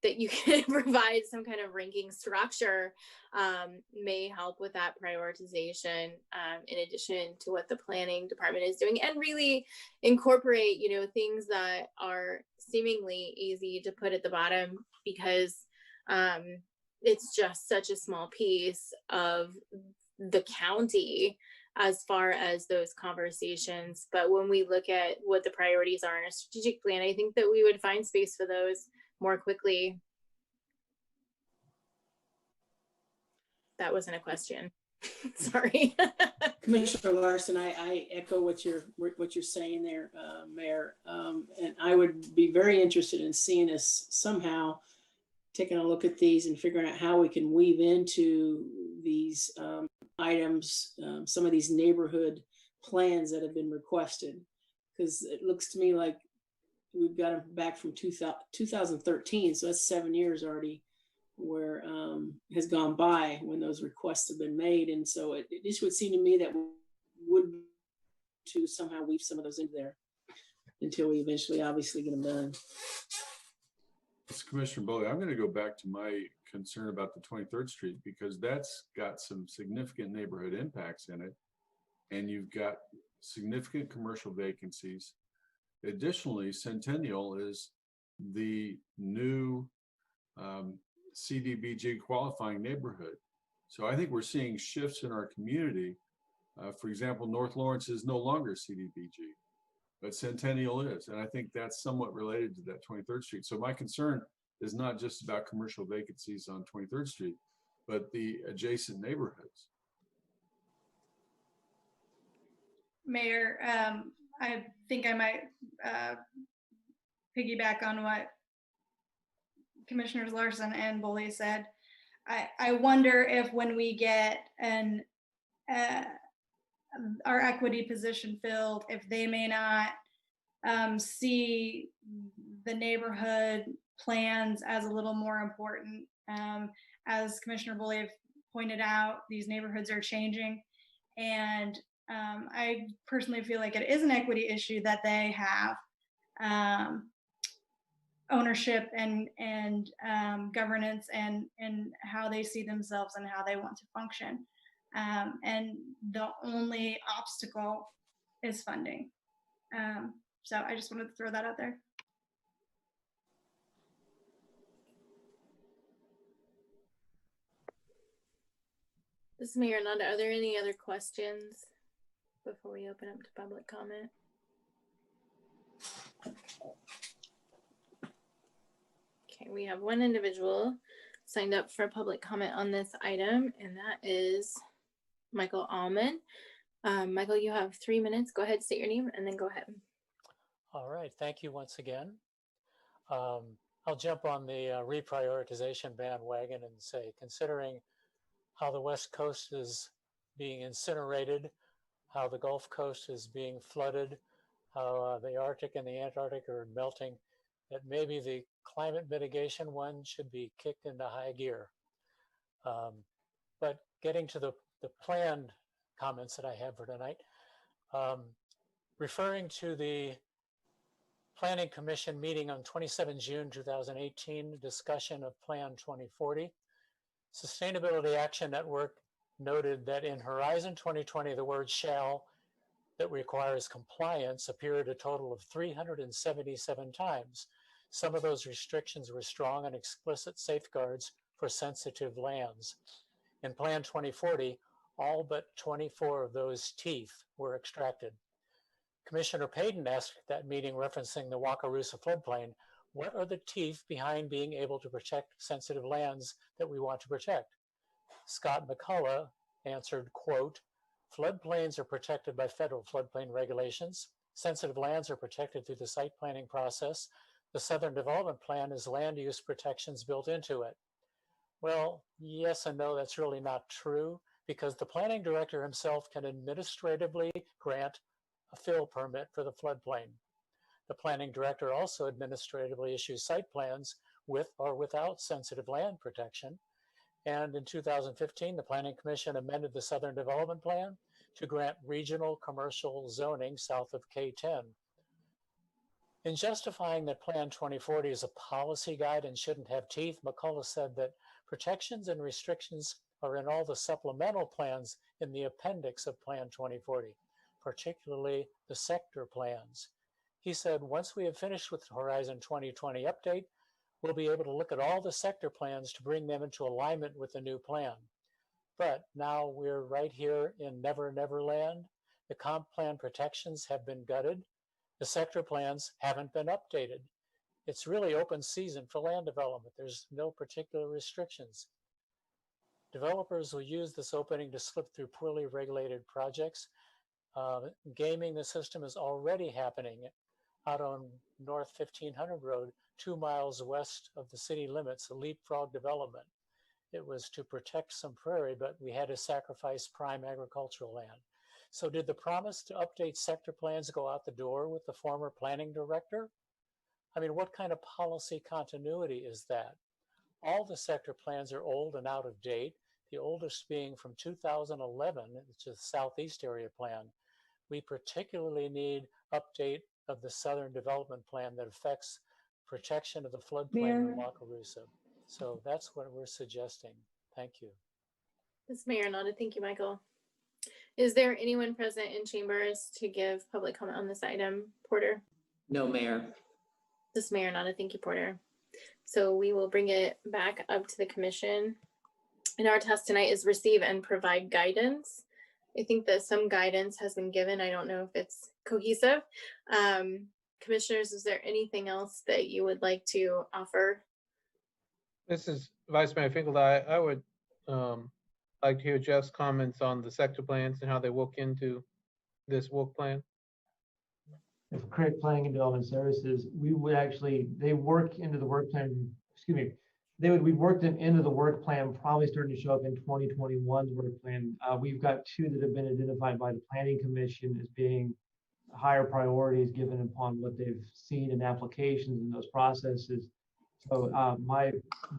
that you can provide some kind of ranking structure may help with that prioritization, in addition to what the planning department is doing, and really incorporate, you know, things that are seemingly easy to put at the bottom because it's just such a small piece of the county as far as those conversations. But when we look at what the priorities are in a strategic plan, I think that we would find space for those more quickly. That wasn't a question. Sorry. Commissioner Larsen, I echo what you're saying there, Mayor. And I would be very interested in seeing us somehow taking a look at these and figuring out how we can weave into these items, some of these neighborhood plans that have been requested, because it looks to me like we've got them back from 2013, so that's 7 years already where has gone by when those requests have been made. And so it just would seem to me that would to somehow weave some of those into there until we eventually obviously get them done. Commissioner Bowley, I'm going to go back to my concern about the 23rd Street, because that's got some significant neighborhood impacts in it, and you've got significant commercial vacancies. Additionally, Centennial is the new CDBG qualifying neighborhood. So I think we're seeing shifts in our community. For example, North Lawrence is no longer CDBG, but Centennial is. And I think that's somewhat related to that 23rd Street. So my concern is not just about commercial vacancies on 23rd Street, but the adjacent neighborhoods. Mayor, I think I might piggyback on what Commissioners Larsen and Bully said. I wonder if when we get our equity position filled, if they may not see the neighborhood plans as a little more important. As Commissioner Bully pointed out, these neighborhoods are changing, and I personally feel like it is an equity issue that they have ownership and governance and how they see themselves and how they want to function. And the only obstacle is funding. So I just wanted to throw that out there. This is Mayor Nanda. Are there any other questions before we open up to public comment? Okay, we have one individual signed up for public comment on this item, and that is Michael Allman. Michael, you have 3 minutes. Go ahead, state your name, and then go ahead. All right, thank you once again. I'll jump on the reprioritization bandwagon and say, considering how the West Coast is being incinerated, how the Gulf Coast is being flooded, how the Arctic and the Antarctic are melting, that maybe the climate mitigation one should be kicked into high gear. But getting to the planned comments that I have for tonight, referring to the Planning Commission meeting on 27 June 2018, discussion of Plan 2040, Sustainability Action Network noted that in Horizon 2020, the word shall that requires compliance appeared a total of 377 times. Some of those restrictions were strong and explicit safeguards for sensitive lands. In Plan 2040, all but 24 of those teeth were extracted. Commissioner Payton asked at that meeting, referencing the Wakarusa floodplain, what are the teeth behind being able to protect sensitive lands that we want to protect? Scott McCullough answered, quote, floodplains are protected by federal floodplain regulations. Sensitive lands are protected through the site planning process. The Southern Development Plan is land use protections built into it. Well, yes and no, that's really not true, because the planning director himself can administratively grant a fill permit for the floodplain. The planning director also administratively issues site plans with or without sensitive land protection. And in 2015, the Planning Commission amended the Southern Development Plan to grant regional commercial zoning south of K10. In justifying that Plan 2040 is a policy guide and shouldn't have teeth, McCullough said that protections and restrictions are in all the supplemental plans in the appendix of Plan 2040, particularly the sector plans. He said, once we have finished with the Horizon 2020 update, we'll be able to look at all the sector plans to bring them into alignment with the new plan. But now we're right here in Never Never Land. The comp plan protections have been gutted. The sector plans haven't been updated. It's really open season for land development. There's no particular restrictions. Developers will use this opening to slip through poorly regulated projects. Gaming the system is already happening out on North 1500 Road, 2 miles west of the city limits, a leapfrog development. It was to protect some prairie, but we had to sacrifice prime agricultural land. So did the promise to update sector plans go out the door with the former planning director? I mean, what kind of policy continuity is that? All the sector plans are old and out of date, the oldest being from 2011, which is the Southeast Area Plan. We particularly need update of the Southern Development Plan that affects protection of the floodplain in Wakarusa. So that's what we're suggesting. Thank you. This is Mayor Nanda. Thank you, Michael. Is there anyone present in chambers to give public comment on this item? Porter? No, Mayor. This is Mayor Nanda. Thank you, Porter. So we will bring it back up to the commission. And our task tonight is receive and provide guidance. I think that some guidance has been given. I don't know if it's cohesive. Commissioners, is there anything else that you would like to offer? This is Vice Mayor Finkel. I would like to hear Jeff's comments on the sector plans and how they work into this work plan. If Craig Planning and Development Services, we would actually, they work into the work plan, excuse me, we worked them into the work plan, probably starting to show up in 2021's work plan. We've got two that have been identified by the Planning Commission as being higher priorities given upon what they've seen in applications and those processes. So my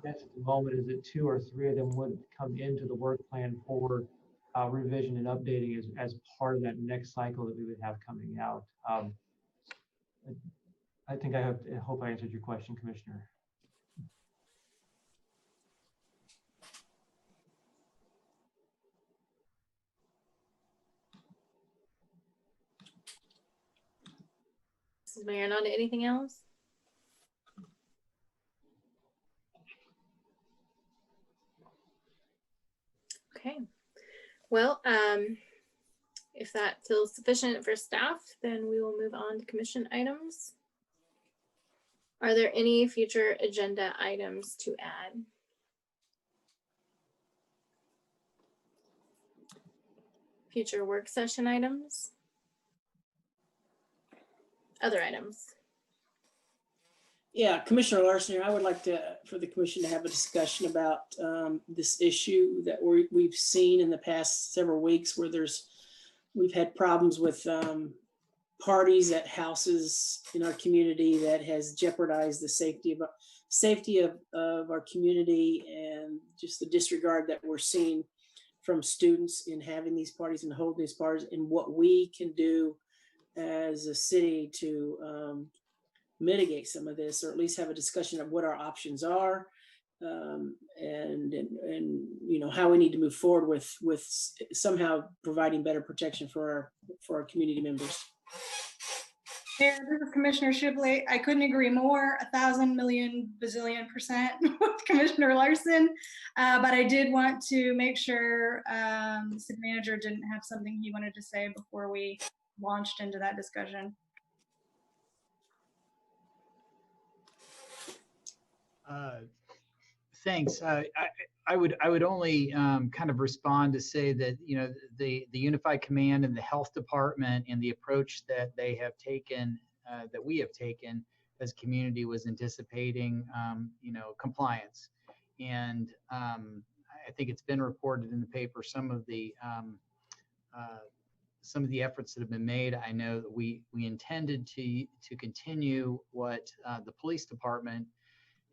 guess at the moment is that 2 or 3 of them would come into the work plan for revision and updating as part of that next cycle that we would have coming out. I think I hope I answered your question, Commissioner. Mrs. Mayor, not anything else? Okay. Well, if that feels sufficient for staff, then we will move on to commission items. Are there any future agenda items to add? Future work session items? Other items? Yeah, Commissioner Larsen, I would like for the commission to have a discussion about this issue that we've seen in the past several weeks where we've had problems with parties at houses in our community that has jeopardized the safety of our community, and just the disregard that we're seeing from students in having these parties and holding these parties, and what we can do as a city to mitigate some of this, or at least have a discussion of what our options are, and you know, how we need to move forward with somehow providing better protection for our community members. Mayor, this is Commissioner Shipley. I couldn't agree more, 1,000 million bazillion percent with Commissioner Larsen. But I did want to make sure the city manager didn't have something he wanted to say before we launched into that discussion. Thanks. I would only kind of respond to say that, you know, the Unified Command and the Health Department and the approach that they have taken, that we have taken as a community, was anticipating, you know, compliance. And I think it's been reported in the paper some of the efforts that have been made. I know that we intended to continue what the police department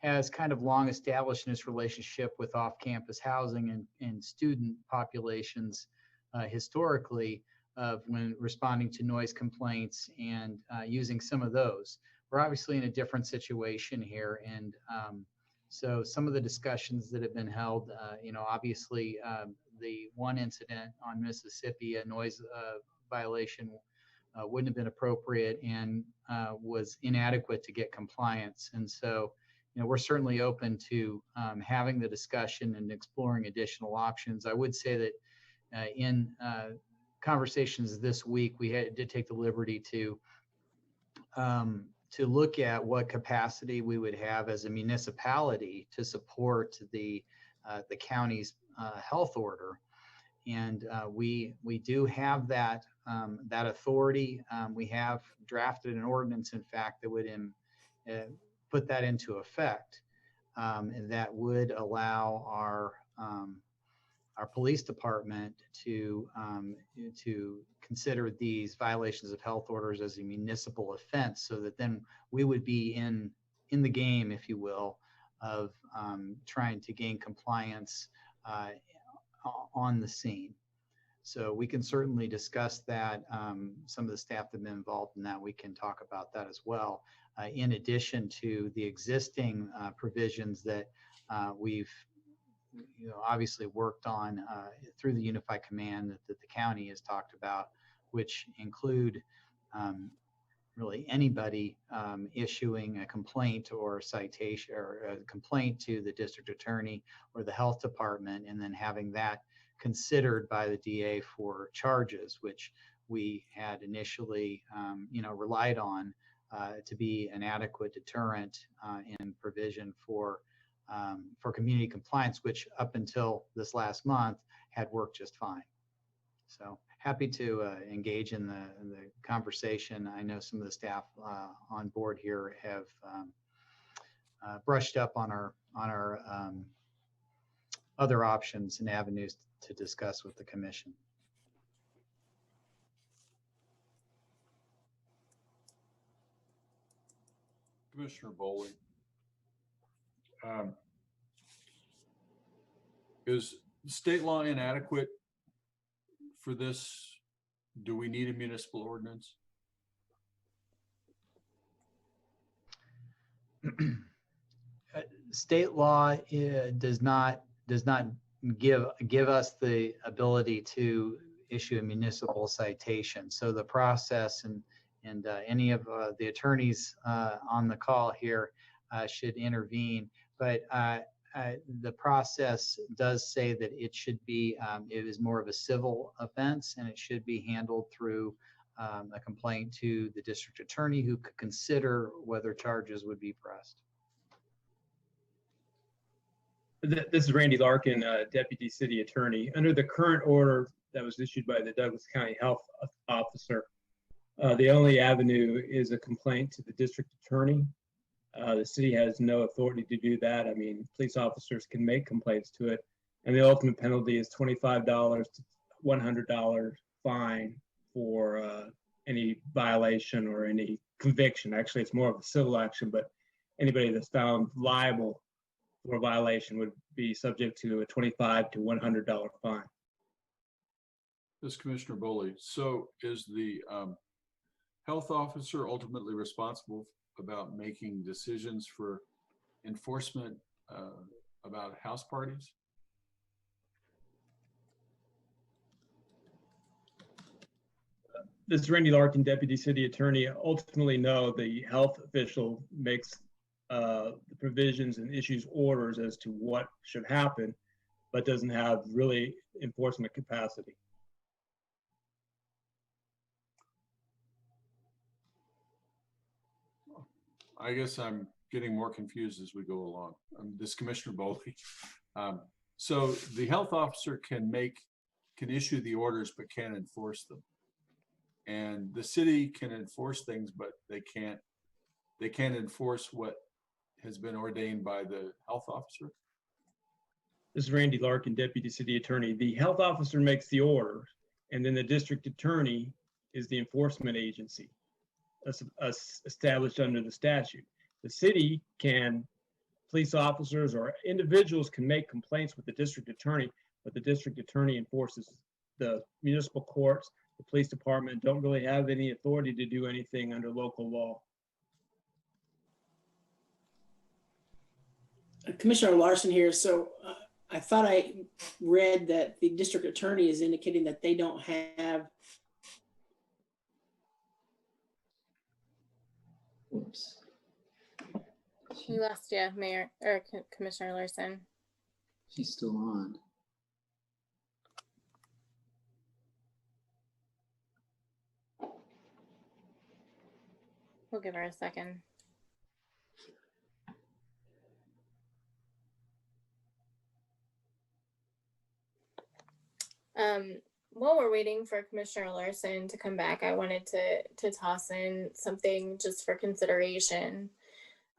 has kind of long established in its relationship with off-campus housing and student populations historically, of when responding to noise complaints and using some of those. We're obviously in a different situation here, and so some of the discussions that have been held, you know, obviously the one incident on Mississippi, a noise violation, wouldn't have been appropriate and was inadequate to get compliance. And so, you know, we're certainly open to having the discussion and exploring additional options. I would say that in conversations this week, we did take the liberty to look at what capacity we would have as a municipality to support the county's health order, and we do have that authority. We have drafted an ordinance, in fact, that would put that into effect, and that would allow our police department to consider these violations of health orders as a municipal offense, so that then we would be in the game, if you will, of trying to gain compliance on the scene. So we can certainly discuss that. Some of the staff that have been involved in that, we can talk about that as well. In addition to the existing provisions that we've, you know, obviously worked on through the Unified Command that the county has talked about, which include really anybody issuing a complaint or citation or a complaint to the district attorney or the health department, and then having that considered by the DA for charges, which we had initially, relied on to be an adequate deterrent and provision for community compliance, which up until this last month had worked just fine. So happy to engage in the conversation. I know some of the staff on board here have brushed up on our other options and avenues to discuss with the commission. Commissioner Bowley, is state law inadequate for this? Do we need a municipal ordinance? State law does not give us the ability to issue a municipal citation. So the process and any of the attorneys on the call here should intervene. But the process does say that it should be, it is more of a civil offense, and it should be handled through a complaint to the district attorney, who could consider whether charges would be pressed. This is Randy Larkin, Deputy City Attorney. Under the current order that was issued by the Douglas County Health Officer, the only avenue is a complaint to the district attorney. The city has no authority to do that. I mean, police officers can make complaints to it, and the ultimate penalty is $25 to $100 fine for any violation or any conviction. Actually, it's more of a civil action, but anybody that's found liable for a violation would be subject to a $25 to $100 fine. This Commissioner Bowley, so is the health officer ultimately responsible about making decisions for enforcement about house parties? This is Randy Larkin, Deputy City Attorney. Ultimately, no, the health official makes the provisions and issues orders as to what should happen, but doesn't have really enforcement capacity. I guess I'm getting more confused as we go along. This Commissioner Bowley. So the health officer can issue the orders, but can't enforce them. And the city can enforce things, but they can't enforce what has been ordained by the health officer. This is Randy Larkin, Deputy City Attorney. The health officer makes the order, and then the district attorney is the enforcement agency established under the statute. The city police officers or individuals can make complaints with the district attorney, but the district attorney enforces. The municipal courts, the police department don't really have any authority to do anything under local law. Commissioner Larsen here. So I thought I read that the district attorney is indicating that they don't have. Oops. We lost you, Mayor or Commissioner Larsen. She's still on. We'll give her a second. While we're waiting for Commissioner Larsen to come back, I wanted to toss in something just for consideration.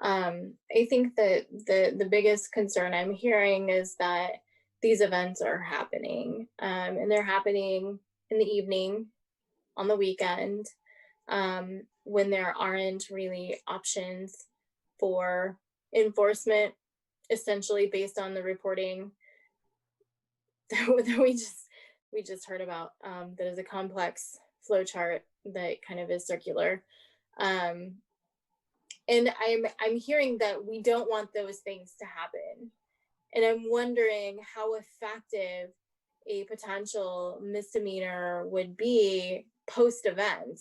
I think that the biggest concern I'm hearing is that these events are happening, and they're happening in the evening, on the weekend, when there aren't really options for enforcement, essentially based on the reporting that we just heard about. That is a complex flow chart that kind of is circular. And I'm hearing that we don't want those things to happen. And I'm wondering how effective a potential misdemeanor would be post-event.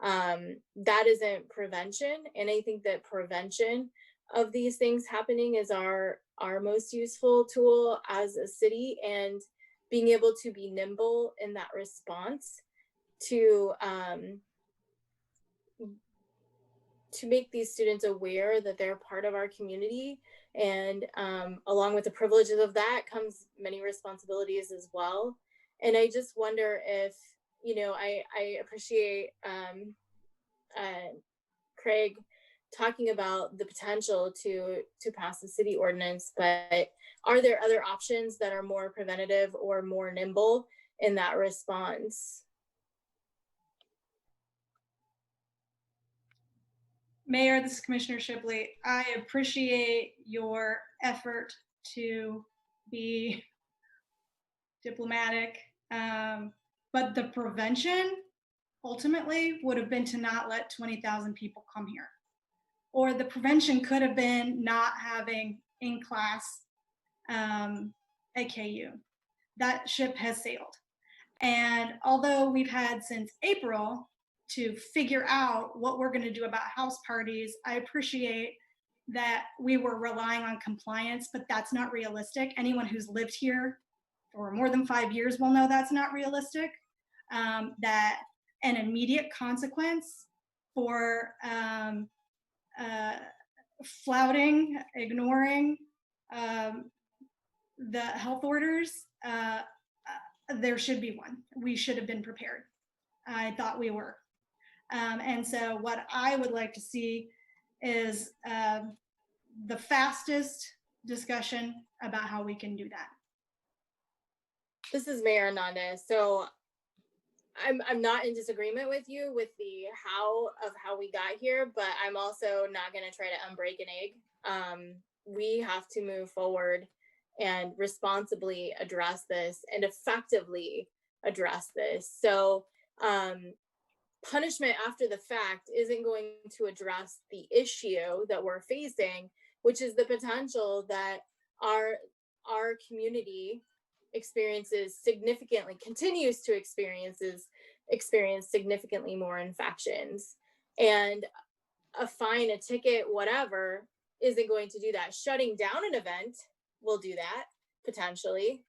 That isn't prevention. And I think that prevention of these things happening is our most useful tool as a city, and being able to be nimble in that response to make these students aware that they're part of our community. And along with the privileges of that comes many responsibilities as well. And I just wonder if, you know, I appreciate Craig talking about the potential to pass a city ordinance, but are there other options that are more preventative or more nimble in that response? Mayor, this is Commissioner Shipley. I appreciate your effort to be diplomatic, but the prevention ultimately would have been to not let 20,000 people come here. Or the prevention could have been not having in-class at KU. That ship has sailed. And although we've had since April to figure out what we're going to do about house parties, I appreciate that we were relying on compliance, but that's not realistic. Anyone who's lived here for more than 5 years will know that's not realistic. That an immediate consequence for flouting, ignoring the health orders, there should be one. We should have been prepared. I thought we were. And so what I would like to see is the fastest discussion about how we can do that. This is Mayor Hernandez. So I'm not in disagreement with you with the how we got here, but I'm also not going to try to unbreak an egg. We have to move forward and responsibly address this and effectively address this. So punishment after the fact isn't going to address the issue that we're facing, which is the potential that our community continues to experience significantly more infections. And a fine, a ticket, whatever, isn't going to do that. Shutting down an event will do that, potentially.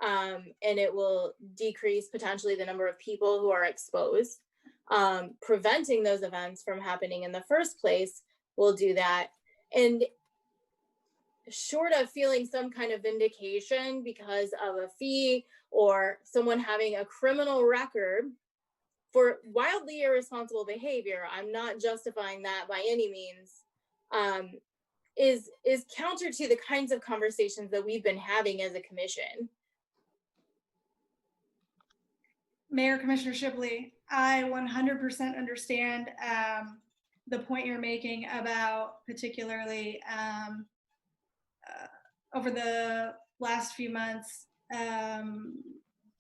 And it will decrease potentially the number of people who are exposed. Preventing those events from happening in the first place will do that. And short of feeling some kind of vindication because of a fee or someone having a criminal record for wildly irresponsible behavior, I'm not justifying that by any means, is counter to the kinds of conversations that we've been having as a commission. Mayor, Commissioner Shipley, I 100% understand the point you're making about particularly over the last few months,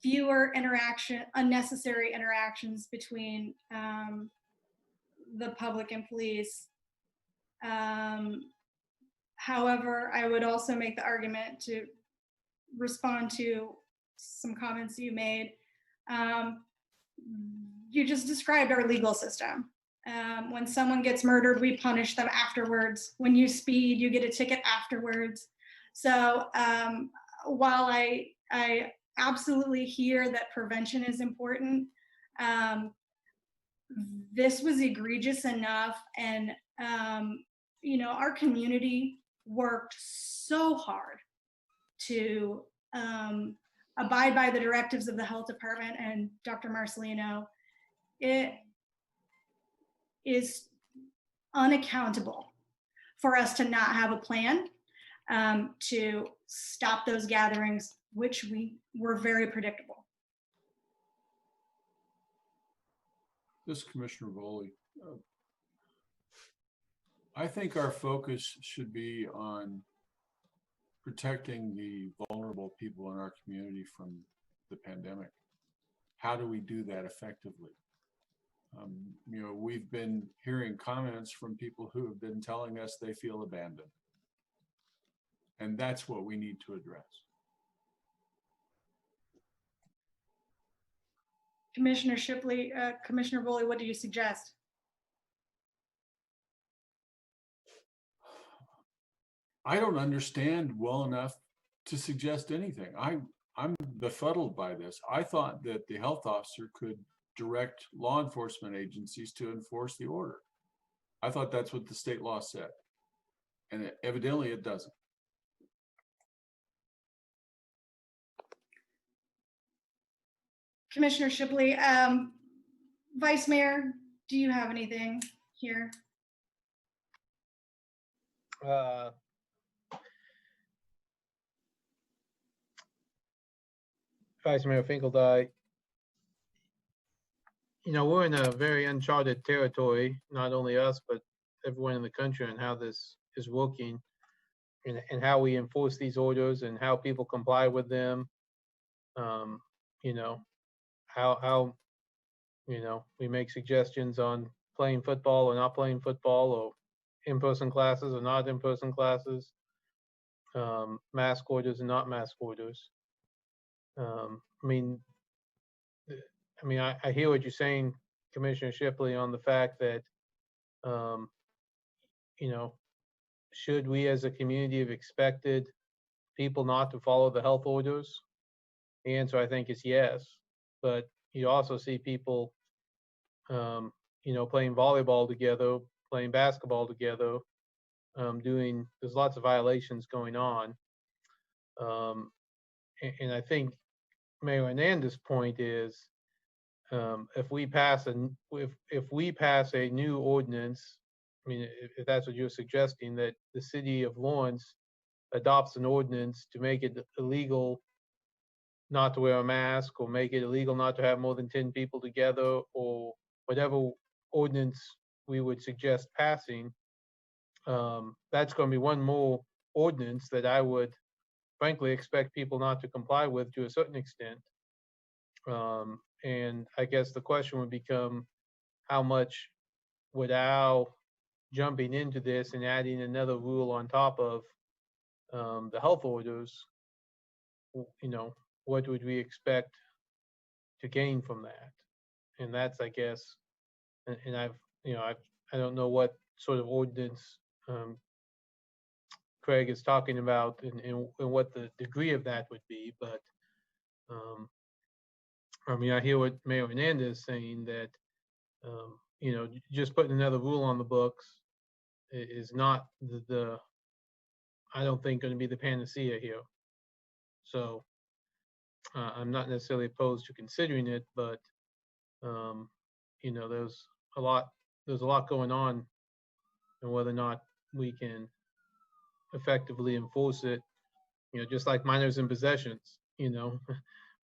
fewer unnecessary interactions between the public and police. However, I would also make the argument to respond to some comments you made. You just described our legal system. When someone gets murdered, we punish them afterwards. When you speed, you get a ticket afterwards. So while I absolutely hear that prevention is important, this was egregious enough. And, you know, our community worked so hard to abide by the directives of the health department and Dr. Marcelino. It is unaccountable for us to not have a plan to stop those gatherings, which were very predictable. This is Commissioner Voley. I think our focus should be on protecting the vulnerable people in our community from the pandemic. How do we do that effectively? You know, we've been hearing comments from people who have been telling us they feel abandoned. And that's what we need to address. Commissioner Shipley, Commissioner Bully, what do you suggest? I don't understand well enough to suggest anything. I'm befuddled by this. I thought that the health officer could direct law enforcement agencies to enforce the order. I thought that's what the state law said. And evidently it doesn't. Commissioner Shipley, Vice Mayor, do you have anything here? Vice Mayor Finkeldye, we're in a very uncharted territory, not only us, but everyone in the country, on how this is working and how we enforce these orders and how people comply with them. How we make suggestions on playing football or not playing football, or in-person classes or not in-person classes, mask orders and not mask orders. I hear what you're saying, Commissioner Shipley, on the fact that, should we as a community have expected people not to follow the health orders? The answer, I think, is yes. But you also see people, playing volleyball together, playing basketball together, there's lots of violations going on. And I think Mayor Hernandez's point is, if we pass a new ordinance, if that's what you're suggesting, that the city of Lawrence adopts an ordinance to make it illegal not to wear a mask, or make it illegal not to have more than 10 people together, or whatever ordinance we would suggest passing, that's going to be one more ordinance that I would frankly expect people not to comply with to a certain extent. And I guess the question would become, how much would our jumping into this and adding another rule on top of the health orders, what would we expect to gain from that? And that's, I guess, and I don't know what sort of ordinance Craig is talking about and what the degree of that would be, but I hear what Mayor Hernandez is saying, that just putting another rule on the books is not I don't think, going to be the panacea here. So I'm not necessarily opposed to considering it, but there's a lot going on, and whether or not we can effectively enforce it, just like minors in possessions,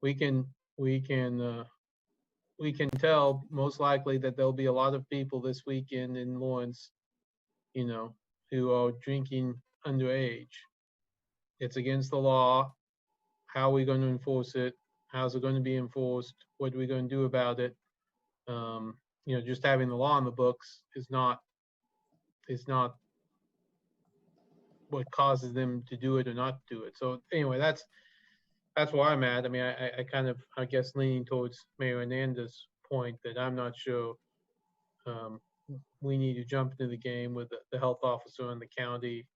we can tell most likely that there'll be a lot of people this weekend in Lawrence, who are drinking underage. It's against the law. How are we going to enforce it? How's it going to be enforced? What are we going to do about it? Just having the law on the books is not what causes them to do it or not do it. So anyway, that's where I'm at. I guess leaning towards Mayor Hernandez's point, that I'm not sure we need to jump into the game with the health officer in the county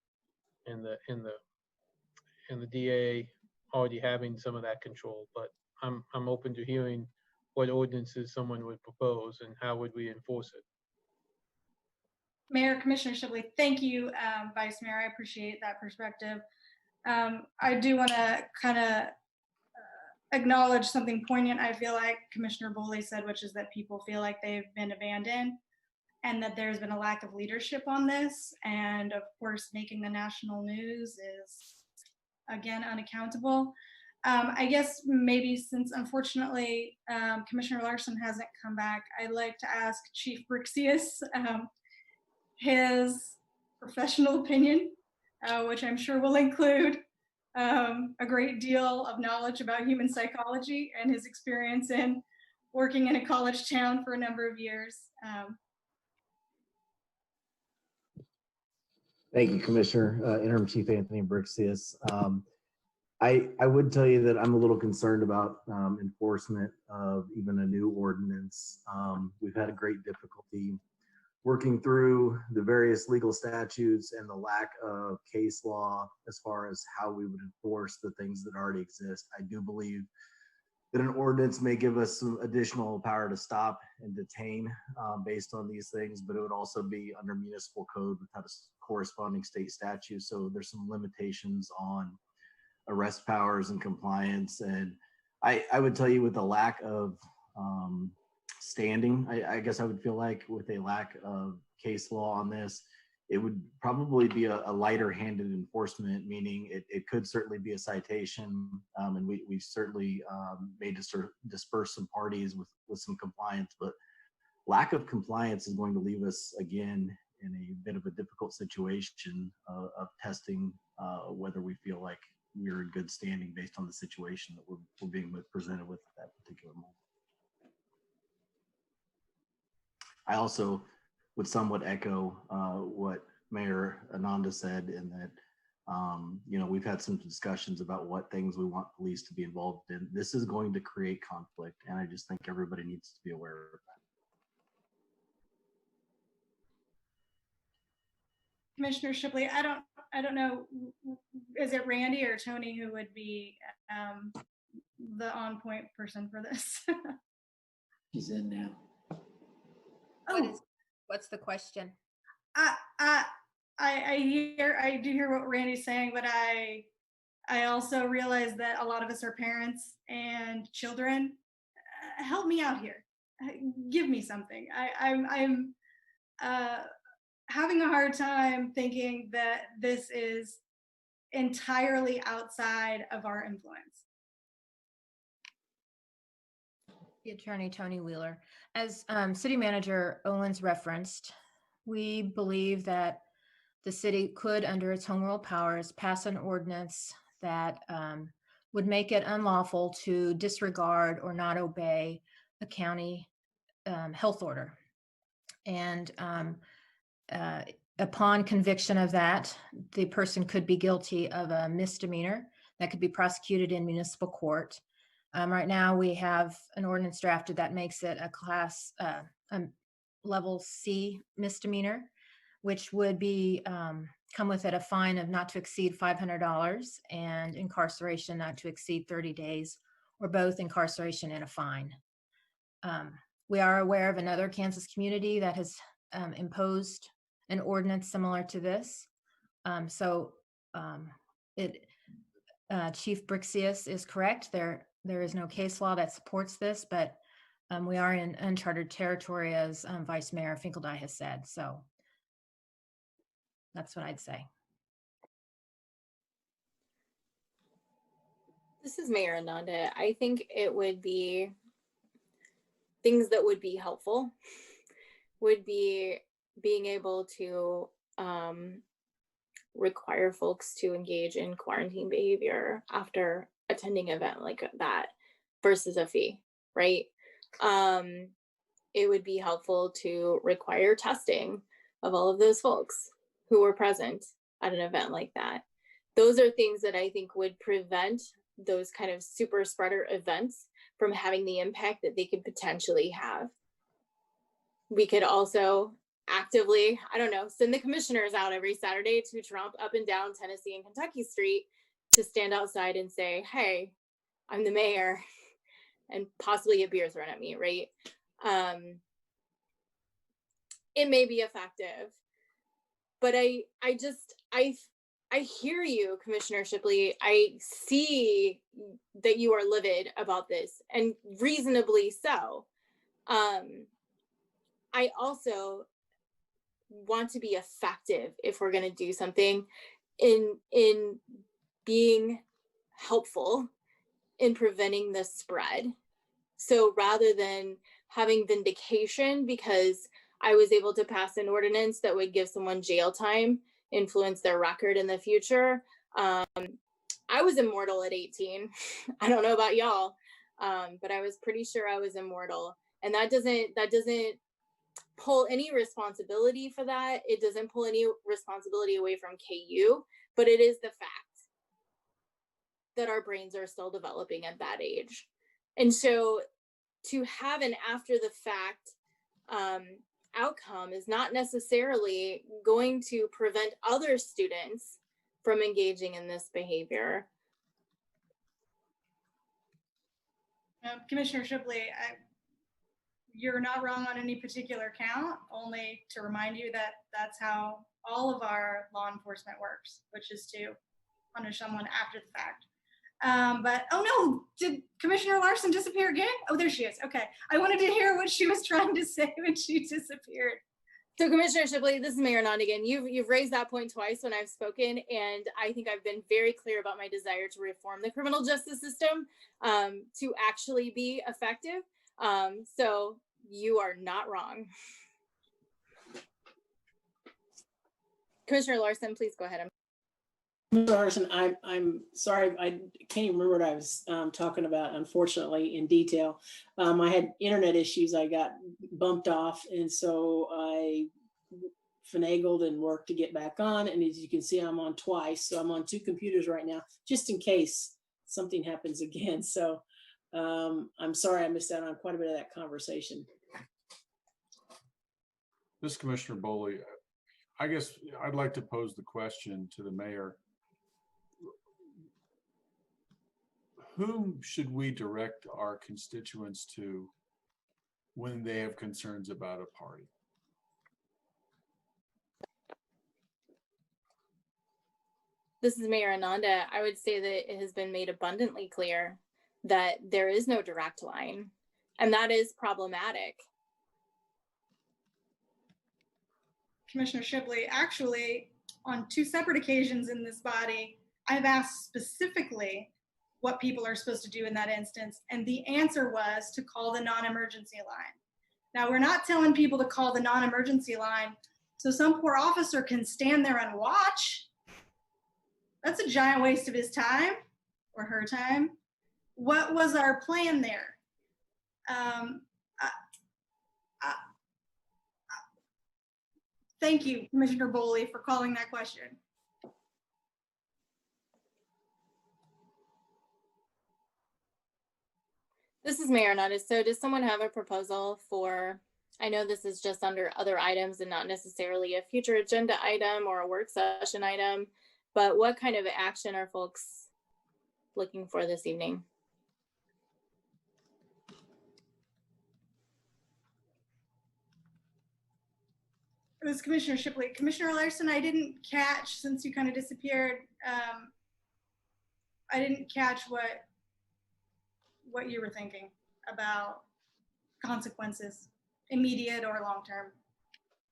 and the DA already having some of that control. But I'm open to hearing what ordinances someone would propose and how would we enforce it. Mayor, Commissioner Shipley, thank you, Vice Mayor. I appreciate that perspective. I do want to kind of acknowledge something poignant I feel like Commissioner Bully said, which is that people feel like they've been abandoned and that there's been a lack of leadership on this. And of course, making the national news is, again, unaccountable. I guess maybe, since unfortunately Commissioner Larsen hasn't come back, I'd like to ask Chief Brixius his professional opinion, which I'm sure will include a great deal of knowledge about human psychology and his experience in working in a college town for a number of years. Thank you, Commissioner. Interim Chief Anthony Brixius. I would tell you that I'm a little concerned about enforcement of even a new ordinance. We've had a great difficulty working through the various legal statutes and the lack of case law as far as how we would enforce the things that already exist. I do believe that an ordinance may give us some additional power to stop and detain based on these things, but it would also be under municipal code without a corresponding state statute. So there's some limitations on arrest powers and compliance. And I would tell you with the lack of standing, I guess I would feel like with a lack of case law on this, it would probably be a lighter handed enforcement, meaning it could certainly be a citation. And we certainly may disperse some parties with some compliance, but lack of compliance is going to leave us again in a bit of a difficult situation of testing whether we feel like we're in good standing based on the situation that we're being presented with at that particular moment. I also would somewhat echo what Mayor Ananda said in that, we've had some discussions about what things we want police to be involved in. This is going to create conflict, and I just think everybody needs to be aware of that. Commissioner Shipley, I don't know, is it Randy or Tony who would be the on point person for this? He's in now. What's the question? I do hear what Randy's saying, but I also realize that a lot of us are parents and children. Help me out here. Give me something. I'm having a hard time thinking that this is entirely outside of our influence. The attorney, Tony Wheeler. As City Manager Owens referenced, we believe that the city could, under its home rule powers, pass an ordinance that would make it unlawful to disregard or not obey a county health order. And upon conviction of that, the person could be guilty of a misdemeanor that could be prosecuted in municipal court. Right now, we have an ordinance drafted that makes it a class level C misdemeanor, which would be come with it a fine of not to exceed $500 and incarceration not to exceed 30 days, or both incarceration and a fine. We are aware of another Kansas community that has imposed an ordinance similar to this. Chief Brixius is correct. There is no case law that supports this, but we are in uncharted territory, as Vice Mayor Finkeldye has said. So that's what I'd say. This is Mayor Ananda. I think it would be things that would be helpful would be being able to require folks to engage in quarantine behavior after attending an event like that versus a fee, right? It would be helpful to require testing of all of those folks who were present at an event like that. Those are things that I think would prevent those kind of super spreader events from having the impact that they could potentially have. We could also actively, I don't know, send the commissioners out every Saturday to tromp up and down Tennessee and Kentucky Street to stand outside and say, hey, I'm the mayor, and possibly a beer thrown at me, right? It may be effective, but I hear you, Commissioner Shipley. I see that you are livid about this, and reasonably so. I also want to be effective if we're going to do something in being helpful in preventing the spread. So rather than having vindication because I was able to pass an ordinance that would give someone jail time, influence their record in the future, I was immortal at 18. I don't know about y'all, but I was pretty sure I was immortal. And that doesn't pull any responsibility for that. It doesn't pull any responsibility away from KU, but it is the fact. that our brains are still developing at that age. And so to have an after the fact outcome is not necessarily going to prevent other students from engaging in this behavior. Commissioner Shipley, you're not wrong on any particular count, only to remind you that that's how all of our law enforcement works, which is to punish someone after the fact. But, oh no, did Commissioner Larsen disappear again? Oh, there she is. Okay. I wanted to hear what she was trying to say when she disappeared. So Commissioner Shipley, this is Mayor Nand again. You've raised that point twice when I've spoken, and I think I've been very clear about my desire to reform the criminal justice system to actually be effective. So you are not wrong. Commissioner Larsen, please go ahead. Larsen, I'm sorry, I can't even remember what I was talking about, unfortunately, in detail. I had internet issues, I got bumped off, and so I finagled and worked to get back on. And as you can see, I'm on twice, so I'm on two computers right now, just in case something happens again. So I'm sorry I missed out on quite a bit of that conversation. This Commissioner Boley, I guess I'd like to pose the question to the mayor. Whom should we direct our constituents to when they have concerns about a party? This is Mayor Ananda. I would say that it has been made abundantly clear that there is no direct line, and that is problematic. Commissioner Shipley, actually, on two separate occasions in this body, I've asked specifically what people are supposed to do in that instance, and the answer was to call the non-emergency line. Now, we're not telling people to call the non-emergency line so some poor officer can stand there and watch. That's a giant waste of his time or her time. What was our plan there? Thank you, Commissioner Boley, for calling that question. This is Mayor Ananda. So does someone have a proposal for, I know this is just under other items and not necessarily a future agenda item or a work session item, but what kind of action are folks looking for this evening? It was Commissioner Shipley. Commissioner Larsen, I didn't catch, since you kind of disappeared, I didn't catch what you were thinking about consequences, immediate or long-term.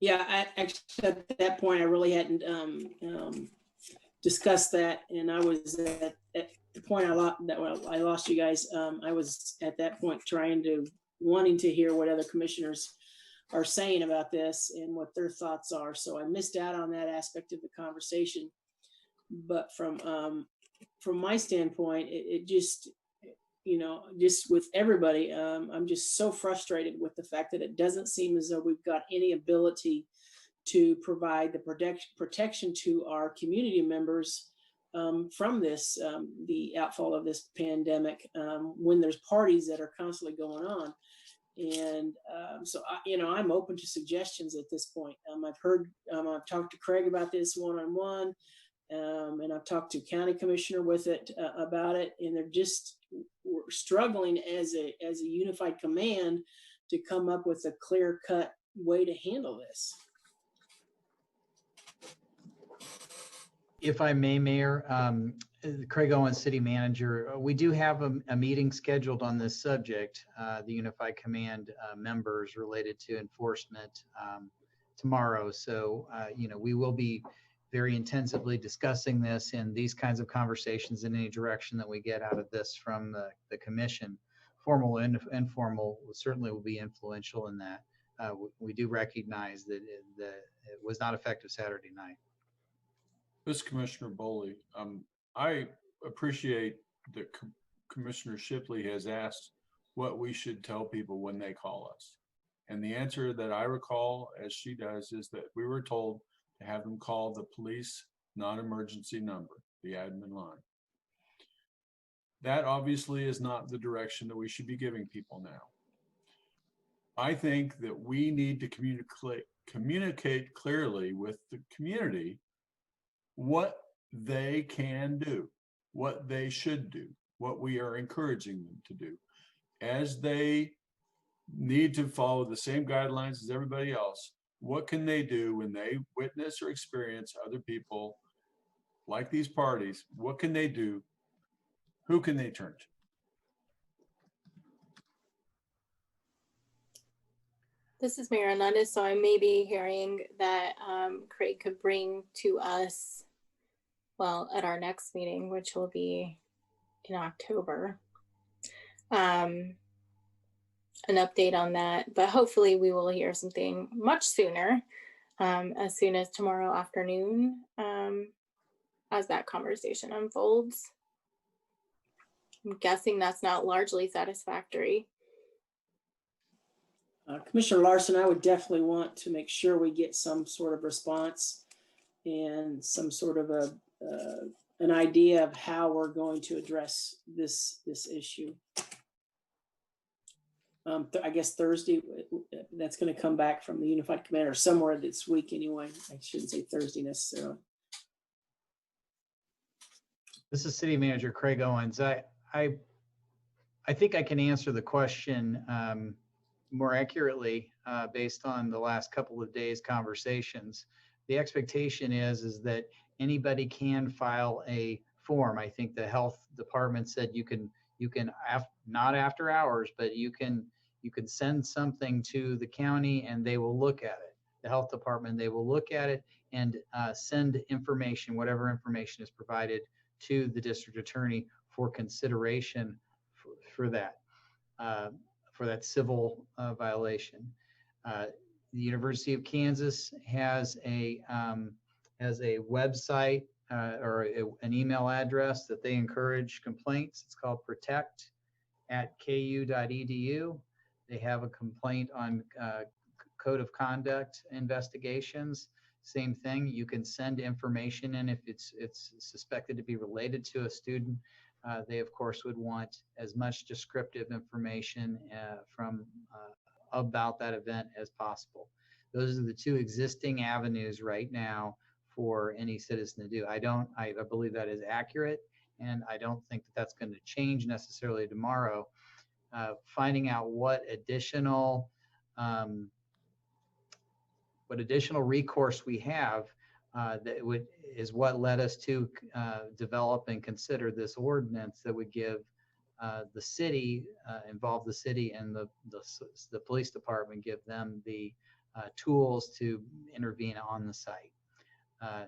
Yeah, actually at that point, I really hadn't discussed that, and I was at the point I lost you guys. I was at that point wanting to hear what other commissioners are saying about this and what their thoughts are. So I missed out on that aspect of the conversation. But from my standpoint, it just, just with everybody, I'm just so frustrated with the fact that it doesn't seem as though we've got any ability to provide the protection to our community members from this, the outfall of this pandemic, when there's parties that are constantly going on. And so, I'm open to suggestions at this point. I've talked to Craig about this one-on-one, and I've talked to County Commissioner with it about it, and we're struggling as a unified command to come up with a clear-cut way to handle this. If I may, Mayor, Craig Owens, City Manager, we do have a meeting scheduled on this subject, the Unified Command members related to enforcement tomorrow. So, we will be very intensively discussing this and these kinds of conversations in any direction that we get out of this from the commission. Formal and informal certainly will be influential in that. We do recognize that it was not effective Saturday night. This Commissioner Boley, I appreciate that Commissioner Shipley has asked what we should tell people when they call us. And the answer that I recall, as she does, is that we were told to have them call the police non-emergency number, the admin line. That obviously is not the direction that we should be giving people now. I think that we need to communicate clearly with the community what they can do, what they should do, what we are encouraging them to do, as they need to follow the same guidelines as everybody else. What can they do when they witness or experience other people like these parties? What can they do? Who can they turn to? This is Mayor Hernandez, so I may be hearing that Craig could bring to us, well, at our next meeting, which will be in October, an update on that. But hopefully we will hear something much sooner, as soon as tomorrow afternoon, as that conversation unfolds. I'm guessing that's not largely satisfactory. Commissioner Larsen, I would definitely want to make sure we get some sort of response and some sort of an idea of how we're going to address this issue. I guess Thursday, that's going to come back from the Unified Command or somewhere this week anyway. I shouldn't say Thursday necessarily. This is City Manager Craig Owens. I think I can answer the question more accurately based on the last couple of days' conversations. The expectation is that anybody can file a form. I think the health department said you can not after hours, but you can send something to the county and they will look at it. The health department, they will look at it and send information, whatever information is provided, to the district attorney for consideration for that civil violation. The University of Kansas has a website or an email address that they encourage complaints. It's called protect@ku.edu. They have a complaint on code of conduct investigations. Same thing. You can send information in if it's suspected to be related to a student. They, of course, would want as much descriptive information about that event as possible. Those are the two existing avenues right now for any citizen to do. I believe that is accurate, and I don't think that that's going to change necessarily tomorrow. Finding out what additional recourse we have is what led us to develop and consider this ordinance that would give the city, involve the city and the police department, give them the tools to intervene on the site.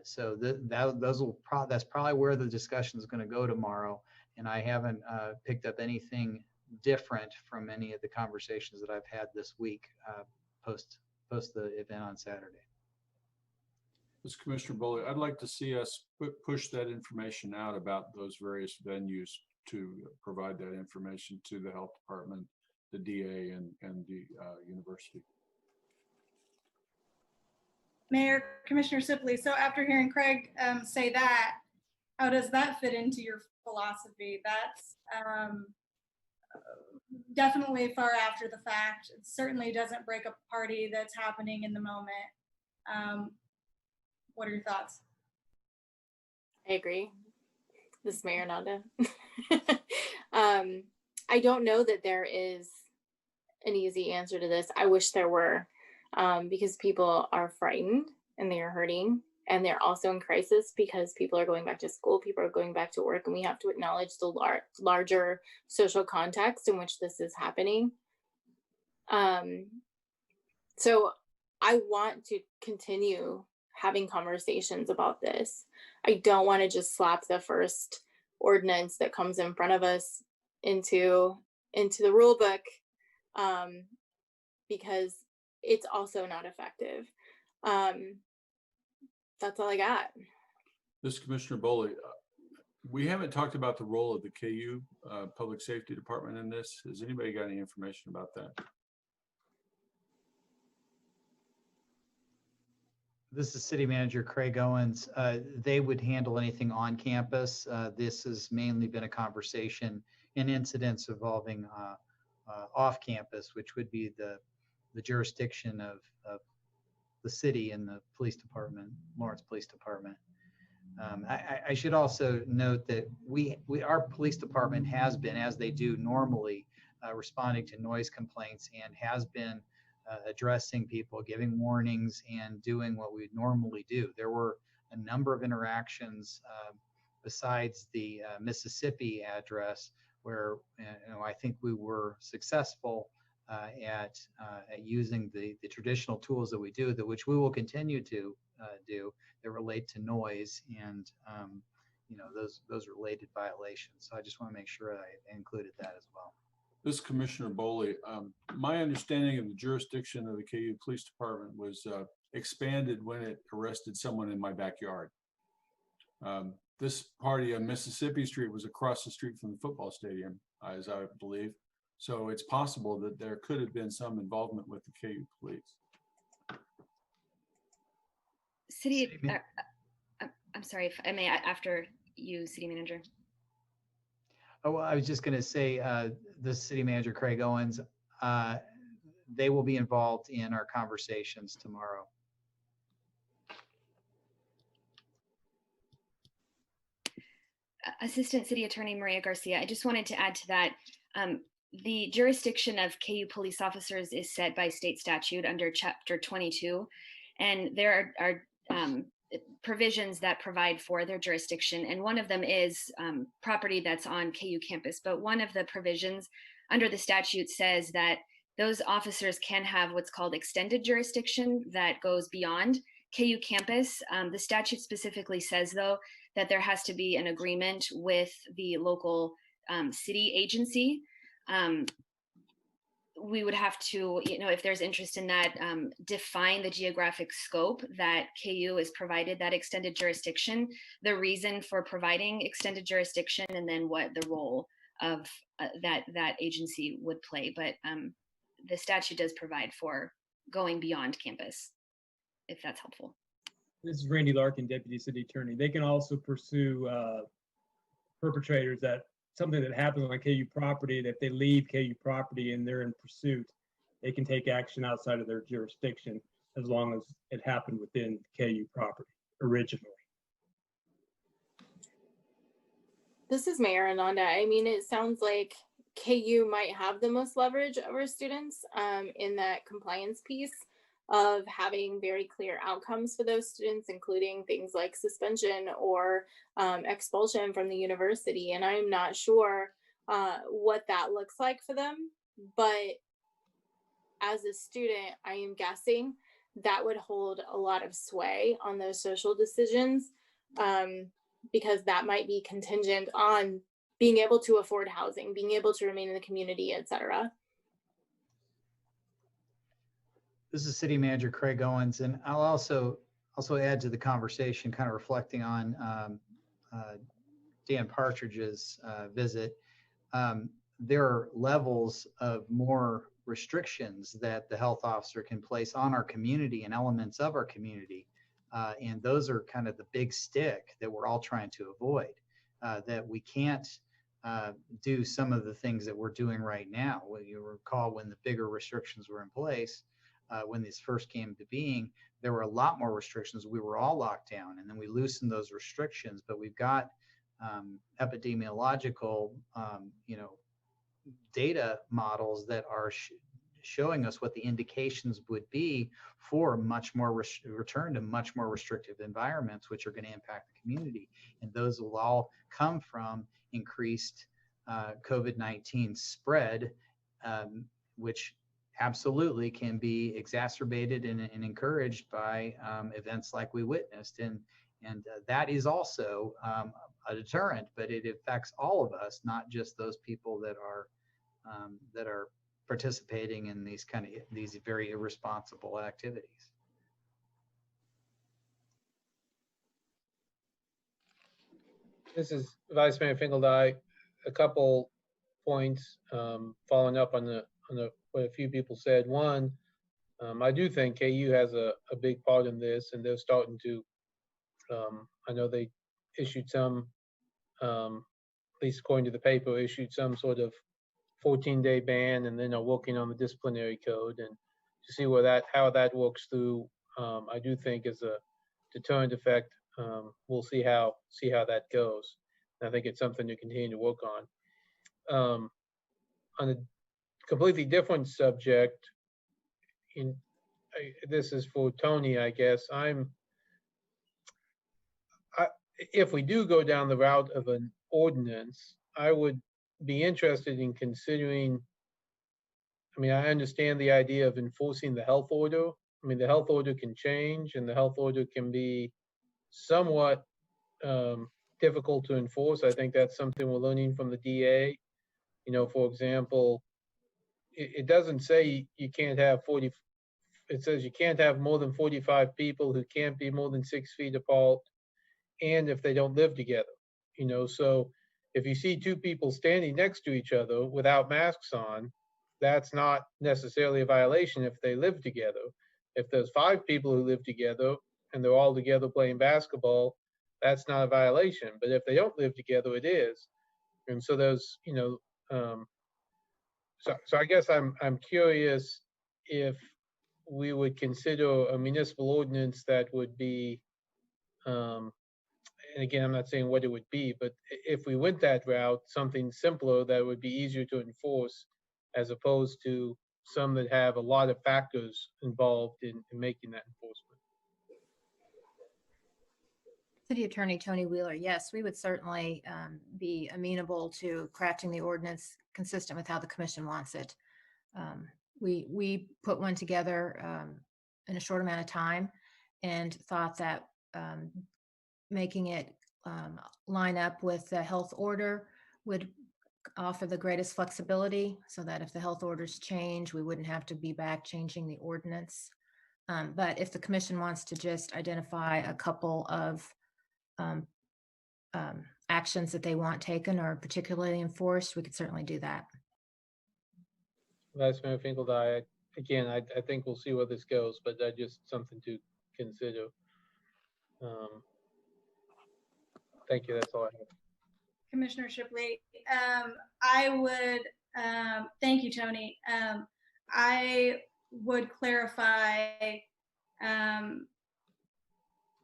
So that's probably where the discussion is going to go tomorrow. And I haven't picked up anything different from any of the conversations that I've had this week post the event on Saturday. This Commissioner Bowley, I'd like to see us push that information out about those various venues to provide that information to the health department, the DA, and the university. Mayor, Commissioner Shipley, so after hearing Craig say that, how does that fit into your philosophy? That's definitely far after the fact. It certainly doesn't break up a party that's happening in the moment. What are your thoughts? I agree. This is Mayor Nanda. I don't know that there is an easy answer to this. I wish there were, because people are frightened and they are hurting, and they're also in crisis because people are going back to school, people are going back to work, and we have to acknowledge the larger social context in which this is happening. So I want to continue having conversations about this. I don't want to just slap the first ordinance that comes in front of us into the rule book, because it's also not effective. That's all I got. This is Commissioner Bowley. We haven't talked about the role of the KU Public Safety Department in this. Has anybody got any information about that? This is City Manager Craig Owens. They would handle anything on campus. This has mainly been a conversation and incidents involving off campus, which would be the jurisdiction of the city and the police department, Lawrence Police Department. I should also note that our police department has been, as they do normally, responding to noise complaints and has been addressing people, giving warnings, and doing what we normally do. There were a number of interactions besides the Mississippi address where I think we were successful at using the traditional tools that we do, which we will continue to do, that relate to noise and those related violations. So I just want to make sure I included that as well. This is Commissioner Boley. My understanding of the jurisdiction of the KU Police Department was expanded when it arrested someone in my backyard. This party on Mississippi Street was across the street from the football stadium, as I believe. So it's possible that there could have been some involvement with the KU Police. I'm sorry, if I may, after you, City Manager. Oh, well, I was just going to say, the City Manager Craig Owens, they will be involved in our conversations tomorrow. Assistant City Attorney Maria Garcia, I just wanted to add to that. The jurisdiction of KU police officers is set by state statute under Chapter 22, and there are provisions that provide for their jurisdiction, and one of them is property that's on KU campus. But one of the provisions under the statute says that those officers can have what's called extended jurisdiction that goes beyond KU campus. The statute specifically says, though, that there has to be an agreement with the local city agency. We would have to, if there's interest in that, define the geographic scope that KU is provided that extended jurisdiction, the reason for providing extended jurisdiction, and then what the role of that agency would play. But the statute does provide for going beyond campus, if that's helpful. This is Randy Larkin, Deputy City Attorney. They can also pursue perpetrators that something that happens on KU property, that if they leave KU property and they're in pursuit, they can take action outside of their jurisdiction as long as it happened within KU property originally. This is Mayor Ananda. I mean, it sounds like KU might have the most leverage over students in that compliance piece of having very clear outcomes for those students, including things like suspension or expulsion from the university. And I'm not sure what that looks like for them, but as a student, I am guessing that would hold a lot of sway on those social decisions, because that might be contingent on being able to afford housing, being able to remain in the community, et cetera. This is City Manager Craig Owens, and I'll also add to the conversation, kind of reflecting on Dan Partridge's visit. There are levels of more restrictions that the health officer can place on our community and elements of our community, and those are kind of the big stick that we're all trying to avoid. That we can't do some of the things that we're doing right now. Well, you recall when the bigger restrictions were in place. When these first came to being, there were a lot more restrictions. We were all locked down, and then we loosened those restrictions. But we've got epidemiological, data models that are showing us what the indications would be for much more return to much more restrictive environments, which are going to impact the community. And those will all come from increased COVID-19 spread, which absolutely can be exacerbated and encouraged by events like we witnessed. And that is also a deterrent, but it affects all of us, not just those people that are participating in these very irresponsible activities. This is Vice Mayor Fingeldie. A couple points following up on what a few people said. One, I do think KU has a big part in this, and they're starting to, I know they issued some, at least according to the paper, issued some sort of 14-day ban, and then are working on the disciplinary code, and to see how that works through. I do think as a deterrent effect, we'll see how that goes. And I think it's something to continue to work on. On a completely different subject, this is for Tony, I guess. If we do go down the route of an ordinance, I would be interested in considering, I mean, I understand the idea of enforcing the health order. I mean, the health order can change, and the health order can be somewhat difficult to enforce. I think that's something we're learning from the DA. You know, for example, it doesn't say you can't have 40, it says you can't have more than 45 people who can't be more than 6 feet apart, and if they don't live together. You know, so if you see two people standing next to each other without masks on, that's not necessarily a violation if they live together. If there's 5 people who live together and they're all together playing basketball, that's not a violation. But if they don't live together, it is. And so there's, you know, so I guess I'm curious if we would consider a municipal ordinance that would be, and again, I'm not saying what it would be, but if we went that route, something simpler that would be easier to enforce, as opposed to some that have a lot of factors involved in making that enforcement. City Attorney Tony Wheeler, yes, we would certainly be amenable to crafting the ordinance consistent with how the commission wants it. We put one together in a short amount of time and thought that making it line up with the health order would offer the greatest flexibility, so that if the health orders change, we wouldn't have to be back changing the ordinance. But if the commission wants to just identify a couple of actions that they want taken or particularly enforced, we could certainly do that. Vice Mayor Finkeldine, again, I think we'll see where this goes, but that's just something to consider. Thank you. That's all I have. Commissioner Shipley, I would, thank you, Tony. I would clarify,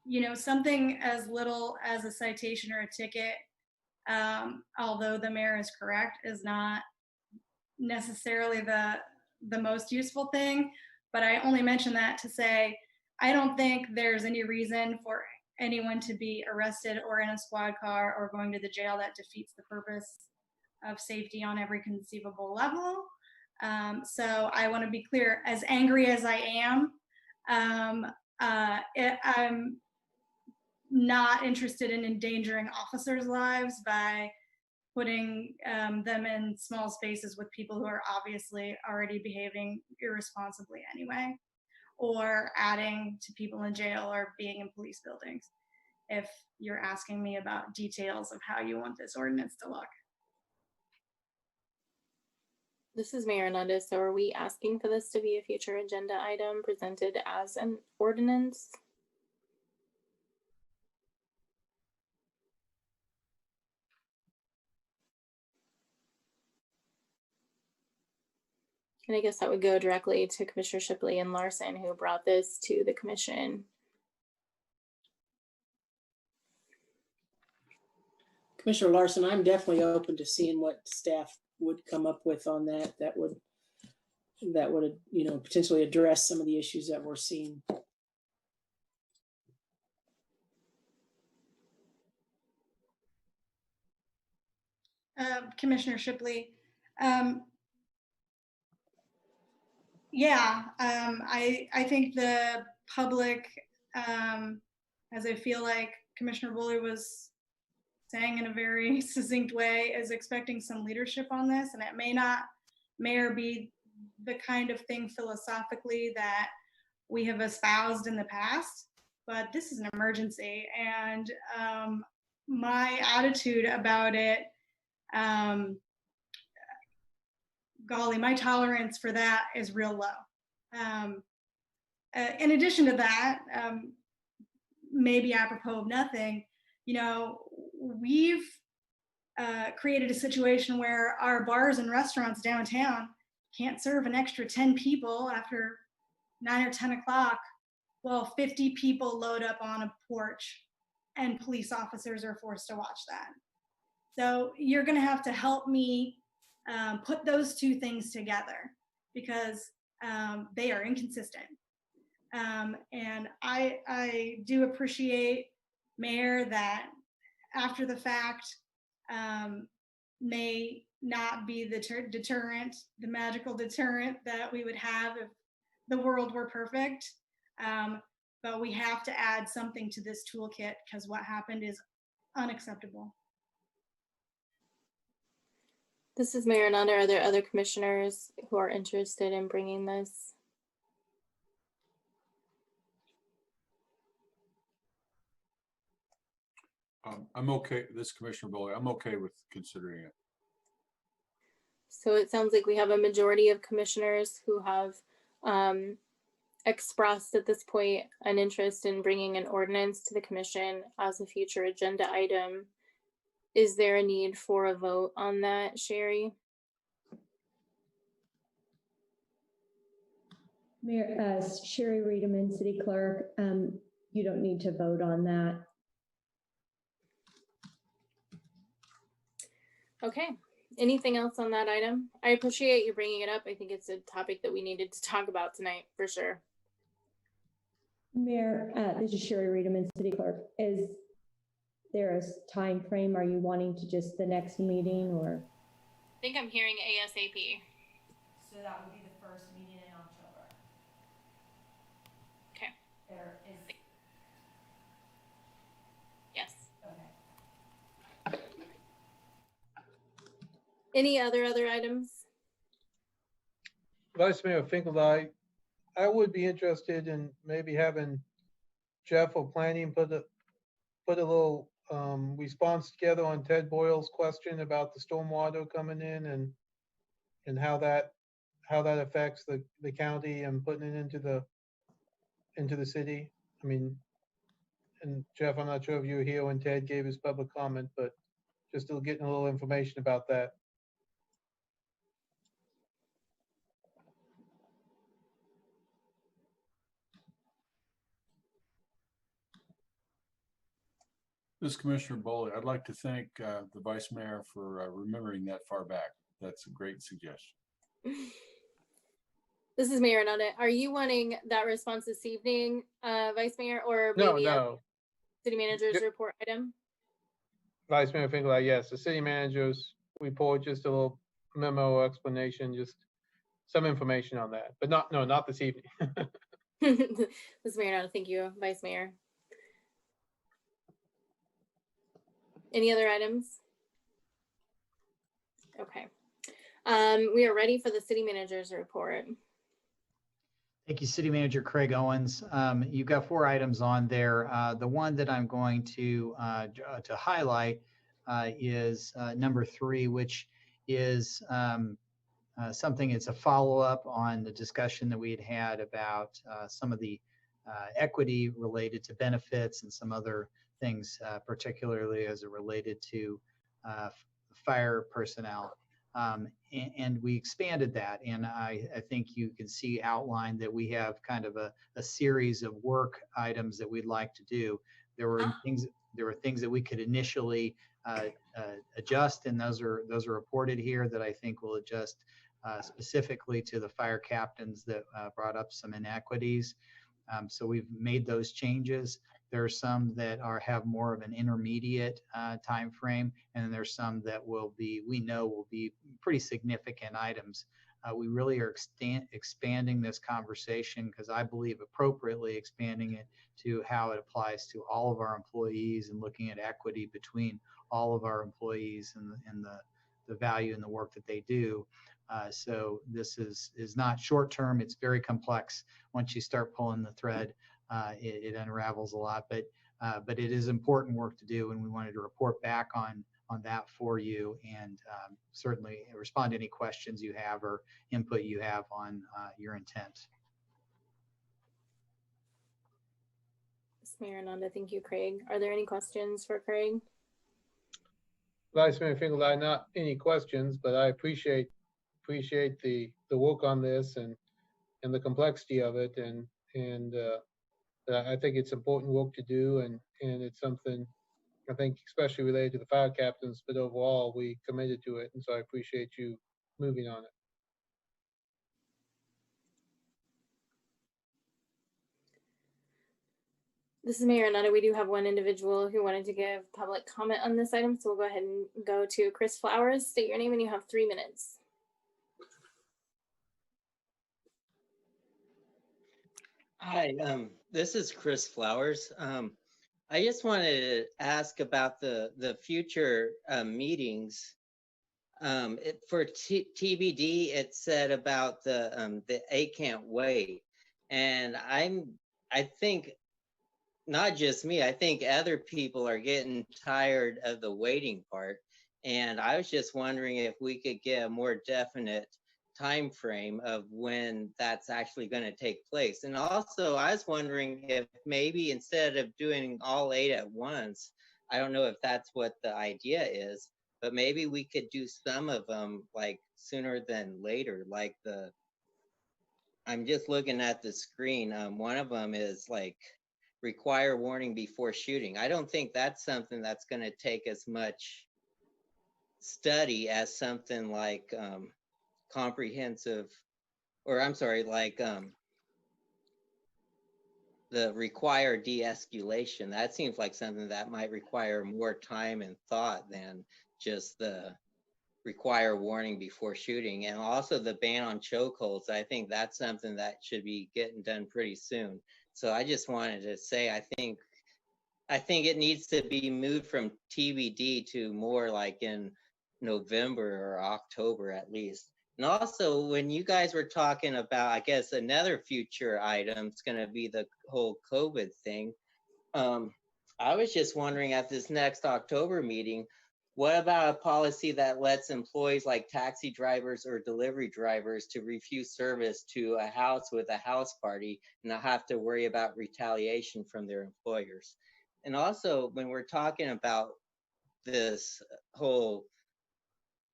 you know, something as little as a citation or a ticket, although the mayor is correct, is not necessarily the most useful thing. But I only mention that to say, I don't think there's any reason for anyone to be arrested or in a squad car or going to the jail that defeats the purpose of safety on every conceivable level. So I want to be clear, as angry as I am, I'm not interested in endangering officers' lives by putting them in small spaces with people who are obviously already behaving irresponsibly anyway, or adding to people in jail or being in police buildings, if you're asking me about details of how you want this ordinance to look. This is Mayor Hernandez. So are we asking for this to be a future agenda item presented as an ordinance? And I guess that would go directly to Commissioner Shipley and Larsen, who brought this to the commission. Commissioner Larsen, I'm definitely open to seeing what staff would come up with on that. That would, you know, potentially address some of the issues that we're seeing. Commissioner Shipley, yeah, I think the public, as I feel like Commissioner Woolley was saying in a very succinct way, is expecting some leadership on this, and it may or be the kind of thing philosophically that we have espoused in the past, but this is an emergency, and my attitude about it, golly, my tolerance for that is real low. in addition to that, maybe apropos of nothing, you know, we've created a situation where our bars and restaurants downtown can't serve an extra 10 people after 9 or 10 o'clock. Well, 50 people load up on a porch and police officers are forced to watch that. So you're gonna have to help me put those two things together because they are inconsistent. And I do appreciate, Mayor, that after the fact may not be the deterrent, the magical deterrent that we would have if the world were perfect. But we have to add something to this toolkit because what happened is unacceptable. This is Mayor Nanda. Are there other commissioners who are interested in bringing this? I'm okay, this Commissioner Bullock, I'm okay with considering it. So it sounds like we have a majority of commissioners who have expressed at this point an interest in bringing an ordinance to the commission as a future agenda item. Is there a need for a vote on that, Sherri? Mayor, Sherri Reidemann, City Clerk. You don't need to vote on that. Okay. Anything else on that item? I appreciate you bringing it up. I think it's a topic that we needed to talk about tonight for sure. Mayor, this is Sherri Reidemann, City Clerk. Is there a time frame? Are you wanting to just the next meeting or? I think I'm hearing ASAP. So that would be the first meeting in October. Okay. There is. Yes. Okay. Any other items? Vice Mayor Finkel, I would be interested in maybe having Jeff or planning put a little response together on Ted Boyle's question about the stormwater coming in and how that affects the county and putting it into the city. I mean, and Jeff, I'm not sure if you were here when Ted gave his public comment, but just still getting a little information about that. This is Commissioner Bullock. I'd like to thank the Vice Mayor for remembering that far back. That's a great suggestion. This is Mayor Nanda. Are you wanting that response this evening, Vice Mayor, or maybe No. City Manager's report item? Vice Mayor Finkel, yes, the city manager's report, just a little memo explanation, just some information on that, but not this evening. This is Mayor Nanda. Thank you, Vice Mayor. Any other items? Okay. We are ready for the City Manager's report. Thank you, City Manager Craig Owens. You've got 4 items on there. The one that I'm going to highlight is number 3, which is something. It's a follow-up on the discussion that we had about some of the equity related to benefits and some other things, particularly as it related to fire personnel. And we expanded that. And I think you can see outlined that we have kind of a series of work items that we'd like to do. There were things that we could initially adjust, and those are reported here that I think will adjust specifically to the fire captains that brought up some inequities. So we've made those changes. There are some that have more of an intermediate time frame, and then there's some that we know will be pretty significant items. We really are expanding this conversation because I believe appropriately expanding it to how it applies to all of our employees and looking at equity between all of our employees and the value in the work that they do. So this is not short term. It's very complex. Once you start pulling the thread, it unravels a lot, but it is important work to do, and we wanted to report back on that for you, and certainly respond to any questions you have or input you have on your intent. Mayor Nanda, thank you, Craig. Are there any questions for Craig? Vice Mayor Finkelstein, not any questions, but I appreciate the work on this and the complexity of it, and I think it's important work to do, and it's something I think especially related to the fire captains, but overall we committed to it, and so I appreciate you moving on it. This is Mayor Nanda. We do have one individual who wanted to give public comment on this item, so we'll go ahead and go to Chris Flowers. State your name and you have 3 minutes. Hi, this is Chris Flowers. I just wanted to ask about the future meetings. For TBD, it said about the A can't wait, and I think not just me, I think other people are getting tired of the waiting part. And I was just wondering if we could get a more definite time frame of when that's actually going to take place. And also, I was wondering if maybe instead of doing all 8 at once, I don't know if that's what the idea is, but maybe we could do some of them like sooner than later. Like I'm just looking at the screen. One of them is like require warning before shooting. I don't think that's something that's going to take as much study as something like comprehensive, or I'm sorry, like the require de-escalation. That seems like something that might require more time and thought than just the require warning before shooting. And also the ban on chokeholds, I think that's something that should be getting done pretty soon. So I just wanted to say, I think it needs to be moved from TBD to more like in November or October at least. And also when you guys were talking about, I guess another future item is going to be the whole COVID thing. I was just wondering at this next October meeting, what about a policy that lets employees like taxi drivers or delivery drivers to refuse service to a house with a house party and not have to worry about retaliation from their employers? And also, when we're talking about this whole,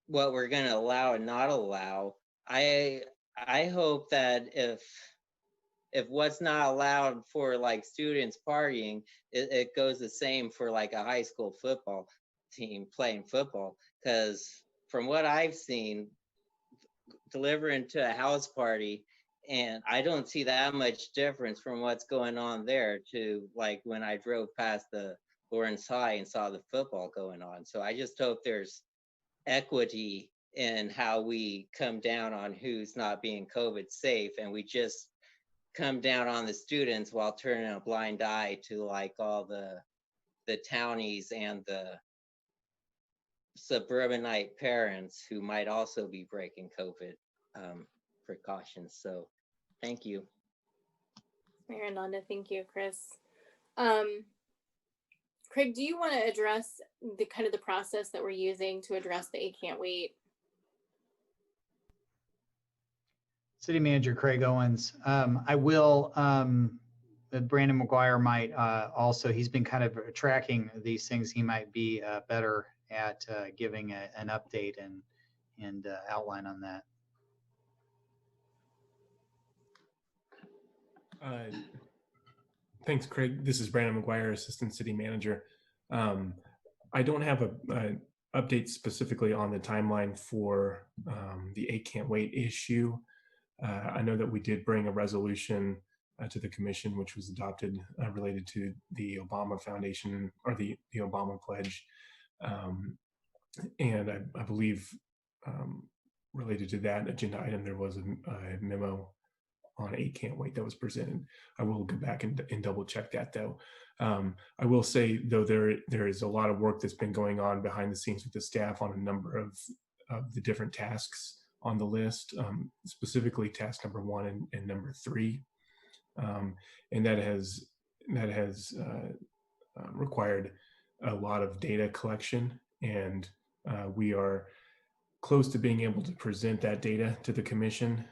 what we're going to allow and not allow, I hope that if what's not allowed for like students partying, it goes the same for like a high school football team playing football, because from what I've seen, delivering to a house party, and I don't see that much difference from what's going on there to like when I drove past the Lawrence High and saw the football going on. So I just hope there's equity in how we come down on who's not being COVID safe, and we just come down on the students while turning a blind eye to like all the townies and the suburbanite parents who might also be breaking COVID precautions. So thank you. Mayor Nanda, thank you, Chris. Craig, do you want to address the kind of the process that we're using to address the A can't wait? City Manager Craig Owens. I will, Brandon McGuire might also, he's been kind of tracking these things. He might be better at giving an update and outline on that. Thanks, Craig. This is Brandon McGuire, Assistant City Manager. I don't have an update specifically on the timeline for the A can't wait issue. I know that we did bring a resolution to the commission, which was adopted related to the Obama Foundation or the Obama Pledge. And I believe related to that agenda item, there was a memo on A can't wait that was presented. I will go back and double check that though. I will say though, there is a lot of work that's been going on behind the scenes with the staff on a number of the different tasks on the list, specifically task number 1 and number 3. And that has required a lot of data collection, and we are close to being able to present that data to the commission.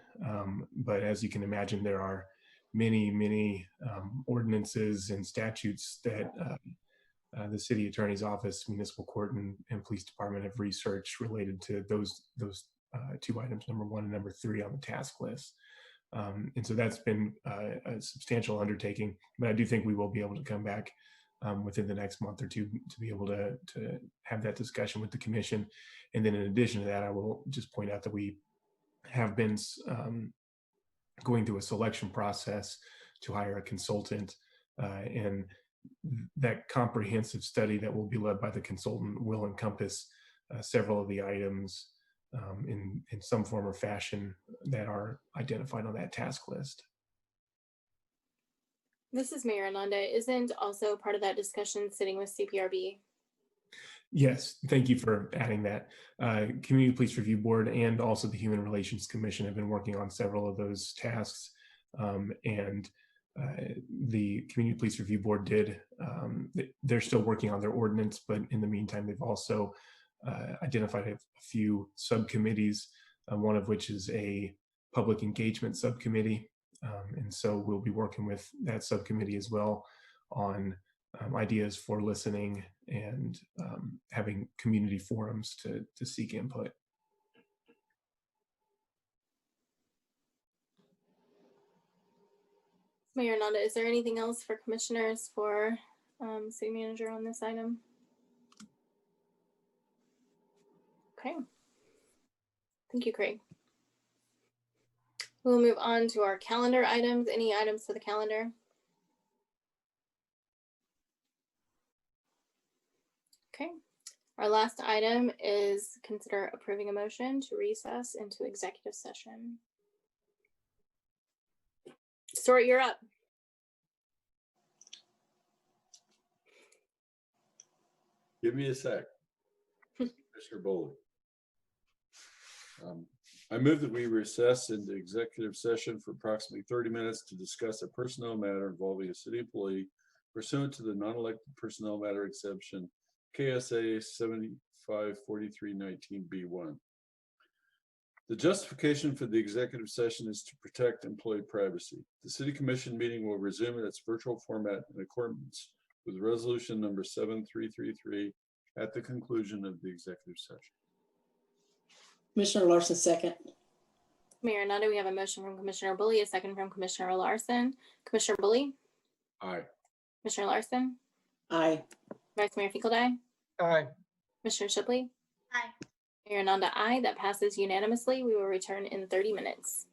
But as you can imagine, there are many ordinances and statutes that the city attorney's office, municipal court, and police department have researched related to those two items, number 1 and number 3 on the task list. And so that's been a substantial undertaking, but I do think we will be able to come back within the next month or two to be able to have that discussion with the commission. And then in addition to that, I will just point out that we have been going through a selection process to hire a consultant, and that comprehensive study that will be led by the consultant will encompass several of the items in some form or fashion that are identified on that task list. This is Mayor Ananda. Isn't also part of that discussion sitting with CPRB? Yes, thank you for adding that. Community Police Review Board and also the Human Relations Commission have been working on several of those tasks. And the Community Police Review Board they're still working on their ordinance, but in the meantime, they've also identified a few subcommittees, one of which is a public engagement subcommittee. And so we'll be working with that subcommittee as well on ideas for listening and having community forums to seek input. Mayor Ananda, is there anything else for commissioners for city manager on this item? Okay. Thank you, Craig. We'll move on to our calendar items. Any items for the calendar? Okay. Our last item is consider approving a motion to recess into executive session. Stuart, you're up. Give me a sec. Commissioner Bowley. I move that we recess into executive session for approximately 30 minutes to discuss a personnel matter involving a city employee pursuant to the non-elected personnel matter exception KSA 754319B1. The justification for the executive session is to protect employee privacy. The City Commission meeting will resume in its virtual format in accordance with resolution number 7333 at the conclusion of the executive session. Commissioner Larsen, second. Mayor Ananda, we have a motion from Commissioner Bully, a second from Commissioner Larsen. Commissioner Bully? Aye. Commissioner Larsen? Aye. Vice Mayor Feekle-Dye? Aye. Commissioner Shipley? Aye. Mayor Ananda, aye. That passes unanimously. We will return in 30 minutes.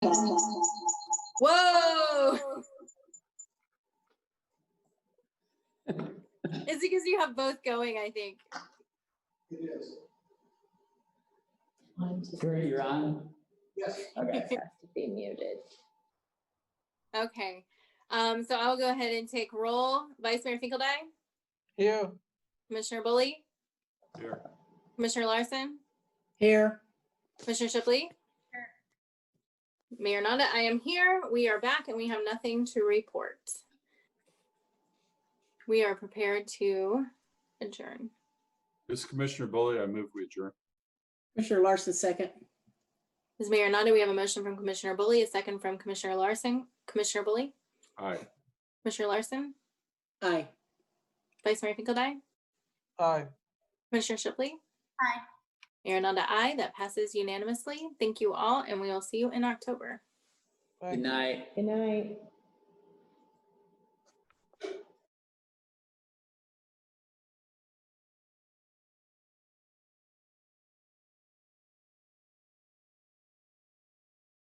Whoa! It's because you have both going, I think. It is. 1, 2, 3, you're on? Yes. Okay. Has to be muted. Okay. So I'll go ahead and take roll. Vice Mayor Finkeldine? Here. Commissioner Bully? Here. Commissioner Larsen? Here. Commissioner Shipley? Here. Mayor Nanda, I am here. We are back and we have nothing to report. We are prepared to adjourn. This is Commissioner Bully. I move we adjourn. Commissioner Larsen, second. Ms. Mayor Nanda, we have a motion from Commissioner Bully, a second from Commissioner Larsen. Commissioner Bully? Aye. Commissioner Larsen? Aye. Vice Mayor Finkeldine? Aye. Commissioner Shipley? Aye. Mayor Nanda, aye. That passes unanimously. Thank you all, and we will see you in October. Good night. Good night.